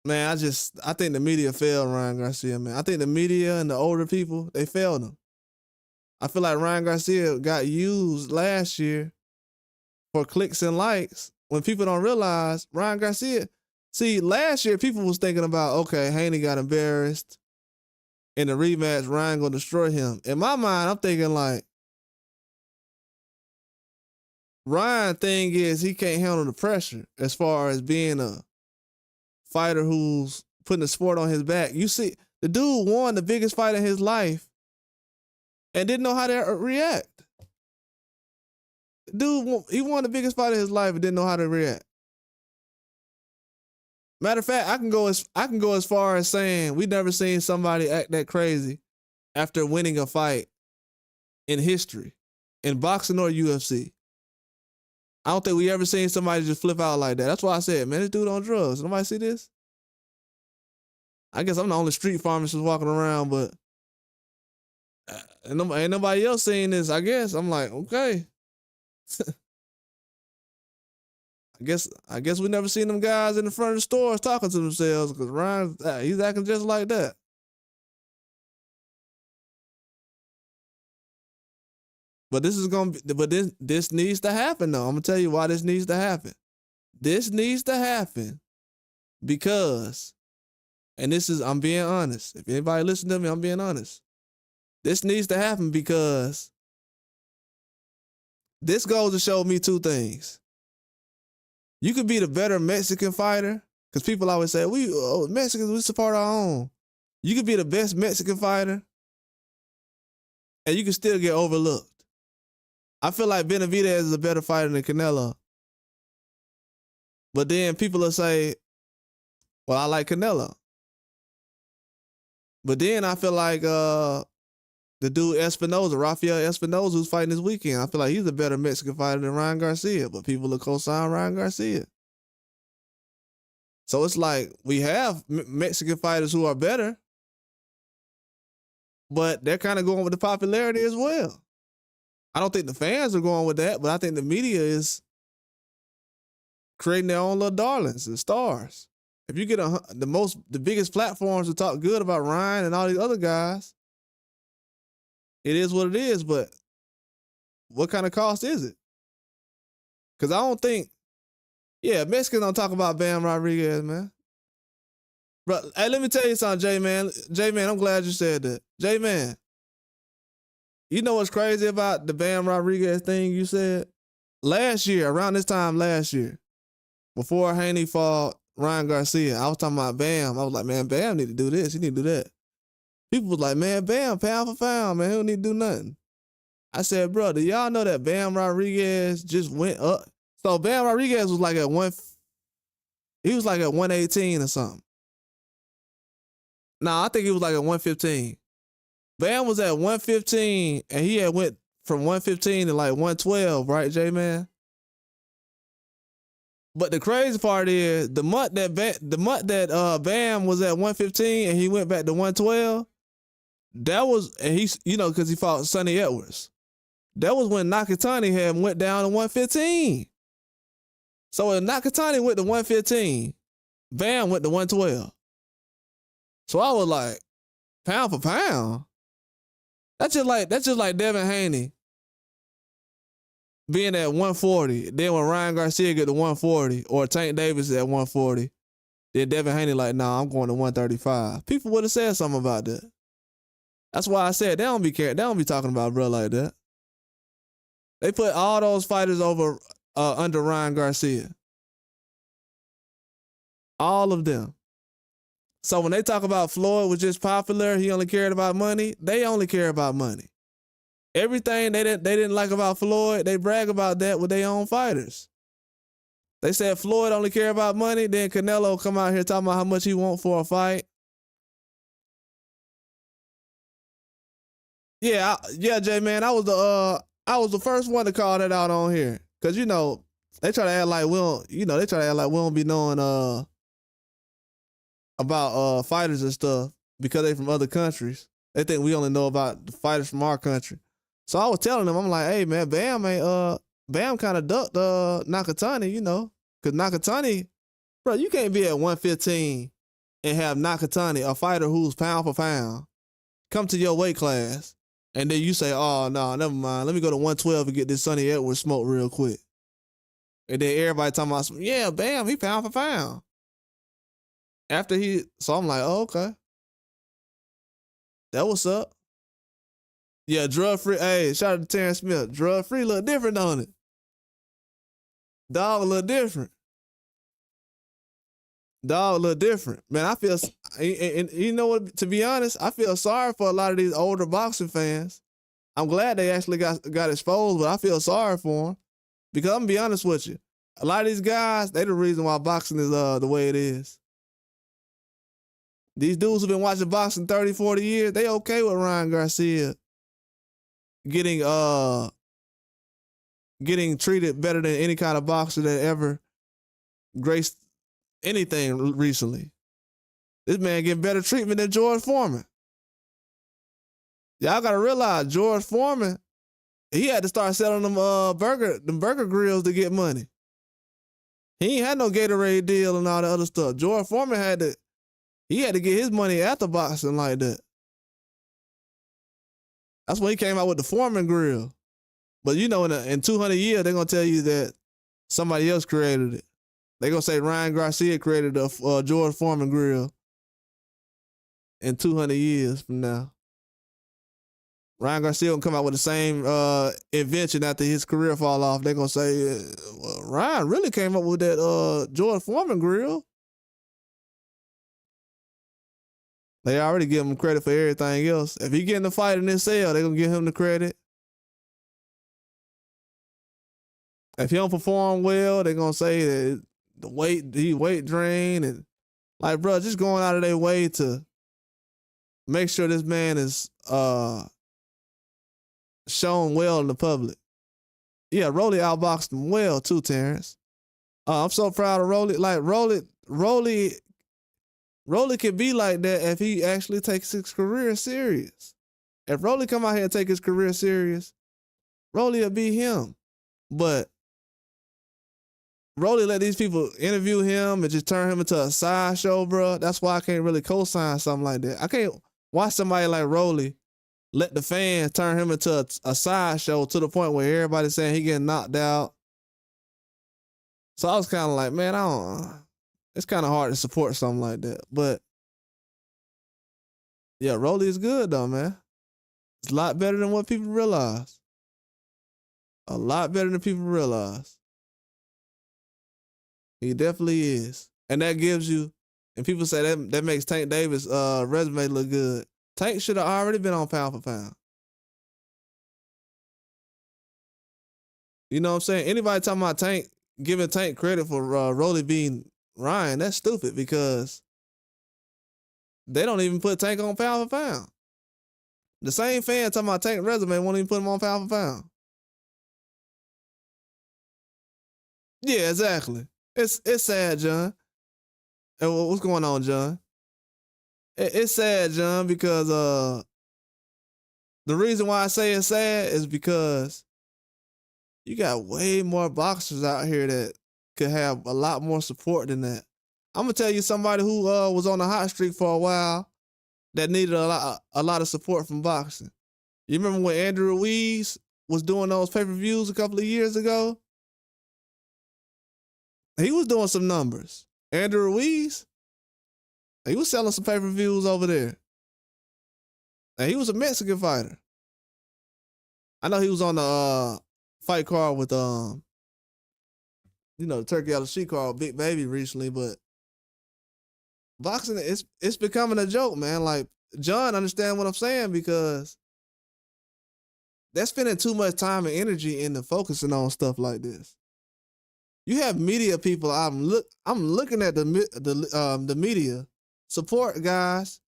Speaker 1: man, I think the media failed Ryan Garcia, man. I think the media and the older people, they failed him. I feel like Ryan Garcia got used last year for clicks and likes when people don't realize Ryan Garcia. See, last year people was thinking about, okay, Haney got embarrassed. In the rematch, Ryan gonna destroy him. In my mind, I'm thinking like, Ryan thing is he can't handle the pressure as far as being a fighter who's putting the sport on his back. You see, the dude won the biggest fight in his life and didn't know how to react. Dude, he won the biggest fight of his life and didn't know how to react. Matter of fact, I can go as far as saying we never seen somebody act that crazy after winning a fight in history, in boxing or UFC. I don't think we ever seen somebody just flip out like that. That's why I said, man, this dude on drugs. Nobody see this? I guess I'm the only street pharmacist walking around, but ain't nobody else seeing this. I guess I'm like, okay. I guess we never seen them guys in the front of the stores talking to themselves because Ryan, he's acting just like that. But this needs to happen though. I'm gonna tell you why this needs to happen. This needs to happen because, and I'm being honest. If anybody listen to me, I'm being honest. This needs to happen because this goes to show me two things. You could be the better Mexican fighter, because people always say, Mexicans, we support our own. You could be the best Mexican fighter, and you can still get overlooked. I feel like Benavidez is a better fighter than Canelo. But then people will say, well, I like Canelo. But then I feel like the dude Rafael Espinoza, who's fighting this weekend, I feel like he's a better Mexican fighter than Ryan Garcia, but people will co-sign Ryan Garcia. So it's like we have Mexican fighters who are better, but they're kind of going with the popularity as well. I don't think the fans are going with that, but I think the media is creating their own little darlings and stars. If you get the biggest platforms to talk good about Ryan and all these other guys, it is what it is, but what kind of cost is it? Because I don't think, Mexicans don't talk about Bam Rodriguez, man. But hey, let me tell you something, J-Man. J-Man, I'm glad you said that. J-Man, you know what's crazy about the Bam Rodriguez thing you said? Around this time last year, before Haney fought Ryan Garcia, I was talking about Bam. I was like, man, Bam need to do this. He need to do that. People was like, man, Bam, pound for pound, man, he don't need to do nothing. I said, bro, do y'all know that Bam Rodriguez just went up? So Bam Rodriguez was like at 118 or something. I think he was like at 115. Bam was at 115, and he had went from 115 to like 112, right, J-Man? But the crazy part is the month that Bam was at 115 and he went back to 112. That was, and he's, because he fought Sonny Edwards. That was when Nakatani had went down to 115. So when Nakatani went to 115, Bam went to 112. So I was like, pound for pound. That's just like Devin Haney being at 140. Then when Ryan Garcia get to 140, or Tank Davis at 140, then Devin Haney like, nah, I'm going to 135. People would have said something about that. That's why I said they don't be talking about bro like that. They put all those fighters over under Ryan Garcia. All of them. So when they talk about Floyd was just popular, he only cared about money, they only care about money. Everything they didn't like about Floyd, they brag about that with their own fighters. They said Floyd only care about money, then Canelo come out here talking about how much he want for a fight. Yeah, J-Man, I was the first one to call that out on here. Cause they try to act like we don't be knowing about fighters and stuff because they from other countries. They think we only know about the fighters from our country. So I was telling them, I'm like, hey man, Bam kind of ducked Nakatani, because Nakatani, bro, you can't be at 115 and have Nakatani, a fighter who's pound for pound, come to your weight class, and then you say, oh no, never mind, let me go to 112 and get this Sonny Edwards smoke real quick. And then everybody talking about, Bam, he pound for pound. So I'm like, oh, okay. That what's up. Yeah, drug-free. Hey, shout out to Terrence Smith. Drug-free look different on it. Dog look different. Dog look different, man. I feel, and you know what? To be honest, I feel sorry for a lot of these older boxing fans. I'm glad they actually got exposed, but I feel sorry for them because I'm gonna be honest with you. A lot of these guys, they the reason why boxing is the way it is. These dudes who've been watching boxing 30, 40 years, they okay with Ryan Garcia getting getting treated better than any kind of boxer that ever graced anything recently. This man getting better treatment than George Foreman. Y'all gotta realize George Foreman, he had to start selling them burger grills to get money. He ain't had no Gatorade deal and all the other stuff. George Foreman had to get his money after boxing like that. That's when he came out with the Foreman grill. But you know, in 200 years, they're gonna tell you that somebody else created it. They're gonna say Ryan Garcia created the George Foreman grill in 200 years from now. Ryan Garcia gonna come out with the same invention after his career fall off. They're gonna say, well, Ryan really came up with that George Foreman grill. They already give him credit for everything else. If he get in the fight in this cell, they're gonna give him the credit. If he don't perform well, they're gonna say that he weight drained and like, bro, just going out of their way to make sure this man is shown well in the public. Yeah, Rolly outboxed him well too, Terrence. I'm so proud of Rolly. Like Rolly could be like that if he actually takes his career serious. If Rolly come out here and take his career serious, Rolly will be him. But Rolly let these people interview him and just turn him into a sideshow, bro. That's why I can't really co-sign something like that. I can't watch somebody like Rolly let the fans turn him into a sideshow to the point where everybody's saying he getting knocked out. So I was kind of like, man, it's kind of hard to support something like that. But yeah, Rolly is good though, man. It's a lot better than what people realize. A lot better than people realize. He definitely is. And that gives you, and people say that makes Tank Davis' resume look good. Tank should have already been on pound for pound. You know what I'm saying? Anybody talking about Tank, giving Tank credit for Rolly being Ryan, that's stupid because they don't even put Tank on pound for pound. The same fan talking about Tank resume won't even put him on pound for pound. Yeah, exactly. It's sad, John. And what's going on, John? It's sad, John, because the reason why I say it's sad is because you got way more boxers out here that could have a lot more support than that. I'm gonna tell you somebody who was on a hot streak for a while that needed a lot of support from boxing. You remember when Andrew Ruiz was doing those pay-per-views a couple of years ago? He was doing some numbers. Andrew Ruiz, he was selling some pay-per-views over there. And he was a Mexican fighter. I know he was on the fight card with the Turkey out of Sheik card, Big Baby recently, but boxing it's becoming a joke, man. Like, John understand what I'm saying because they're spending too much time and energy into focusing on stuff like this. You have media people. I'm looking at the media. Support guys.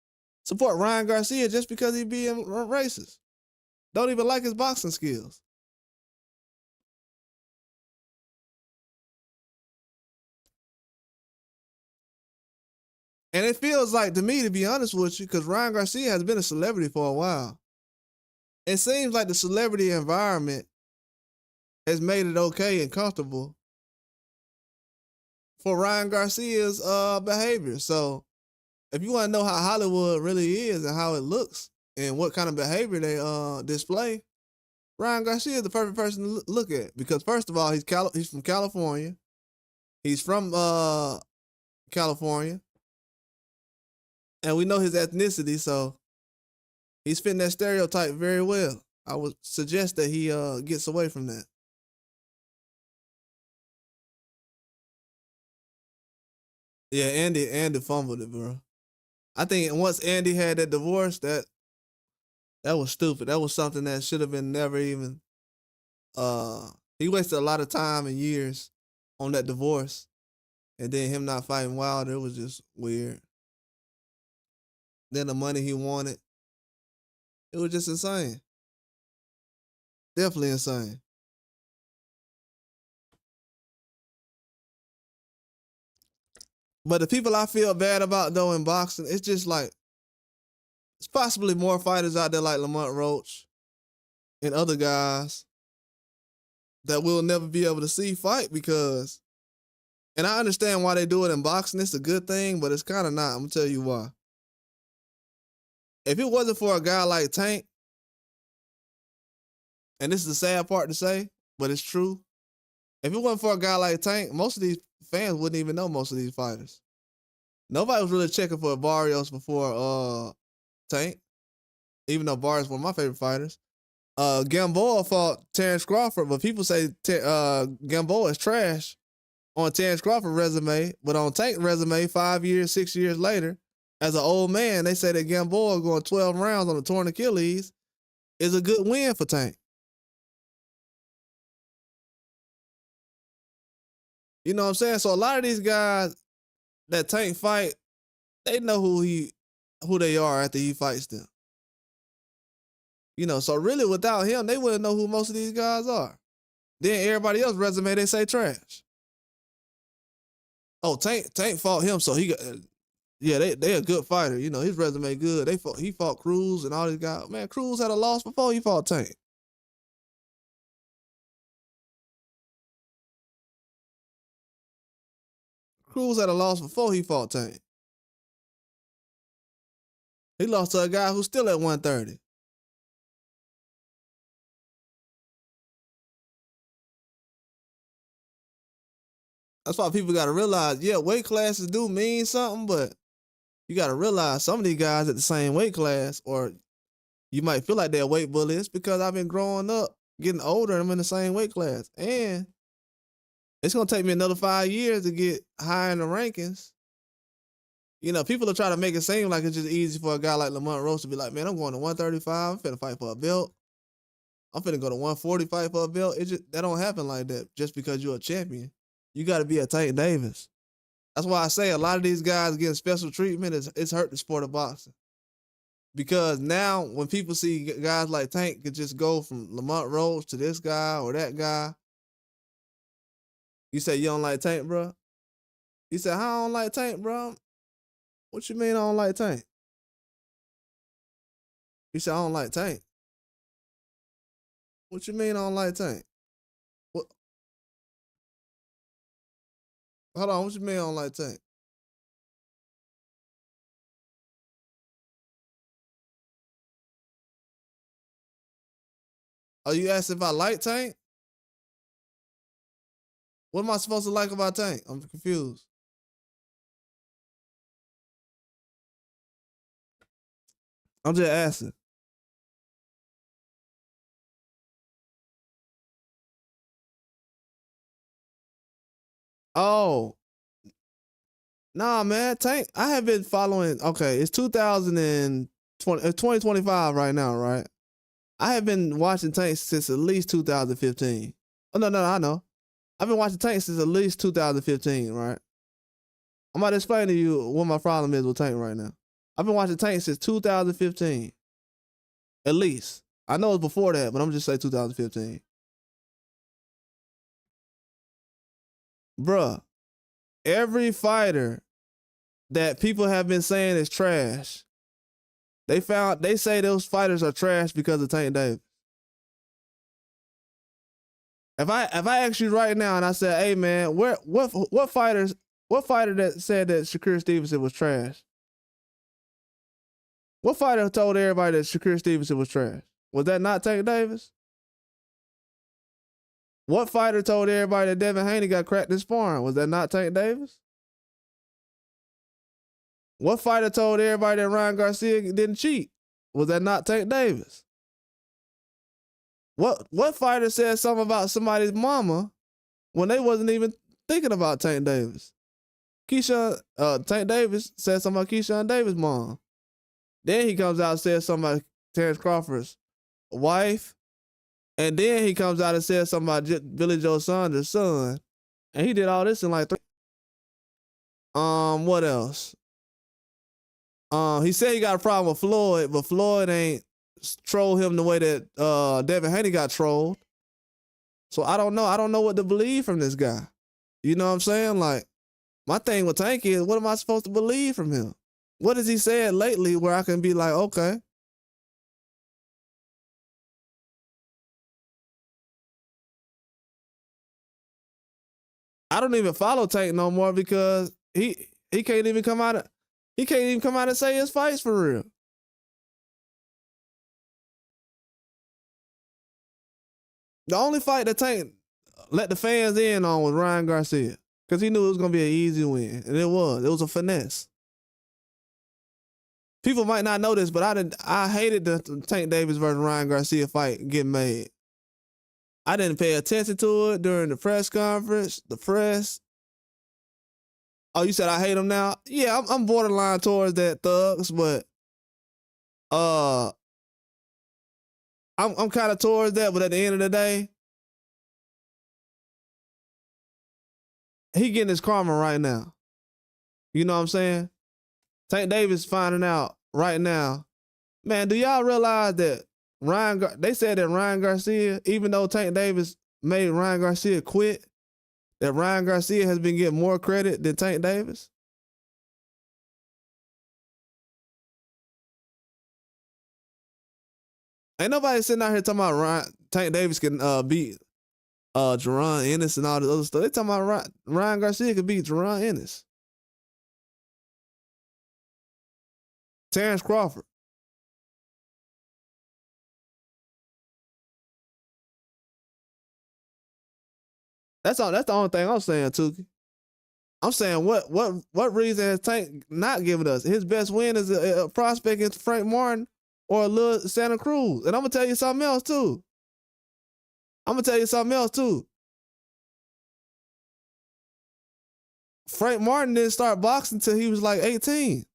Speaker 1: Support Ryan Garcia just because he being racist. Don't even like his boxing skills. And it feels like, to me, to be honest with you, because Ryan Garcia has been a celebrity for a while. It seems like the celebrity environment has made it okay and comfortable for Ryan Garcia's behavior. So if you want to know how Hollywood really is and how it looks and what kind of behavior they display, Ryan Garcia is the perfect person to look at because, first of all, he's from California. He's from California. And we know his ethnicity, so he's fitting that stereotype very well. I would suggest that he gets away from that. Yeah, Andy fumbled it, bro. I think once Andy had that divorce, that was stupid. That was something that should have been never even. Uh, he wasted a lot of time and years on that divorce, and then him not fighting Wilder. It was just weird. Then the money he wanted, it was just insane. Definitely insane. But the people I feel bad about though in boxing, it's just like it's possibly more fighters out there like Lamont Roach and other guys that we'll never be able to see fight because, and I understand why they do it in boxing. It's a good thing, but it's kind of not. I'm gonna tell you why. If it wasn't for a guy like Tank, and this is the sad part to say, but it's true. If it wasn't for a guy like Tank, most of these fans wouldn't even know most of these fighters. Nobody was really checking for Barrios before Tank, even though Barrios is one of my favorite fighters. Gamboa fought Terrence Crawford, but people say Gamboa is trash on Terrence Crawford's resume, but on Tank's resume, 5 years, 6 years later, as an old man, they say that Gamboa going 12 rounds on a torn Achilles is a good win for Tank. You know what I'm saying? So a lot of these guys that Tank fight, they know who they are after he fights them. You know, so really without him, they wouldn't know who most of these guys are. Then everybody else resume, they say trash. Oh, Tank fought him, so he got yeah, they a good fighter. You know, his resume good. He fought Cruz and all these guys. Man, Cruz had a loss before he fought Tank. Cruz had a loss before he fought Tank. He lost to a guy who's still at 130. That's why people got to realize, yeah, weight classes do mean something, but you got to realize some of these guys at the same weight class, or you might feel like they're weight bully. It's because I've been growing up, getting older, and I'm in the same weight class. And it's going to take me another 5 years to get high in the rankings. You know, people are trying to make it seem like it's just easy for a guy like Lamont Roach to be like, man, I'm going to 135. I'm finna fight for a belt. I'm finna go to 140 fight for a belt. That don't happen like that just because you're a champion. You got to be a Tank Davis. That's why I say a lot of these guys getting special treatment it's hurt the sport of boxing. Because now when people see guys like Tank could just go from Lamont Roach to this guy or that guy, you say you don't like Tank, bro? You say, how I don't like Tank, bro? What you mean I don't like Tank? You say I don't like Tank. What you mean I don't like Tank? What? Hold on, what you mean I don't like Tank? Are you asking if I like Tank? What am I supposed to like about Tank? I'm confused. I'm just asking. Oh, nah, man. Tank, I have been following. Okay, it's 2020, 2025 right now, right? I have been watching Tank since at least 2015. Oh, no, I know. I've been watching Tank since at least 2015, right? I'm about to explain to you what my problem is with Tank right now. I've been watching Tank since 2015. At least. I know it's before that, but I'm just say 2015. Bruh, every fighter that people have been saying is trash, they say those fighters are trash because of Tank Davis. If I ask you right now and I said, hey man, what fighter that said that Shakur Stevenson was trash? What fighter told everybody that Shakur Stevenson was trash? Was that not Tank Davis? What fighter told everybody that Devin Haney got cracked in sparring? Was that not Tank Davis? What fighter told everybody that Ryan Garcia didn't cheat? Was that not Tank Davis? What fighter said something about somebody's mama when they wasn't even thinking about Tank Davis? Tank Davis said something about Keyshawn Davis' mom. Then he comes out and says something about Terrence Crawford's wife. And then he comes out and says something about Billy Joe Saunders' son. And he did all this in like 3. What else? He said he got a problem with Floyd, but Floyd ain't troll him the way that Devin Haney got trolled. So I don't know. I don't know what to believe from this guy. You know what I'm saying? Like, my thing with Tank is, what am I supposed to believe from him? What has he said lately where I can be like, okay. I don't even follow Tank no more because he can't even come out and say his fights for real. The only fight that Tank let the fans in on was Ryan Garcia because he knew it was gonna be an easy win, and it was. It was a finesse. People might not know this, but I hated the Tank Davis versus Ryan Garcia fight getting made. I didn't pay attention to it during the press conference, the press. Oh, you said I hate him now? Yeah, I'm borderline towards that, Thugs, but I'm kind of towards that, but at the end of the day, he getting his karma right now. You know what I'm saying? Tank Davis finding out right now. Man, do y'all realize that they said that Ryan Garcia, even though Tank Davis made Ryan Garcia quit, that Ryan Garcia has been getting more credit than Tank Davis? Ain't nobody sitting out here talking about Tank Davis can beat Jerron Ennis and all this other stuff. They talking about Ryan Garcia could beat Jerron Ennis. Terrence Crawford. That's the only thing I'm saying, Tukey. I'm saying what reason has Tank not giving us? His best win is a prospect against Frank Martin or a little Santa Cruz. And I'm gonna tell you something else too. Frank Martin didn't start boxing until he was like 18.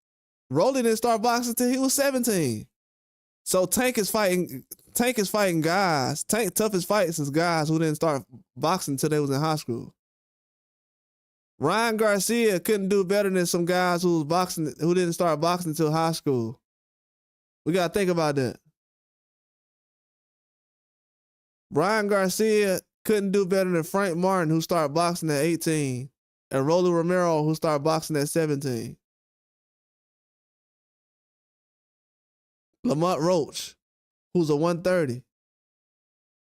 Speaker 1: Rolly didn't start boxing until he was 17. So Tank is fighting guys. Tank toughest fights is guys who didn't start boxing until they was in high school. Ryan Garcia couldn't do better than some guys who didn't start boxing until high school. We gotta think about that. Ryan Garcia couldn't do better than Frank Martin, who started boxing at 18, and Rolly Romero, who started boxing at 17. Lamont Roach, who's a 130.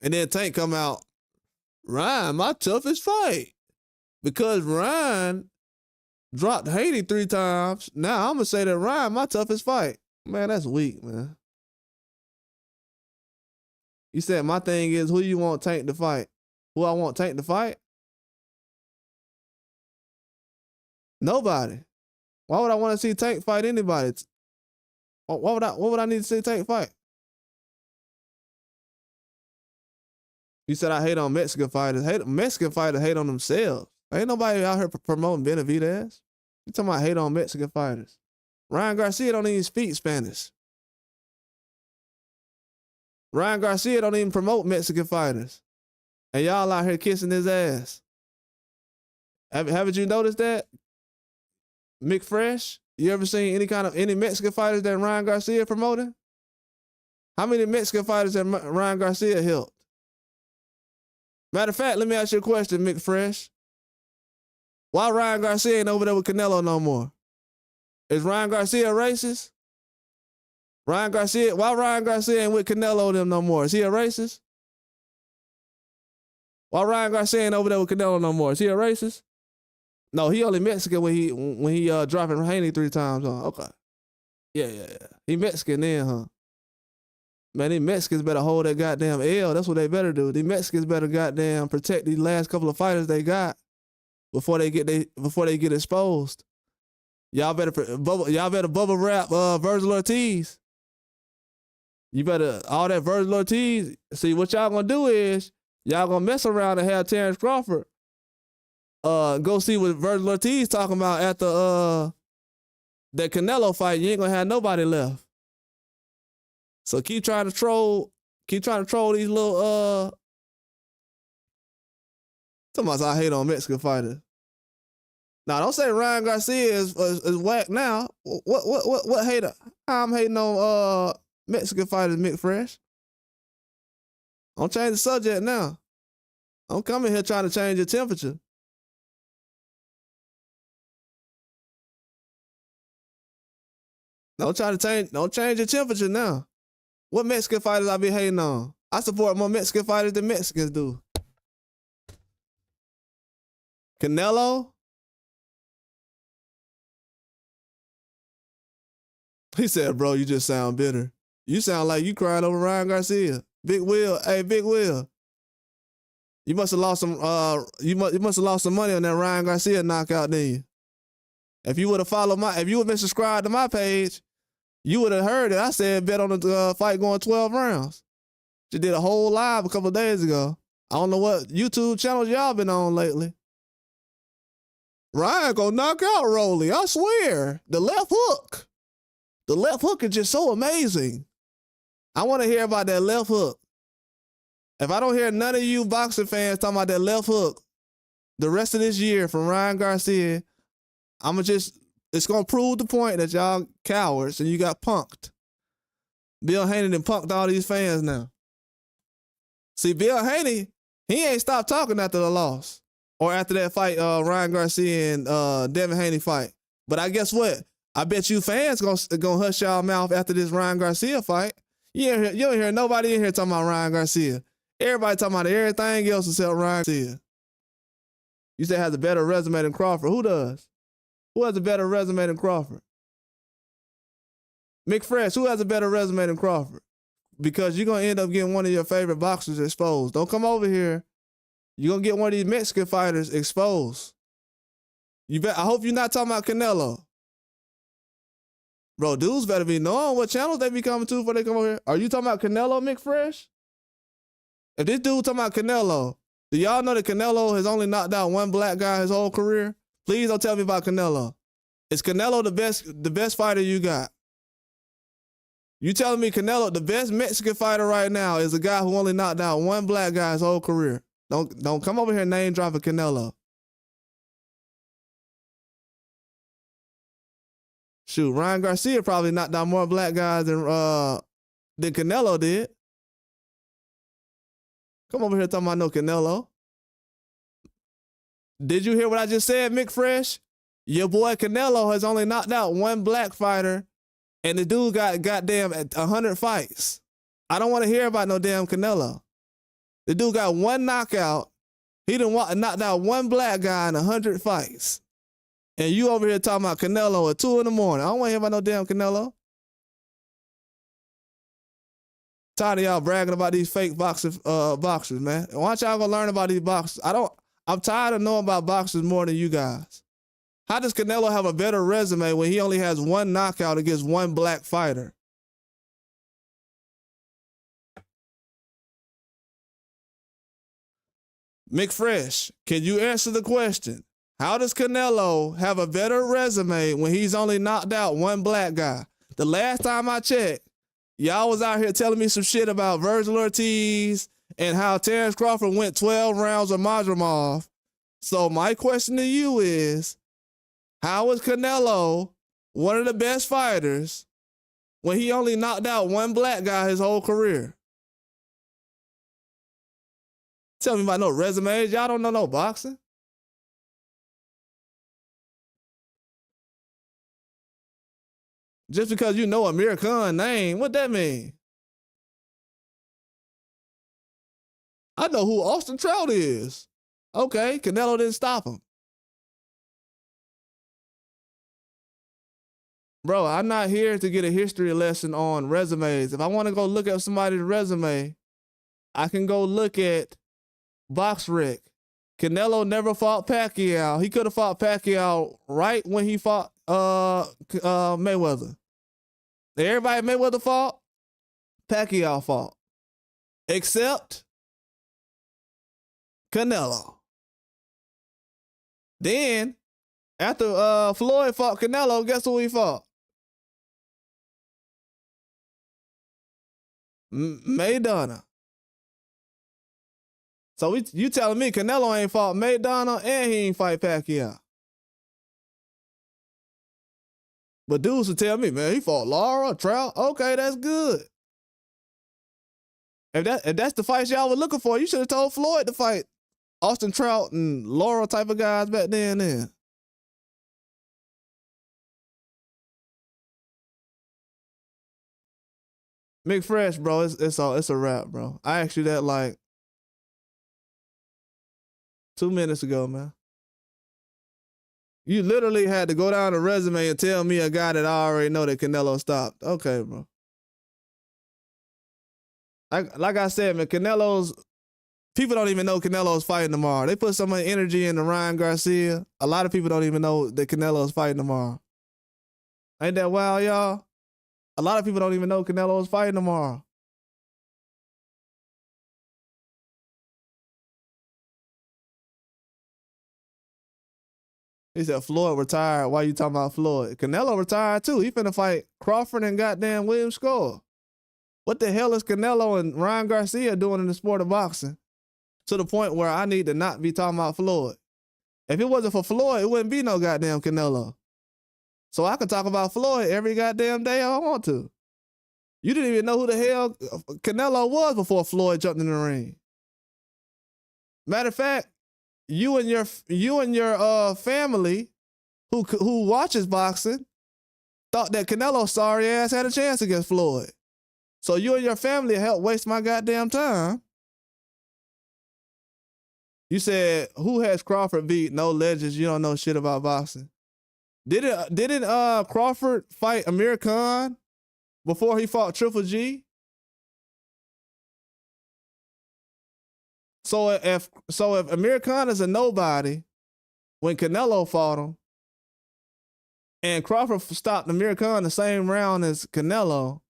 Speaker 1: And then Tank come out, Ryan, my toughest fight. Because Ryan dropped Haney 3 times. Now I'm going to say that Ryan, my toughest fight. Man, that's weak, man. You said my thing is, who you want Tank to fight? Who I want Tank to fight? Nobody. Why would I want to see Tank fight anybody? What would I need to see Tank fight? You said I hate on Mexican fighters. Mexican fighters hate on themselves. Ain't nobody out here promoting Benavidez. You talking about hate on Mexican fighters. Ryan Garcia don't even speak Spanish. Ryan Garcia don't even promote Mexican fighters. And y'all out here kissing his ass. Haven't you noticed that? Mick Fresh, you ever seen any Mexican fighters that Ryan Garcia promoting? How many Mexican fighters that Ryan Garcia helped? Matter of fact, let me ask you a question, Mick Fresh. Why Ryan Garcia ain't over there with Canelo no more? Is Ryan Garcia racist? Why Ryan Garcia ain't with Canelo them no more? Is he a racist? Why Ryan Garcia ain't over there with Canelo no more? Is he a racist? No, he only Mexican when he dropping Haney 3 times on. Okay. Yeah. He Mexican then, huh? Man, these Mexicans better hold that goddamn L. That's what they better do. These Mexicans better goddamn protect these last couple of fighters they got before they get exposed. Y'all better bubble wrap Virgil Ortiz. You better all that Virgil Ortiz. See, what y'all gonna do is y'all gonna mess around and have Terrence Crawford go see what Virgil Ortiz talking about at the that Canelo fight. You ain't gonna have nobody left. So keep trying to troll these little talking about I hate on Mexican fighters. Now don't say Ryan Garcia is whack now. What hater? How I'm hating on Mexican fighters, Mick Fresh. Don't change the subject now. Don't come in here trying to change your temperature. Don't change your temperature now. What Mexican fighters I be hating on? I support more Mexican fighters than Mexicans do. Canelo? He said, bro, you just sound bitter. You sound like you crying over Ryan Garcia. Big Will, hey, Big Will. You must have lost some you must have lost some money on that Ryan Garcia knockout, didn't you? If you would have if you would have been subscribed to my page, you would have heard it. I said bet on the fight going 12 rounds. She did a whole live a couple of days ago. I don't know what YouTube channels y'all been on lately. Ryan gonna knock out Rolly, I swear. The left hook. The left hook is just so amazing. I want to hear about that left hook. If I don't hear none of you boxing fans talking about that left hook the rest of this year from Ryan Garcia, it's going to prove the point that y'all cowards and you got punked. Bill Haney done punked all these fans now. See, Bill Haney, he ain't stopped talking after the loss or after that fight, Ryan Garcia and Devin Haney fight. But I guess what? I bet you fans gonna hush y'all mouth after this Ryan Garcia fight. You don't hear nobody in here talking about Ryan Garcia. Everybody talking about everything else except Ryan Garcia. You say has a better resume than Crawford. Who does? Who has a better resume than Crawford? Mick Fresh, who has a better resume than Crawford? Because you're going to end up getting one of your favorite boxers exposed. Don't come over here. You're going to get one of these Mexican fighters exposed. I hope you're not talking about Canelo. Bro, dudes better be knowing what channels they be coming to before they come over here. Are you talking about Canelo, Mick Fresh? If this dude talking about Canelo, do y'all know that Canelo has only knocked out one black guy his whole career? Please don't tell me about Canelo. Is Canelo the best fighter you got? You telling me Canelo, the best Mexican fighter right now, is a guy who only knocked out one black guy his whole career? Don't come over here name dropping Canelo. Shoot, Ryan Garcia probably knocked out more black guys than Canelo did. Come over here talking about no Canelo. Did you hear what I just said, Mick Fresh? Your boy Canelo has only knocked out one black fighter, and the dude got goddamn 100 fights. I don't want to hear about no damn Canelo. The dude got one knockout. He done knocked out one black guy in 100 fights. And you over here talking about Canelo at 2 in the morning. I don't want to hear about no damn Canelo. Tired of y'all bragging about these fake boxers, man. Why don't y'all go learn about these boxers? I'm tired of knowing about boxers more than you guys. How does Canelo have a better resume when he only has one knockout against one black fighter? Mick Fresh, can you answer the question? How does Canelo have a better resume when he's only knocked out one black guy? The last time I checked, y'all was out here telling me some shit about Virgil Ortiz and how Terrence Crawford went 12 rounds with Madrimov. So my question to you is, how is Canelo one of the best fighters when he only knocked out one black guy his whole career? Tell me about no resumes. Y'all don't know no boxing. Just because you know Amir Khan's name, what that mean? I know who Austin Trout is. Okay, Canelo didn't stop him. Bro, I'm not here to get a history lesson on resumes. If I want to go look at somebody's resume, I can go look at BoxRec. Canelo never fought Pacquiao. He could have fought Pacquiao right when he fought Mayweather. Everybody Mayweather fought, Pacquiao fought. Except Canelo. Then after Floyd fought Canelo, guess who he fought? Maidana. So you telling me Canelo ain't fought Maidana and he ain't fight Pacquiao? But dudes would tell me, man, he fought Lara, Trout. Okay, that's good. If that's the fights y'all were looking for, you should have told Floyd to fight Austin Trout and Lara type of guys back then. McFresh, bro, it's a wrap, bro. I asked you that like 2 minutes ago, man. You literally had to go down the resume and tell me a guy that I already know that Canelo stopped. Okay, bro. Like I said, man, people don't even know Canelo's fighting tomorrow. They put so much energy into Ryan Garcia. A lot of people don't even know that Canelo's fighting tomorrow. Ain't that wild, y'all? A lot of people don't even know Canelo's fighting tomorrow. He said Floyd retired. Why you talking about Floyd? Canelo retired too. He finna fight Crawford and goddamn William Score. What the hell is Canelo and Ryan Garcia doing in the sport of boxing? To the point where I need to not be talking about Floyd. If it wasn't for Floyd, it wouldn't be no goddamn Canelo. So I could talk about Floyd every goddamn day I want to. You didn't even know who the hell Canelo was before Floyd jumped in the ring. Matter of fact, you and your family who watches boxing thought that Canelo's sorry ass had a chance against Floyd. So you and your family helped waste my goddamn time. You said, who has Crawford beat? No legends. You don't know shit about boxing. Didn't Crawford fight Amir Khan before he fought Triple G? So if Amir Khan is a nobody when Canelo fought him, and Crawford stopped Amir Khan the same round as Canelo,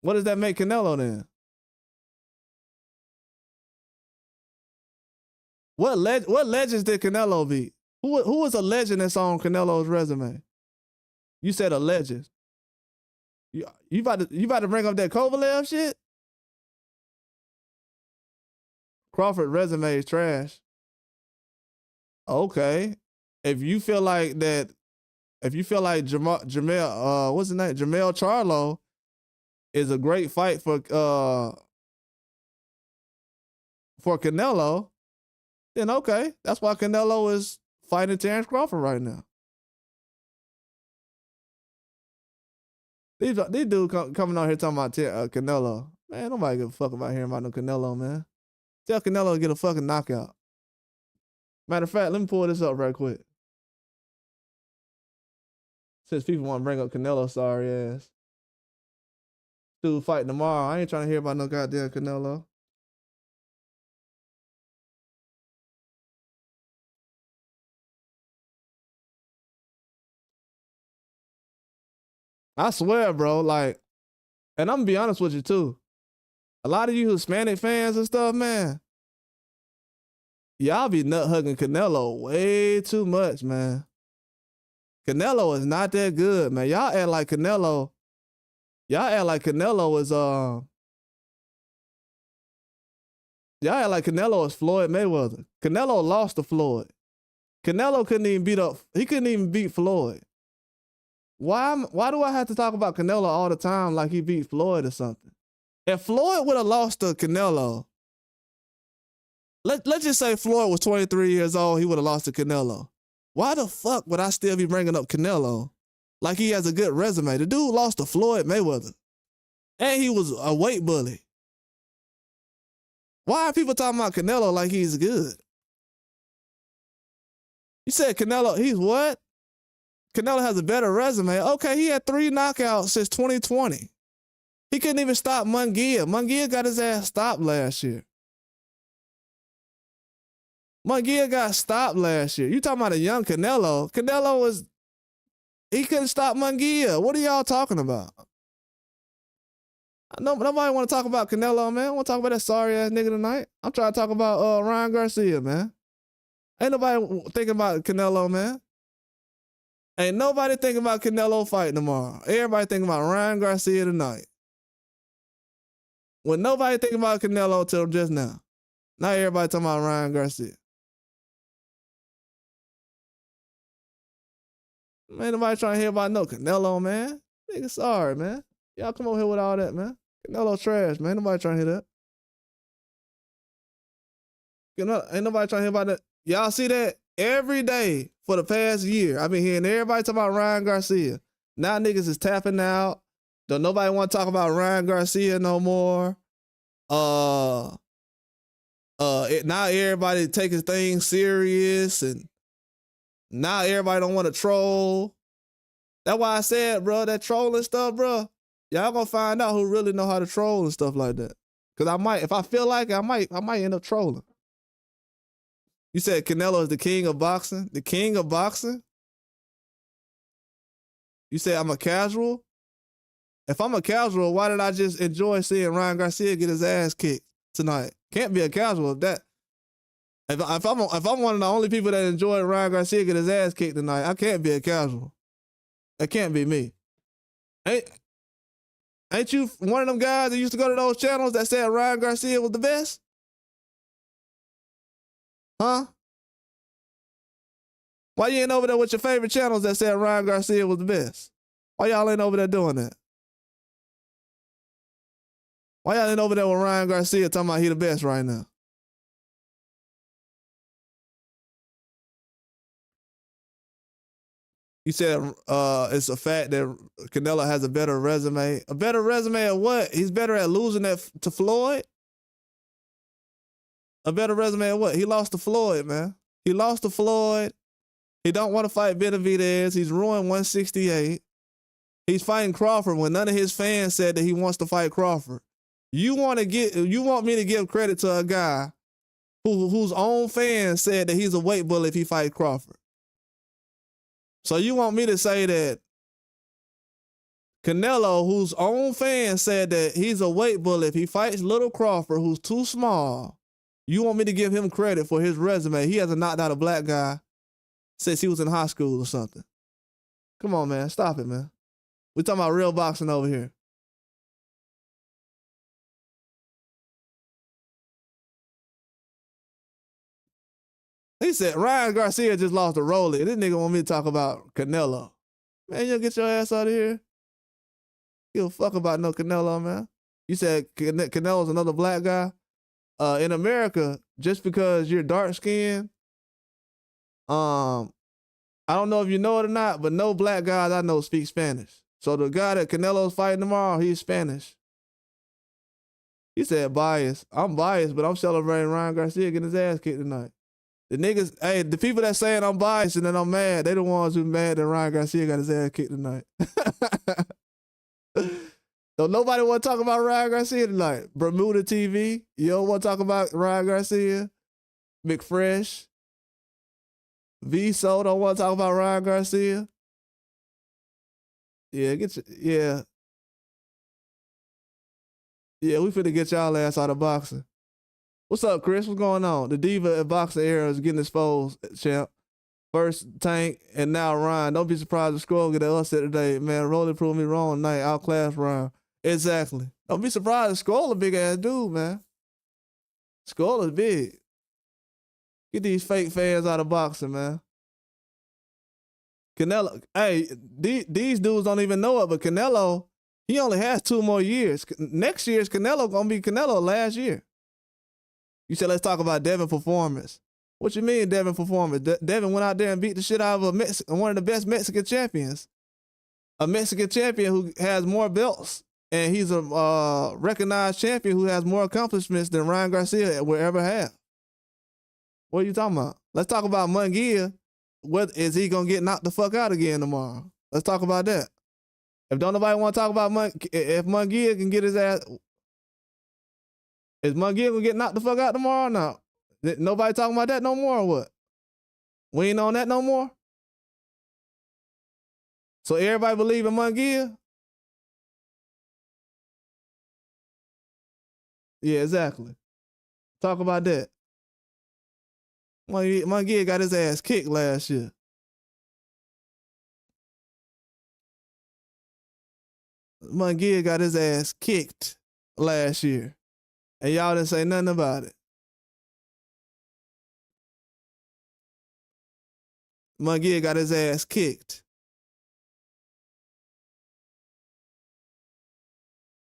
Speaker 1: what does that make Canelo then? What legends did Canelo beat? Who was a legend that's on Canelo's resume? You said a legend. You about to bring up that Kovalev shit? Crawford resume is trash. Okay. If you feel like Jamel, what's his name? Jamel Charlo is a great fight for Canelo, then okay. That's why Canelo is fighting Terrence Crawford right now. These dudes coming out here talking about Canelo. Man, nobody give a fuck about hearing about no Canelo, man. Tell Canelo to get a fucking knockout. Matter of fact, let me pull this up right quick. Since people want to bring up Canelo, sorry ass. Dude fighting tomorrow. I ain't trying to hear about no goddamn Canelo. I swear, bro, like, and I'm gonna be honest with you too. A lot of you Hispanic fans and stuff, man, y'all be nut hugging Canelo way too much, man. Canelo is not that good, man. Y'all act like Canelo is y'all act like Canelo is Floyd Mayweather. Canelo lost to Floyd. Canelo couldn't even beat Floyd. Why do I have to talk about Canelo all the time like he beat Floyd or something? If Floyd would have lost to Canelo, let's just say Floyd was 23 years old, he would have lost to Canelo. Why the fuck would I still be bringing up Canelo like he has a good resume? The dude lost to Floyd Mayweather, and he was a weight bully. Why are people talking about Canelo like he's good? You said Canelo, he's what? Canelo has a better resume. Okay, he had 3 knockouts since 2020. He couldn't even stop Munguia. Munguia got his ass stopped last year. Munguia got stopped last year. You talking about a young Canelo. He couldn't stop Munguia. What are y'all talking about? Nobody want to talk about Canelo, man. I want to talk about that sorry ass nigga tonight. I'm trying to talk about Ryan Garcia, man. Ain't nobody thinking about Canelo, man. Ain't nobody thinking about Canelo fighting tomorrow. Everybody thinking about Ryan Garcia tonight. When nobody thinking about Canelo till just now. Now everybody talking about Ryan Garcia. Man, nobody trying to hear about no Canelo, man. Nigga, sorry, man. Y'all come over here with all that, man. Canelo trash, man. Nobody trying to hear that. Ain't nobody trying to hear about that. Y'all see that every day for the past year. I've been hearing everybody talk about Ryan Garcia. Now niggas is tapping out. Don't nobody want to talk about Ryan Garcia no more. Now everybody taking things serious, and now everybody don't want to troll. That's why I said, bro, that trolling stuff, bro. Y'all gonna find out who really know how to troll and stuff like that. Cause I might, if I feel like it, I might end up trolling. You said Canelo is the king of boxing? The king of boxing? You say I'm a casual? If I'm a casual, why did I just enjoy seeing Ryan Garcia get his ass kicked tonight? Can't be a casual if that. If I'm one of the only people that enjoyed Ryan Garcia get his ass kicked tonight, I can't be a casual. That can't be me. Ain't you one of them guys that used to go to those channels that said Ryan Garcia was the best? Huh? Why you ain't over there with your favorite channels that said Ryan Garcia was the best? Why y'all ain't over there doing that? Why y'all ain't over there with Ryan Garcia talking about he the best right now? You said it's a fact that Canelo has a better resume. A better resume at what? He's better at losing that to Floyd? A better resume at what? He lost to Floyd, man. He lost to Floyd. He don't want to fight Benavidez. He's ruined 168. He's fighting Crawford when none of his fans said that he wants to fight Crawford. You want me to give credit to a guy whose own fans said that he's a weight bully if he fights Crawford. So you want me to say that Canelo, whose own fans said that he's a weight bully if he fights little Crawford, who's too small, you want me to give him credit for his resume? He hasn't knocked out a black guy since he was in high school or something. Come on, man. Stop it, man. We're talking about real boxing over here. He said, Ryan Garcia just lost a Rolly. This nigga want me to talk about Canelo. Man, you get your ass out of here. Give a fuck about no Canelo, man. You said Canelo's another black guy. In America, just because you're dark skinned, I don't know if you know it or not, but no black guys I know speak Spanish. So the guy that Canelo's fighting tomorrow, he's Spanish. He said biased. I'm biased, but I'm celebrating Ryan Garcia getting his ass kicked tonight. The niggas, hey, the people that saying I'm biased and then I'm mad, they the ones who mad that Ryan Garcia got his ass kicked tonight. Don't nobody want to talk about Ryan Garcia tonight. Bermuda TV, you don't want to talk about Ryan Garcia. McFresh, VSO don't want to talk about Ryan Garcia. Yeah, yeah, we finna get y'all ass out of boxing. What's up, Chris? What's going on? The diva at boxing era is getting exposed, champ. First Tank and now Ryan. Don't be surprised if Skull get upset today. Man, Rolly proved me wrong tonight. Outclassed Ryan. Exactly. Don't be surprised if Skull a big ass dude, man. Skull is big. Get these fake fans out of boxing, man. Canelo, hey, these dudes don't even know it, but Canelo, he only has 2 more years. Next year's Canelo gonna be Canelo last year. You said let's talk about Devin performance. What you mean Devin performance? Devin went out there and beat the shit out of one of the best Mexican champions. A Mexican champion who has more belts, and he's a recognized champion who has more accomplishments than Ryan Garcia will ever have. What are you talking about? Let's talk about Munguia. What is he gonna get knocked the fuck out again tomorrow? Let's talk about that. If don't nobody want to talk about if Munguia can get his ass, is Munguia gonna get knocked the fuck out tomorrow or not? Nobody talking about that no more or what? We ain't on that no more? So everybody believe in Munguia? Yeah, exactly. Talk about that. Munguia got his ass kicked last year. Munguia got his ass kicked last year. And y'all didn't say nothing about it. Munguia got his ass kicked.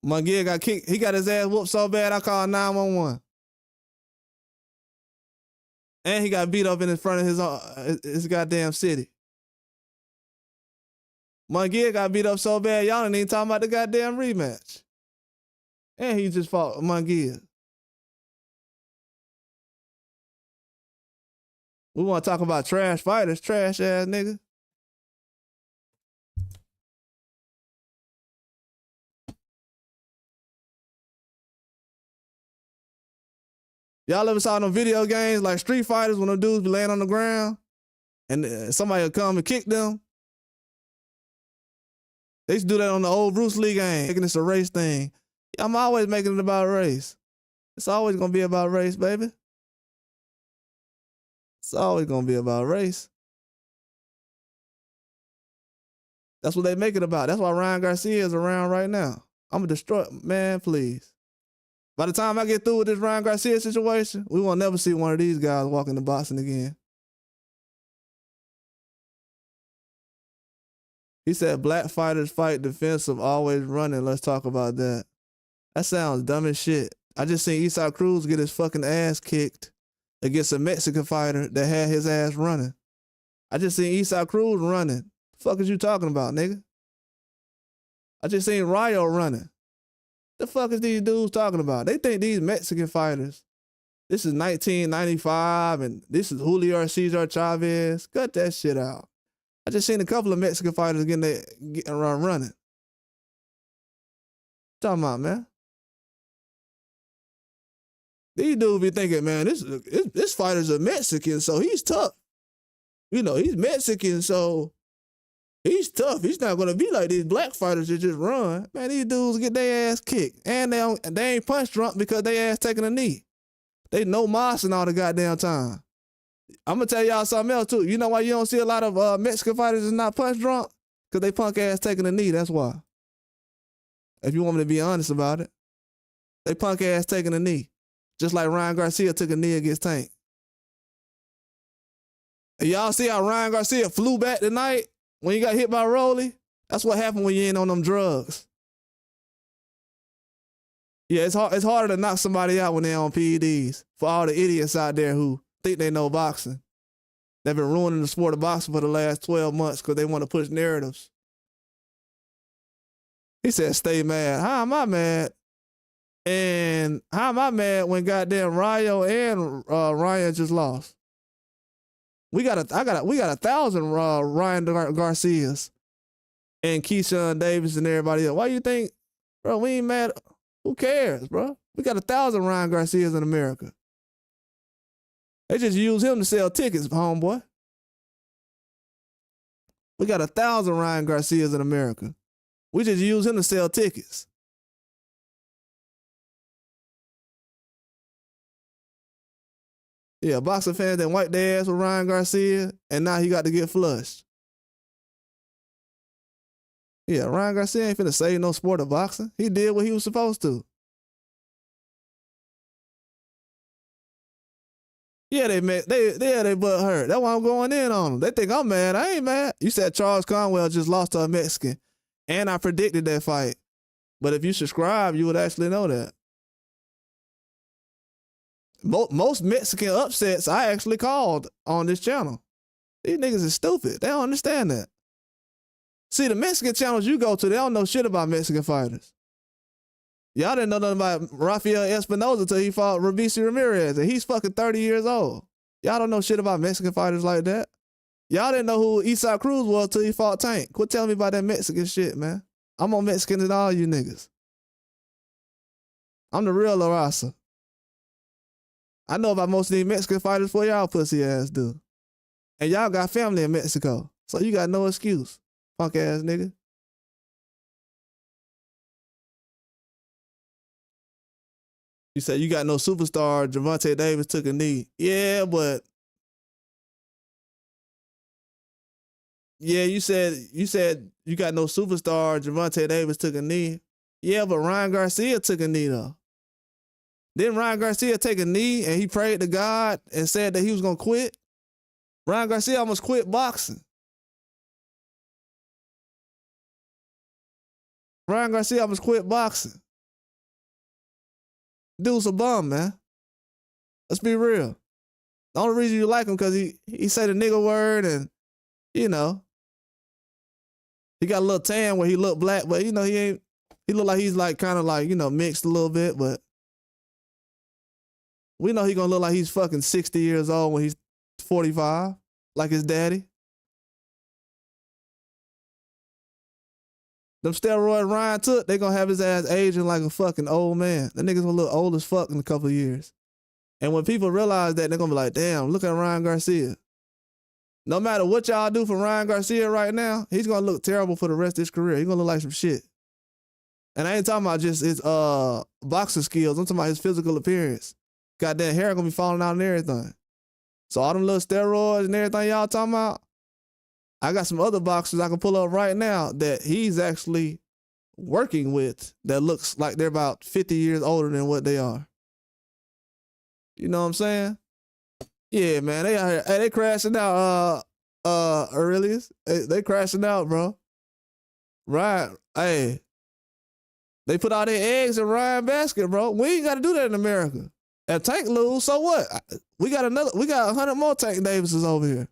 Speaker 1: Munguia got kicked. He got his ass whooped so bad I called 911. And he got beat up in front of his goddamn city. Munguia got beat up so bad, y'all ain't even talking about the goddamn rematch. And he just fought Munguia. We want to talk about trash fighters, trash ass nigga. Y'all ever saw them video games like Street Fighters when them dudes be laying on the ground and somebody will come and kick them? They used to do that on the old Bruce Lee game, making this a race thing. I'm always making it about race. It's always going to be about race, baby. It's always going to be about race. That's what they make it about. That's why Ryan Garcia is around right now. I'm going to destroy, man, please. By the time I get through with this Ryan Garcia situation, we won't never see one of these guys walk into boxing again. He said, black fighters fight defensive, always running. Let's talk about that. That sounds dumb as shit. I just seen Isaac Cruz get his fucking ass kicked against a Mexican fighter that had his ass running. I just seen Isaac Cruz running. The fuck is you talking about, nigga? I just seen Rayo running. The fuck is these dudes talking about? They think these Mexican fighters, this is 1995 and this is Julio Cesar Chavez. Cut that shit out. I just seen a couple of Mexican fighters getting around running. Talking about, man. These dudes be thinking, man, this fighter's a Mexican, so he's tough. You know, he's Mexican, so he's tough. He's not gonna be like these black fighters that just run. Man, these dudes get their ass kicked. And they ain't punch drunk because they ass taking a knee. They no mossing all the goddamn time. I'm gonna tell y'all something else too. You know why you don't see a lot of Mexican fighters that's not punch drunk? Because they punk ass taking a knee, that's why. If you want me to be honest about it. They punk ass taking a knee. Just like Ryan Garcia took a knee against Tank. And y'all see how Ryan Garcia flew back tonight when he got hit by Rolly? That's what happened when you ain't on them drugs. Yeah, it's harder to knock somebody out when they're on PEDs. For all the idiots out there who think they know boxing. They've been ruining the sport of boxing for the last 12 months because they want to push narratives. He said, stay mad. How am I mad? And how am I mad when goddamn Rayo and Ryan just lost? We got 1,000 Ryan Garcias and Keyshawn Davis and everybody else. Why you think, bro, we ain't mad? Who cares, bro? We got 1,000 Ryan Garcias in America. They just use him to sell tickets, homeboy. We got 1,000 Ryan Garcias in America. We just use him to sell tickets. Yeah, boxing fans that wiped their ass with Ryan Garcia, and now he got to get flushed. Yeah, Ryan Garcia ain't finna save no sport of boxing. He did what he was supposed to. Yeah, they butt hurt. That's why I'm going in on them. They think I'm mad. I ain't mad. You said Charles Conwell just lost to a Mexican, and I predicted that fight. But if you subscribe, you would actually know that. Most Mexican upsets I actually called on this channel. These niggas is stupid. They don't understand that. See, the Mexican channels you go to, they don't know shit about Mexican fighters. Y'all didn't know nothing about Rafael Espinoza until he fought Robeisy Ramirez, and he's fucking 30 years old. Y'all don't know shit about Mexican fighters like that. Y'all didn't know who Isaac Cruz was until he fought Tank. Quit telling me about that Mexican shit, man. I'm more Mexican than all you niggas. I'm the real La Raza. I know about most of these Mexican fighters before y'all pussy ass do. And y'all got family in Mexico, so you got no excuse, punk ass nigga. You said you got no superstar. Gervonta Davis took a knee. Yeah, but Yeah, you said you got no superstar. Gervonta Davis took a knee. Yeah, but Ryan Garcia took a knee though. Didn't Ryan Garcia take a knee and he prayed to God and said that he was gonna quit? Ryan Garcia almost quit boxing. Ryan Garcia almost quit boxing. Dude's a bum, man. Let's be real. The only reason you like him because he say the nigga word and, you know, he got a little tan where he look black, but, you know, he look like he's like kind of like, you know, mixed a little bit, but we know he gonna look like he's fucking 60 years old when he's 45, like his daddy. Them steroids Ryan took, they gonna have his ass aging like a fucking old man. That nigga's gonna look old as fuck in a couple of years. And when people realize that, they're gonna be like, damn, look at Ryan Garcia. No matter what y'all do for Ryan Garcia right now, he's gonna look terrible for the rest of his career. He's gonna look like some shit. And I ain't talking about just his boxing skills. I'm talking about his physical appearance. Goddamn hair gonna be falling out and everything. So all them little steroids and everything y'all talking about, I got some other boxers I can pull up right now that he's actually working with that looks like they're about 50 years older than what they are. You know what I'm saying? Yeah, man, they out here. Hey, they crashing out, Aurelius. They crashing out, bro. Right. Hey. They put all their eggs in Ryan basket, bro. We ain't got to do that in America. If Tank lose, so what? We got 100 more Tank Davises over here.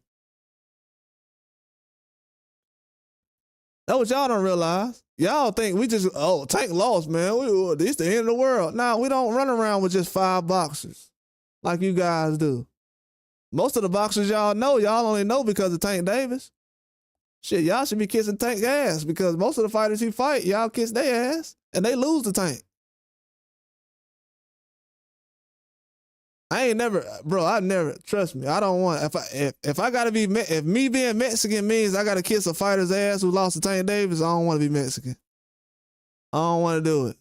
Speaker 1: That's what y'all don't realize. Y'all think we just, Tank lost, man. This the end of the world. Nah, we don't run around with just 5 boxers like you guys do. Most of the boxers y'all only know because of Tank Davis. Shit, y'all should be kissing Tank ass because most of the fighters he fight, y'all kiss their ass and they lose to Tank. Trust me, I don't want, if me being Mexican means I gotta kiss a fighter's ass who lost to Tank Davis, I don't want to be Mexican. I don't want to do it.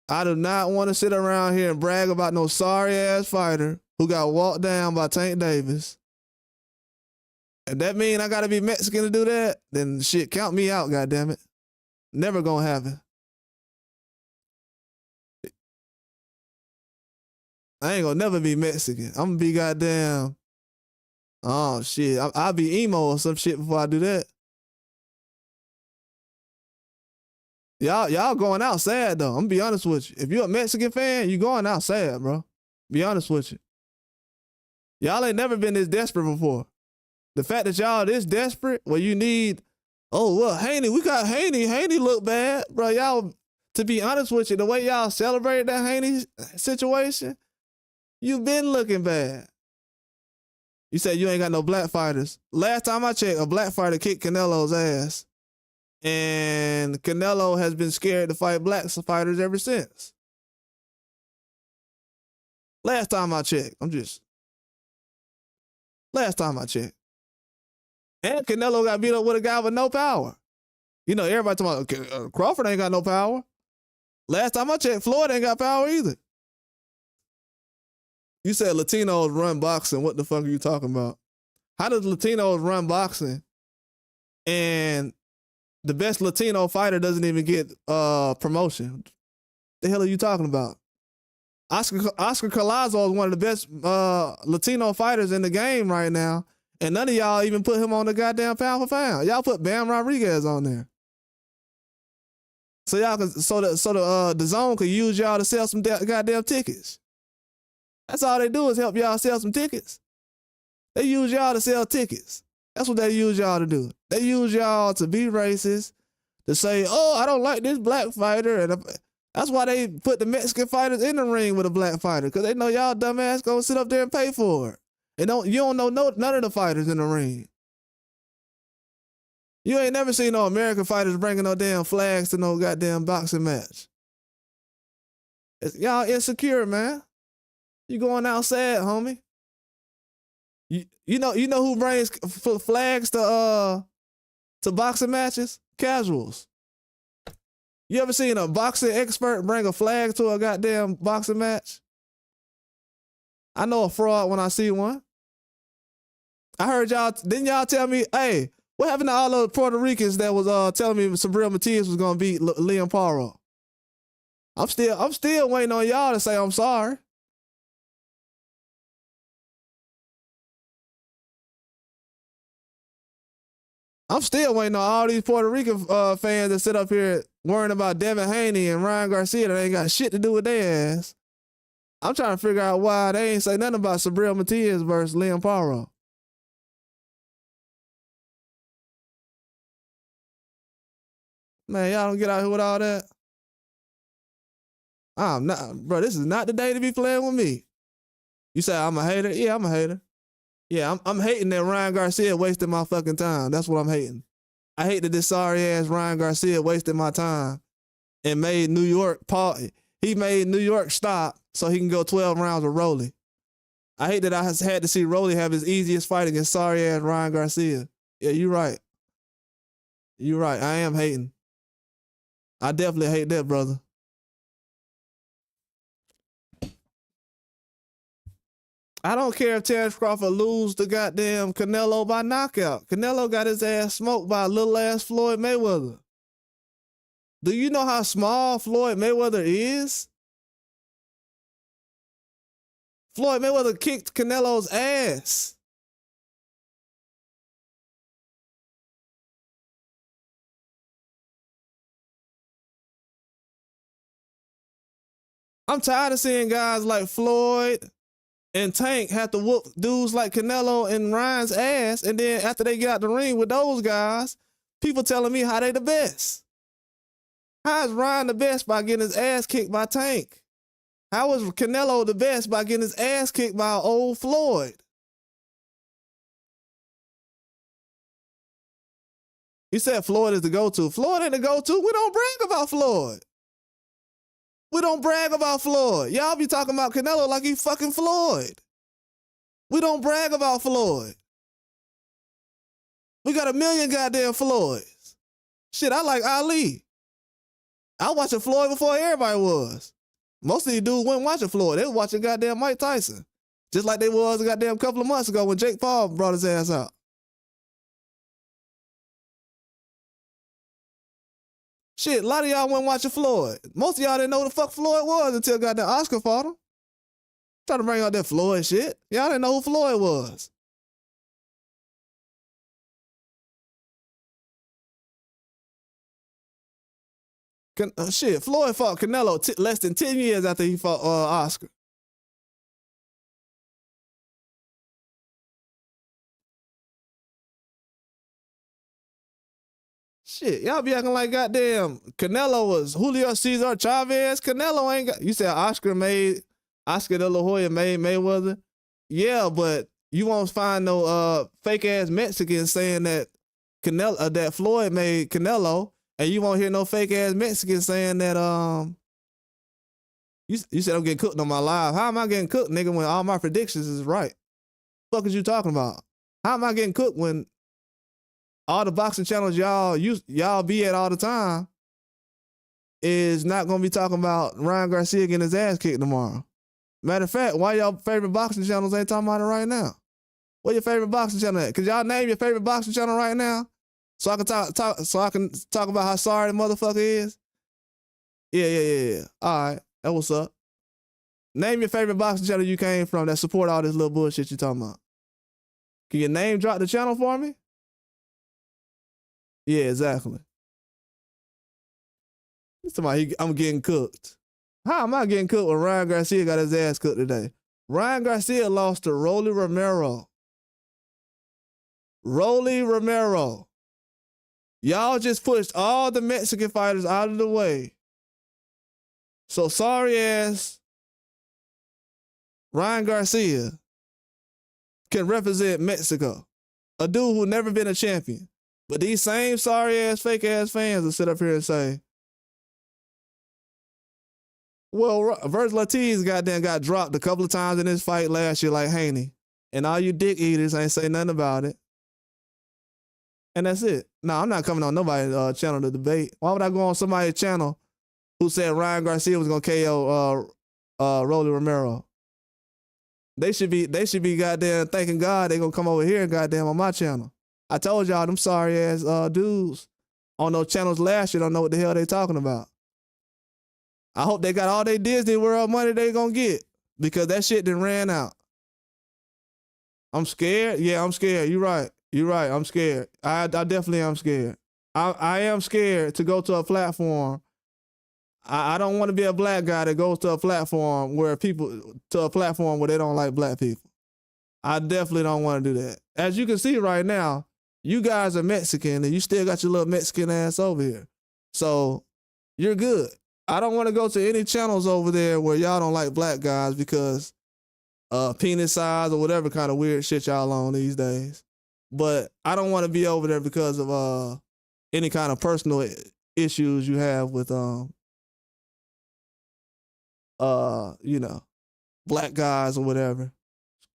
Speaker 1: I do not want to sit around here and brag about no sorry ass fighter who got walked down by Tank Davis. If that mean I gotta be Mexican to do that, then shit, count me out, goddammit. Never gonna happen. I ain't gonna never be Mexican. I'm gonna be goddamn. Oh shit, I'll be emo or some shit before I do that. Y'all going out sad though. I'm gonna be honest with you. If you're a Mexican fan, you going out sad, bro. Be honest with you. Y'all ain't never been this desperate before. The fact that y'all this desperate, well, you need, Haney, we got Haney. Haney look bad, bro. Y'all, to be honest with you, the way y'all celebrated that Haney situation, you been looking bad. You said you ain't got no black fighters. Last time I checked, a black fighter kicked Canelo's ass. And Canelo has been scared to fight black fighters ever since. Last time I checked. Last time I checked. And Canelo got beat up with a guy with no power. You know, everybody talking about Crawford ain't got no power. Last time I checked, Floyd ain't got power either. You said Latinos run boxing. What the fuck are you talking about? How does Latinos run boxing and the best Latino fighter doesn't even get promotion? The hell are you talking about? Oscar Collazo is one of the best Latino fighters in the game right now, and none of y'all even put him on the goddamn pound for pound. Y'all put Bam Rodriguez on there, so y'all can the zone could use y'all to sell some goddamn tickets. That's all they do is help y'all sell some tickets. They use y'all to sell tickets. That's what they use y'all to do. They use y'all to be racist, to say, I don't like this black fighter. And that's why they put the Mexican fighters in the ring with a black fighter, because they know y'all dumbass gonna sit up there and pay for it. And you don't know none of the fighters in the ring. You ain't never seen no American fighters bringing no damn flags to no goddamn boxing match. Y'all insecure, man. You going outside, homie. You know who brings flags to boxing matches? Casuals. You ever seen a boxing expert bring a flag to a goddamn boxing match? I know a fraud when I see one. I heard y'all, didn't y'all tell me, hey, What happened to all the Puerto Ricans that was telling me Sabrina Matias was gonna beat Liam Paro? I'm still waiting on y'all to say I'm sorry. I'm still waiting on all these Puerto Rican fans that sit up here worrying about Devin Haney and Ryan Garcia that ain't got shit to do with their ass. I'm trying to figure out why they ain't say nothing about Sabrina Matias versus Liam Paro. Man, y'all don't get out here with all that. I'm not, bro. This is not the day to be playing with me. You say I'm a hater? Yeah, I'm a hater. Yeah, I'm hating that Ryan Garcia wasted my fucking time. That's what I'm hating. I hate that this sorry ass Ryan Garcia wasted my time and made New York he made New York stop so he can go 12 rounds with Rolly. I hate that I had to see Rolly have his easiest fight against sorry ass Ryan Garcia. Yeah, you're right. You're right. I am hating. I definitely hate that, brother. I don't care if Terrence Crawford lose the goddamn Canelo by knockout. Canelo got his ass smoked by little ass Floyd Mayweather. Do you know how small Floyd Mayweather is? Floyd Mayweather kicked Canelo's ass. I'm tired of seeing guys like Floyd and Tank have to whoop dudes like Canelo and Ryan's ass, and then after they get out the ring with those guys, people telling me how they the best. How is Ryan the best by getting his ass kicked by Tank? How is Canelo the best by getting his ass kicked by old Floyd? You said Floyd is the go-to. Floyd ain't the go-to. We don't brag about Floyd. We don't brag about Floyd. Y'all be talking about Canelo like he fucking Floyd. We don't brag about Floyd. We got a million goddamn Floyds. Shit, I like Ali. I was watching Floyd before everybody was. Most of these dudes weren't watching Floyd. They was watching goddamn Mike Tyson. Just like they was a goddamn couple of months ago when Jake Paul brought his ass out. Shit, a lot of y'all weren't watching Floyd. Most of y'all didn't know who the fuck Floyd was until goddamn Oscar fought him. Trying to bring out that Floyd shit. Y'all didn't know who Floyd was. Shit, Floyd fought Canelo less than 10 years after he fought Oscar. Shit, y'all be acting like goddamn Canelo was Julio Cesar Chavez. Canelo ain't got. You said Oscar de la Hoya made Mayweather. Yeah, but you won't find no fake ass Mexicans saying that that Floyd made Canelo, and you won't hear no fake ass Mexicans saying that you said I'm getting cooked on my live. How am I getting cooked, nigga, when all my predictions is right? What the fuck is you talking about? How am I getting cooked when all the boxing channels y'all be at all the time is not gonna be talking about Ryan Garcia getting his ass kicked tomorrow? Matter of fact, why y'all favorite boxing channels ain't talking about it right now? What your favorite boxing channel at? Could y'all name your favorite boxing channel right now? So I can talk about how sorry the motherfucker is? Yeah. All right, that what's up. Name your favorite boxing channel you came from that support all this little bullshit you talking about. Can you name drop the channel for me? Yeah, exactly. Somebody, I'm getting cooked. How am I getting cooked when Ryan Garcia got his ass cooked today? Ryan Garcia lost to Rolly Romero. Rolly Romero. Y'all just pushed all the Mexican fighters out of the way. So sorry ass Ryan Garcia can represent Mexico. A dude who never been a champion. But these same sorry ass, fake ass fans will sit up here and say, well, Virgil Ortiz goddamn got dropped a couple of times in this fight last year like Haney. And all you dick eaters ain't say nothing about it. And that's it. No, I'm not coming on nobody's channel to debate. Why would I go on somebody's channel who said Ryan Garcia was gonna KO Rolly Romero? They should be goddamn thanking God they gonna come over here and goddamn on my channel. I told y'all them sorry ass dudes on those channels last year don't know what the hell they talking about. I hope they got all their Disney World money they gonna get because that shit done ran out. I'm scared. Yeah, I'm scared. You're right. You're right. I'm scared. I definitely am scared. I am scared to go to a platform. I don't want to be a black guy that goes to a platform where they don't like black people. I definitely don't want to do that. As you can see right now, you guys are Mexican and you still got your little Mexican ass over here. So you're good. I don't want to go to any channels over there where y'all don't like black guys because penis size or whatever kind of weird shit y'all on these days. But I don't want to be over there because of any kind of personal issues you have with you know, black guys or whatever.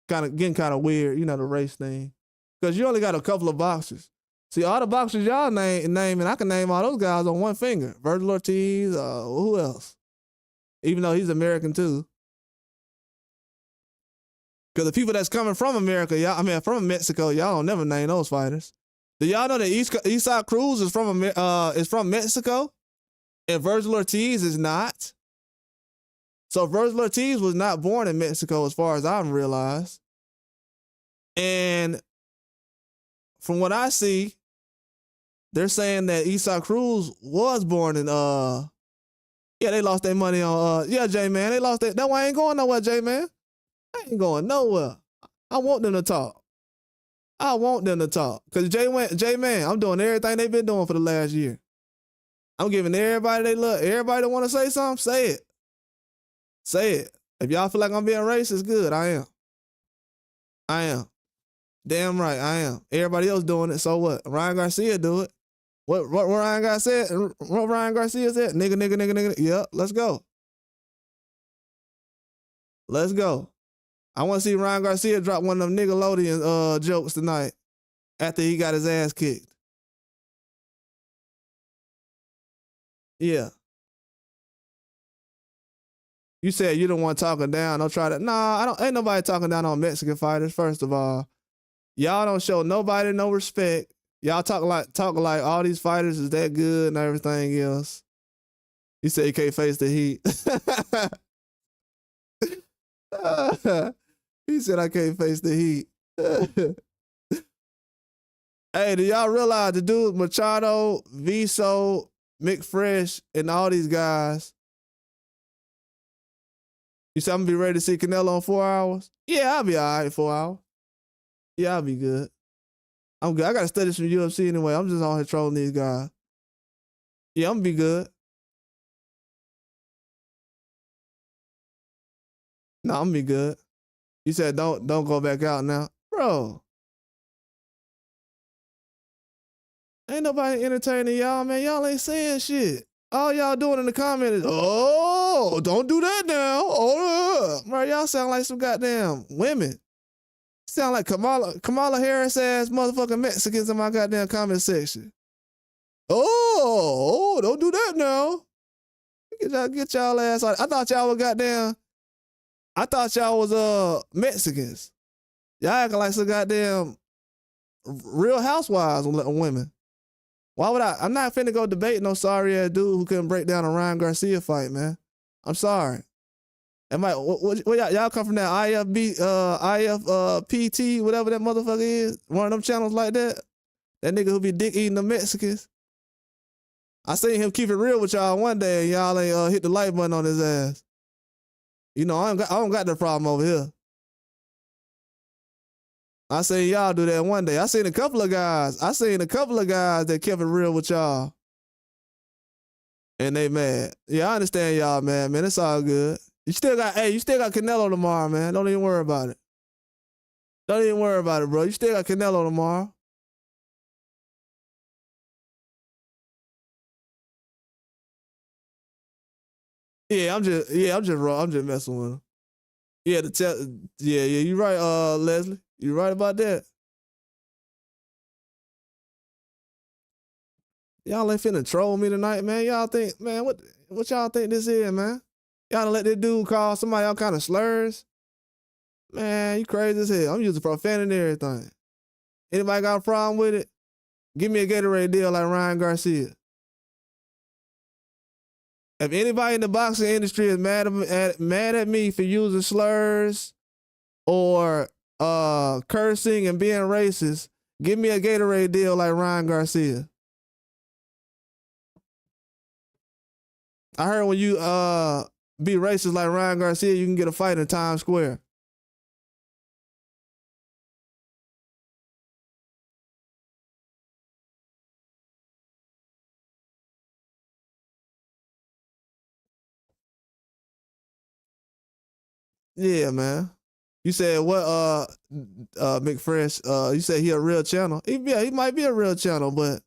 Speaker 1: Getting kind of weird, you know, the race thing. Because you only got a couple of boxers. See, all the boxers y'all name, and I can name all those guys on one finger. Virgil Ortiz, who else? Even though he's American too. Because the people that's coming from America, from Mexico, y'all don't never name those fighters. Do y'all know that Isaac Cruz is from Mexico? And Virgil Ortiz is not? So Virgil Ortiz was not born in Mexico as far as I've realized. And from what I see, they're saying that Isaac Cruz was born in they lost their money on J-Man. They lost that. That's why I ain't going nowhere, J-Man. I ain't going nowhere. I want them to talk. Because J-Man, I'm doing everything they've been doing for the last year. I'm giving everybody they look. Everybody that want to say something, say it. Say it. If y'all feel like I'm being racist, good. I am. Damn right, I am. Everybody else doing it, so what? Ryan Garcia do it. What Ryan Garcia said? What Ryan Garcia said? Nigga. Yep, let's go. Let's go. I want to see Ryan Garcia drop one of them Nickelodeon jokes tonight after he got his ass kicked. Yeah. You said you don't want talking down. Don't try to. Nah, ain't nobody talking down on Mexican fighters, first of all. Y'all don't show nobody no respect. Y'all talk like all these fighters is that good and everything else. You say you can't face the heat. He said I can't face the heat. Hey, do y'all realize the dude Machado, Viso, McFresh, and all these guys? You said I'm gonna be ready to see Canelo in 4 hours? Yeah, I'll be all right in 4 hours. Yeah, I'll be good. I'm good. I gotta study some UFC anyway. I'm just on here trolling these guys. Yeah, I'm gonna be good. No, I'm gonna be good. You said don't go back out now. Bro. Ain't nobody entertaining y'all, man. Y'all ain't saying shit. All y'all doing in the comments is, oh, don't do that now. Oh, bro, y'all sound like some goddamn women. Sound like Kamala Harris ass motherfucking Mexicans in my goddamn comment section. Oh, don't do that now. Get y'all ass out. I thought y'all was Mexicans. Y'all acting like some goddamn Real Housewives women. Why would I? I'm not finna go debate no sorry ass dude who couldn't break down a Ryan Garcia fight, man. I'm sorry. Y'all come from that IFPT, whatever that motherfucker is? One of them channels like that? That nigga who be dick eating the Mexicans? I seen him keep it real with y'all one day and y'all ain't hit the like button on his ass. You know, I don't got that problem over here. I seen y'all do that one day. I seen a couple of guys that kept it real with y'all. And they mad. Yeah, I understand y'all, man. It's all good. You still got Canelo tomorrow, man. Don't even worry about it. Don't even worry about it, bro. You still got Canelo tomorrow. I'm just messing with him. Yeah, you right, Leslie. You right about that. Y'all ain't finna troll me tonight, man. Y'all think, man, what y'all think this is, man? Y'all let this dude call somebody all kind of slurs? Man, you crazy as hell. I'm using profanity and everything. Anybody got a problem with it? Give me a Gatorade deal like Ryan Garcia. If anybody in the boxing industry is mad at me for using slurs or cursing and being racist, give me a Gatorade deal like Ryan Garcia. I heard when you be racist like Ryan Garcia, you can get a fight in Times Square. Yeah, man. You said what McFresh, you said he a real channel. He might be a real channel, but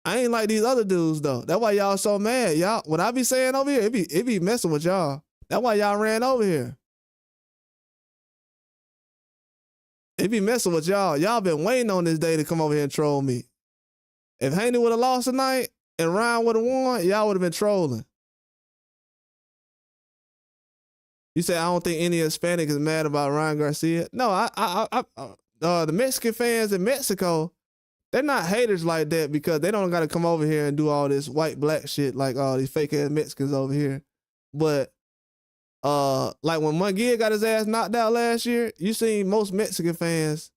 Speaker 1: I ain't like these other dudes though. That's why y'all so mad. Y'all, what I be saying over here, it be messing with y'all. That's why y'all ran over here. It be messing with y'all. Y'all been waiting on this day to come over here and troll me. If Haney would have lost tonight and Ryan would have won, y'all would have been trolling. You say I don't think any Hispanic is mad about Ryan Garcia. No, the Mexican fans in Mexico, they're not haters like that because they don't got to come over here and do all this white black shit like all these fake ass Mexicans over here. But like when Munguia got his ass knocked out last year, you seen most Mexican fans,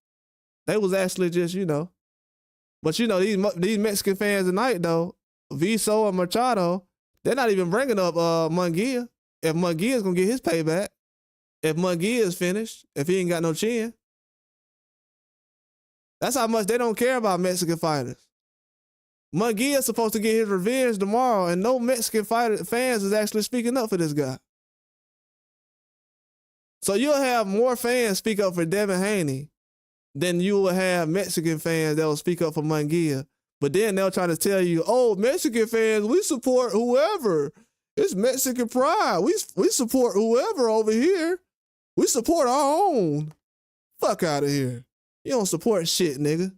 Speaker 1: they was actually just, you know. But you know, these Mexican fans tonight though, Viso and Machado, they're not even bringing up Munguia. If Munguia's gonna get his payback, if Munguia is finished, if he ain't got no chin. That's how much they don't care about Mexican fighters. Munguia's supposed to get his revenge tomorrow, and no Mexican fans is actually speaking up for this guy. So you'll have more fans speak up for Devin Haney than you will have Mexican fans that will speak up for Munguia. But then they'll try to tell you, oh, Mexican fans, we support whoever. It's Mexican pride. We support whoever over here. We support our own. Fuck out of here. You don't support shit, nigga.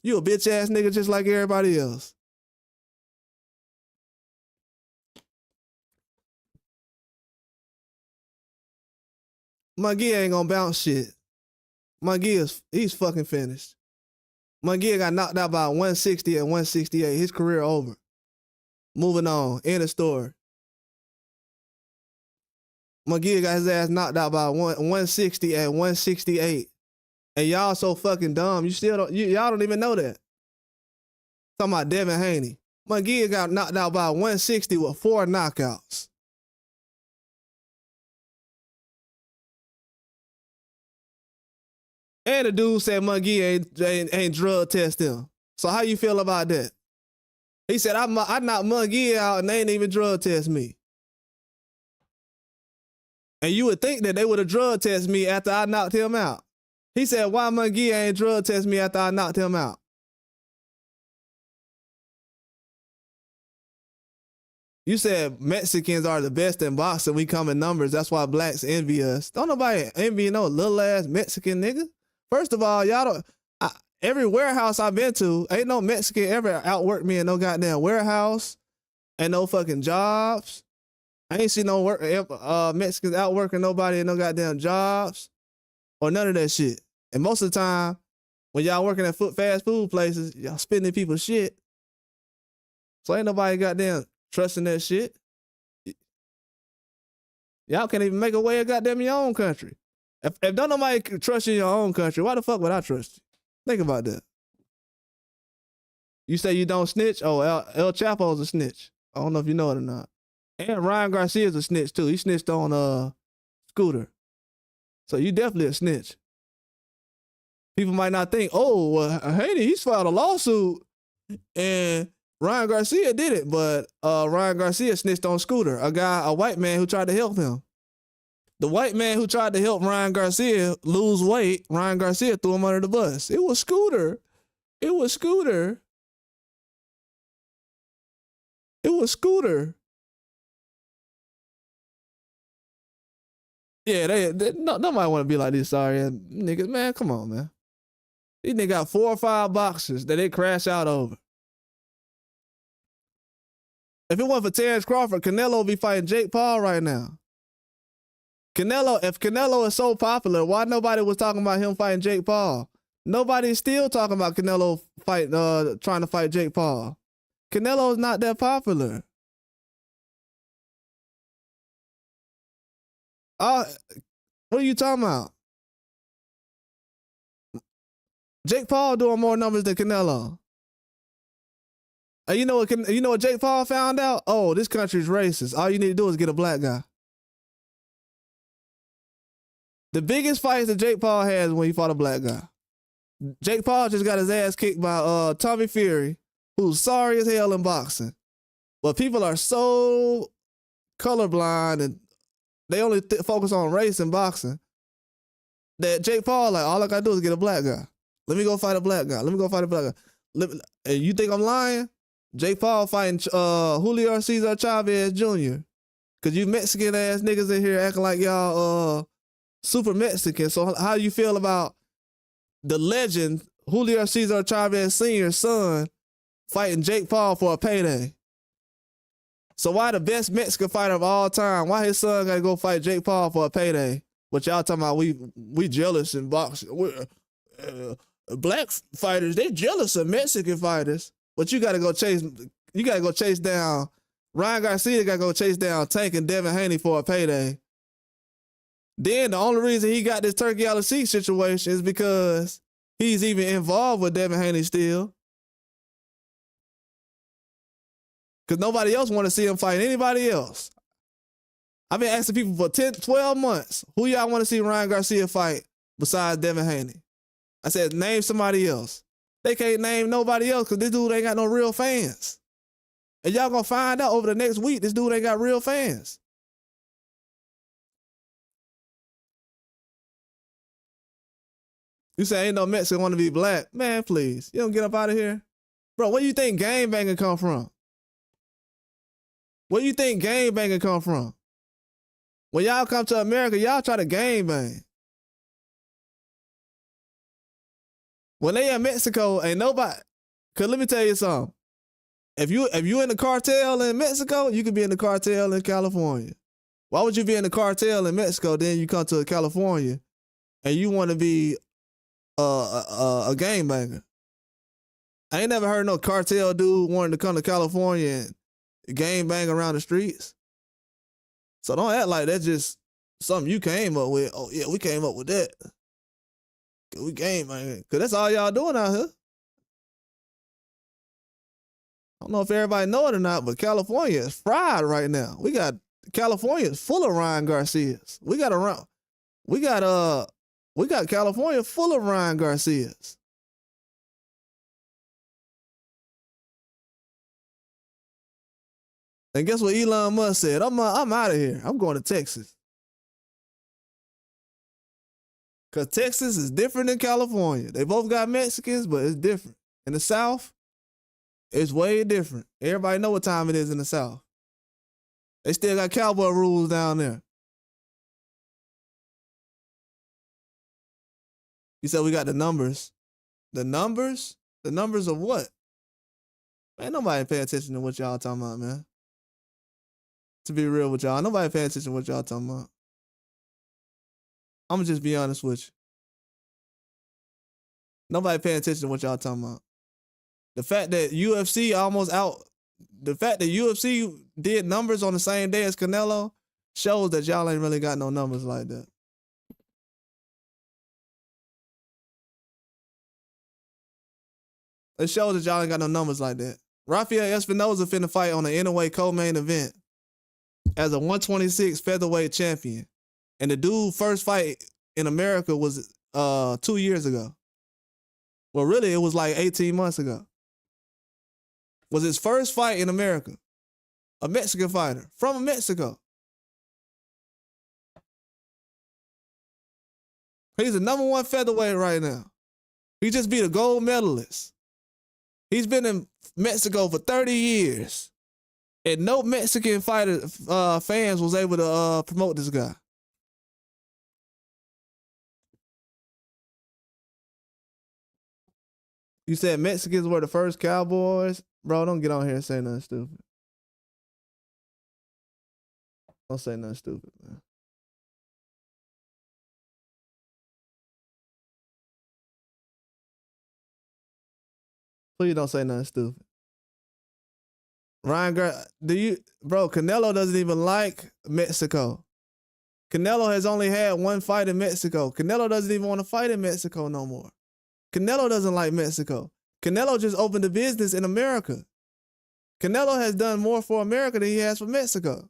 Speaker 1: You a bitch ass nigga just like everybody else. Munguia ain't gonna bounce shit. He's fucking finished. Munguia got knocked out by 160 and 168. His career over. Moving on. End of story. Munguia got his ass knocked out by 160 and 168. And y'all so fucking dumb. Y'all don't even know that. Talking about Devin Haney. Munguia got knocked out by 160 with 4 knockouts. And the dude said Munguia ain't drug test him. So how you feel about that? He said, I knocked Munguia out and they ain't even drug test me. And you would think that they would have drug tested me after I knocked him out. He said, why Munguia ain't drug test me after I knocked him out? You said Mexicans are the best in boxing. We come in numbers. That's why blacks envy us. Don't nobody envy no little ass Mexican nigga. First of all, y'all don't. Every warehouse I've been to, ain't no Mexican ever outworked me in no goddamn warehouse. Ain't no fucking jobs. I ain't seen no Mexicans outworking nobody in no goddamn jobs or none of that shit. And most of the time, when y'all working at fast food places, y'all spending people's shit. So ain't nobody goddamn trusting that shit. Y'all can't even make a way of goddamn your own country. If don't nobody trust you in your own country, why the fuck would I trust you? Think about that. You say you don't snitch? Oh, El Chapo's a snitch. I don't know if you know it or not. And Ryan Garcia's a snitch too. He snitched on Scooter. So you definitely a snitch. People might not think, oh, well, Haney, he's filed a lawsuit and Ryan Garcia did it, but Ryan Garcia snitched on Scooter, a white man who tried to help him. The white man who tried to help Ryan Garcia lose weight, Ryan Garcia threw him under the bus. It was Scooter. It was Scooter. It was Scooter. Yeah, nobody want to be like these sorry ass niggas. Man, come on, man. These niggas got 4 or 5 boxers that they crash out over. If it wasn't for Terrence Crawford, Canelo would be fighting Jake Paul right now. If Canelo is so popular, why nobody was talking about him fighting Jake Paul? Nobody's still talking about Canelo trying to fight Jake Paul. Canelo's not that popular. What are you talking about? Jake Paul doing more numbers than Canelo. And you know what Jake Paul found out? Oh, this country's racist. All you need to do is get a black guy. The biggest fights that Jake Paul has when he fought a black guy. Jake Paul just got his ass kicked by Tommy Fury, who's sorry as hell in boxing. But people are so colorblind and they only focus on race in boxing that Jake Paul, like, all I gotta do is get a black guy. Let me go fight a black guy. Let me go fight a black guy. And you think I'm lying? Jake Paul fighting Julio Cesar Chavez Jr. Because you Mexican ass niggas in here acting like y'all super Mexican. So how do you feel about the legend Julio Cesar Chavez Sr.'s son fighting Jake Paul for a payday? So why the best Mexican fighter of all time, why his son gotta go fight Jake Paul for a payday? But y'all talking about we jealous in boxing. Black fighters, they jealous of Mexican fighters. But you gotta go chase down Ryan Garcia, gotta go chase down Tank and Devin Haney for a payday. Then the only reason he got this turkey out of seat situation is because he's even involved with Devin Haney still. Because nobody else want to see him fight anybody else. I've been asking people for 10, 12 months, who y'all want to see Ryan Garcia fight besides Devin Haney? I said, name somebody else. They can't name nobody else because this dude ain't got no real fans. And y'all gonna find out over the next week, this dude ain't got real fans. You say ain't no Mexican want to be black. Man, please. You don't get up out of here. Bro, where you think game banging come from? Where you think game banging come from? When y'all come to America, y'all try to game bang. When they in Mexico, ain't nobody. Cause let me tell you something. If you in the cartel in Mexico, you could be in the cartel in California. Why would you be in the cartel in Mexico, then you come to California and you want to be a game banger? I ain't never heard no cartel dude wanting to come to California and game bang around the streets. So don't act like that's just something you came up with. Oh yeah, we came up with that. We game banging. Cause that's all y'all doing out here. I don't know if everybody know it or not, but California is fried right now. California is full of Ryan Garcias. We got California full of Ryan Garcias. And guess what Elon Musk said? I'm out of here. I'm going to Texas. Because Texas is different than California. They both got Mexicans, but it's different. In the South, it's way different. Everybody know what time it is in the South. They still got cowboy rules down there. You said we got the numbers. The numbers? The numbers of what? Man, nobody pay attention to what y'all talking about, man. To be real with y'all, nobody pay attention to what y'all talking about. I'm gonna just be honest with you. Nobody paying attention to what y'all talking about. The fact that UFC did numbers on the same day as Canelo shows that y'all ain't really got no numbers like that. It shows that y'all ain't got no numbers like that. Rafael Espinoza finna fight on the NOA co-main event as a 126 featherweight champion. And the dude first fight in America was 2 years ago. Well, really, it was like 18 months ago. Was his first fight in America. A Mexican fighter from Mexico. He's the number one featherweight right now. He just beat a gold medalist. He's been in Mexico for 30 years. And no Mexican fighter fans was able to promote this guy. You said Mexicans were the first cowboys? Bro, don't get on here and say nothing stupid. Don't say nothing stupid, man. Please don't say nothing stupid. Canelo doesn't even like Mexico. Canelo has only had one fight in Mexico. Canelo doesn't even want to fight in Mexico no more. Canelo doesn't like Mexico. Canelo just opened a business in America. Canelo has done more for America than he has for Mexico.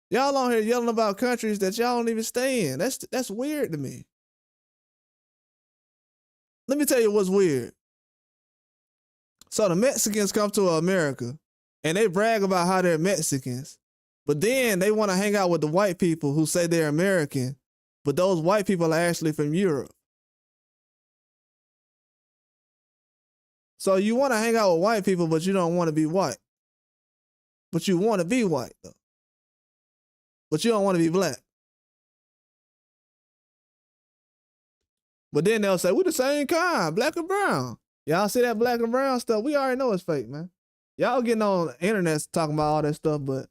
Speaker 1: Y'all on here yelling about countries that y'all don't even stay in. That's weird to me. Let me tell you what's weird. So the Mexicans come to America and they brag about how they're Mexicans, but then they want to hang out with the white people who say they're American, but those white people are actually from Europe. So you want to hang out with white people, but you don't want to be white. But you want to be white, though. But you don't want to be black. But then they'll say, we're the same kind, black and brown. Y'all see that black and brown stuff? We already know it's fake, man. Y'all getting on the internet talking about all that stuff, but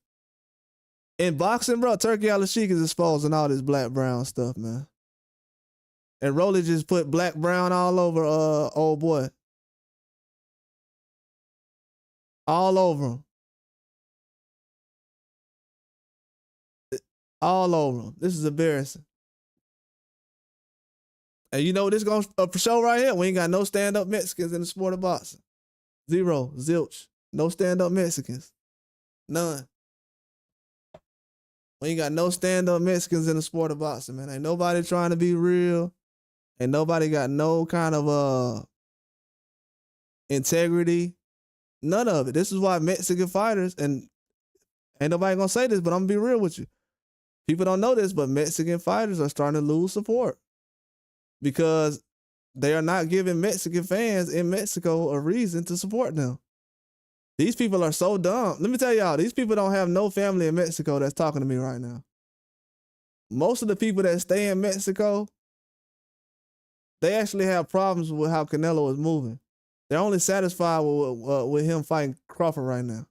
Speaker 1: in boxing, bro, Turkey Al-Sheikh is exposing all this black brown stuff, man. And Rolly just put black brown all over old boy. All over him. All over him. This is embarrassing. And you know what this going to show right here? We ain't got no stand-up Mexicans in the sport of boxing. Zero. Zilch. No stand-up Mexicans. None. We ain't got no stand-up Mexicans in the sport of boxing, man. Ain't nobody trying to be real. Ain't nobody got no kind of integrity. None of it. This is why Mexican fighters, and ain't nobody gonna say this, but I'm gonna be real with you. People don't know this, but Mexican fighters are starting to lose support because they are not giving Mexican fans in Mexico a reason to support them. These people are so dumb. Let me tell y'all, these people don't have no family in Mexico that's talking to me right now. Most of the people that stay in Mexico, they actually have problems with how Canelo is moving. They're only satisfied with him fighting Crawford right now.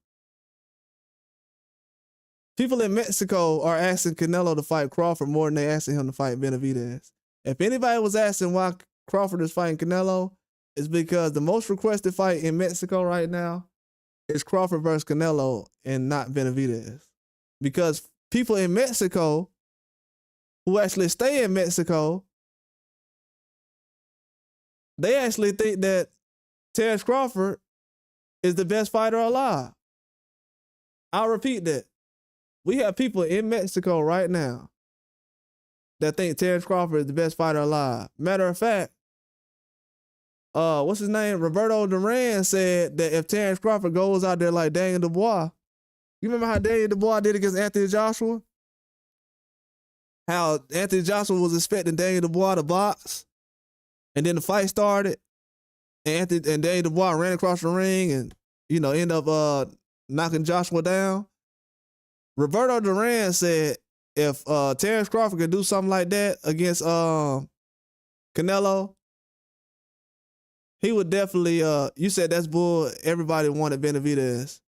Speaker 1: People in Mexico are asking Canelo to fight Crawford more than they asking him to fight Benavidez. If anybody was asking why Crawford is fighting Canelo, it's because the most requested fight in Mexico right now is Crawford versus Canelo and not Benavidez. Because people in Mexico who actually stay in Mexico, they actually think that Terrence Crawford is the best fighter alive. I'll repeat that. We have people in Mexico right now that think Terrence Crawford is the best fighter alive. Matter of fact, what's his name? Roberto Duran said that if Terrence Crawford goes out there like Daniel Dubois, you remember how Daniel Dubois did against Anthony Joshua? How Anthony Joshua was expecting Daniel Dubois to box, and then the fight started, and Daniel Dubois ran across the ring and, end up knocking Joshua down. Roberto Duran said if Terrence Crawford could do something like that against Canelo, he would definitely, you said that's bull, everybody wanted Benavidez.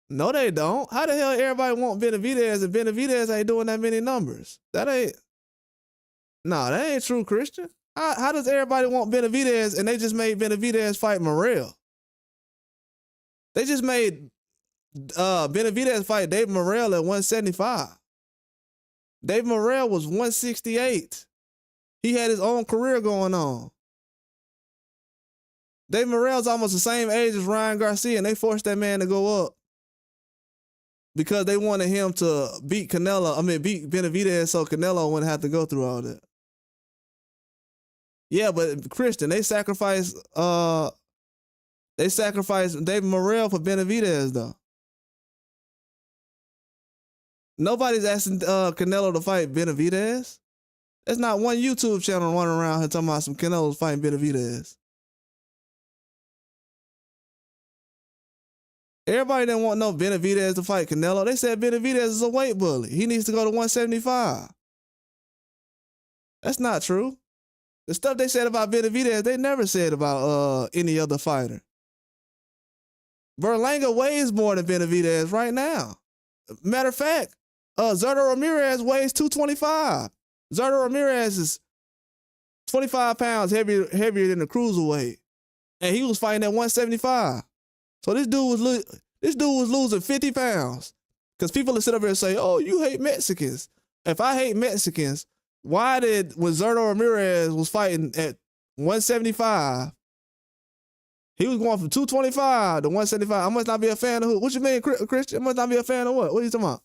Speaker 1: No, they don't. How the hell everybody want Benavidez if Benavidez ain't doing that many numbers? That ain't true, Christian. How does everybody want Benavidez and they just made Benavidez fight Morrell? They just made Benavidez fight Dave Morrell at 175. Dave Morrell was 168. He had his own career going on. Dave Morrell's almost the same age as Ryan Garcia, and they forced that man to go up because they wanted him to beat Benavidez so Canelo wouldn't have to go through all that. Yeah, but Christian, they sacrificed David Morrell for Benavidez, though. Nobody's asking Canelo to fight Benavidez. There's not one YouTube channel running around here talking about some Canelo's fighting Benavidez. Everybody didn't want no Benavidez to fight Canelo. They said Benavidez is a weight bully. He needs to go to 175. That's not true. The stuff they said about Benavidez, they never said about any other fighter. Berlanga weighs more than Benavidez right now. Matter of fact, Zurdo Ramirez weighs 225. Zurdo Ramirez is 25 pounds heavier than the cruiserweight. And he was fighting at 175. So this dude was losing 50 pounds. Because people will sit up here and say, oh, you hate Mexicans. If I hate Mexicans, why did, when Zerto Ramirez was fighting at 175, he was going from 225 to 175. I must not be a fan of who? What you mean, Christian? I must not be a fan of what? What are you talking about?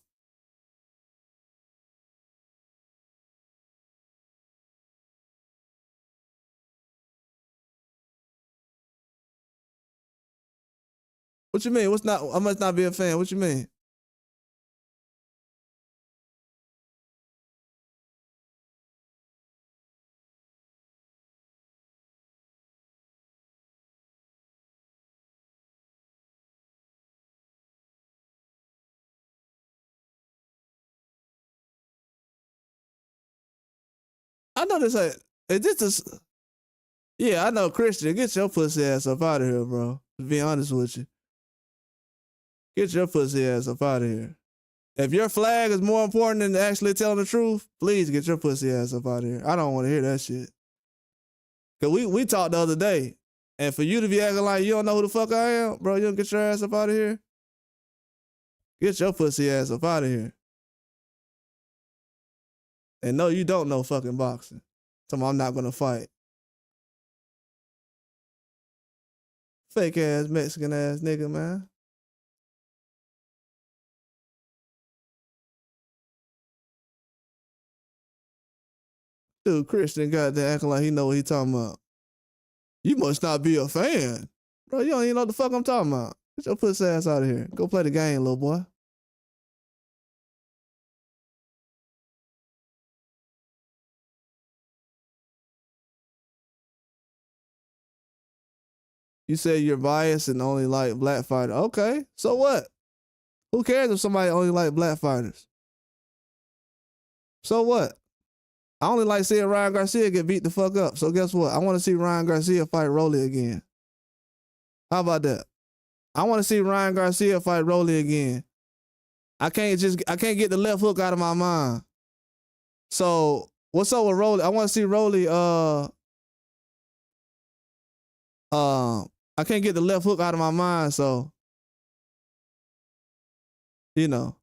Speaker 1: What you mean? What's not? I must not be a fan. What you mean? I know this ain't. Is this a, yeah, I know, Christian. Get your pussy ass up out of here, bro. To be honest with you, get your pussy ass up out of here. If your flag is more important than actually telling the truth, please get your pussy ass up out of here. I don't want to hear that shit. Cause we talked the other day, and for you to be acting like you don't know who the fuck I am, bro, you don't get your ass up out of here. Get your pussy ass up out of here. And no, you don't know fucking boxing. So I'm not gonna fight. Fake ass Mexican ass nigga, man. Dude, Christian got there acting like he know what he talking about. You must not be a fan. Bro, you don't even know what the fuck I'm talking about. Get your pussy ass out of here. Go play the game, little boy. You say you're biased and only like black fighters. Okay, so what? Who cares if somebody only like black fighters? So what? I only like seeing Ryan Garcia get beat the fuck up. So guess what? I want to see Ryan Garcia fight Rolly again. How about that? I want to see Ryan Garcia fight Rolly again. I can't get the left hook out of my mind. So what's up with Rolly? I want to see Rolly. I can't get the left hook out of my mind. So, you know.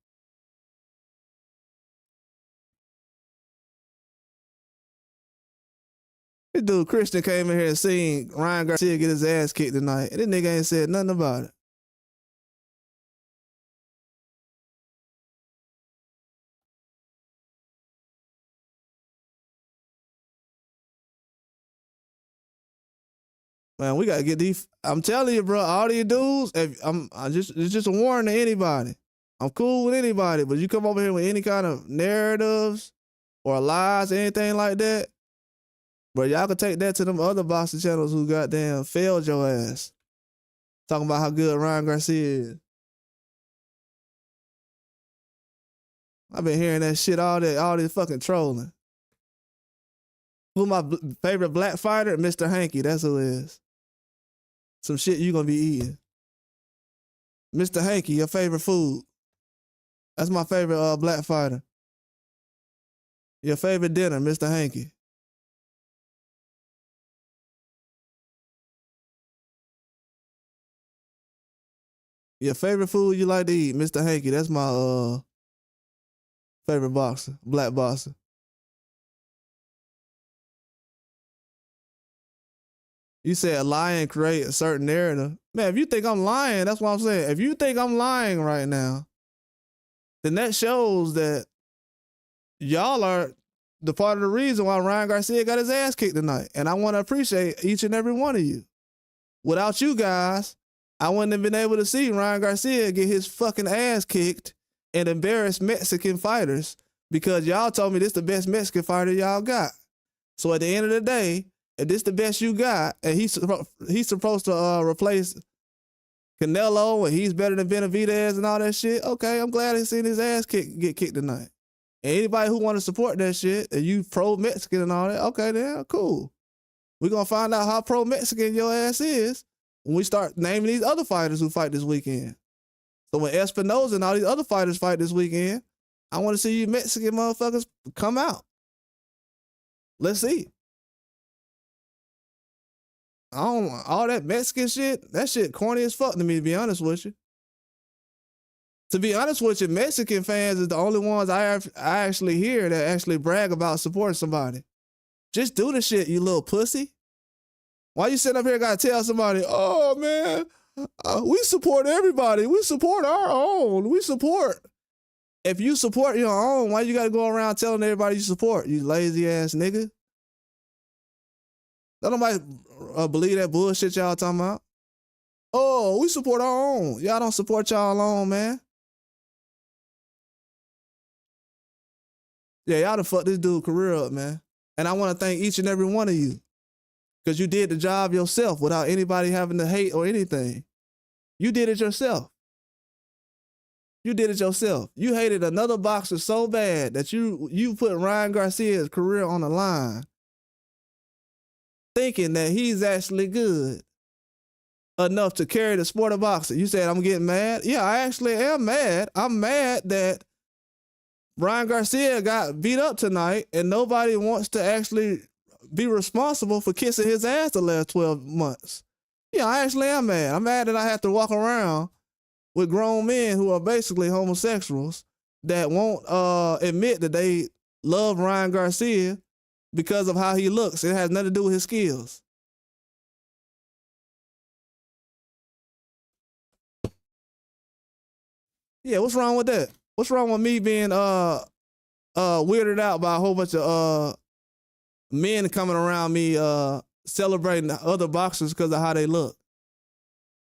Speaker 1: This dude Christian came in here and seen Ryan Garcia get his ass kicked tonight, and this nigga ain't said nothing about it. Man, we gotta get these. I'm telling you, bro, all these dudes. It's just a warning to anybody. I'm cool with anybody, but you come over here with any kind of narratives or lies, or anything like that, bro, y'all can take that to them other boxing channels who goddamn failed your ass. Talking about how good Ryan Garcia is. I've been hearing that shit all this fucking trolling. Who my favorite black fighter? Mr. Hanky, that's who it is. Some shit you gonna be eating. Mr. Hanky, your favorite food. That's my favorite black fighter. Your favorite dinner, Mr. Hanky. Your favorite food you like to eat, Mr. Hanky. That's my favorite boxer, black boxer. You said lie and create a certain narrative. Man, if you think I'm lying, that's what I'm saying. If you think I'm lying right now, then that shows that y'all are the part of the reason why Ryan Garcia got his ass kicked tonight. And I want to appreciate each and every one of you. Without you guys, I wouldn't have been able to see Ryan Garcia get his fucking ass kicked and embarrass Mexican fighters because y'all told me this the best Mexican fighter y'all got. So at the end of the day, if this the best you got, and he's supposed to replace Canelo, and he's better than Benavidez and all that shit, okay, I'm glad he's seen his ass get kicked tonight. And anybody who want to support that shit, and you pro-Mexican and all that, okay, then cool. We're going to find out how pro-Mexican your ass is when we start naming these other fighters who fight this weekend. So when Espinoza and all these other fighters fight this weekend, I want to see you Mexican motherfuckers come out. Let's see. I don't all that Mexican shit. That shit corny as fuck to me. To be honest with you. To be honest with you, Mexican fans is the only ones I actually hear that actually brag about supporting somebody. Just do the shit, you little pussy. Why you sitting up here gotta tell somebody, oh man, we support everybody. We support our own. We support. If you support your own, why you gotta go around telling everybody you support? You lazy ass nigga. Don't nobody believe that bullshit y'all talking about. Oh, we support our own. Y'all don't support y'all own, man. Yeah, y'all done fucked this dude's career up, man. And I want to thank each and every one of you. Because you did the job yourself without anybody having to hate or anything. You did it yourself. You did it yourself. You hated another boxer so bad that you put Ryan Garcia's career on the line, thinking that he's actually good enough to carry the sport of boxing. You said, I'm getting mad? Yeah, I actually am mad. I'm mad that Ryan Garcia got beat up tonight and nobody wants to actually be responsible for kissing his ass the last 12 months. Yeah, I actually am mad. I'm mad that I have to walk around with grown men who are basically homosexuals that won't admit that they love Ryan Garcia because of how he looks. It has nothing to do with his skills. Yeah, what's wrong with that? What's wrong with me being weirded out by a whole bunch of men coming around me celebrating other boxers because of how they look?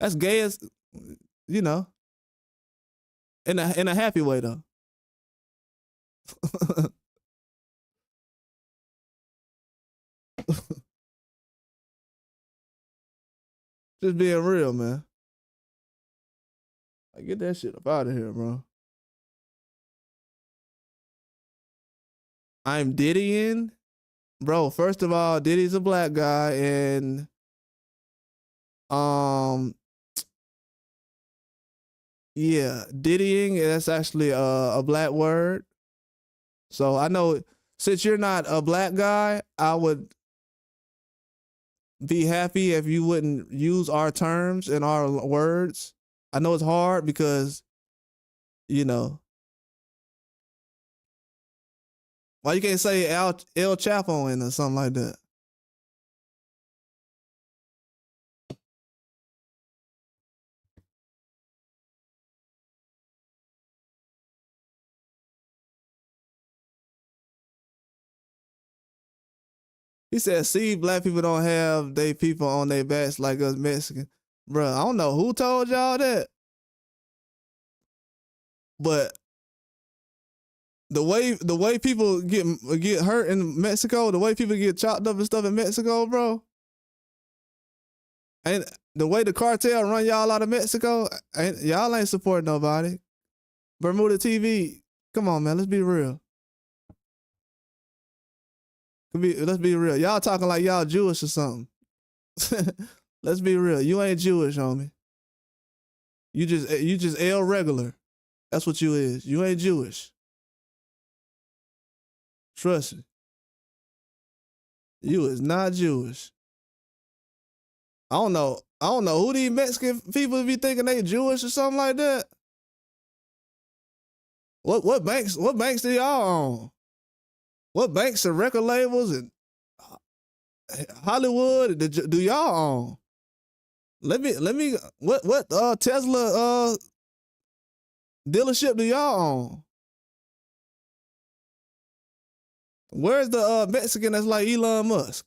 Speaker 1: That's gay as, you know, in a happy way though. Just being real, man. Like, get that shit up out of here, bro. I'm Diddying. Bro, first of all, Diddy's a black guy, and yeah, Diddying, that's actually a black word. So I know since you're not a black guy, I would be happy if you wouldn't use our terms and our words. I know it's hard because, you know, why you can't say El Chapo in or something like that? He said, see, black people don't have they people on their backs like us Mexicans. Bruh, I don't know who told y'all that. But the way people get hurt in Mexico, the way people get chopped up and stuff in Mexico, bro, and the way the cartel run y'all out of Mexico, y'all ain't supporting nobody. Bermuda TV, come on, man, let's be real. Let's be real. Y'all talking like y'all Jewish or something. Let's be real. You ain't Jewish, homie. You just L regular. That's what you is. You ain't Jewish. Trust me. You is not Jewish. I don't know who these Mexican people be thinking they Jewish or something like that. What banks do y'all own? What banks and record labels and Hollywood do y'all own? Let me what Tesla dealership do y'all own? Where's the Mexican that's like Elon Musk?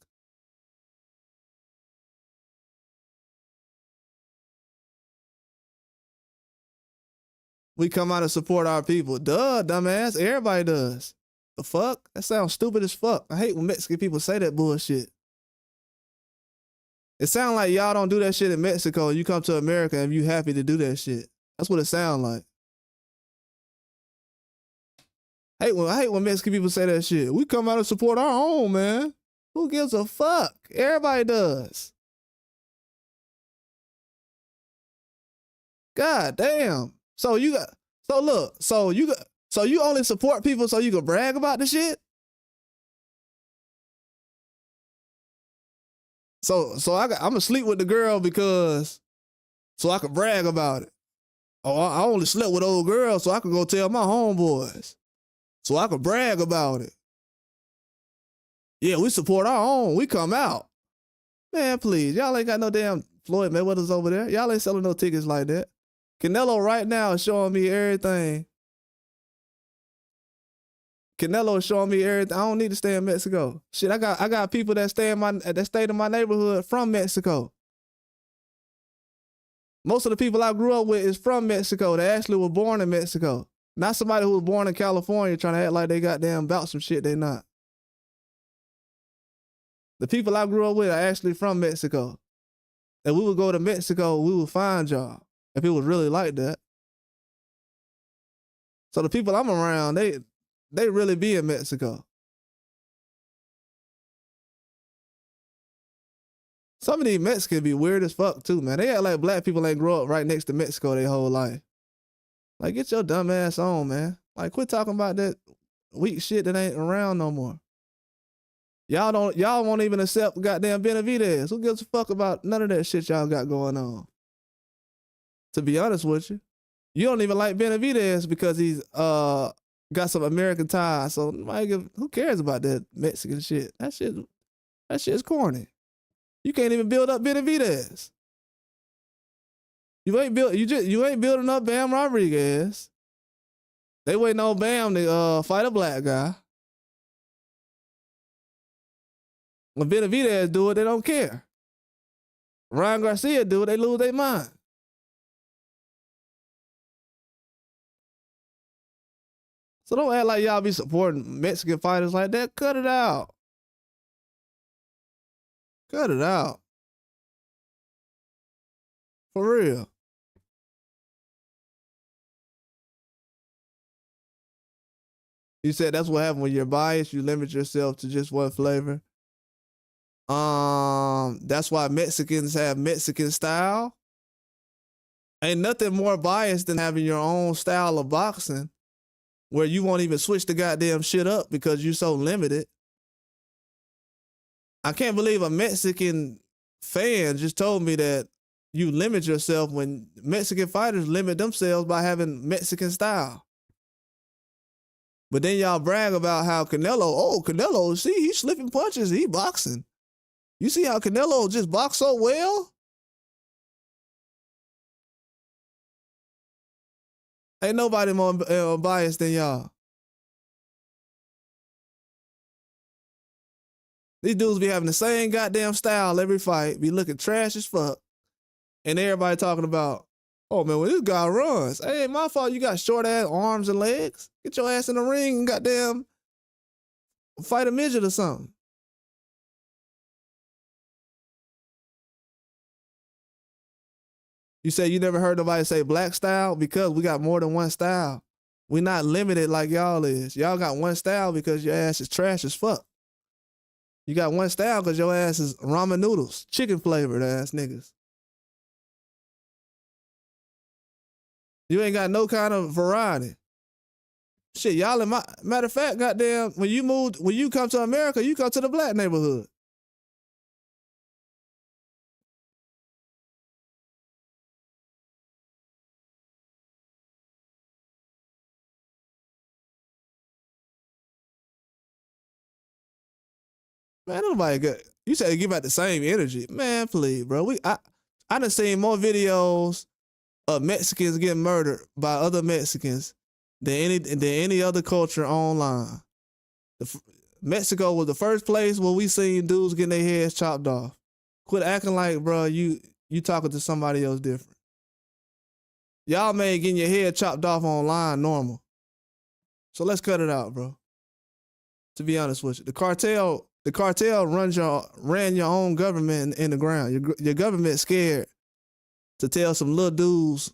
Speaker 1: We come out and support our people. Duh, dumbass. Everybody does. The fuck? That sounds stupid as fuck. I hate when Mexican people say that bullshit. It sounds like y'all don't do that shit in Mexico and you come to America and you happy to do that shit. That's what it sounds like. I hate when Mexican people say that shit. We come out and support our own, man. Who gives a fuck? Everybody does. God damn. So you only support people so you can brag about the shit? So I'm gonna sleep with the girl because so I could brag about it. Oh, I only slept with old girls so I could go tell my homeboys. So I could brag about it. Yeah, we support our own. We come out. Man, please. Y'all ain't got no damn Floyd Mayweather's over there. Y'all ain't selling no tickets like that. Canelo right now is showing me everything. Canelo is showing me everything. I don't need to stay in Mexico. Shit, I got people that stay in my neighborhood from Mexico. Most of the people I grew up with is from Mexico. They actually were born in Mexico. Not somebody who was born in California trying to act like they goddamn about some shit they not. The people I grew up with are actually from Mexico. And we would go to Mexico, we would find y'all if it was really like that. So the people I'm around, they really be in Mexico. Some of these Mexicans be weird as fuck too, man. They act like black people ain't grow up right next to Mexico their whole life. Like, get your dumb ass on, man. Like, quit talking about that weak shit that ain't around no more. Y'all won't even accept goddamn Benavidez. Who gives a fuck about none of that shit y'all got going on? To be honest with you. You don't even like Benavidez because he's got some American ties. So who cares about that Mexican shit? That shit's corny. You can't even build up Benavidez. You ain't building up Bam Rodriguez. They waiting on Bam to fight a black guy. When Benavidez do it, they don't care. Ryan Garcia do it, they lose their mind. So don't act like y'all be supporting Mexican fighters like that. Cut it out. Cut it out. For real. You said that's what happened when you're biased. You limit yourself to just one flavor. That's why Mexicans have Mexican style. Ain't nothing more biased than having your own style of boxing where you won't even switch the goddamn shit up because you're so limited. I can't believe a Mexican fan just told me that you limit yourself when Mexican fighters limit themselves by having Mexican style. But then y'all brag about how Canelo, see, he's slipping punches, he boxing. You see how Canelo just boxed so well? Ain't nobody more biased than y'all. These dudes be having the same goddamn style every fight, be looking trash as fuck. And everybody talking about, oh man, when this guy runs, hey, ain't my fault you got short ass arms and legs. Get your ass in the ring and goddamn fight a midget or something. You say you never heard nobody say black style? Because we got more than one style. We not limited like y'all is. Y'all got one style because your ass is trash as fuck. You got one style because your ass is ramen noodles, chicken flavored ass niggas. You ain't got no kind of variety. Shit, y'all in matter of fact, goddamn, when you come to America, you come to the black neighborhood. Man, nobody good. You said give out the same energy. Man, please, bro. I done seen more videos of Mexicans getting murdered by other Mexicans than any other culture online. Mexico was the first place where we seen dudes getting their heads chopped off. Quit acting like, bro, you talking to somebody else different. Y'all made getting your head chopped off online normal. So let's cut it out, bro. To be honest with you, the cartel ran your own government in the ground. Your government scared to tell some little dudes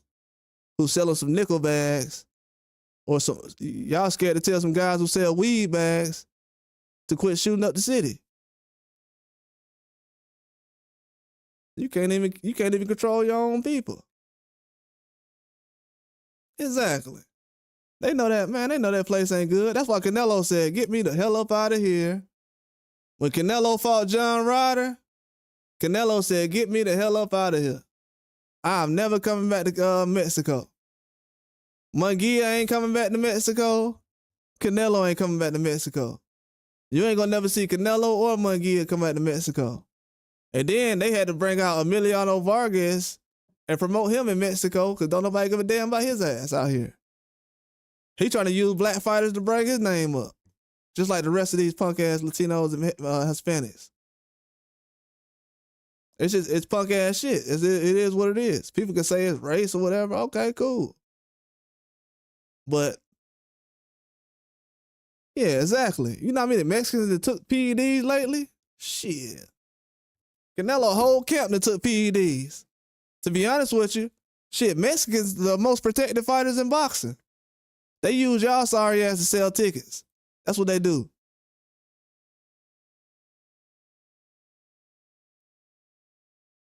Speaker 1: who selling some nickel bags, or y'all scared to tell some guys who sell weed bags to quit shooting up the city. You can't even control your own people. Exactly. They know that, man. They know that place ain't good. That's why Canelo said, get me the hell up out of here. When Canelo fought John Ryder, Canelo said, "Get me the hell up out of here. I'm never coming back to Mexico. Munguia ain't coming back to Mexico. Canelo ain't coming back to Mexico. You ain't gonna never see Canelo or Munguia come back to Mexico." And then they had to bring out Emiliano Vargas and promote him in Mexico because don't nobody give a damn about his ass out here. He trying to use black fighters to bring his name up, just like the rest of these punk ass Latinos and Hispanics. It's punk ass shit. It is what it is. People can say it's race or whatever. Okay, cool. But yeah, exactly. You know how many Mexicans that took PEDs lately? Shit. Canelo whole camp that took PEDs. To be honest with you, shit, Mexicans the most protected fighters in boxing. They use y'all sorry ass to sell tickets. That's what they do.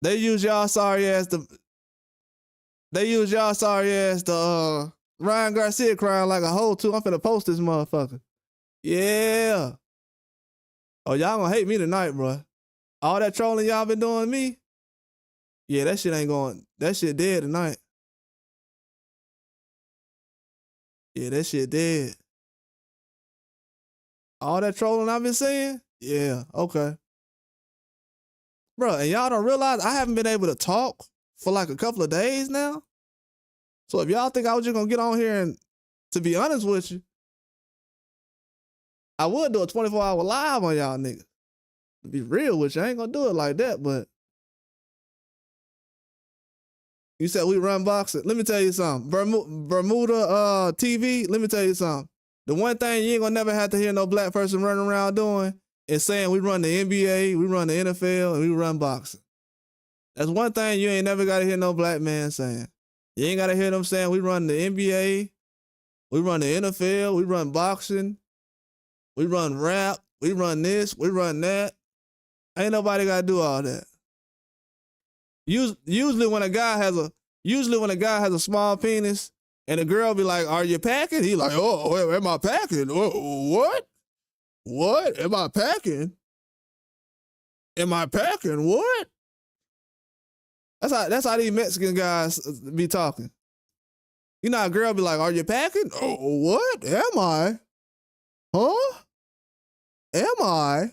Speaker 1: They use y'all sorry ass to Ryan Garcia crying like a hoe too. I'm finna post this motherfucker. Yeah. Oh, y'all gonna hate me tonight, bro. All that trolling y'all been doing me. Yeah, that shit ain't going. That shit dead tonight. Yeah, that shit dead. All that trolling I've been saying? Yeah, okay. Bro, and y'all don't realize I haven't been able to talk for like a couple of days now. So if y'all think I was just gonna get on here and, to be honest with you, I would do a 24-hour live on y'all niggas. To be real with you, I ain't gonna do it like that, but you said we run boxing. Let me tell you something. Bermuda TV, let me tell you something. The one thing you ain't gonna never have to hear no black person running around doing is saying we run the NBA, we run the NFL, and we run boxing. That's one thing you ain't never gotta hear no black man saying. You ain't gotta hear them saying we run the NBA, we run the NFL, we run boxing, we run rap, we run this, we run that. Ain't nobody gotta do all that. Usually when a guy has a small penis and a girl be like, "Are you packing?" He like, "Oh, am I packing? What? What? Am I packing? Am I packing? What?" That's how these Mexican guys be talking. You know, a girl be like, "Are you packing?" "Oh, what? Am I? Huh? Am I?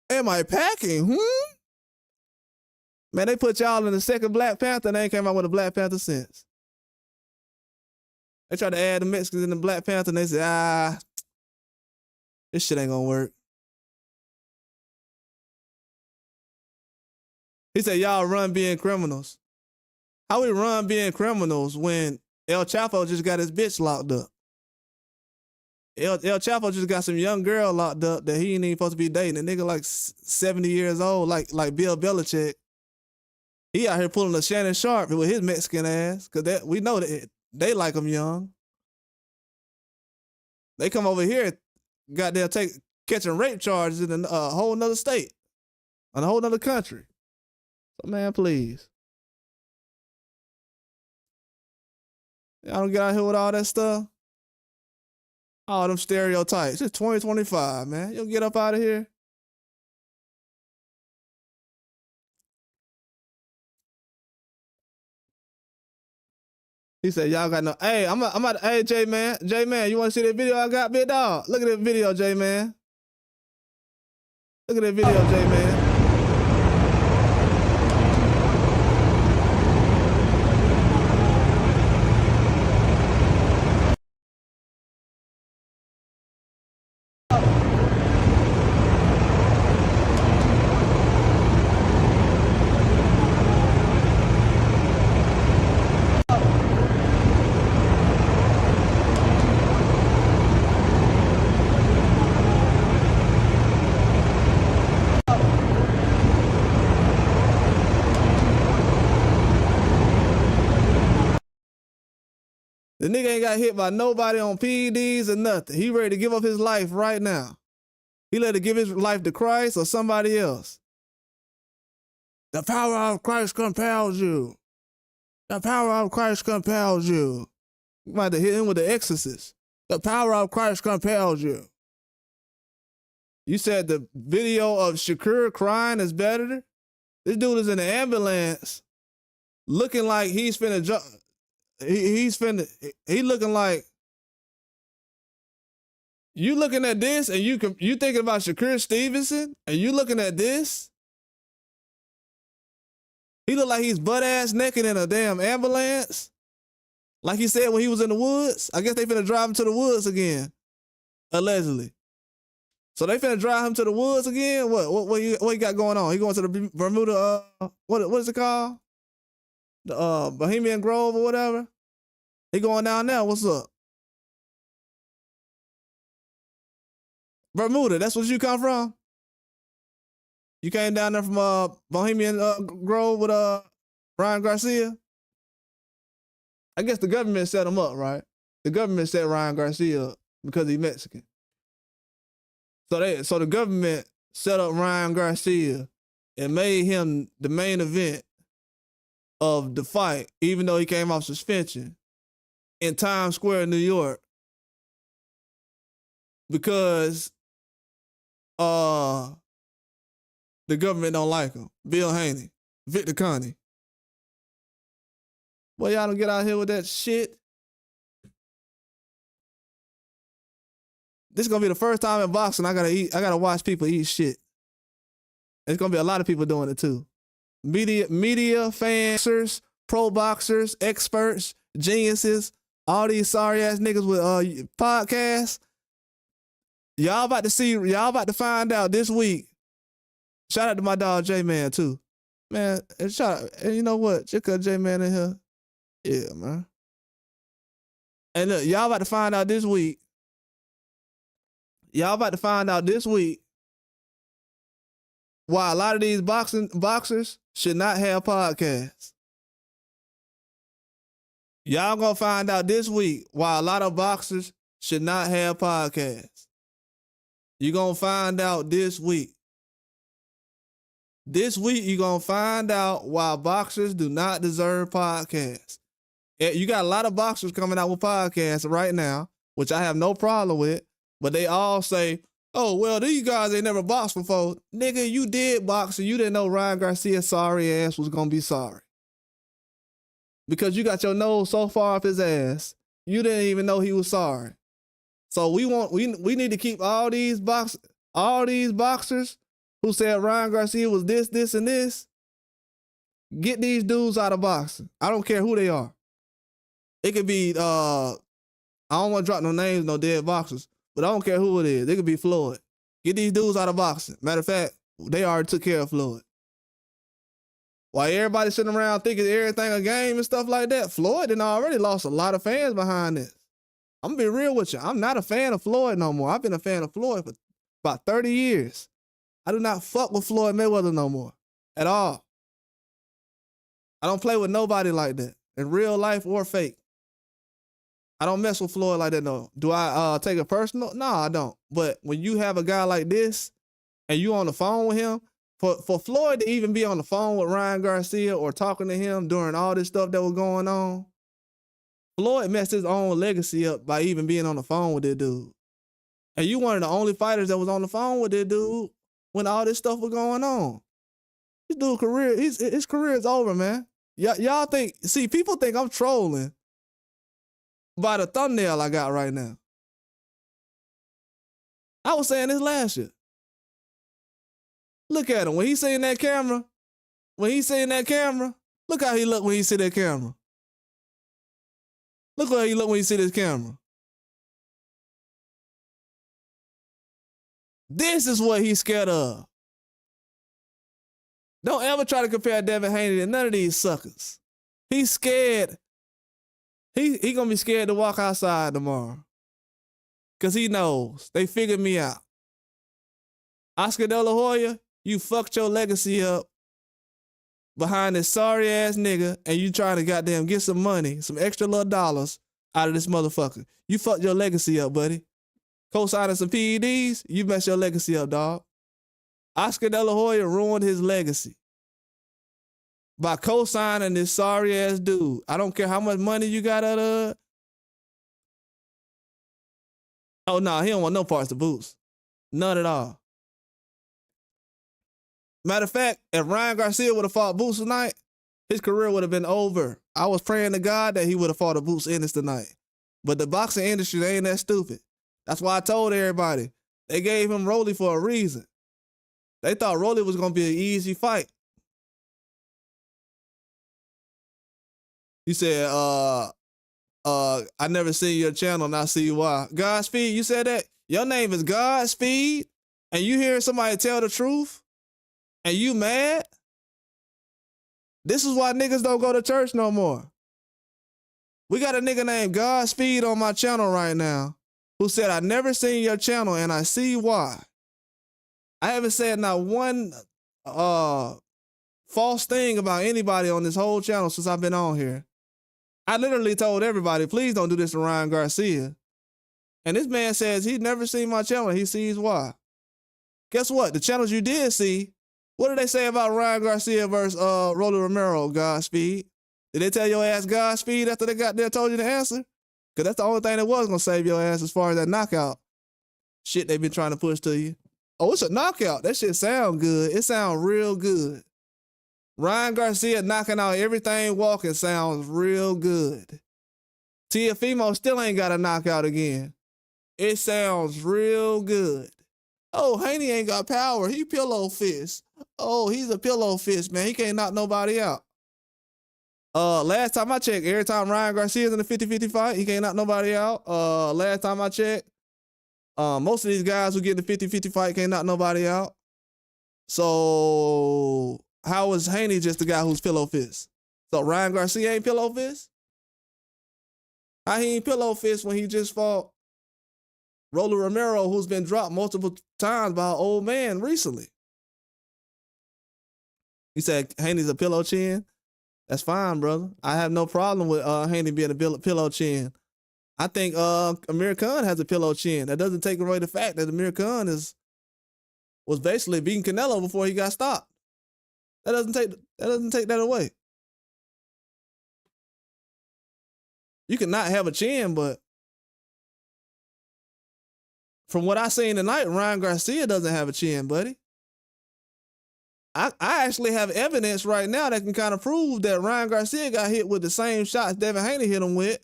Speaker 1: Am I packing? Man, they put y'all in the second Black Panther and they ain't came out with a Black Panther since. They tried to add the Mexicans in the Black Panther and they said, this shit ain't gonna work. He said, y'all run being criminals. How we run being criminals when El Chapo just got his bitch locked up? El Chapo just got some young girl locked up that he ain't even supposed to be dating. A nigga like 70 years old, like Bill Belichick. He out here pulling a Shannon Sharp with his Mexican ass, because we know that they like him young. They come over here, goddamn catching rape charges in a whole nother state, in a whole nother country. So man, please. Y'all don't get out here with all that stuff. All them stereotypes. It's 2025, man. You'll get up out of here. He said, y'all got no. Hey, I'm about to, hey, J-Man, you want to see that video I got, big dog? Look at that video, J-Man. Look at that video, J-Man. The nigga ain't got hit by nobody on PEDs or nothing. He ready to give up his life right now. He ready to give his life to Christ or somebody else. The power of Christ compels you. The power of Christ compels you. You might have to hit him with the exorcist. The power of Christ compels you. You said the video of Shakur crying is better? This dude is in the ambulance looking like he's finna jump. He looking like, you looking at this and you thinking about Shakur Stevenson and you looking at this? He look like he's butt ass naked in a damn ambulance. Like he said when he was in the woods. I guess they finna drive him to the woods again. Allegedly. So they finna drive him to the woods again? What he got going on? He going to the Bermuda, what is it called? The Bohemian Grove or whatever? He going down there. What's up? Bermuda, that's what you come from? You came down there from Bohemian Grove with Ryan Garcia? I guess the government set him up, right? The government set Ryan Garcia up because he's Mexican. So the government set up Ryan Garcia and made him the main event of the fight, even though he came off suspension, in Times Square, New York, because the government don't like him. Bill Haney, Victor Connie. Boy, y'all don't get out here with that shit. This is gonna be the first time in boxing I gotta watch people eat shit. There's gonna be a lot of people doing it too. Media, fans, pro boxers, experts, geniuses, all these sorry ass niggas with podcasts. Y'all about to find out this week. Shout out to my dog J-Man too. Man, and you know what? Just cause J-Man in here. Yeah, man. And look, y'all about to find out this week. Why a lot of these boxers should not have podcasts. Y'all gonna find out this week why a lot of boxers should not have podcasts. You're gonna find out this week. This week, you're gonna find out why boxers do not deserve podcasts. You got a lot of boxers coming out with podcasts right now, which I have no problem with, but they all say, oh, well, these guys ain't never boxed before. Nigga, you did box and you didn't know Ryan Garcia's sorry ass was gonna be sorry. Because you got your nose so far up his ass, you didn't even know he was sorry. So we need to keep all these boxers who said Ryan Garcia was this, and this. Get these dudes out of boxing. I don't care who they are. It could be, I don't want to drop no names, no dead boxers, but I don't care who it is. It could be Floyd. Get these dudes out of boxing. Matter of fact, they already took care of Floyd. While everybody sitting around thinking everything a game and stuff like that, Floyd done already lost a lot of fans behind this. I'm going to be real with you. I'm not a fan of Floyd no more. I've been a fan of Floyd for about 30 years. I do not fuck with Floyd Mayweather no more. At all. I don't play with nobody like that. In real life or fake. I don't mess with Floyd like that, no. Do I take it personal? No, I don't. But when you have a guy like this and you on the phone with him, for Floyd to even be on the phone with Ryan Garcia or talking to him during all this stuff that was going on, Floyd messed his own legacy up by even being on the phone with this dude. And you one of the only fighters that was on the phone with this dude when all this stuff was going on. This dude's career, his career is over, man. Y'all think, see, people think I'm trolling by the thumbnail I got right now. I was saying this last year. Look at him. When he seen that camera, look how he look when he see that camera. Look how he look when he see this camera. This is what he's scared of. Don't ever try to compare Devin Haney to none of these suckers. He's scared. He gonna be scared to walk outside tomorrow. Cause he knows. They figured me out. Oscar De La Hoya, you fucked your legacy up behind this sorry ass nigga and you trying to goddamn get some money, some extra little dollars out of this motherfucker. You fucked your legacy up, buddy. Co-signing some PEDs, you messed your legacy up, dog. Oscar De La Hoya ruined his legacy by co-signing this sorry ass dude. I don't care how much money you got out of it. Oh, no, he don't want no parts to Boots. None at all. Matter of fact, if Ryan Garcia would have fought Boots tonight, his career would have been over. I was praying to God that he would have fought a Boots Ennis tonight. But the boxing industry, they ain't that stupid. That's why I told everybody. They gave him Rolly for a reason. They thought Rolly was going to be an easy fight. You said, I never seen your channel and I see why. Godspeed, you said that? Your name is Godspeed and you hear somebody tell the truth and you mad? This is why niggas don't go to church no more. We got a nigga named Godspeed on my channel right now who said, I never seen your channel and I see why. I haven't said not one false thing about anybody on this whole channel since I've been on here. I literally told everybody, please don't do this to Ryan Garcia. And this man says he's never seen my channel and he sees why. Guess what? The channels you did see, what did they say about Ryan Garcia versus Rolly Romero, Godspeed? Did they tell your ass Godspeed after they got there told you the answer? Because that's the only thing that was going to save your ass as far as that knockout shit they've been trying to push to you. Oh, it's a knockout. That shit sound good. It sound real good. Ryan Garcia knocking out everything walking sounds real good. Tiafimo still ain't got a knockout again. It sounds real good. Oh, Haney ain't got power. He pillow fist. Oh, he's a pillow fist, man. He can't knock nobody out. Last time I checked, every time Ryan Garcia's in a 50-50 fight, he can't knock nobody out. Last time I checked, most of these guys who get in the 50-50 fight can't knock nobody out. So how is Haney just the guy who's pillow fist? So Ryan Garcia ain't pillow fist? How he ain't pillow fist when he just fought Rolly Romero, who's been dropped multiple times by an old man recently? You said Haney's a pillow chin? That's fine, brother. I have no problem with Haney being a pillow chin. I think Amir Khan has a pillow chin. That doesn't take away the fact that Amir Khan was basically beating Canelo before he got stopped. That doesn't take that away. You can not have a chin, but from what I seen tonight, Ryan Garcia doesn't have a chin, buddy. I actually have evidence right now that can kind of prove that Ryan Garcia got hit with the same shots Devin Haney hit him with.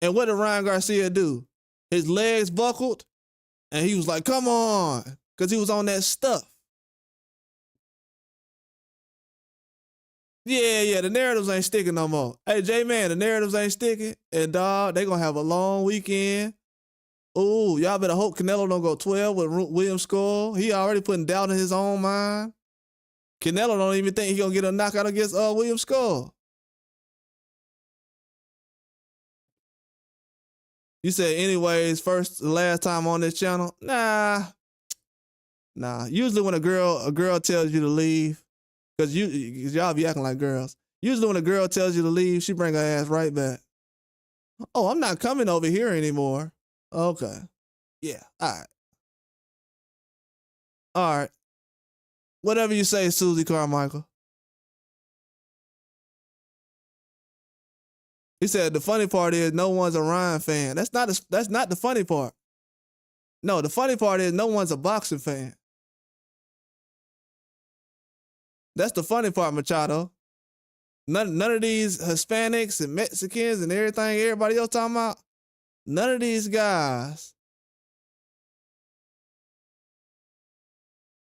Speaker 1: And what did Ryan Garcia do? His legs buckled, and he was like, come on, because he was on that stuff. Yeah, the narratives ain't sticking no more. Hey, J-Man, the narratives ain't sticking, and dog, they gonna have a long weekend. Ooh, y'all better hope Canelo don't go 12 with William Skull. He already putting doubt in his own mind. Canelo don't even think he gonna get a knockout against William Skull. You said anyways, last time on this channel? Nah. Usually when a girl tells you to leave, because y'all be acting like girls. Usually when a girl tells you to leave, she bring her ass right back. Oh, I'm not coming over here anymore. Okay. Yeah, all right. Whatever you say, Susie Carmichael. He said the funny part is no one's a Ryan fan. That's not the funny part. No, the funny part is no one's a boxing fan. That's the funny part, Machado. None of these Hispanics and Mexicans and everything everybody else talking about, none of these guys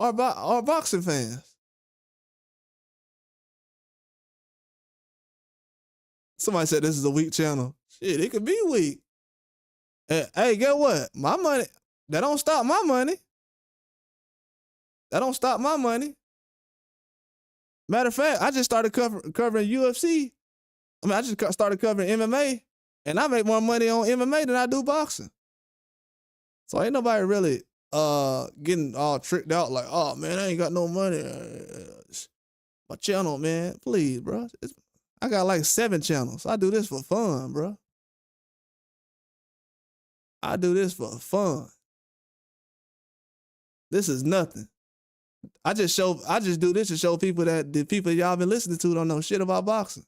Speaker 1: are boxing fans. Somebody said this is a weak channel. Shit, it could be weak. Hey, get what? My money, that don't stop my money. That don't stop my money. Matter of fact, I just started covering UFC. I just started covering MMA, and I make more money on MMA than I do boxing. So ain't nobody really getting all tricked out like, oh man, I ain't got no money. My channel, man, please, bro. I got like 7 channels. I do this for fun, bro. I do this for fun. This is nothing. I just do this to show people that the people y'all been listening to don't know shit about boxing.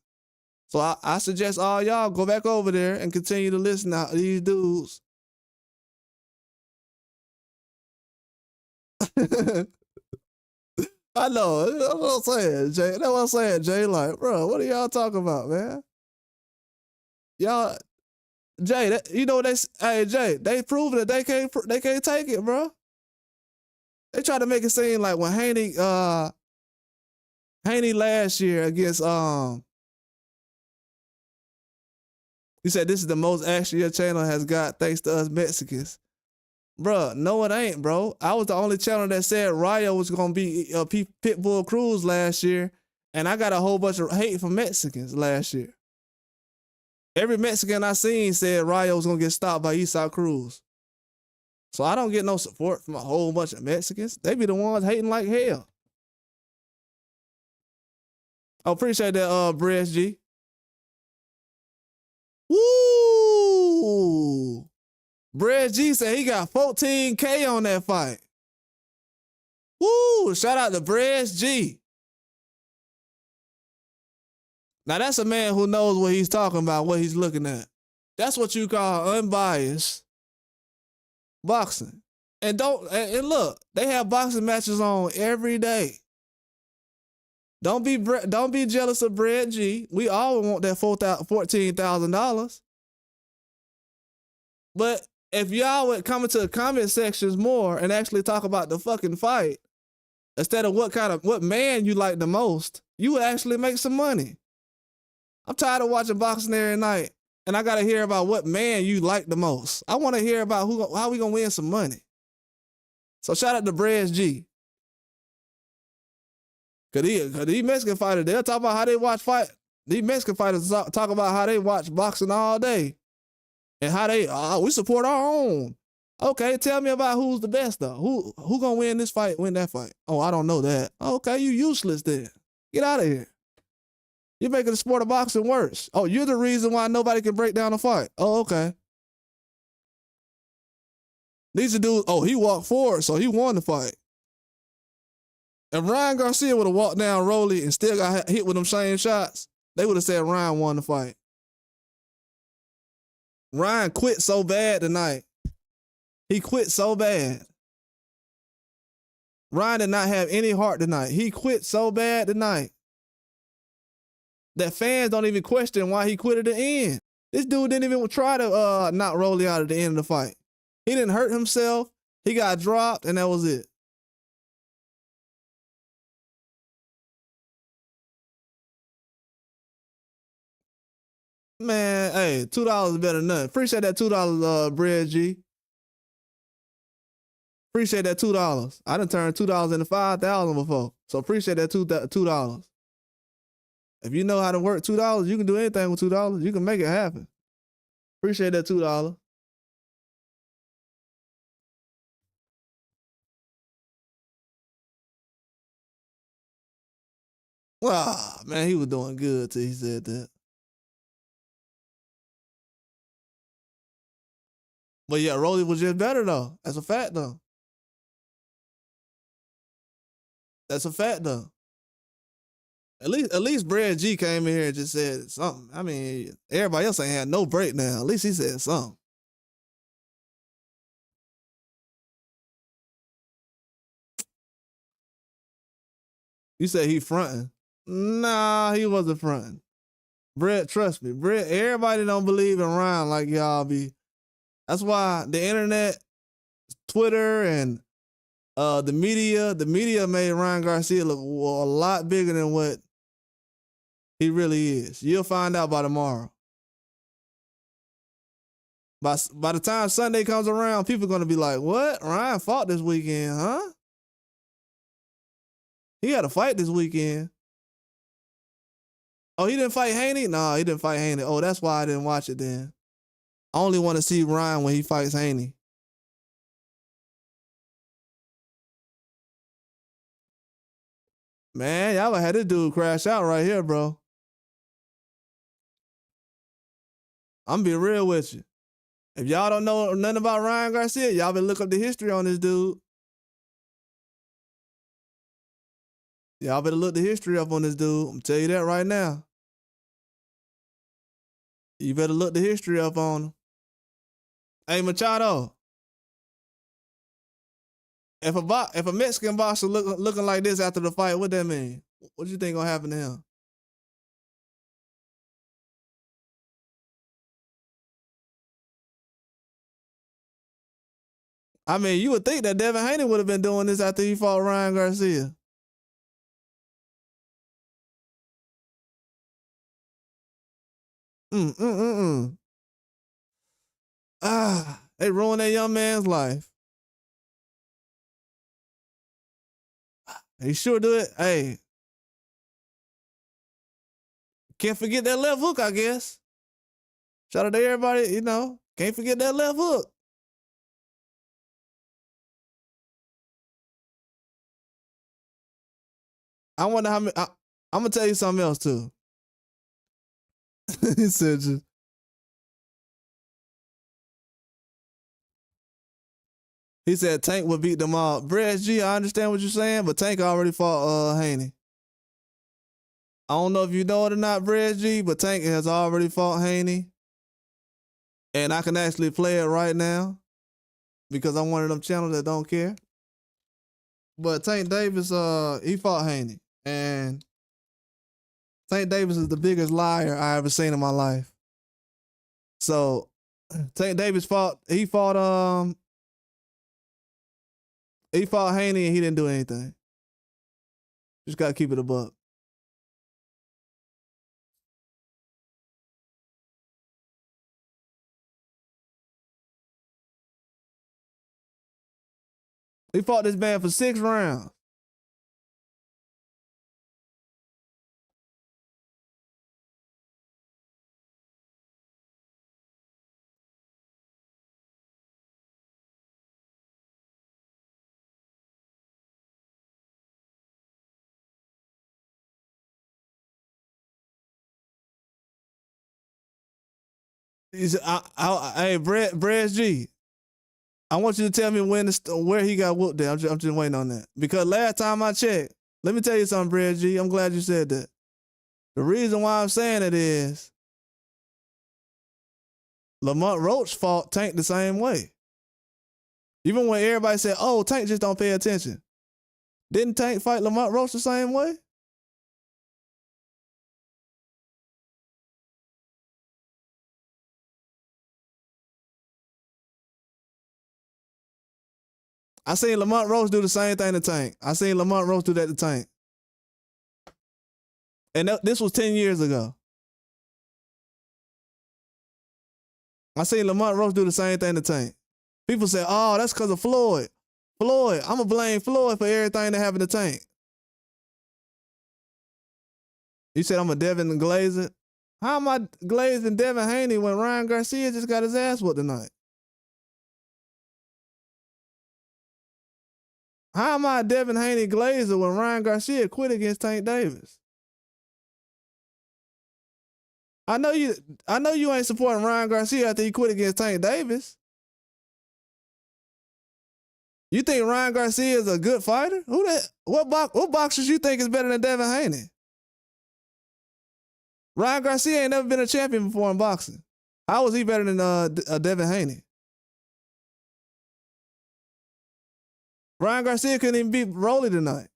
Speaker 1: So I suggest all y'all go back over there and continue to listen to these dudes. I know. That's what I'm saying, Jay. That's what I'm saying, Jay. Like, bro, what are y'all talking about, man? Y'all, Jay, you know what hey, Jay, they proved that they can't take it, bro. They try to make it seem like when Haney last year against you said this is the most action your channel has got thanks to us Mexicans. Bruh, no it ain't, bro. I was the only channel that said Rayo was gonna be Pitbull Cruz last year, and I got a whole bunch of hate from Mexicans last year. Every Mexican I seen said Rayo was gonna get stopped by Esau Cruz. So I don't get no support from a whole bunch of Mexicans. They be the ones hating like hell. I appreciate that, Brez G. Woo! Brez G said he got 14K on that fight. Woo! Shout out to Brez G. Now that's a man who knows what he's talking about, what he's looking at. That's what you call unbiased boxing. And look, they have boxing matches on every day. Don't be jealous of Brez G. We all want that $14,000. But if y'all would come into the comment sections more and actually talk about the fucking fight, instead of what man you like the most, you would actually make some money. I'm tired of watching boxing every night, and I gotta hear about what man you like the most. I want to hear about how we gonna win some money. So shout out to Brez G. Cause these Mexican fighters, they'll talk about how they watch fight. These Mexican fighters talk about how they watch boxing all day. And how we support our own. Okay, tell me about who's the best though. Who gonna win this fight, win that fight? Oh, I don't know that. Okay, you useless then. Get out of here. You're making the sport of boxing worse. Oh, you're the reason why nobody can break down a fight. Oh, okay. These are dudes, he walked forward, so he won the fight. If Ryan Garcia would have walked down Rolly and still got hit with them same shots, they would have said Ryan won the fight. Ryan quit so bad tonight. He quit so bad. Ryan did not have any heart tonight. He quit so bad tonight that fans don't even question why he quit at the end. This dude didn't even try to knock Rolly out at the end of the fight. He didn't hurt himself. He got dropped, and that was it. Man, hey, $2 is better than nothing. Appreciate that $2, Brez G. Appreciate that $2. I done turned $2 into $5,000 before. So appreciate that $2. If you know how to work $2, you can do anything with $2. You can make it happen. Appreciate that $2. Wow, man, he was doing good till he said that. But yeah, Rolly was just better though. That's a fact though. That's a fact though. At least Brad G came in here and just said something. I mean, everybody else ain't had no breakdown. At least he said something. You said he fronting. Nah, he wasn't fronting. Brett, trust me. Brett, everybody don't believe in Ryan like y'all be. That's why the internet, Twitter, and the media made Ryan Garcia look a lot bigger than what he really is. You'll find out by tomorrow. By the time Sunday comes around, people are going to be like, what? Ryan fought this weekend, huh? He had a fight this weekend. Oh, he didn't fight Haney? No, he didn't fight Haney. Oh, that's why I didn't watch it then. I only want to see Ryan when he fights Haney. Man, y'all had this dude crash out right here, bro. I'm being real with you. If y'all don't know nothing about Ryan Garcia, y'all better look up the history on this dude. Y'all better look the history up on this dude. I'm tell you that right now. You better look the history up on him. Hey, Machado. if a Mexican boxer looking like this after the fight, what that mean? What you think gonna happen to him? I mean, you would think that Devin Haney would have been doing this after he fought Ryan Garcia. They ruined that young man's life. He sure do it. Hey, can't forget that left hook, I guess. Shout out to everybody, you know, can't forget that left hook. I wonder how many. I'm gonna tell you something else too. He said, he said Tank would beat them all. Brad G, I understand what you're saying, but Tank already fought Haney. I don't know if you know it or not, Brad G, but Tank has already fought Haney. And I can actually play it right now because I'm one of them channels that don't care. But Tank Davis, he fought Haney. And Tank Davis is the biggest liar I ever seen in my life. So Tank Davis fought Haney and he didn't do anything. Just gotta keep it a buck. He fought this man for 6 rounds. He said, hey, Brad G, I want you to tell me where he got whooped at. I'm just waiting on that. Because last time I checked, let me tell you something, Brad G. I'm glad you said that. The reason why I'm saying it is Lamont Roach fought Tank the same way. Even when everybody said, oh, Tank just don't pay attention. Didn't Tank fight Lamont Roach the same way? I seen Lamont Roach do the same thing to Tank. I seen Lamont Roach do that to Tank. And this was 10 years ago. I seen Lamont Roach do the same thing to Tank. People say, oh, that's because of Floyd. Floyd, I'm going to blame Floyd for everything that happened to Tank. You said I'm a Devin Glazer? How am I glazing Devin Haney when Ryan Garcia just got his ass whooped tonight? How am I Devin Haney Glazer when Ryan Garcia quit against Tank Davis? I know you ain't supporting Ryan Garcia after he quit against Tank Davis. You think Ryan Garcia is a good fighter? What boxers you think is better than Devin Haney? Ryan Garcia ain't never been a champion before in boxing. How was he better than Devin Haney? Ryan Garcia couldn't even beat Rolly tonight.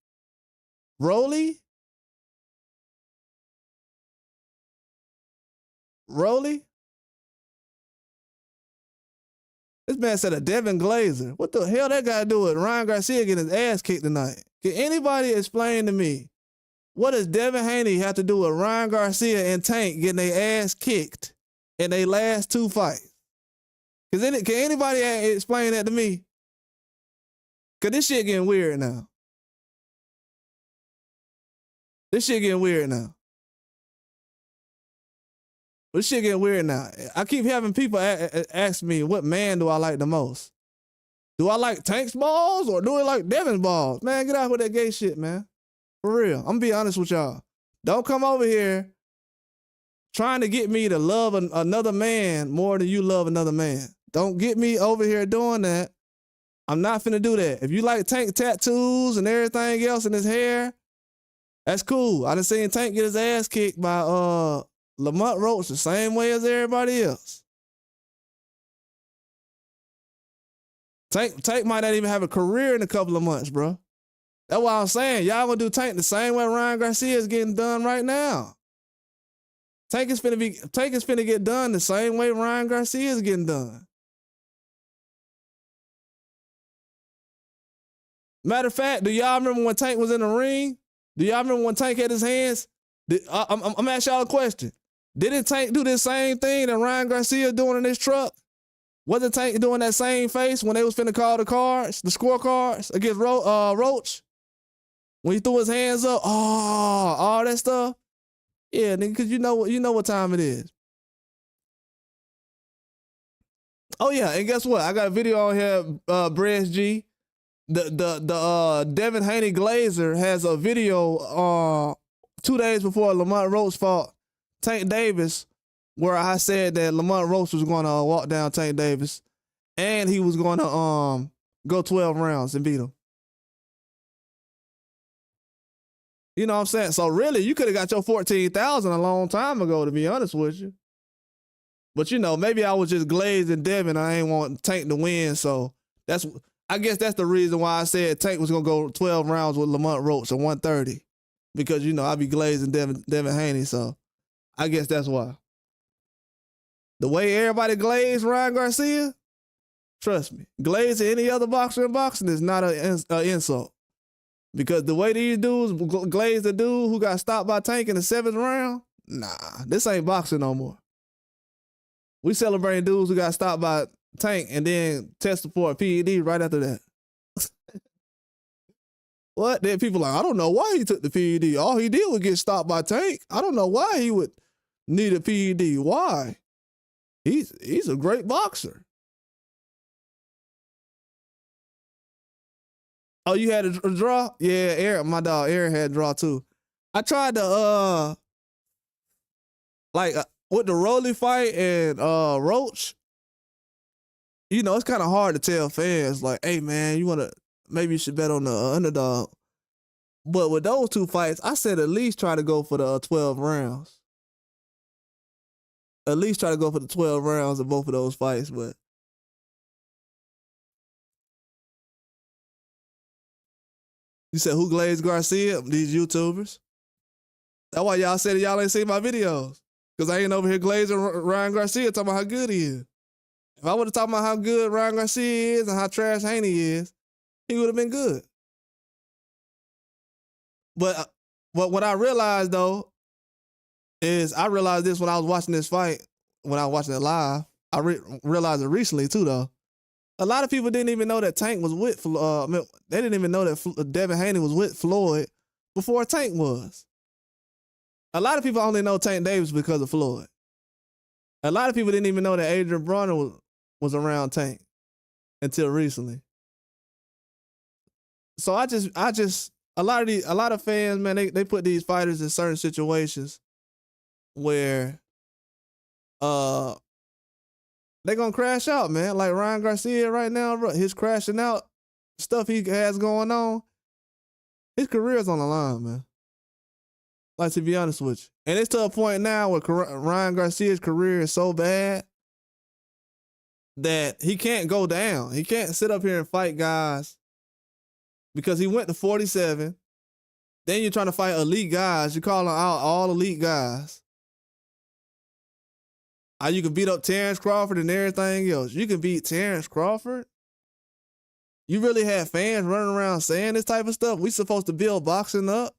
Speaker 1: Rolly? This man said a Devin Glazer. What the hell that got to do with Ryan Garcia getting his ass kicked tonight? Can anybody explain to me what does Devin Haney have to do with Ryan Garcia and Tank getting their ass kicked in their last 2 fights? Can anybody explain that to me? Because this shit getting weird now. This shit getting weird now. I keep having people ask me, what man do I like the most? Do I like Tank's balls or do I like Devin's balls? Man, get out with that gay shit, man. For real. I'm going to be honest with y'all. Don't come over here trying to get me to love another man more than you love another man. Don't get me over here doing that. I'm not finna do that. If you like Tank tattoos and everything else in his hair, that's cool. I done seen Tank get his ass kicked by Lamont Roach the same way as everybody else. Tank might not even have a career in a couple of months, bro. That's why I'm saying y'all gonna do Tank the same way Ryan Garcia is getting done right now. Tank is finna get done the same way Ryan Garcia is getting done. Matter of fact, do y'all remember when Tank was in the ring? Do y'all remember when Tank had his hands? I'm gonna ask y'all a question. Didn't Tank do this same thing that Ryan Garcia doing in his truck? Wasn't Tank doing that same face when they was finna call the scorecards against Roach? When he threw his hands up, all that stuff. Yeah, nigga, cause you know what time it is. Oh yeah, and guess what? I got a video on here, Brez G. The Devin Haney Glazer has a video 2 days before Lamont Roach fought Tank Davis, where I said that Lamont Roach was going to walk down Tank Davis, and he was going to go 12 rounds and beat him. You know what I'm saying? So really, you could have got your 14,000 a long time ago, to be honest with you. But maybe I was just glazing Devin. I ain't want Tank to win, so I guess that's the reason why I said Tank was gonna go 12 rounds with Lamont Roach at 130, because I be glazing Devin Haney, so I guess that's why. The way everybody glazed Ryan Garcia, trust me, glazing any other boxer in boxing is not an insult. Because the way these dudes glaze the dude who got stopped by Tank in the 7th round, nah, this ain't boxing no more. We celebrating dudes who got stopped by Tank and then tested for a PED right after that. What? Then people like, I don't know why he took the PED. All he did was get stopped by Tank. I don't know why he would need a PED. Why? He's a great boxer. Oh, you had a draw? Yeah, Aaron, my dog Aaron had a draw too. I tried to with the Rolly fight and Roach, it's kind of hard to tell fans like, hey man, maybe you should bet on the underdog. But with those two fights, I said at least try to go for the 12 rounds. At least try to go for the 12 rounds of both of those fights, but you said who glazed Garcia? These YouTubers. That's why y'all said y'all ain't seen my videos. Because I ain't over here glazing Ryan Garcia talking about how good he is. If I would have talked about how good Ryan Garcia is and how trash Haney is, he would have been good. But what I realized, though, is I realized this when I was watching this fight, when I was watching it live. I realized it recently, too, though. A lot of people didn't even know that Tank was with, they didn't even know that Devin Haney was with Floyd before Tank was. A lot of people only know Tank Davis because of Floyd. A lot of people didn't even know that Adrian Bronner was around Tank until recently. So a lot of fans, man, they put these fighters in certain situations where they're gonna crash out, man. Like Ryan Garcia right now, bro, his crashing out stuff he has going on, his career's on the line, man. Like, to be honest with you. And it's to a point now where Ryan Garcia's career is so bad that he can't go down. He can't sit up here and fight guys because he went to 47. Then you're trying to fight elite guys. You're calling out all elite guys. You can beat up Terrence Crawford and everything else. You can beat Terrence Crawford? You really have fans running around saying this type of stuff? We supposed to build boxing up?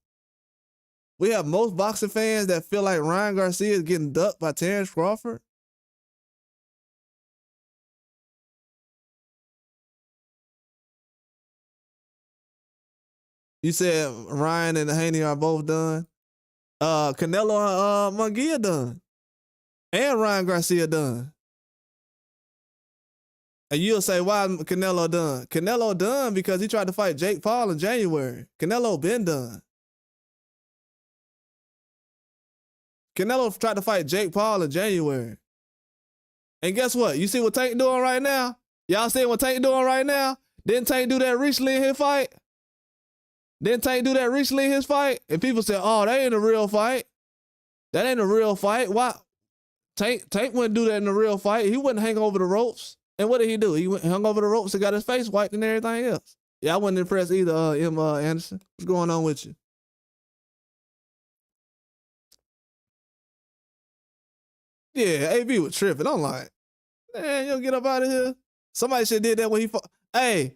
Speaker 1: We have most boxing fans that feel like Ryan Garcia is getting ducked by Terrence Crawford? You said Ryan and Haney are both done. Canelo and Munguia done. And Ryan Garcia done. And you'll say, why Canelo done? Canelo done because he tried to fight Jake Paul in January. Canelo been done. Canelo tried to fight Jake Paul in January. And guess what? You see what Tank doing right now? Y'all see what Tank doing right now? Didn't Tank do that recently in his fight? Didn't Tank do that recently in his fight? And people said, oh, that ain't a real fight. That ain't a real fight. Why? Tank wouldn't do that in a real fight. He wouldn't hang over the ropes And what did he do? He went, hung over the ropes and got his face wiped and everything else. Yeah, I wasn't impressed either, M. Anderson. What's going on with you? Yeah, AB was tripping. I'm like, man, you don't get up out of here. Somebody should have did that when he fought. Hey,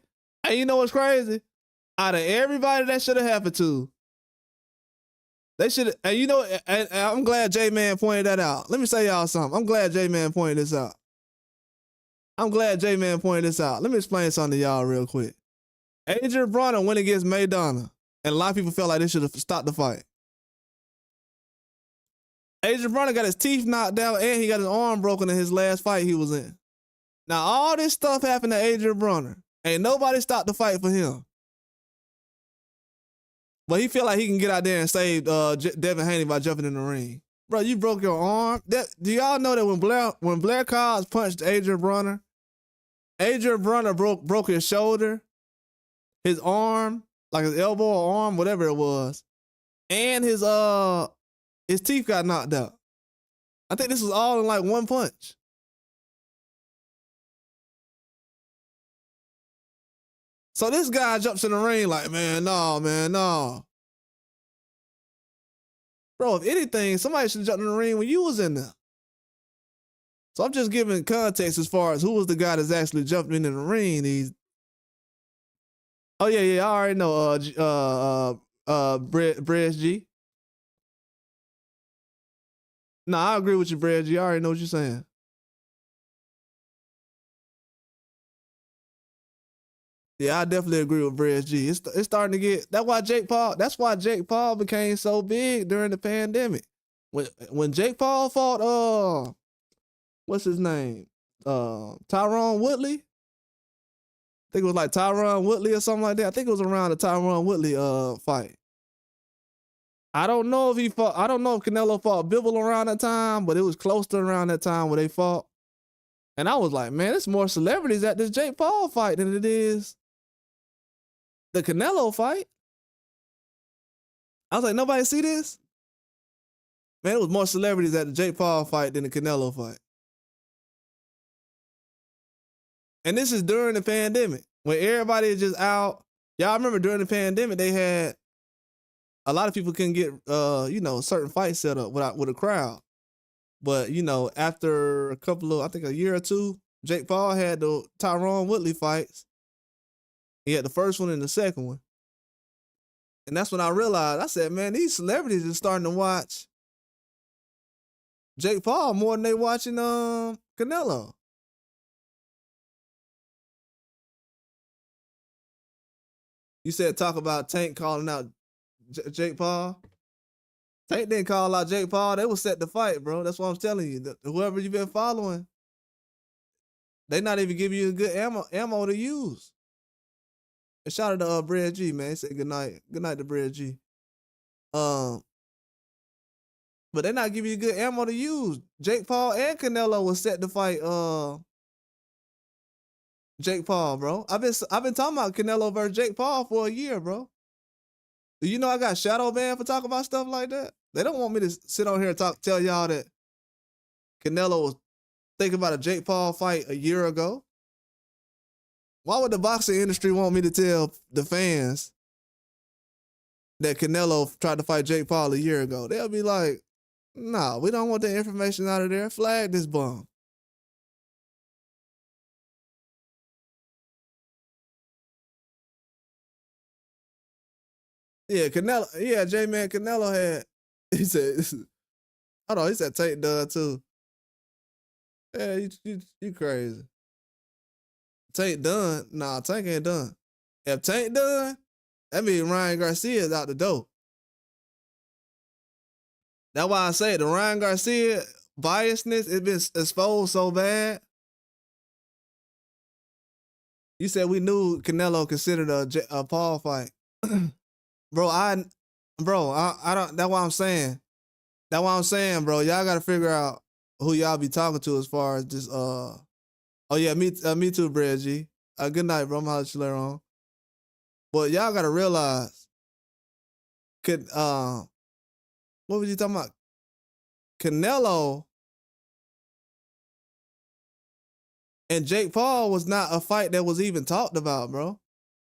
Speaker 1: you know what's crazy? Out of everybody that should have happened to, they should have, and you know, and I'm glad J-Man pointed that out. Let me say y'all something. I'm glad J-Man pointed this out. Let me explain something to y'all real quick. Adrian Bronner went against Maidana, and a lot of people felt like they should have stopped the fight. Adrian Bronner got his teeth knocked out, and he got his arm broken in his last fight he was in. Now, all this stuff happened to Adrian Bronner. Ain't nobody stopped the fight for him. But he feel like he can get out there and save Devin Haney by jumping in the ring. Bro, you broke your arm. Do y'all know that when Blair Cobbs punched Adrian Bronner broke his shoulder, his arm, like his elbow or arm, whatever it was, and his teeth got knocked out. I think this was all in like one punch. So this guy jumps in the ring like, man, no. Bro, if anything, somebody should have jumped in the ring when you was in there. So I'm just giving context as far as who was the guy that's actually jumping in the ring. Oh yeah, I already know. Brez G. No, I agree with you, Brez G. I already know what you're saying. Yeah, I definitely agree with Brez G. It's starting to get. That's why Jake Paul became so big during the pandemic. When Jake Paul fought what's his name? Tyron Woodley. I think it was like Tyron Woodley or something like that. I think it was around the Tyron Woodley fight. I don't know if Canelo fought Bivol around that time, but it was close to around that time where they fought. And I was like, man, there's more celebrities at this Jake Paul fight than it is the Canelo fight. I was like, nobody see this? Man, it was more celebrities at the Jake Paul fight than the Canelo fight. And this is during the pandemic when everybody is just out. Y'all remember during the pandemic, they had a lot of people couldn't get, certain fights set up with a crowd. But, after a year or two, Jake Paul had the Tyron Woodley fights. He had the first one and the second one. And that's when I realized, I said, man, these celebrities are starting to watch Jake Paul more than they watching Canelo. You said talk about Tank calling out Jake Paul. Tank didn't call out Jake Paul. They was set to fight, bro. That's what I'm telling you. Whoever you've been following, they not even giving you a good ammo to use. And shout out to Brad G, man. He said good night. Good night to Brad G. But they're not giving you good ammo to use. Jake Paul and Canelo was set to fight Jake Paul, bro. I've been talking about Canelo versus Jake Paul for a year, bro. Do you know I got shadow banned for talking about stuff like that? They don't want me to sit on here and tell y'all that Canelo was thinking about a Jake Paul fight a year ago. Why would the boxing industry want me to tell the fans that Canelo tried to fight Jake Paul a year ago? They'll be like, nah, we don't want that information out of there. Flag this bum. Yeah, J-Man Canelo had, he said, hold on, he said Tank done too. Yeah, you crazy. Tank done? Nah, Tank ain't done. If Tank done, that means Ryan Garcia is out the door. That's why I say the Ryan Garcia biasness, it's been exposed so bad. You said we knew Canelo considered a Paul fight. Bro, I don't, that's why I'm saying. That's why I'm saying, bro. Y'all gotta figure out who y'all be talking to as far as this, oh yeah, me too, Brad G. Good night, bro. I'm gonna holler at you later on. But y'all gotta realize, what was you talking about? Canelo And Jake Paul was not a fight that was even talked about, bro.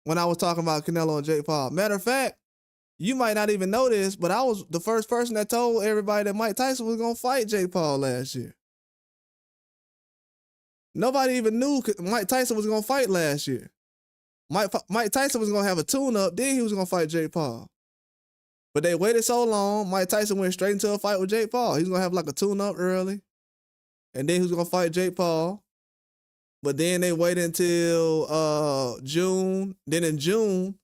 Speaker 1: When I was talking about Canelo and Jake Paul. Matter of fact, you might not even know this, but I was the first person that told everybody that Mike Tyson was going to fight Jake Paul last year. Nobody even knew Mike Tyson was going to fight last year. Mike Tyson was going to have a tune-up, then he was going to fight Jake Paul. But they waited so long, Mike Tyson went straight into a fight with Jake Paul. He's going to have like a tune-up early, and then he was going to fight Jake Paul. But then they waited until June. Then in June,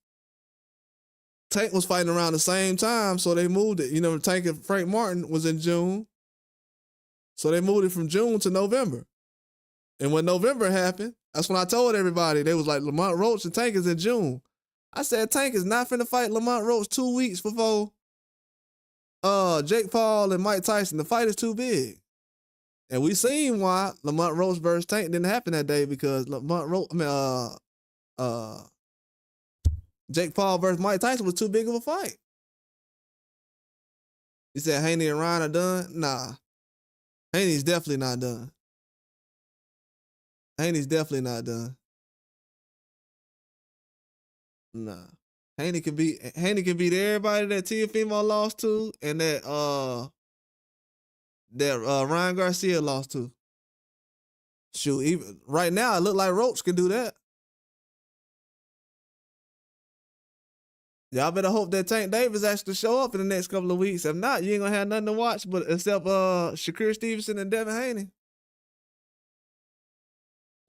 Speaker 1: Tank was fighting around the same time, so they moved it. You know, Tank and Frank Martin was in June. So they moved it from June to November. And when November happened, that's when I told everybody. They was like, Lamont Roach and Tank is in June. I said, Tank is not finna fight Lamont Roach 2 weeks before Jake Paul and Mike Tyson. The fight is too big. And we seen why Lamont Roach versus Tank didn't happen that day, because Lamont Roach, Jake Paul versus Mike Tyson was too big of a fight. You said Haney and Ryan are done? Nah. Haney's definitely not done. Haney's definitely not done. Nah. Haney can beat everybody that Teofimo lost to, and that Ryan Garcia lost to. Shoot, even right now it look like Roach can do that. Y'all better hope that Tank Davis actually show up in the next couple of weeks. If not, you ain't gonna have nothing to watch but except Shakur Stevenson and Devin Haney.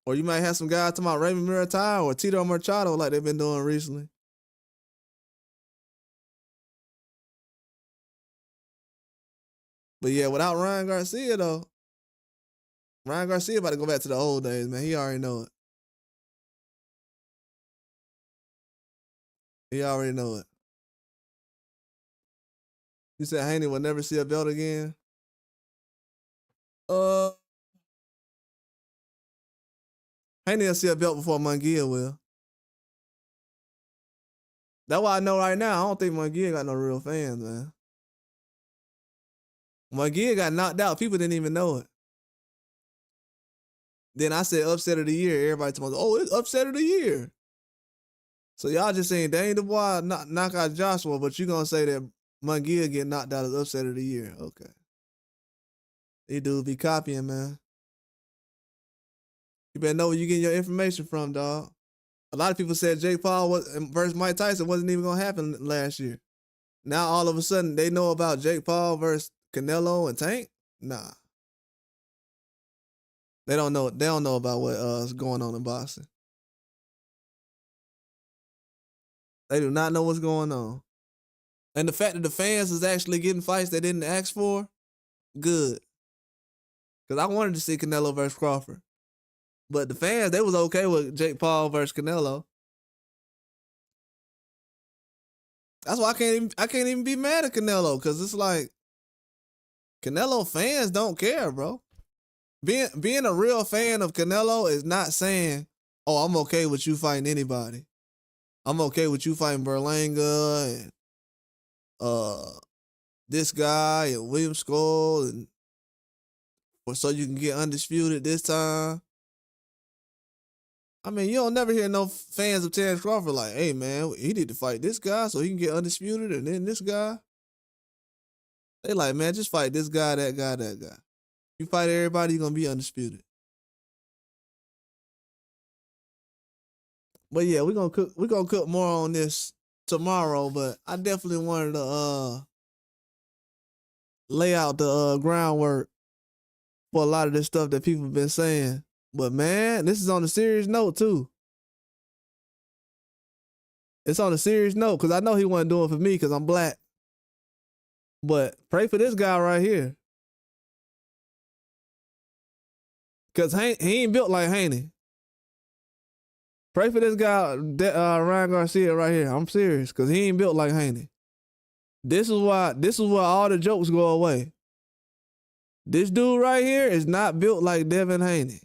Speaker 1: Or you might have some guys talking about Raymond Murataya or Tito Machado like they've been doing recently. But yeah, without Ryan Garcia though, Ryan Garcia about to go back to the old days, man. He already know it. He already know it. You said Haney will never see a belt again? Haney will see a belt before Munguia will. That's why I know right now, I don't think Munguia got no real fans, man. Munguia got knocked out. People didn't even know it. Then I said upset of the year. Everybody told me, oh, it's upset of the year. So y'all just saying Dane Dubois knock out Joshua, but you gonna say that Munguia get knocked out as upset of the year. Okay. These dudes be copying, man. You better know where you getting your information from, dog. A lot of people said Jake Paul versus Mike Tyson wasn't even gonna happen last year. Now all of a sudden they know about Jake Paul versus Canelo and Tank? Nah. They don't know about what's going on in boxing. They do not know what's going on. And the fact that the fans is actually getting fights they didn't ask for, good. Because I wanted to see Canelo versus Crawford. But the fans, they was okay with Jake Paul versus Canelo. That's why I can't even be mad at Canelo, because it's like Canelo fans don't care, bro. Being a real fan of Canelo is not saying, oh, I'm okay with you fighting anybody. I'm okay with you fighting Berlanga and this guy and William Skull, and so you can get undisputed this time. I mean, you don't never hear no fans of Terrence Crawford like, hey man, he need to fight this guy so he can get undisputed, and then this guy. They like, man, just fight this guy, that guy, that guy. You fight everybody, you're gonna be undisputed. But yeah, we're gonna cook more on this tomorrow, but I definitely wanted to lay out the groundwork for a lot of this stuff that people have been saying. But man, this is on a serious note too. It's on a serious note, because I know he wasn't doing it for me because I'm black. But pray for this guy right here. Because he ain't built like Haney. Pray for this guy, Ryan Garcia right here. I'm serious, because he ain't built like Haney. This is why all the jokes go away. This dude right here is not built like Devin Haney.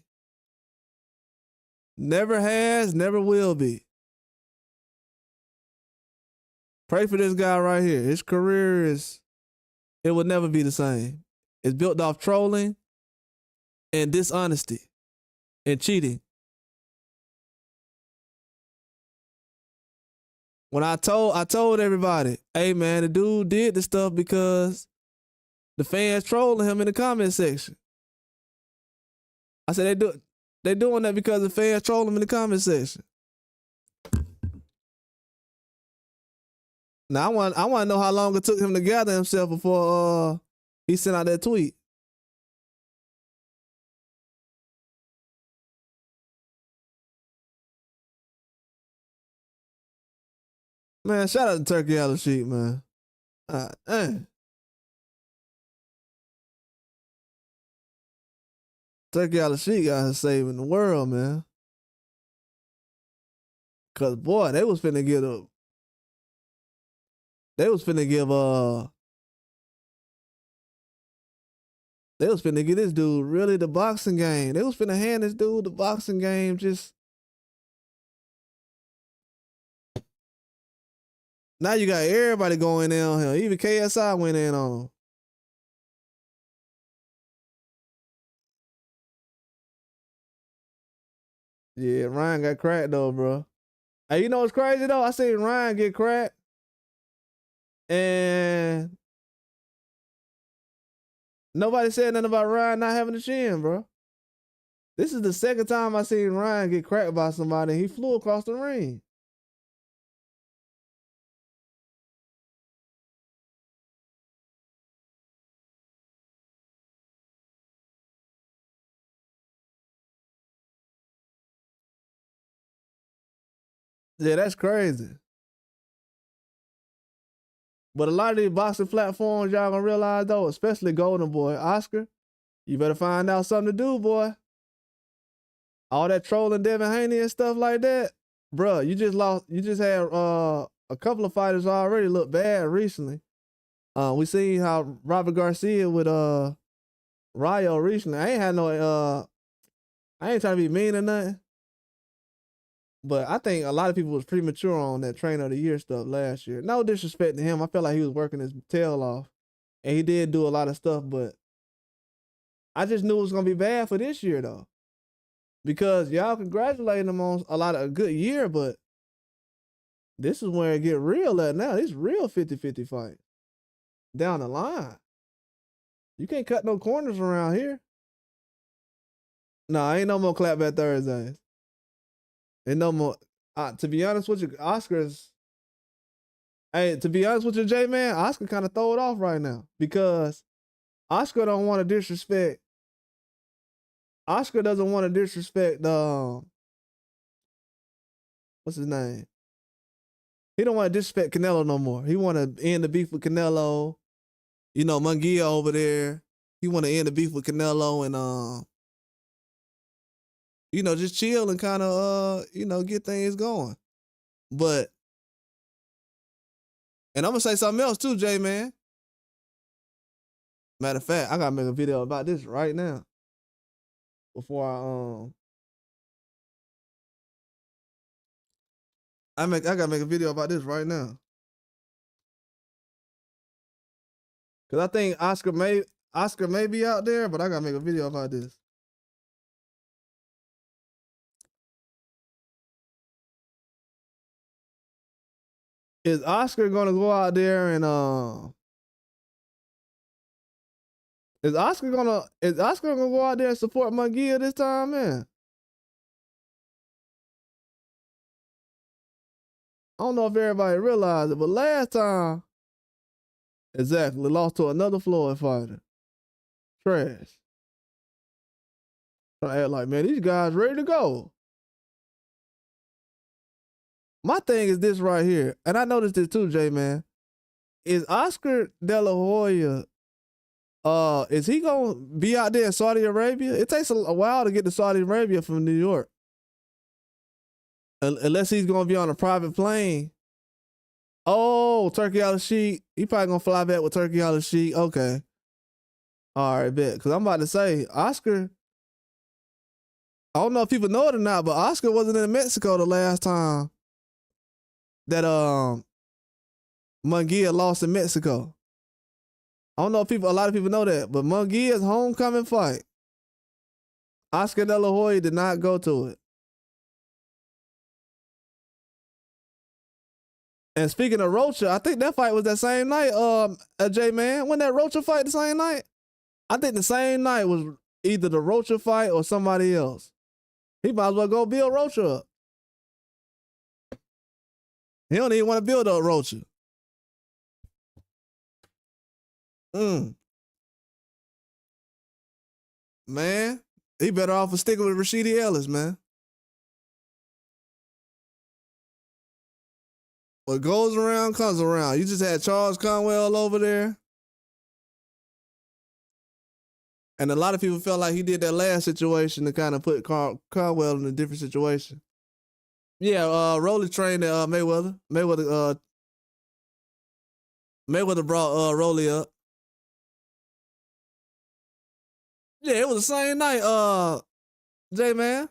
Speaker 1: Never has, never will be. Pray for this guy right here. His career it will never be the same. It's built off trolling and dishonesty. and cheating. When I told everybody, hey man, the dude did the stuff because the fans trolling him in the comment section. I said they doing that because the fans troll him in the comment section. Now I want to know how long it took him to gather himself before he sent out that tweet. Man, shout out to Turkey Yellow Sheep, man. Turkey Yellow Sheep got her saving the world, man. Cause boy, they was finna give this dude really the boxing game. They was finna hand this dude the boxing game. Just now you got everybody going in on him. Even KSI went in on him. Yeah, Ryan got cracked though, bro. Hey, you know what's crazy though? I seen Ryan get cracked, and nobody said nothing about Ryan not having a chin, bro. This is the second time I seen Ryan get cracked by somebody. He flew across the ring. Yeah, that's crazy. But a lot of these boxing platforms, y'all gonna realize though, especially Golden Boy, Oscar, you better find out something to do, boy. All that trolling Devin Haney and stuff like that, bruh, you just had a couple of fighters already look bad recently. We seen how Robert Garcia with Rayo recently. I ain't trying to be mean or nothing. But I think a lot of people was premature on that Trainer of the Year stuff last year. No disrespect to him. I felt like he was working his tail off. And he did do a lot of stuff, but I just knew it was gonna be bad for this year though. Because y'all congratulating him on a good year, but this is where it get real at now. It's real 50-50 fight. Down the line. You can't cut no corners around here. No, ain't no more clapback Thursdays. Ain't no more. To be honest with you, Oscar's. Hey, to be honest with you, J man, Oscar kind of throw it off right now because Oscar don't want to disrespect. Oscar doesn't want to disrespect what's his name? He don't want to disrespect Canelo no more. He want to end the beef with Canelo. You know, Munguia over there. He want to end the beef with Canelo and you know, just chill and kind of you know, get things going. But and I'm gonna say something else too, J man. Matter of fact, I gotta make a video about this right now. Before I gotta make a video about this right now. Cause I think Oscar may be out there, but I gotta make a video about this. Is Oscar gonna go out there and is Oscar gonna go out there and support Munguia this time, man? I don't know if everybody realized it, but last time, exactly, lost to another Floyd fighter. Trash. Trying to act like, man, these guys ready to go. My thing is this right here, and I noticed this too, J man. Is Oscar De La Hoya, is he gonna be out there in Saudi Arabia? It takes a while to get to Saudi Arabia from New York. Unless he's gonna be on a private plane. Oh, Turkey Yellow Sheep. He probably gonna fly back with Turkey Yellow Sheep. Okay. All right, bet. Cause I'm about to say, Oscar, I don't know if people know it or not, but Oscar wasn't in Mexico the last time that Munguia lost in Mexico. I don't know if a lot of people know that, but Munguia's homecoming fight Oscar De La Hoya did not go to it. And speaking of Rocha, I think that fight was that same night. J-Man, wasn't that Rocha fight the same night? I think the same night was either the Rocha fight or somebody else. He might as well go build Rocha up. He don't even want to build up Rocha. Man, he better off for sticking with Rashidi Ellis, man. What goes around comes around. You just had Charles Conwell over there. And a lot of people felt like he did that last situation to kind of put Conwell in a different situation. Yeah, Rolly trained Mayweather. Mayweather brought Rolly up. Yeah, it was the same night, J-Man.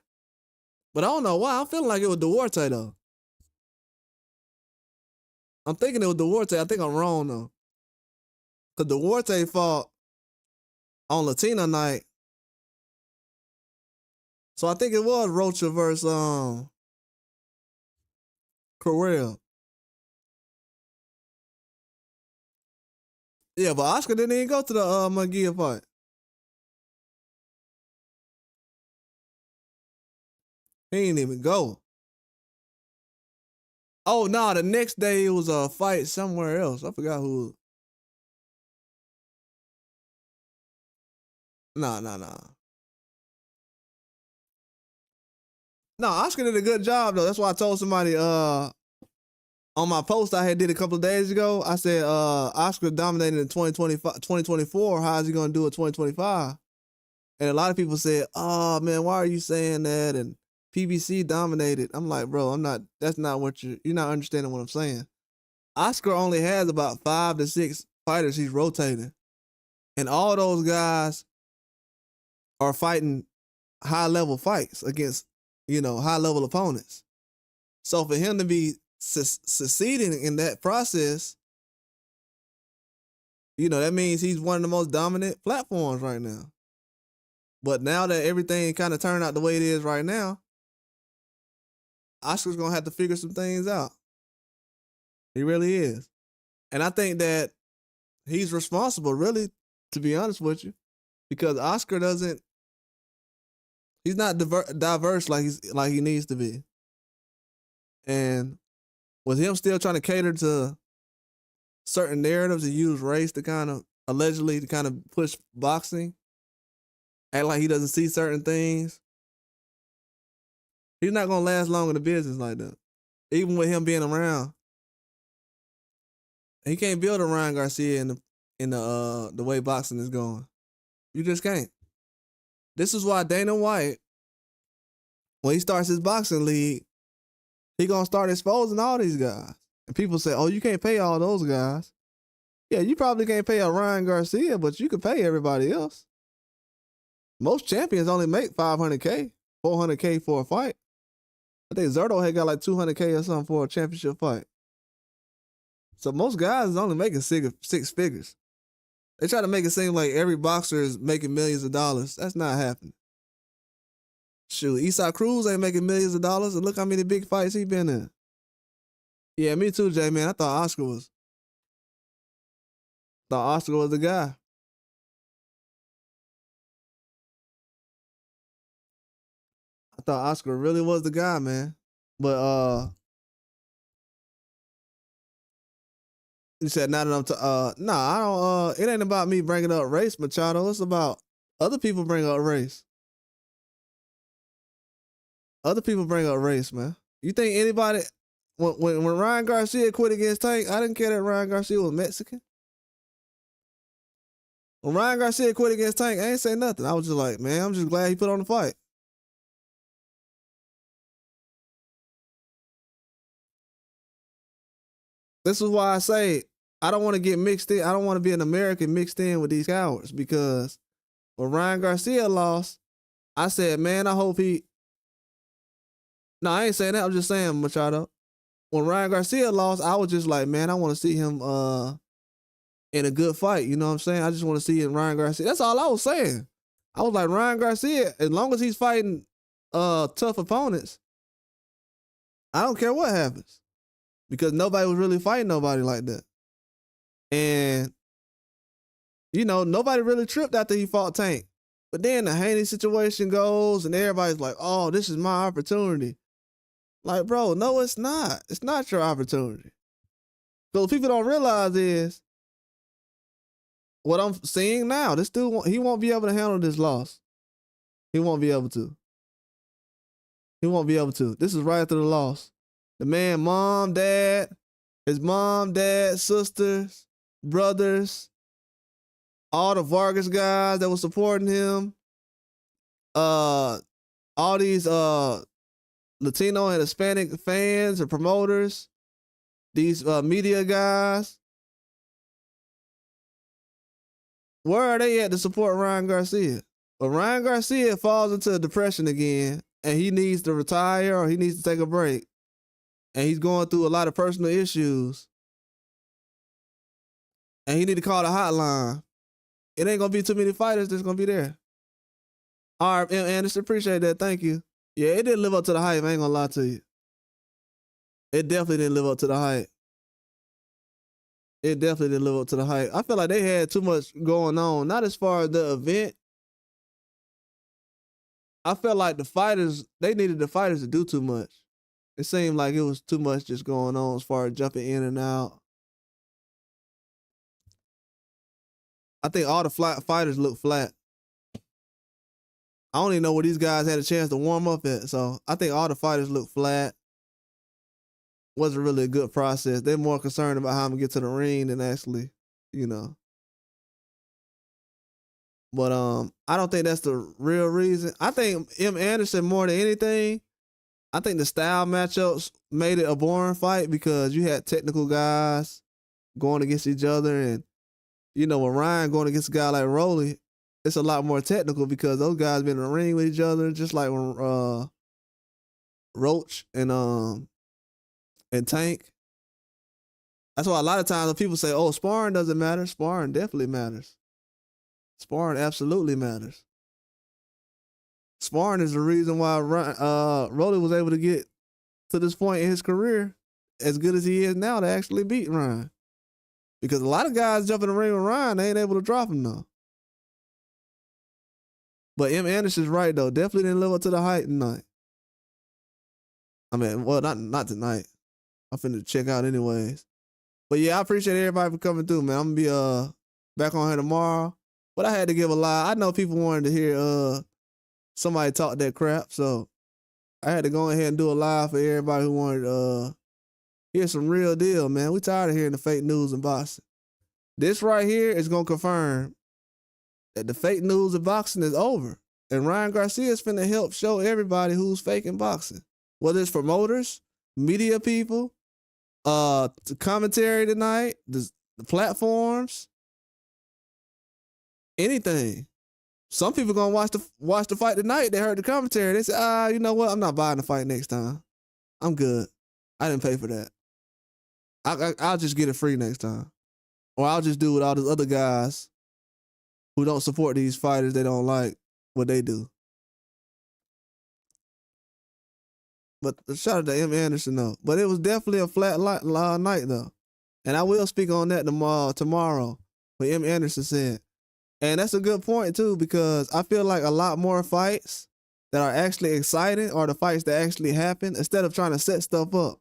Speaker 1: But I don't know why. I'm feeling like it was Duarte, though. I'm thinking it was Duarte. I think I'm wrong, though. Because Duarte fought on Latino night. So I think it was Rocha versus Correll. Yeah, but Oscar didn't even go to the Munguia fight. He didn't even go. Oh, no, the next day it was a fight somewhere else. I forgot who. No. No, Oscar did a good job, though. That's why I told somebody on my post I had did a couple of days ago. I said Oscar dominated in 2024. How is he going to do it 2025? And a lot of people said, oh, man, why are you saying that? And PBC dominated. I'm like, bro, that's not what you're not understanding what I'm saying. Oscar only has about 5 to 6 fighters he's rotating. And all those guys are fighting high-level fights against, high-level opponents. So for him to be succeeding in that process, that means he's one of the most dominant platforms right now. But now that everything kind of turned out the way it is right now, Oscar's going to have to figure some things out. He really is. And I think that he's responsible, really, to be honest with you, because Oscar he's not diverse like he needs to be. And with him still trying to cater to certain narratives and use race to kind of allegedly to kind of push boxing, act like he doesn't see certain things, he's not gonna last long in the business like that. Even with him being around, he can't build a Ryan Garcia in the way boxing is going. You just can't. This is why Dana White, when he starts his boxing league, he gonna start exposing all these guys. And people say, "Oh, you can't pay all those guys." Yeah, you probably can't pay a Ryan Garcia, but you can pay everybody else. Most champions only make $500K, $400K for a fight. I think Zerto had got like $200K or something for a championship fight. So most guys is only making six figures. They try to make it seem like every boxer is making millions of dollars. That's not happening. Shoot, Isaac Cruz ain't making millions of dollars, and look how many big fights he been in. Yeah, me too, J-Man. I thought Oscar was the guy. I thought Oscar really was the guy, man. But you said not enough I don't. It ain't about me bringing up race, Machado. It's about other people bring up race. Other people bring up race, man. You think anybody when Ryan Garcia quit against Tank, I didn't care that Ryan Garcia was Mexican. When Ryan Garcia quit against Tank, I ain't say nothing. I was just like, man, I'm just glad he put on the fight. This is why I say I don't want to get mixed in. I don't want to be an American mixed in with these cowards, because when Ryan Garcia lost, I said, man, I hope he. No, I ain't saying that. I'm just saying, Machado. When Ryan Garcia lost, I was just like, man, I want to see him in a good fight. You know what I'm saying? I just want to see Ryan Garcia. That's all I was saying. I was like, Ryan Garcia, as long as he's fighting tough opponents, I don't care what happens. Because nobody was really fighting nobody like that. And, nobody really tripped after he fought Tank. But then the Haney situation goes and everybody's like, oh, this is my opportunity. Like, bro, no, it's not. It's not your opportunity. So what people don't realize is what I'm seeing now. This dude, he won't be able to handle this loss. He won't be able to. He won't be able to. This is right after the loss. The man, mom, dad, his mom, dad, sisters, brothers, all the Vargas guys that were supporting him, all these Latino and Hispanic fans or promoters, these media guys. Where are they at to support Ryan Garcia? But Ryan Garcia falls into a depression again, and he needs to retire or he needs to take a break. And he's going through a lot of personal issues. And he need to call the hotline. It ain't going to be too many fighters that's going to be there. All right, Anderson, appreciate that. Thank you. Yeah, it didn't live up to the hype. I ain't going to lie to you. It definitely didn't live up to the hype. It definitely didn't live up to the hype. I feel like they had too much going on. Not as far as the event. I felt like they needed the fighters to do too much. It seemed like it was too much just going on as far as jumping in and out. I think all the fighters look flat. I don't even know where these guys had a chance to warm up at. So I think all the fighters look flat. Wasn't really a good process. They're more concerned about how I'm gonna get to the ring than actually, But I don't think that's the real reason. I think M. Anderson, more than anything, I think the style matchups made it a boring fight because you had technical guys going against each other. And, when Ryan going against a guy like Rolly, it's a lot more technical because those guys been in the ring with each other, just like when Roach and Tank. That's why a lot of times when people say, oh, sparring doesn't matter, sparring definitely matters. Sparring absolutely matters. Sparring is the reason why Rolly was able to get to this point in his career as good as he is now to actually beat Ryan. Because a lot of guys jump in the ring with Ryan, they ain't able to drop him though. But M. Anderson's right though. Definitely didn't live up to the hype tonight. I mean, well, not tonight. I'm finna check out anyways. But yeah, I appreciate everybody for coming through, man. I'm gonna be back on here tomorrow. But I had to give a lie. I know people wanted to hear somebody talk that crap, so I had to go ahead and do a live for everybody who wanted to hear some real deal, man. We tired of hearing the fake news in boxing. This right here is gonna confirm that the fake news in boxing is over. And Ryan Garcia is finna help show everybody who's faking boxing. Whether it's promoters, media people, the commentary tonight, the platforms, anything. Some people gonna watch the fight tonight. They heard the commentary. They say, you know what? I'm not buying the fight next time. I'm good. I didn't pay for that. I'll just get it free next time. Or I'll just do what all those other guys who don't support these fighters, they don't like what they do. But shout out to M. Anderson though. But it was definitely a flat night though. And I will speak on that tomorrow. What M. Anderson said. And that's a good point too, because I feel like a lot more fights that are actually exciting are the fights that actually happen instead of trying to set stuff up.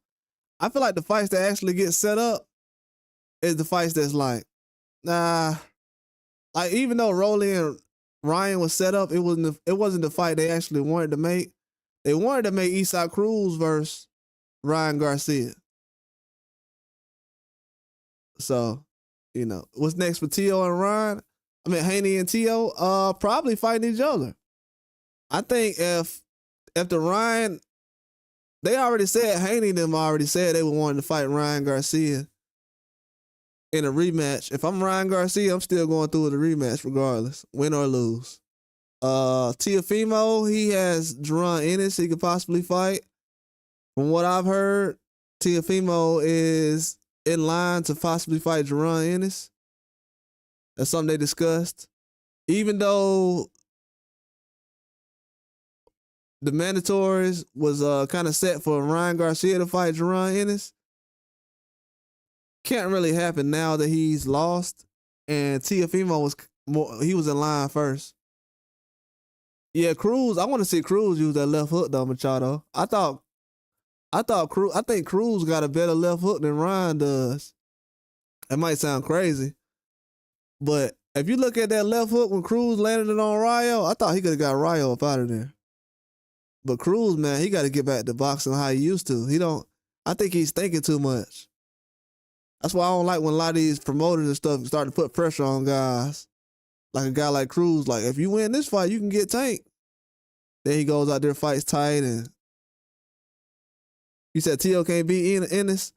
Speaker 1: I feel like the fights that actually get set up is the fights that's like, nah. Like even though Rolly and Ryan was set up, it wasn't the fight they actually wanted to make. They wanted to make Isaac Cruz versus Ryan Garcia. So, what's next for T.O. and Ryan? I mean, Haney and T.O. Probably fighting each other. I think if the Ryan, they already said, Haney them already said they were wanting to fight Ryan Garcia in a rematch. If I'm Ryan Garcia, I'm still going through with a rematch regardless, win or lose. Teofimo, he has Jerron Ennis he could possibly fight. From what I've heard, Teofimo is in line to possibly fight Jerron Ennis. That's something they discussed. Even though the mandatories was kind of set for Ryan Garcia to fight Jerron Ennis. Can't really happen now that he's lost, and Teofimo was more. He was in line first. Yeah, Cruz. I want to see Cruz use that left hook though, Machado. I think Cruz got a better left hook than Ryan does. It might sound crazy, but if you look at that left hook when Cruz landed it on Rayo, I thought he could have got Rayo up out of there. But Cruz, man, he got to get back to boxing how he used to. He don't. I think he's thinking too much. That's why I don't like when a lot of these promoters and stuff start to put pressure on guys. Like a guy like Cruz, like if you win this fight, you can get Tank. Then he goes out there, fights tight, and you said T.O. can't beat Ennis.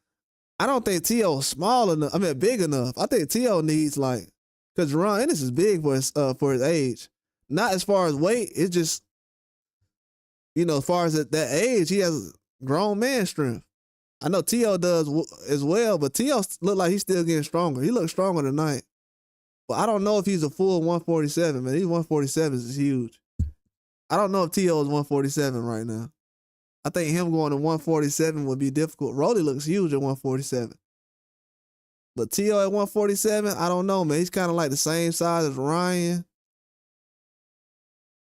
Speaker 1: I don't think T.O. is small enough. I mean, big enough. I think T.O. needs like, because Jerron Ennis is big for his age. Not as far as weight. It's just, as far as that age, he has grown man strength. I know T.O. does as well, but T.O. look like he's still getting stronger. He looks stronger tonight. But I don't know if he's a full 147, man. These 147s is huge. I don't know if T.O. is 147 right now. I think him going to 147 would be difficult. Rolly looks huge at 147. But T.O. at 147, I don't know, man. He's kind of like the same size as Ryan.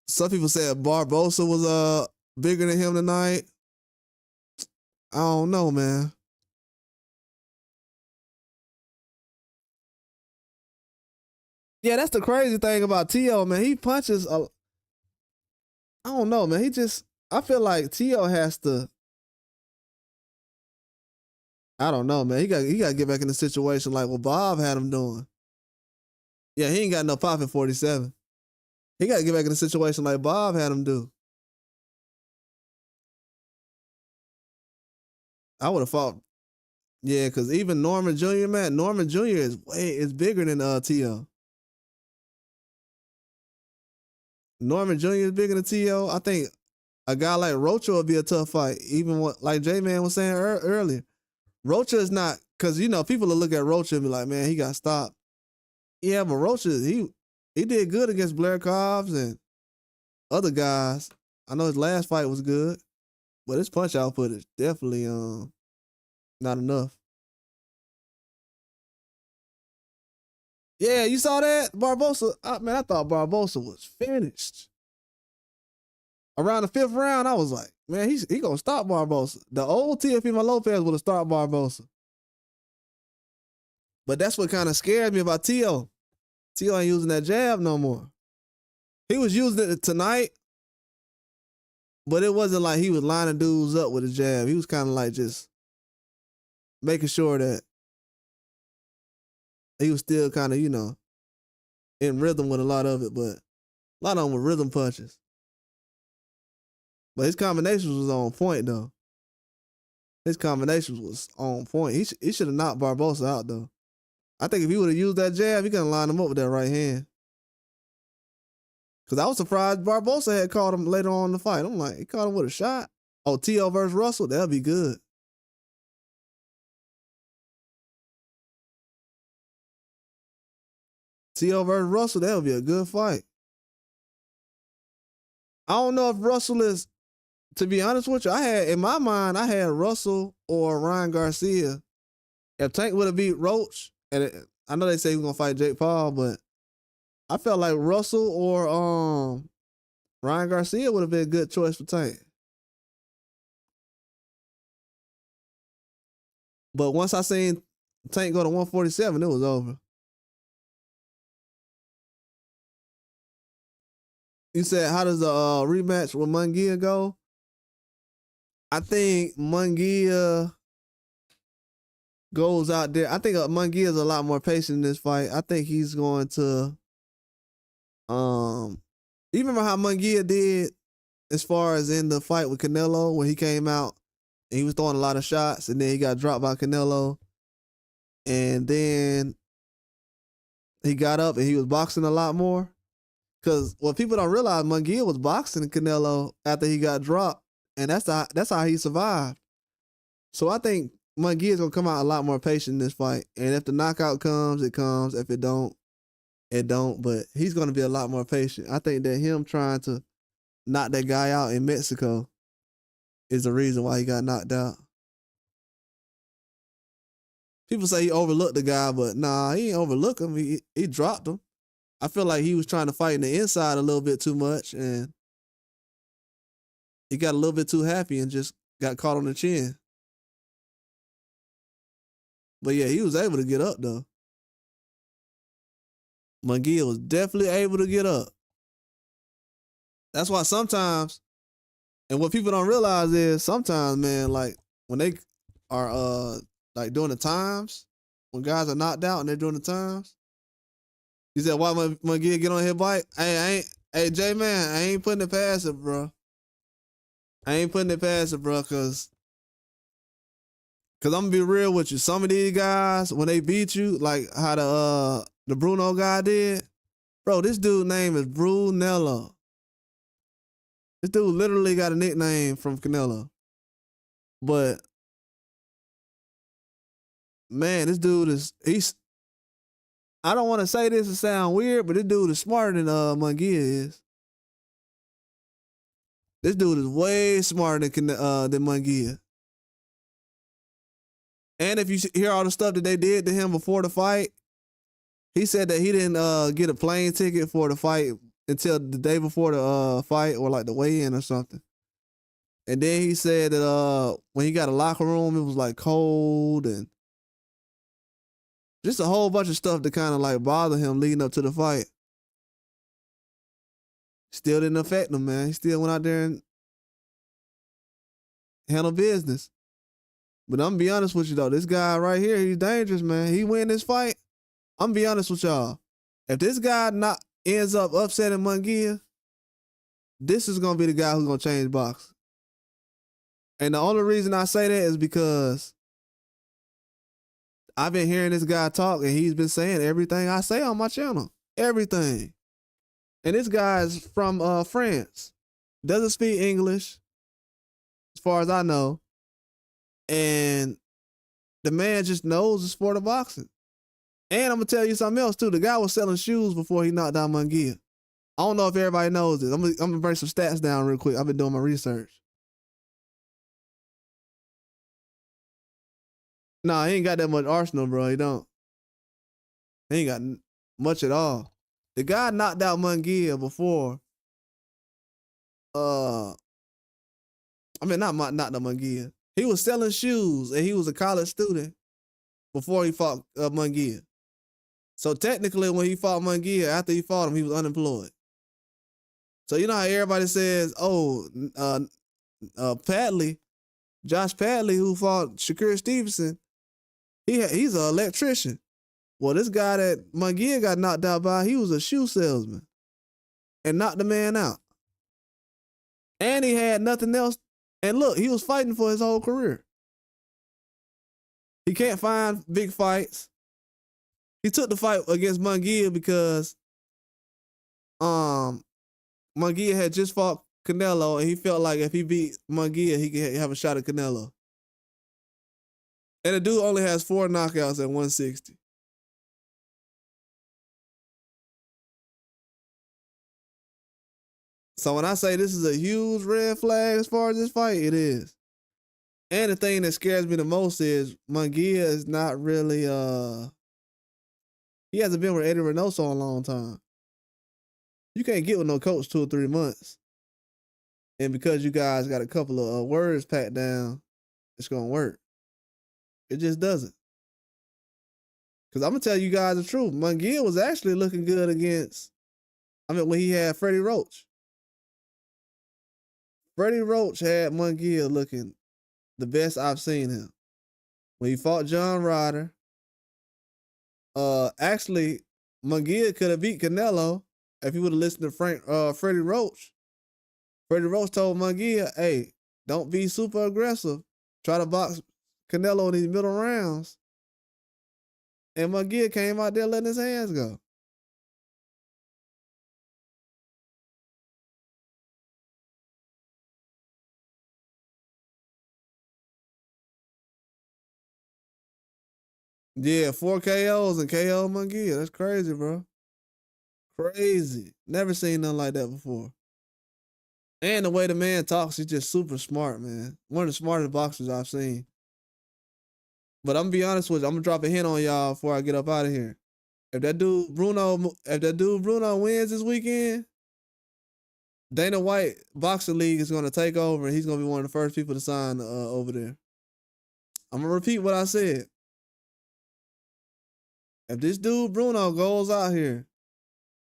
Speaker 1: Some people said Barbosa was bigger than him tonight. I don't know, man. Yeah, that's the crazy thing about T.O., man. He punches I don't know, man. I feel like T.O. has to, I don't know, man. He got to get back in the situation like what Bob had him doing. Yeah, he ain't got no pop at 47. He got to get back in the situation like Bob had him do. I would have fought. Yeah, because even Norman Jr., man, Norman Jr. is bigger than T.O. Norman Jr. is bigger than T.O. I think a guy like Rocha would be a tough fight. Even like J-Man was saying earlier. Rocha is not, because, people will look at Rocha and be like, man, he got stopped. Yeah, but Rocha, he did good against Blair Cobbs and other guys. I know his last fight was good, but his punch output is definitely not enough. Yeah, you saw that? Barbosa, I thought Barbosa was finished. Around the 5th round, I was like, man, he going to stop Barbosa. The old Teofimo Lopez would have stopped Barbosa. But that's what kind of scared me about T.O. T.O. ain't using that jab no more. He was using it tonight, but it wasn't like he was lining dudes up with a jab. He was kind of like just making sure that he was still kind of, in rhythm with a lot of it, but a lot of them were rhythm punches. But his combinations was on point, though. His combinations was on point. He should have knocked Barbosa out, though. I think if he would have used that jab, he could have lined him up with that right hand. Because I was surprised Barbosa had caught him later on in the fight. I'm like, he caught him with a shot. Oh, T.O. versus Russell? That'll be good. T.O. versus Russell, that'll be a good fight. I don't know if Russell is, to be honest with you, in my mind, I had Russell or Ryan Garcia. If Tank would have beat Roach, and I know they say he was going to fight Jake Paul, but I felt like Russell or Ryan Garcia would have been a good choice for Tank. But once I seen Tank go to 147, it was over. You said, how does the rematch with Munguia go? I think Munguia goes out there. I think Munguia is a lot more patient in this fight. I think he's going to. You remember how Munguia did as far as in the fight with Canelo when he came out and he was throwing a lot of shots and then he got dropped by Canelo, and then he got up and he was boxing a lot more. Because what people don't realize, Munguia was boxing Canelo after he got dropped, and that's how he survived. So I think Munguia's gonna come out a lot more patient in this fight, and if the knockout comes, it comes. If it don't, it don't. But he's gonna be a lot more patient. I think that him trying to knocked that guy out in Mexico is the reason why he got knocked out. People say he overlooked the guy, but nah, he ain't overlook him. He dropped him. I feel like he was trying to fight in the inside a little bit too much, and he got a little bit too happy and just got caught on the chin. But yeah, he was able to get up though. Munguia was definitely able to get up. That's why sometimes, and what people don't realize is sometimes, man, like when they are like doing the times, when guys are knocked out and they're doing the times, he said, why Munguia get on his bike? Hey, J man, I ain't putting it past it, bro. I ain't putting it past it, bro, cause I'm gonna be real with you. Some of these guys, when they beat you, like how the Bruno guy did, bro, this dude name is Brunello. This dude literally got a nickname from Canelo. But man, this dude he's I don't want to say this to sound weird, but this dude is smarter than Munguia is. This dude is way smarter than Munguia. And if you hear all the stuff that they did to him before the fight, he said that he didn't get a plane ticket for the fight until the day before the fight or like the weigh-in or something. And then he said that when he got a locker room, it was like cold and just a whole bunch of stuff that kind of like bothered him leading up to the fight. Still didn't affect him, man. He still went out there and handled business. But I'm gonna be honest with you though, this guy right here, he's dangerous, man. He win this fight. I'm gonna be honest with y'all. If this guy ends up upsetting Munguia, this is gonna be the guy who's gonna change boxing. And the only reason I say that is because I've been hearing this guy talk and he's been saying everything I say on my channel. Everything. And this guy is from France. Doesn't speak English, as far as I know. And the man just knows the sport of boxing. And I'm going to tell you something else, too. The guy was selling shoes before he knocked out Munguia. I don't know if everybody knows this. I'm going to bring some stats down real quick. I've been doing my research. Nah, he ain't got that much arsenal, bro. He don't. He ain't got much at all. The guy knocked out Munguia before. Not knocked out Munguia. He was selling shoes and he was a college student before he fought Munguia. So technically, when he fought Munguia, after he fought him, he was unemployed. So you know how everybody says, Padley, Josh Padley, who fought Shakur Stevenson, he's an electrician. Well, this guy that Munguia got knocked out by, he was a shoe salesman and knocked the man out. And he had nothing else. And look, he was fighting for his whole career. He can't find big fights. He took the fight against Munguia because Munguia had just fought Canelo and he felt like if he beat Munguia, he could have a shot at Canelo. And the dude only has 4 knockouts at 160. So when I say this is a huge red flag as far as this fight, it is. And the thing that scares me the most is Munguia is not really he hasn't been with Eddie Reynoso in a long time. You can't get with no coach 2 or 3 months. And because you guys got a couple of words packed down, it's gonna work. It just doesn't. Because I'm gonna tell you guys the truth. Munguia was actually looking good when he had Freddie Roach. Freddie Roach had Munguia looking the best I've seen him. When he fought John Ryder, actually, Munguia could have beat Canelo if he would have listened to Freddie Roach. Freddie Roach told Munguia, hey, don't be super aggressive. Try to box Canelo in these middle rounds. And Munguia came out there letting his hands go. Yeah, 4 KOs and KO Munguia. That's crazy, bro. Crazy. Never seen nothing like that before. And the way the man talks, he's just super smart, man. One of the smartest boxers I've seen. But I'm gonna be honest with you, I'm gonna drop a hint on y'all before I get up out of here. If that dude Bruno wins this weekend, Dana White Boxing League is gonna take over, and he's gonna be one of the first people to sign over there. I'm gonna repeat what I said. If this dude Bruno goes out here,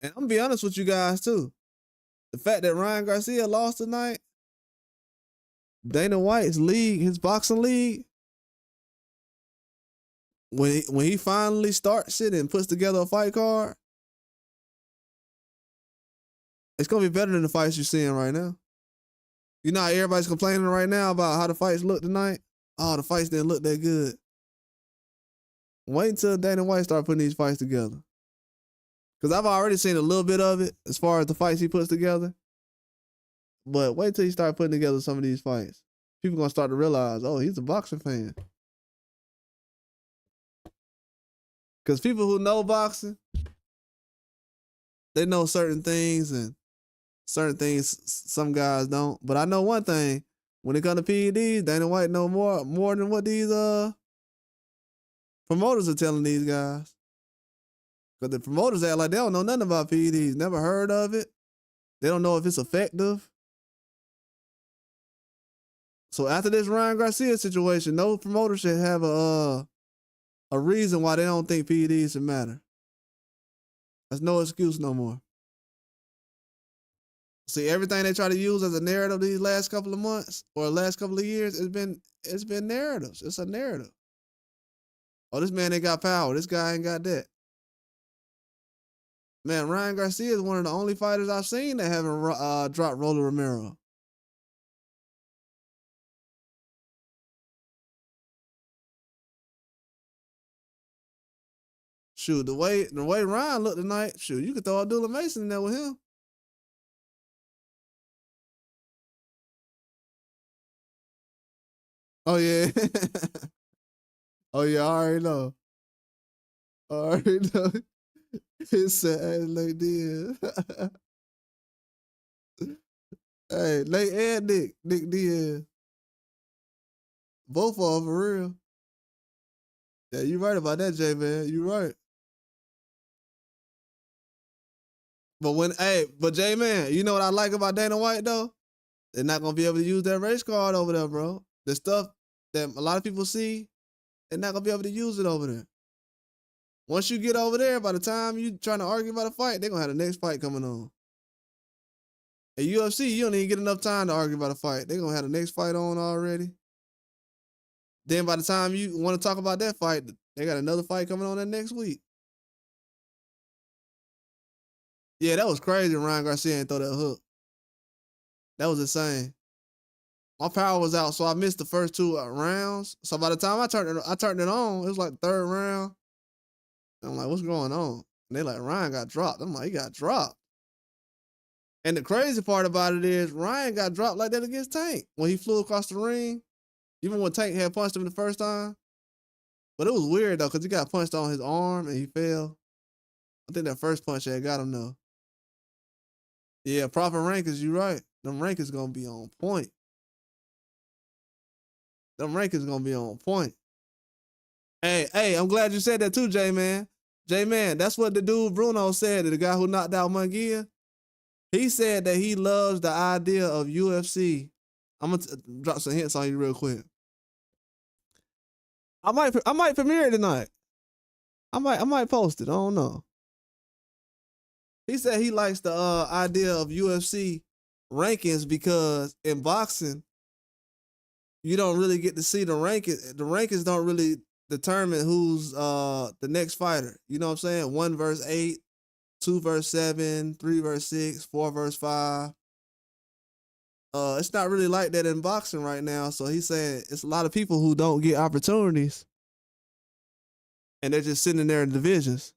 Speaker 1: and I'm gonna be honest with you guys too, the fact that Ryan Garcia lost tonight, Dana White's league, his boxing league, when he finally starts it and puts together a fight card, it's gonna be better than the fights you're seeing right now. You know how everybody's complaining right now about how the fights look tonight? Oh, the fights didn't look that good. Wait until Dana White start putting these fights together. Because I've already seen a little bit of it as far as the fights he puts together. But wait till he start putting together some of these fights. People gonna start to realize, oh, he's a boxing fan. Because people who know boxing, they know certain things, and certain things some guys don't. But I know one thing: when it comes to PEDs, Dana White know more than what these promoters are telling these guys. Because the promoters act like they don't know nothing about PEDs, never heard of it. They don't know if it's effective. So after this Ryan Garcia situation, no promoter should have a reason why they don't think PEDs should matter. There's no excuse no more. See, everything they try to use as a narrative these last couple of months or last couple of years, it's been narratives. It's a narrative. Oh, this man ain't got power. This guy ain't got that. Man, Ryan Garcia is one of the only fighters I've seen that haven't dropped Romero. Shoot, the way Ryan looked tonight, shoot, you could throw Abdullah Mason in there with him. Oh yeah. Oh yeah, I already know. I already know. It's sad like this. Hey, Nate and Nick Diaz. Both of them for real. Yeah, you right about that, J man. You right. But J man, you know what I like about Dana White though? They're not gonna be able to use that race card over there, bro. The stuff that a lot of people see, they're not gonna be able to use it over there. Once you get over there, by the time you trying to argue about a fight, they're gonna have the next fight coming on. At UFC, you don't even get enough time to argue about a fight. They're gonna have the next fight on already. Then by the time you want to talk about that fight, they got another fight coming on that next week. Yeah, that was crazy. Ryan Garcia ain't throw that hook. That was insane. My power was out, so I missed the first two rounds. So by the time I turned it on, it was like the third round. I'm like, what's going on? And they like, Ryan got dropped. I'm like, he got dropped. And the crazy part about it is Ryan got dropped like that against Tank when he flew across the ring. Even when Tank had punched him the first time. But it was weird though, because he got punched on his arm and he fell. I think that first punch had got him though. Yeah, proper rankings, you right. Them rankings gonna be on point. Them rankings gonna be on point. Hey, I'm glad you said that too, J-Man. J-Man, that's what the dude Bruno said, the guy who knocked out Munguia. He said that he loves the idea of UFC. I'm gonna drop some hints on you real quick. I might premiere it tonight. I might post it. I don't know. He said he likes the idea of UFC rankings because in boxing, you don't really get to see the rankings. The rankings don't really determine who's the next fighter. You know what I'm saying? 1 versus 8, 2 versus 7, 3 versus 6, 4 versus 5. It's not really like that in boxing right now. So he's saying it's a lot of people who don't get opportunities, and they're just sitting there in divisions.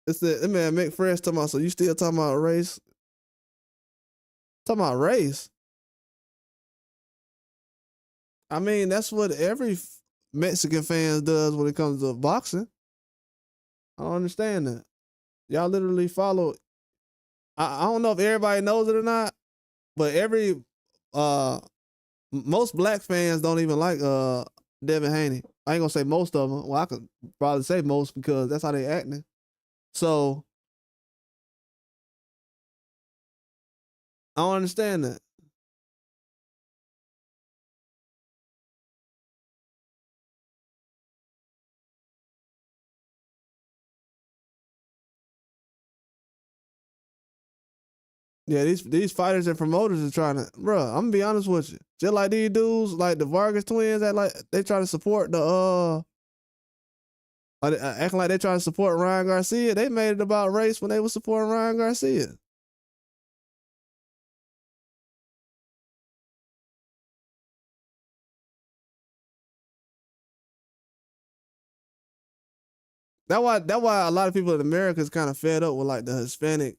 Speaker 1: It's the man Mick Fresh talking about. So you still talking about race? Talking about race? I mean, that's what every Mexican fan does when it comes to boxing. I don't understand that. Y'all literally follow. I don't know if everybody knows it or not, but most black fans don't even like Devin Haney. I ain't gonna say most of them. Well, I could probably say most because that's how they acting. So I don't understand that. Yeah, these fighters and promoters are trying to, bro. I'm gonna be honest with you. Just like these dudes, like the Vargas twins, that like they try to support the acting like they trying to support Ryan Garcia. They made it about race when they was supporting Ryan Garcia. That why a lot of people in America is kind of fed up with like the Hispanic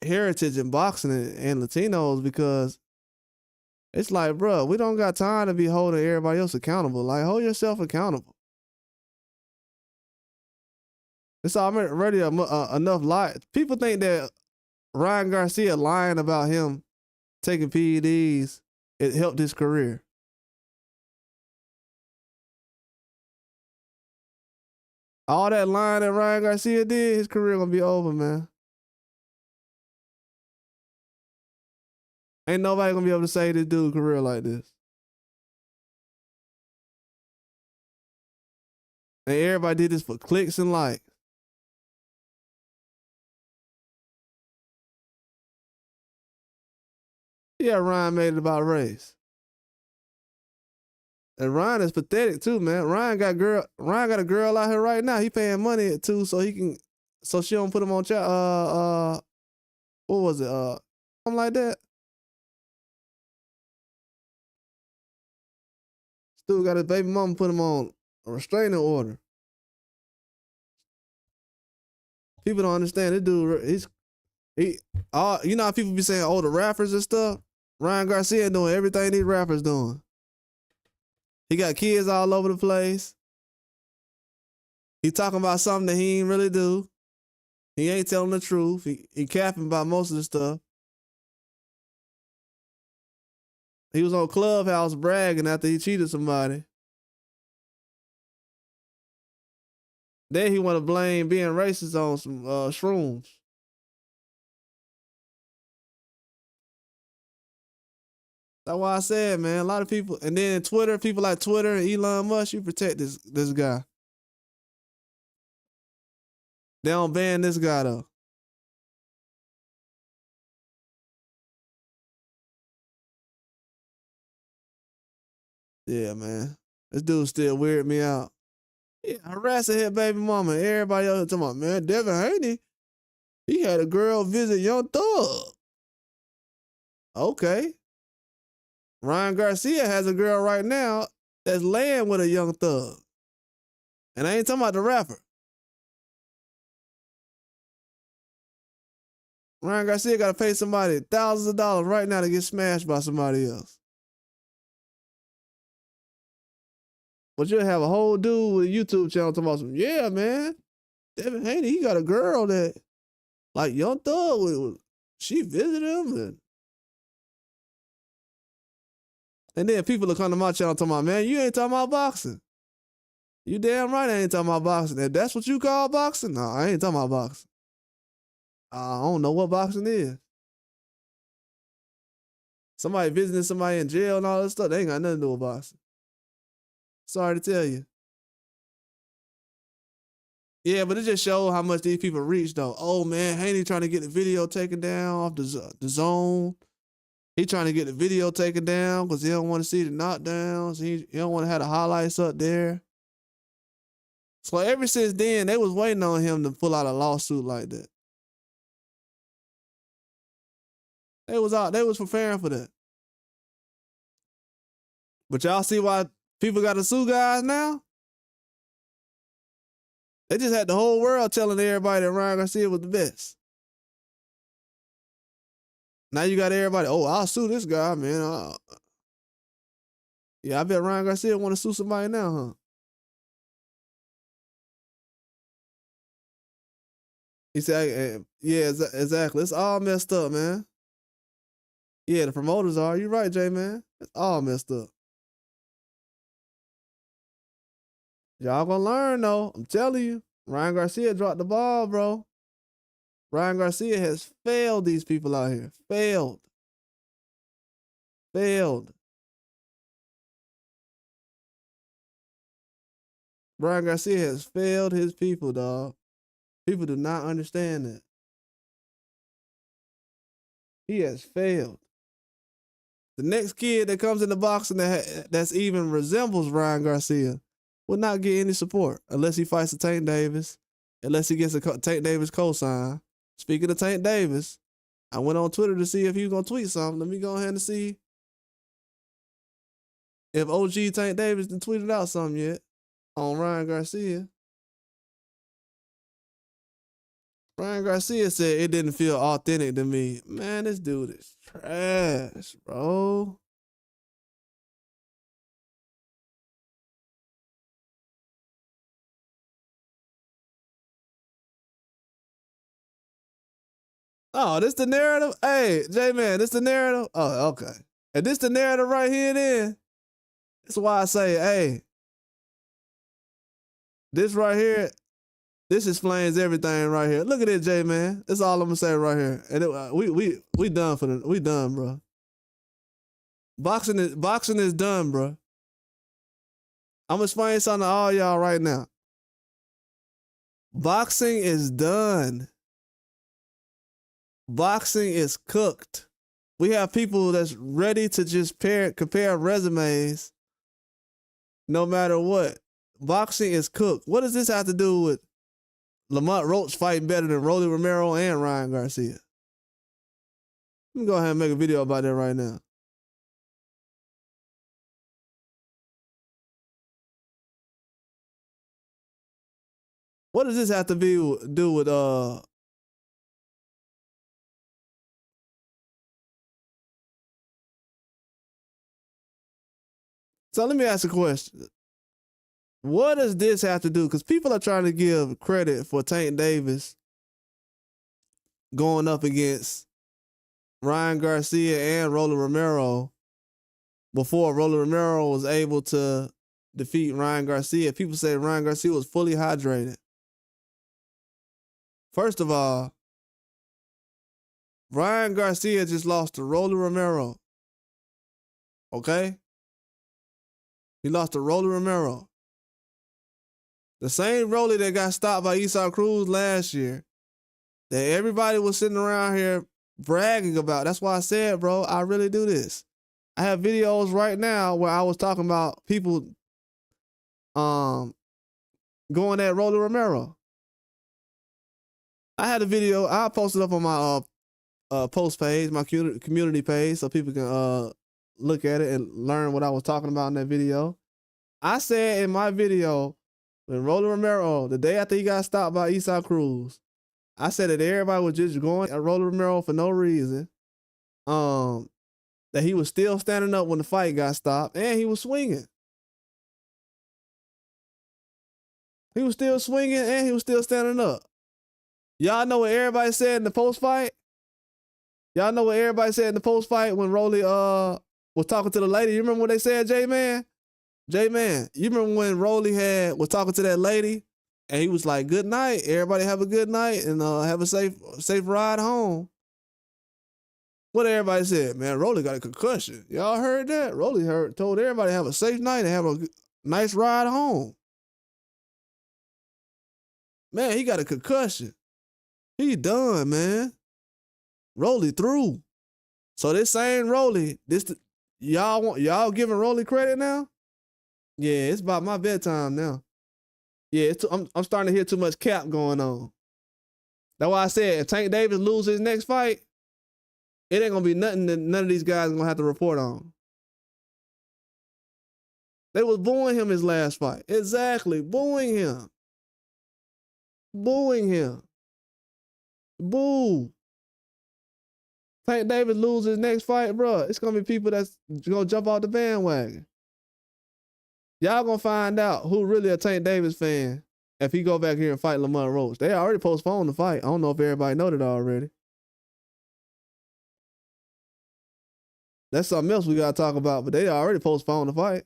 Speaker 1: heritage in boxing and Latinos because it's like, bro, we don't got time to be holding everybody else accountable. Like, hold yourself accountable. It's already enough lie. People think that Ryan Garcia lying about him taking PEDs, it helped his career. All that lying that Ryan Garcia did, his career gonna be over, man. Ain't nobody gonna be able to say this dude's career like this. And everybody did this for clicks and likes. Yeah, Ryan made it about race. And Ryan is pathetic too, man. Ryan got a girl out here right now. He paying money too, so she don't put him on chat. What was it? Something like that. Still got his baby mama put him on a restraining order. People don't understand this dude. You know how people be saying, oh, the rappers and stuff. Ryan Garcia doing everything these rappers doing. He got kids all over the place. He talking about something that he ain't really do. He ain't telling the truth. He capping about most of the stuff. He was on Clubhouse bragging after he cheated somebody. Then he want to blame being racist on some shrooms. That's why I said, man, a lot of people, and then Twitter, people like Twitter and Elon Musk, you protect this guy. They don't ban this guy though. Yeah, man. This dude still weird me out. Yeah, harassing his baby mama. Everybody else talking about, man, Devin Haney, he had a girl visit Young Thug. Okay. Ryan Garcia has a girl right now that's laying with a Young Thug. And I ain't talking about the rapper. Ryan Garcia got to pay somebody thousands of dollars right now to get smashed by somebody else. But you'll have a whole dude with a YouTube channel talking about some, yeah, man, Devin Haney, he got a girl that, like Young Thug, she visited him. And then people will come to my channel talking about, man, you ain't talking about boxing. You damn right I ain't talking about boxing. If that's what you call boxing, no, I ain't talking about boxing. I don't know what boxing is. Somebody visiting somebody in jail and all that stuff, they ain't got nothing to do with boxing. Sorry to tell you. Yeah, but it just shows how much these people reach, though. Oh, man, Haney trying to get the video taken down off the zone. He trying to get the video taken down because he don't want to see the knockdowns. He don't want to have the highlights up there. So ever since then, they was waiting on him to pull out a lawsuit like that. They was preparing for that. But y'all see why people got to sue guys now? They just had the whole world telling everybody that Ryan Garcia was the best. Now you got everybody, oh, I'll sue this guy, man. Yeah, I bet Ryan Garcia want to sue somebody now, huh? He said, yeah, exactly. It's all messed up, man. Yeah, the promoters are. You're right, J man. It's all messed up. Y'all gonna learn though. I'm telling you. Ryan Garcia dropped the ball, bro. Ryan Garcia has failed these people out here. Failed. Failed. Ryan Garcia has failed his people, dog. People do not understand that. He has failed. The next kid that comes in the boxing that's even resembles Ryan Garcia will not get any support unless he fights a Tank Davis, unless he gets a Tank Davis cosign. Speaking of Tank Davis, I went on Twitter to see if he was going to tweet something. Let me go ahead and see if OG Tank Davis done tweeted out something yet on Ryan Garcia. Ryan Garcia said it didn't feel authentic to me. Man, this dude is trash, bro. Oh, this the narrative? Hey, J-Man, this the narrative? Oh, okay. And this the narrative right here then? That's why I say, hey, this right here, this explains everything right here. Look at it, J-Man. That's all I'm gonna say right here. And we done we done, bro. Boxing is done, bro. I'm gonna explain something to all y'all right now. Boxing is done. Boxing is cooked. We have people that's ready to just compare resumes no matter what. Boxing is cooked. What does this have to do with Lamont Roach fighting better than Rolly Romero and Ryan Garcia? Let me go ahead and make a video about that right now. What does this have to do with So let me ask a question. What does this have to do? Because people are trying to give credit for Tank Davis going up against Ryan Garcia and Rolly Romero before Rolly Romero was able to defeat Ryan Garcia. People say Ryan Garcia was fully hydrated. First of all, Ryan Garcia just lost to Rolly Romero. Okay? He lost to Rolly Romero. The same Rolly that got stopped by Esau Cruz last year that everybody was sitting around here bragging about. That's why I said, bro, I really do this. I have videos right now where I was talking about people going at Rolly Romero. I had a video, I posted up on my post page, my community page, so people can look at it and learn what I was talking about in that video. I said in my video, when Rolly Romero, the day after he got stopped by Esau Cruz, I said that everybody was just going at Rolly Romero for no reason. That he was still standing up when the fight got stopped, and he was swinging. He was still swinging, and he was still standing up. Y'all know what everybody said in the post-fight? Y'all know what everybody said in the post-fight when Rolly was talking to the lady? You remember what they said, J-Man? J-Man, you remember when Rolly was talking to that lady and he was like, good night, everybody have a good night and have a safe ride home. What everybody said, man, Rolly got a concussion. Y'all heard that? Rolly told everybody to have a safe night and have a nice ride home. Man, he got a concussion. He done, man. Rolly through. So this same Rolly, y'all giving Rolly credit now? Yeah, it's about my bedtime now. Yeah, I'm starting to hear too much cap going on. That's why I said if Tank Davis loses his next fight, it ain't gonna be nothing that none of these guys are gonna have to report on. They was booing him his last fight. Exactly, booing him. Booing him. Boo. Tank Davis loses his next fight, bro. It's gonna be people that's gonna jump off the bandwagon. Y'all gonna find out who really a Tank Davis fan if he go back here and fight Lamont Roach. They already postponed the fight. I don't know if everybody know that already. That's something else we gotta talk about, but they already postponed the fight.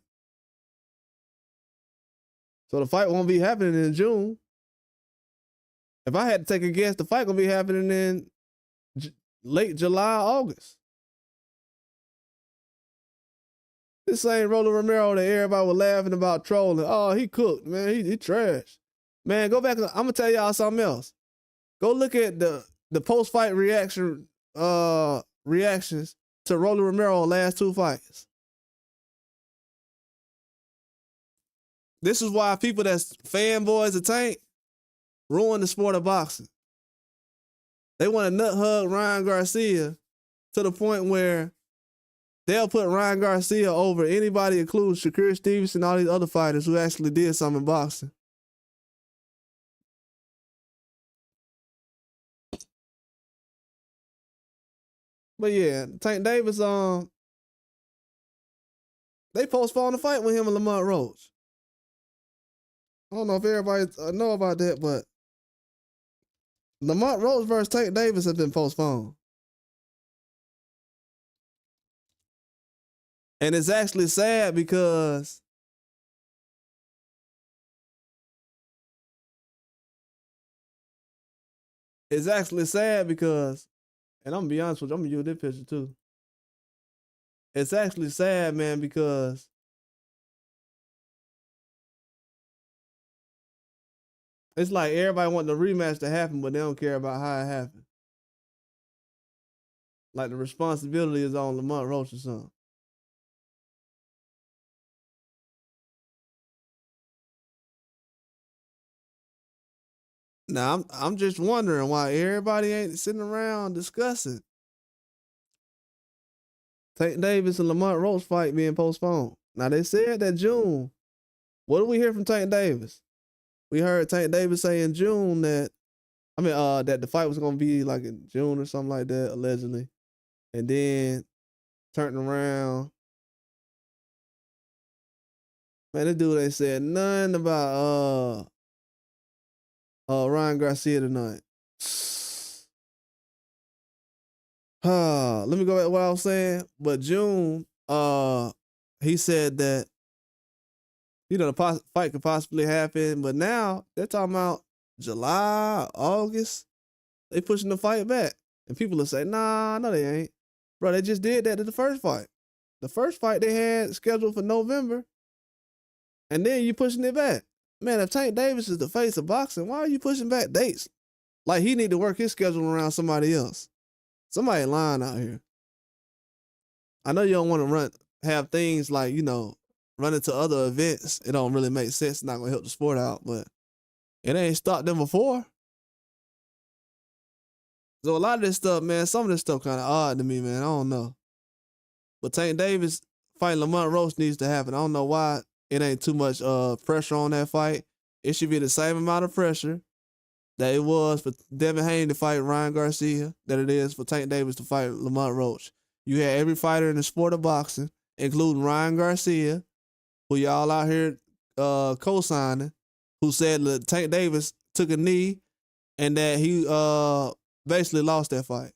Speaker 1: So the fight won't be happening in June. If I had to take a guess, the fight gonna be happening in late July, August. This same Romero that everybody was laughing about trolling. Oh, he cooked, man. He trash. Man, go back. I'm gonna tell y'all something else. Go look at the post-fight reactions to Romero last two fights. This is why people that's fanboys of Tank ruin the sport of boxing. They want to nut hug Ryan Garcia to the point where they'll put Ryan Garcia over anybody, including Shakur Stevenson and all these other fighters who actually did something in boxing. But yeah, Tank Davis, they postponed the fight with him and Lamont Roach. I don't know if everybody know about that, but Lamont Roach versus Tank Davis has been postponed. And it's actually sad because and I'm gonna be honest with you, I'm gonna use this picture too. It's actually sad, man, because it's like everybody want the rematch to happen, but they don't care about how it happened. Like the responsibility is on Lamont Roach or something. Now I'm just wondering why everybody ain't sitting around discussing Tank Davis and Lamont Roach fight being postponed. Now they said that June. What do we hear from Tank Davis? We heard Tank Davis say in June that the fight was gonna be like in June or something like that, allegedly. And then turning around. Man, this dude ain't said nothing about Ryan Garcia tonight. Let me go back to what I was saying. But June, he said that, the fight could possibly happen. But now they're talking about July, August. They pushing the fight back. And people will say, nah, no, they ain't. Bro, they just did that to the first fight. The first fight they had scheduled for November. And then you pushing it back. Man, if Tank Davis is the face of boxing, why are you pushing back dates? Like he need to work his schedule around somebody else. Somebody lying out here. I know you don't want to have things like, run into other events. It don't really make sense. It's not going to help the sport out, but it ain't stopped them before. So a lot of this stuff, man, some of this stuff kind of odd to me, man. I don't know. But Tank Davis fighting Lamont Roach needs to happen. I don't know why it ain't too much pressure on that fight. It should be the same amount of pressure that it was for Devin Haney to fight Ryan Garcia that it is for Tank Davis to fight Lamont Roach. You had every fighter in the sport of boxing, including Ryan Garcia, who y'all out here co-signing, who said that Tank Davis took a knee and that he basically lost that fight.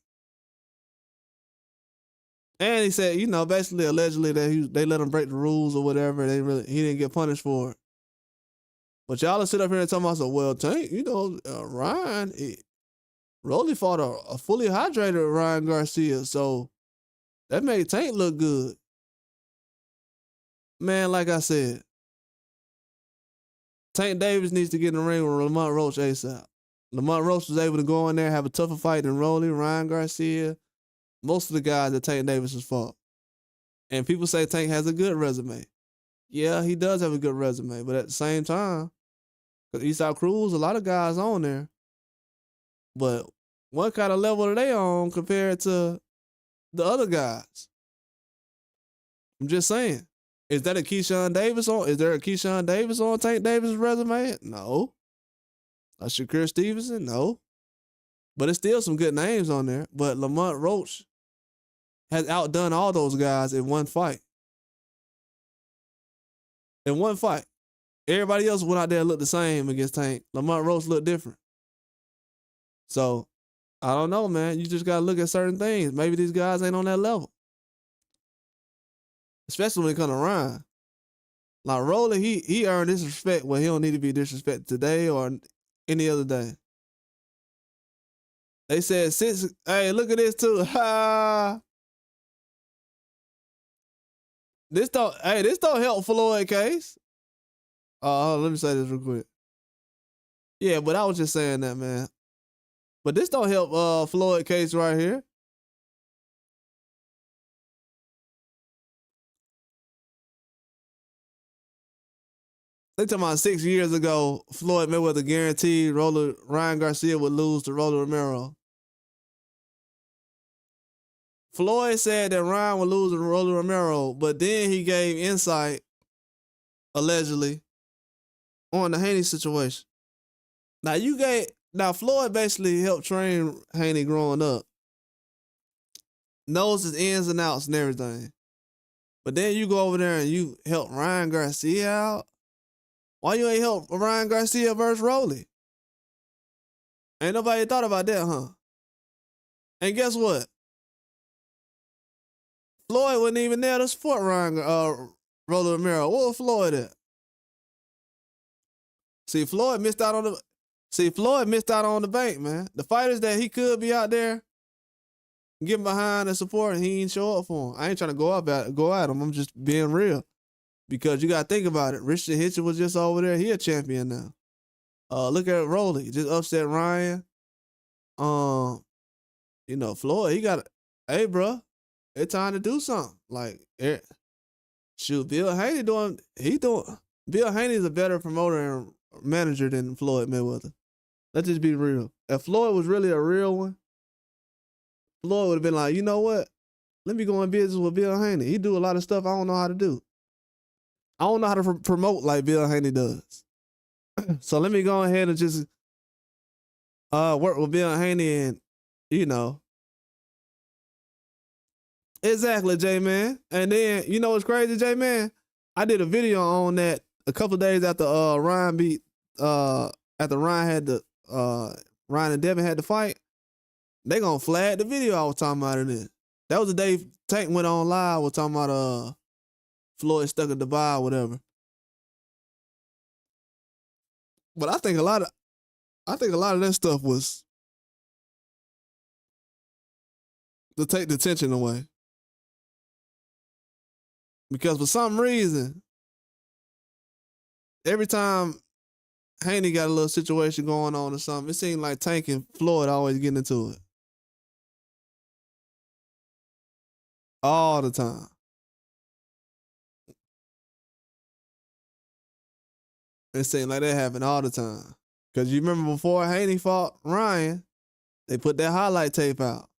Speaker 1: And he said, basically allegedly that they let him break the rules or whatever. He didn't get punished for it. But y'all sit up here and talk about, well, Tank, Ryan, Rolly fought a fully hydrated Ryan Garcia, so that made Tank look good. Man, like I said, Tank Davis needs to get in the ring with Lamont Roach ASAP. Lamont Roach was able to go in there, have a tougher fight than Rolly, Ryan Garcia, most of the guys that Tank Davis has fought. And people say Tank has a good resume. Yeah, he does have a good resume, but at the same time, because Eastside Cruz, a lot of guys on there. But what kind of level are they on compared to the other guys? I'm just saying. Is that a Keyshawn Davis on? Is there a Keyshawn Davis on Tank Davis' resume? No. A Shakur Stevenson? No. But it's still some good names on there. But Lamont Roach has outdone all those guys in one fight. In one fight. Everybody else went out there and looked the same against Tank. Lamont Roach looked different. So I don't know, man. You just gotta look at certain things. Maybe these guys ain't on that level. Especially when it comes to Ryan. Like Rolly, he earned this respect where he don't need to be disrespected today or any other day. They said hey, look at this too. Ha. This don't help Floyd case. Let me say this real quick. Yeah, but I was just saying that, man. But this don't help Floyd case right here. They talking about 6 years ago, Floyd Mayweather guaranteed Ryan Garcia would lose to Romero. Floyd said that Ryan would lose to Romero, but then he gave insight, allegedly, on the Haney situation. Now Floyd basically helped train Haney growing up. Knows his ins and outs and everything. But then you go over there and you help Ryan Garcia out. Why you ain't help Ryan Garcia versus Rolly? Ain't nobody thought about that, huh? And guess what? Floyd wasn't even there to support Rolly Romero. What was Floyd at? See, Floyd missed out on the bank, man. The fighters that he could be out there getting behind and supporting, he ain't show up for him. I ain't trying to go at him. I'm just being real. Because you gotta think about it. Richard Hitchens was just over there. He a champion now. Look at Rolly. Just upset Ryan. Floyd, he got hey, bro, it's time to do something. Like, Bill Haney Bill Haney is a better promoter and manager than Floyd Mayweather. Let's just be real. If Floyd was really a real one, Floyd would have been like, you know what? Let me go in business with Bill Haney. He do a lot of stuff I don't know how to do. I don't know how to promote like Bill Haney does. So let me go ahead and just work with Bill Haney and, Exactly, J-Man. And then, you know what's crazy, J-Man? I did a video on that a couple of days after Ryan and Devin had the fight. They gonna flag the video I was talking about in it. That was the day Tank went on live, was talking about Floyd stuck at Dubai or whatever. But I think a lot of that stuff was to take the tension away. Because for some reason, every time Haney got a little situation going on or something, it seemed like Tank and Floyd always getting into it. All the time. It seemed like that happened all the time. Because you remember before Haney fought Ryan, they put that highlight tape out.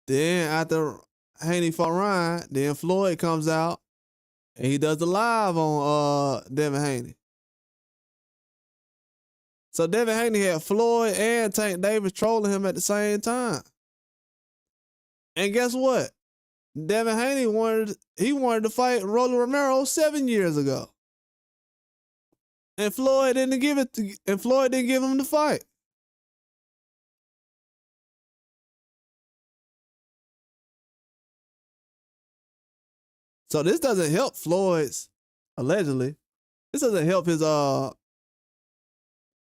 Speaker 1: Then after Haney fought Ryan, then Floyd comes out and he does the live on Devin Haney. So Devin Haney had Floyd and Tank Davis trolling him at the same time. And guess what? Devin Haney wanted to fight Rolly Romero 7 years ago. And Floyd didn't give him the fight. So this doesn't help Floyd's, allegedly. This doesn't help his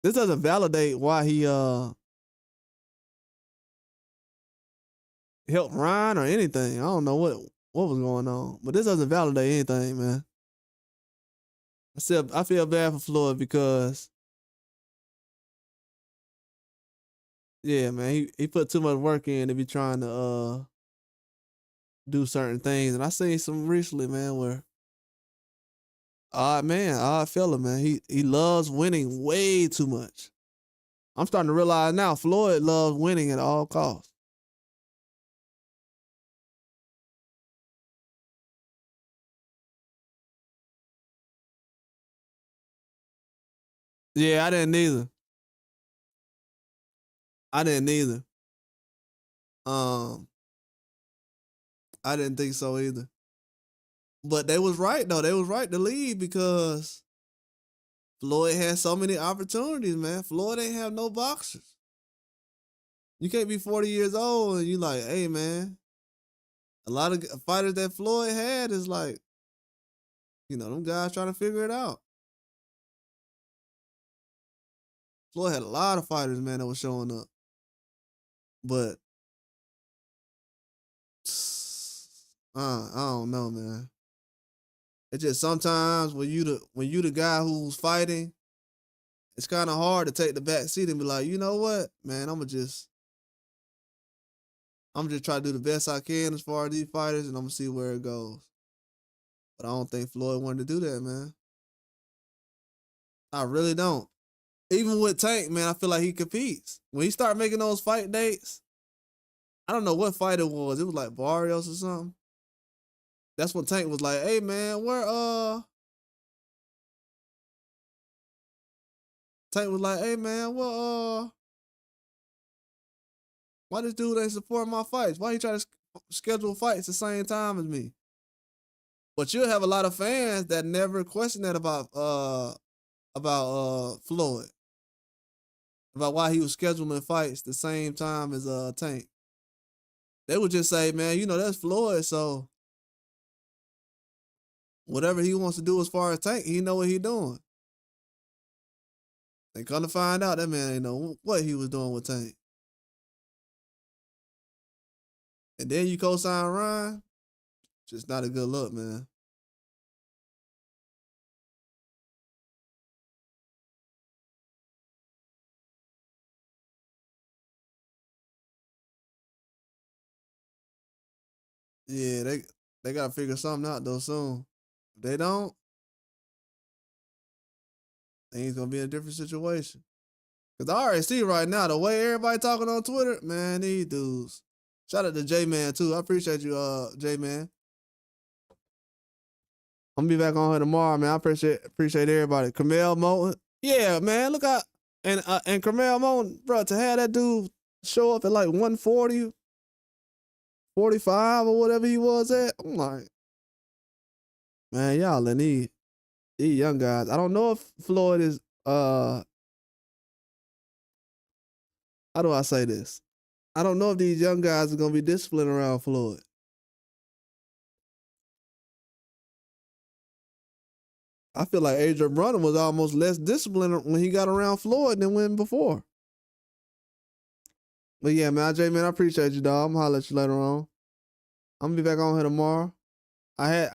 Speaker 1: this doesn't validate why he helped Ryan or anything. I don't know what was going on. But this doesn't validate anything, man. I feel bad for Floyd because, yeah, man, he put too much work in to be trying to do certain things. And I seen some recently, man, where odd fella, man. He loves winning way too much. I'm starting to realize now Floyd loves winning at all costs. Yeah, I didn't either. I didn't think so either. But they was right though. They was right to leave because Floyd had so many opportunities, man. Floyd ain't have no boxers. You can't be 40 years old and you like, hey man, a lot of fighters that Floyd had is like, them guys trying to figure it out. Floyd had a lot of fighters, man, that was showing up. But I don't know, man. It's just sometimes when you the guy who's fighting, it's kind of hard to take the back seat and be like, you know what, man, I'm just try to do the best I can as far as these fighters, and I'm gonna see where it goes. But I don't think Floyd wanted to do that, man. I really don't. Even with Tank, man, I feel like he competes. When he started making those fight dates, I don't know what fight it was. It was like Barrios or something. That's when Tank was like, hey man, Tank was like, hey man, why this dude ain't supporting my fights? Why he try to schedule fights the same time as me? But you'll have a lot of fans that never question that about Floyd. About why he was scheduling fights the same time as Tank. They would just say, man, that's Floyd, so whatever he wants to do as far as Tank, he know what he doing. And come to find out, that man ain't know what he was doing with Tank. And then you co-sign Ryan, just not a good look, man. Yeah, they gotta figure something out though soon. If they don't, things gonna be in a different situation. Cause I already see right now the way everybody talking on Twitter, man, these dudes. Shout out to J-Man too. I appreciate you, J-Man. I'm gonna be back on here tomorrow, man. I appreciate everybody. Camille Moten. Yeah, man. Look out. And Camille Moten, bro, to have that dude show up at like 140, 45 or whatever he was at. I'm like, man, y'all and these young guys. I don't know if Floyd is how do I say this? I don't know if these young guys are gonna be disciplined around Floyd. I feel like Adrian Broner was almost less disciplined when he got around Floyd than when before. But yeah, man, J-Man, I appreciate you, dog. I'm gonna holler at you later on. I'm gonna be back on here tomorrow. I had